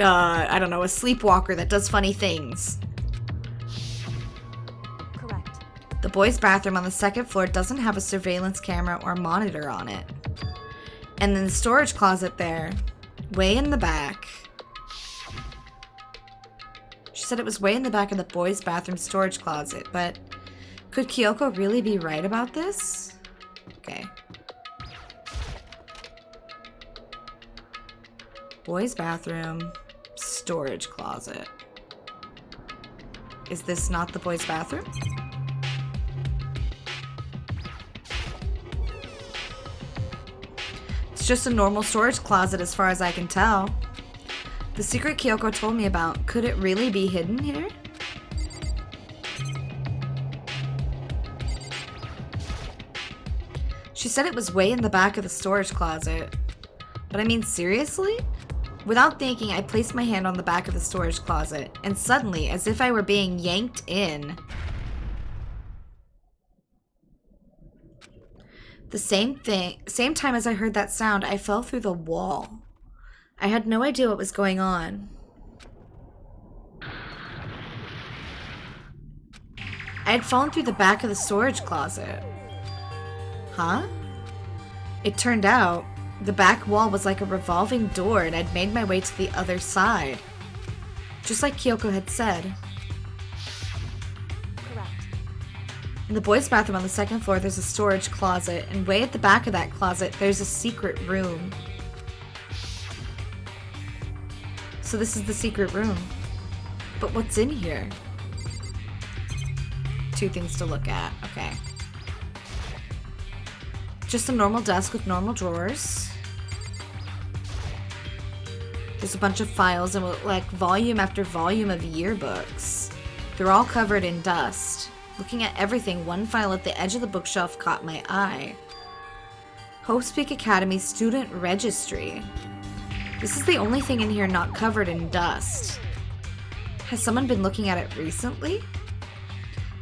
I don't know, a sleepwalker that does funny things. Correct. The boys' bathroom on the 2nd floor doesn't have a surveillance camera or monitor on it. And then the storage closet there, way in the back. She said it was way in the back of the boys' bathroom storage closet, but could Kyoko really be right about this? Okay. Boys' bathroom, storage closet. Is this not the boys' bathroom? It's just a normal storage closet as far as I can tell. The secret Kyoko told me about, could it really be hidden here? She said it was way in the back of the storage closet. But I mean, seriously? Without thinking, I placed my hand on the back of the storage closet, and suddenly, as if I were being yanked in, the same time as I heard that sound, I fell through the wall. I had no idea what was going on. I had fallen through the back of the storage closet. Huh? It turned out the back wall was like a revolving door, and I'd made my way to the other side. Just like Kyoko had said. Correct. In the boys' bathroom on the second floor, there's a storage closet, and way at the back of that closet, there's a secret room. So this is the secret room. But what's in here? Two things to look at. Okay. Just a normal desk with normal drawers. There's a bunch of files and like volume after volume of yearbooks. They're all covered in dust. Looking at everything, one file at the edge of the bookshelf caught my eye. Hope's Peak Academy Student Registry. This is the only thing in here not covered in dust. Has someone been looking at it recently?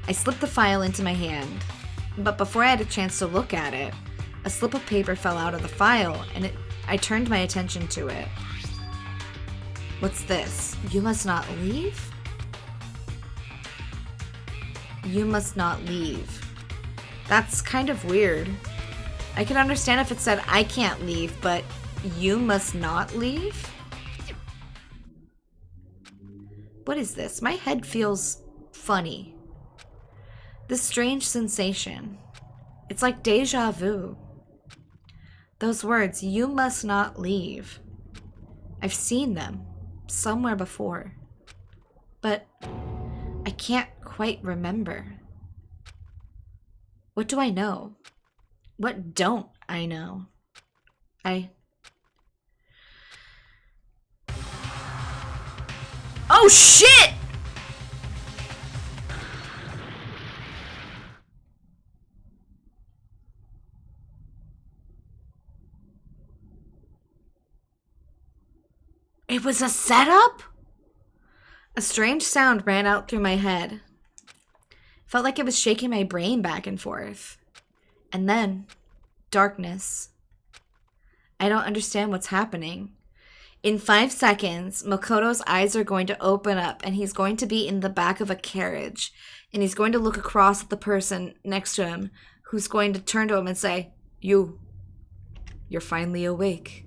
I slipped the file into my hand, but before I had a chance to look at it, a slip of paper fell out of the file, and I turned my attention to it. What's this? You must not leave? You must not leave. That's kind of weird. I can understand if it said, I can't leave, but you must not leave? What is this? My head feels funny. This strange sensation. It's like deja vu. Those words, you must not leave. I've seen them somewhere before, but I can't quite remember. What do I know? What don't I know? Oh shit! It was a setup? A strange sound ran out through my head. Felt like it was shaking my brain back and forth. And then, darkness. I don't understand what's happening. In 5 seconds, Makoto's eyes are going to open up and he's going to be in the back of a carriage. And he's going to look across at the person next to him who's going to turn to him and say, you're finally awake.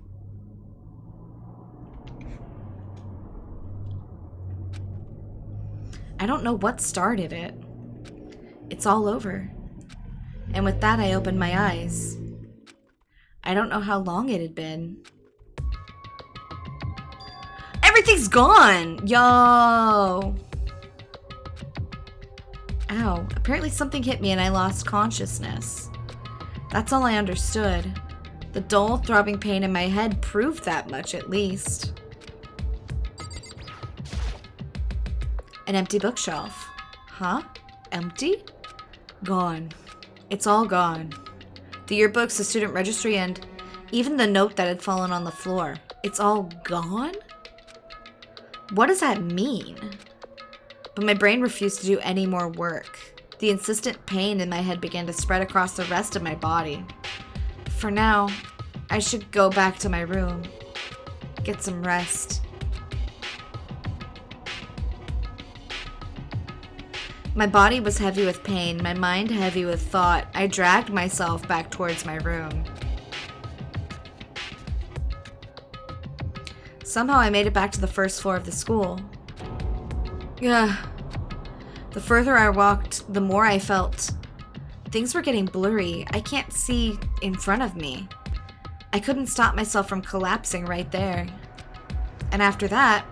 I don't know what started it. It's all over. And with that, I opened my eyes. I don't know how long it had been. Everything's gone! Yo! Ow. Apparently something hit me and I lost consciousness. That's all I understood. The dull, throbbing pain in my head proved that much, at least. An empty bookshelf. Huh? Empty? Gone. It's all gone. The yearbooks, the student registry, and even the note that had fallen on the floor. It's all gone? What does that mean? But my brain refused to do any more work. The insistent pain in my head began to spread across the rest of my body. For now, I should go back to my room. Get some rest. My body was heavy with pain, my mind heavy with thought. I dragged myself back towards my room. Somehow I made it back to the first floor of the school. Yeah. The further I walked, the more I felt. Things were getting blurry. I can't see in front of me. I couldn't stop myself from collapsing right there. And after that...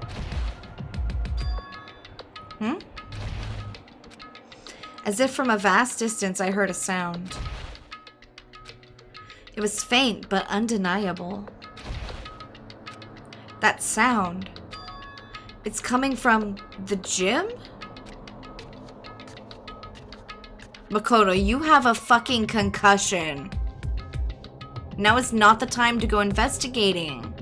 As if from a vast distance, I heard a sound. It was faint, but undeniable. That sound, It's coming from the gym? Makoto, you have a fucking concussion. Now is not the time to go investigating.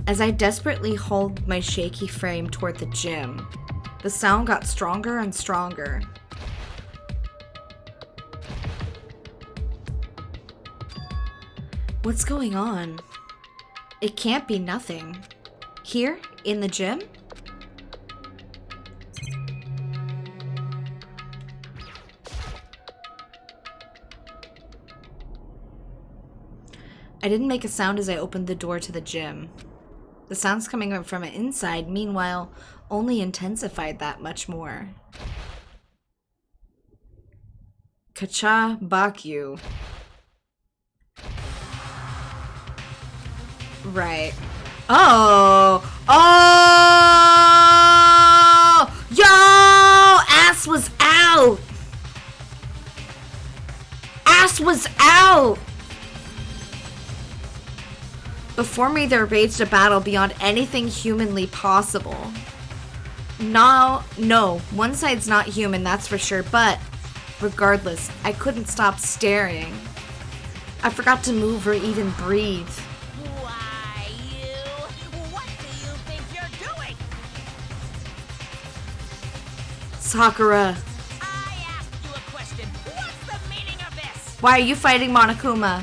As I desperately hauled my shaky frame toward the gym, the sound got stronger and stronger. What's going on? It can't be nothing. Here, in the gym? I didn't make a sound as I opened the door to the gym. The sounds coming from inside, meanwhile, only intensified that much more. Kacha Bakyu. Right. Oh! Oh! Yo! Ass was out! Ass was out! Before me there raged a battle beyond anything humanly possible. No, one side's not human, that's for sure, but regardless, I couldn't stop staring. I forgot to move or even breathe. Why, you? What do you think you're doing? Sakura, I asked you a question. What's the meaning of this? why are you fighting Monokuma?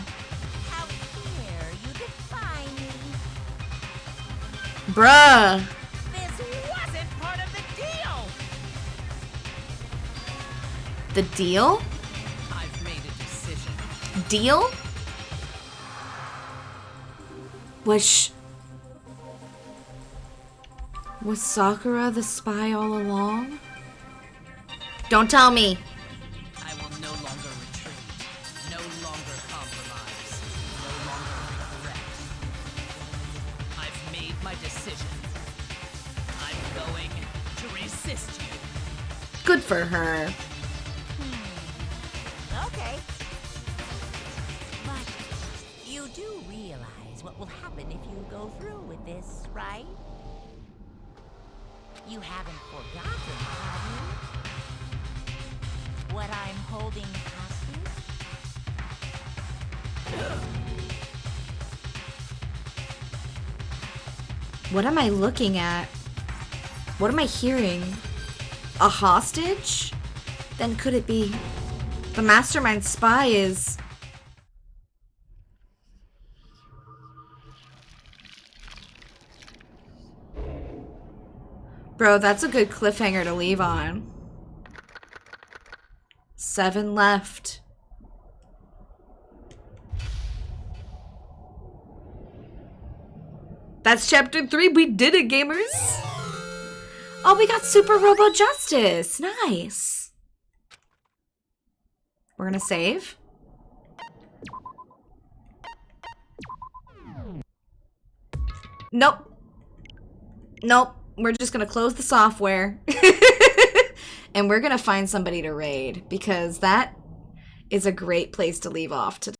How dare you define me? Bruh. This wasn't part of the deal. The deal? I've made a decision. Deal? Was Sakura the spy all along? Don't tell me. I will no longer retreat, no longer compromise, no longer regret. I've made my decision. I'm going to resist you. Good for her. Okay. But you do realize what will happen if you go through with this, right? You haven't forgotten, have you? What I'm holding hostage? What am I looking at? What am I hearing? A hostage? Then could it be the mastermind spy is... Bro, that's a good cliffhanger to leave on. 7 left. That's chapter 3. We did it, gamers. Oh, we got Super Robo Justice. Nice. We're gonna save. Nope. Nope. We're just gonna close the software. And we're gonna find somebody to raid, because that is a great place to leave off today.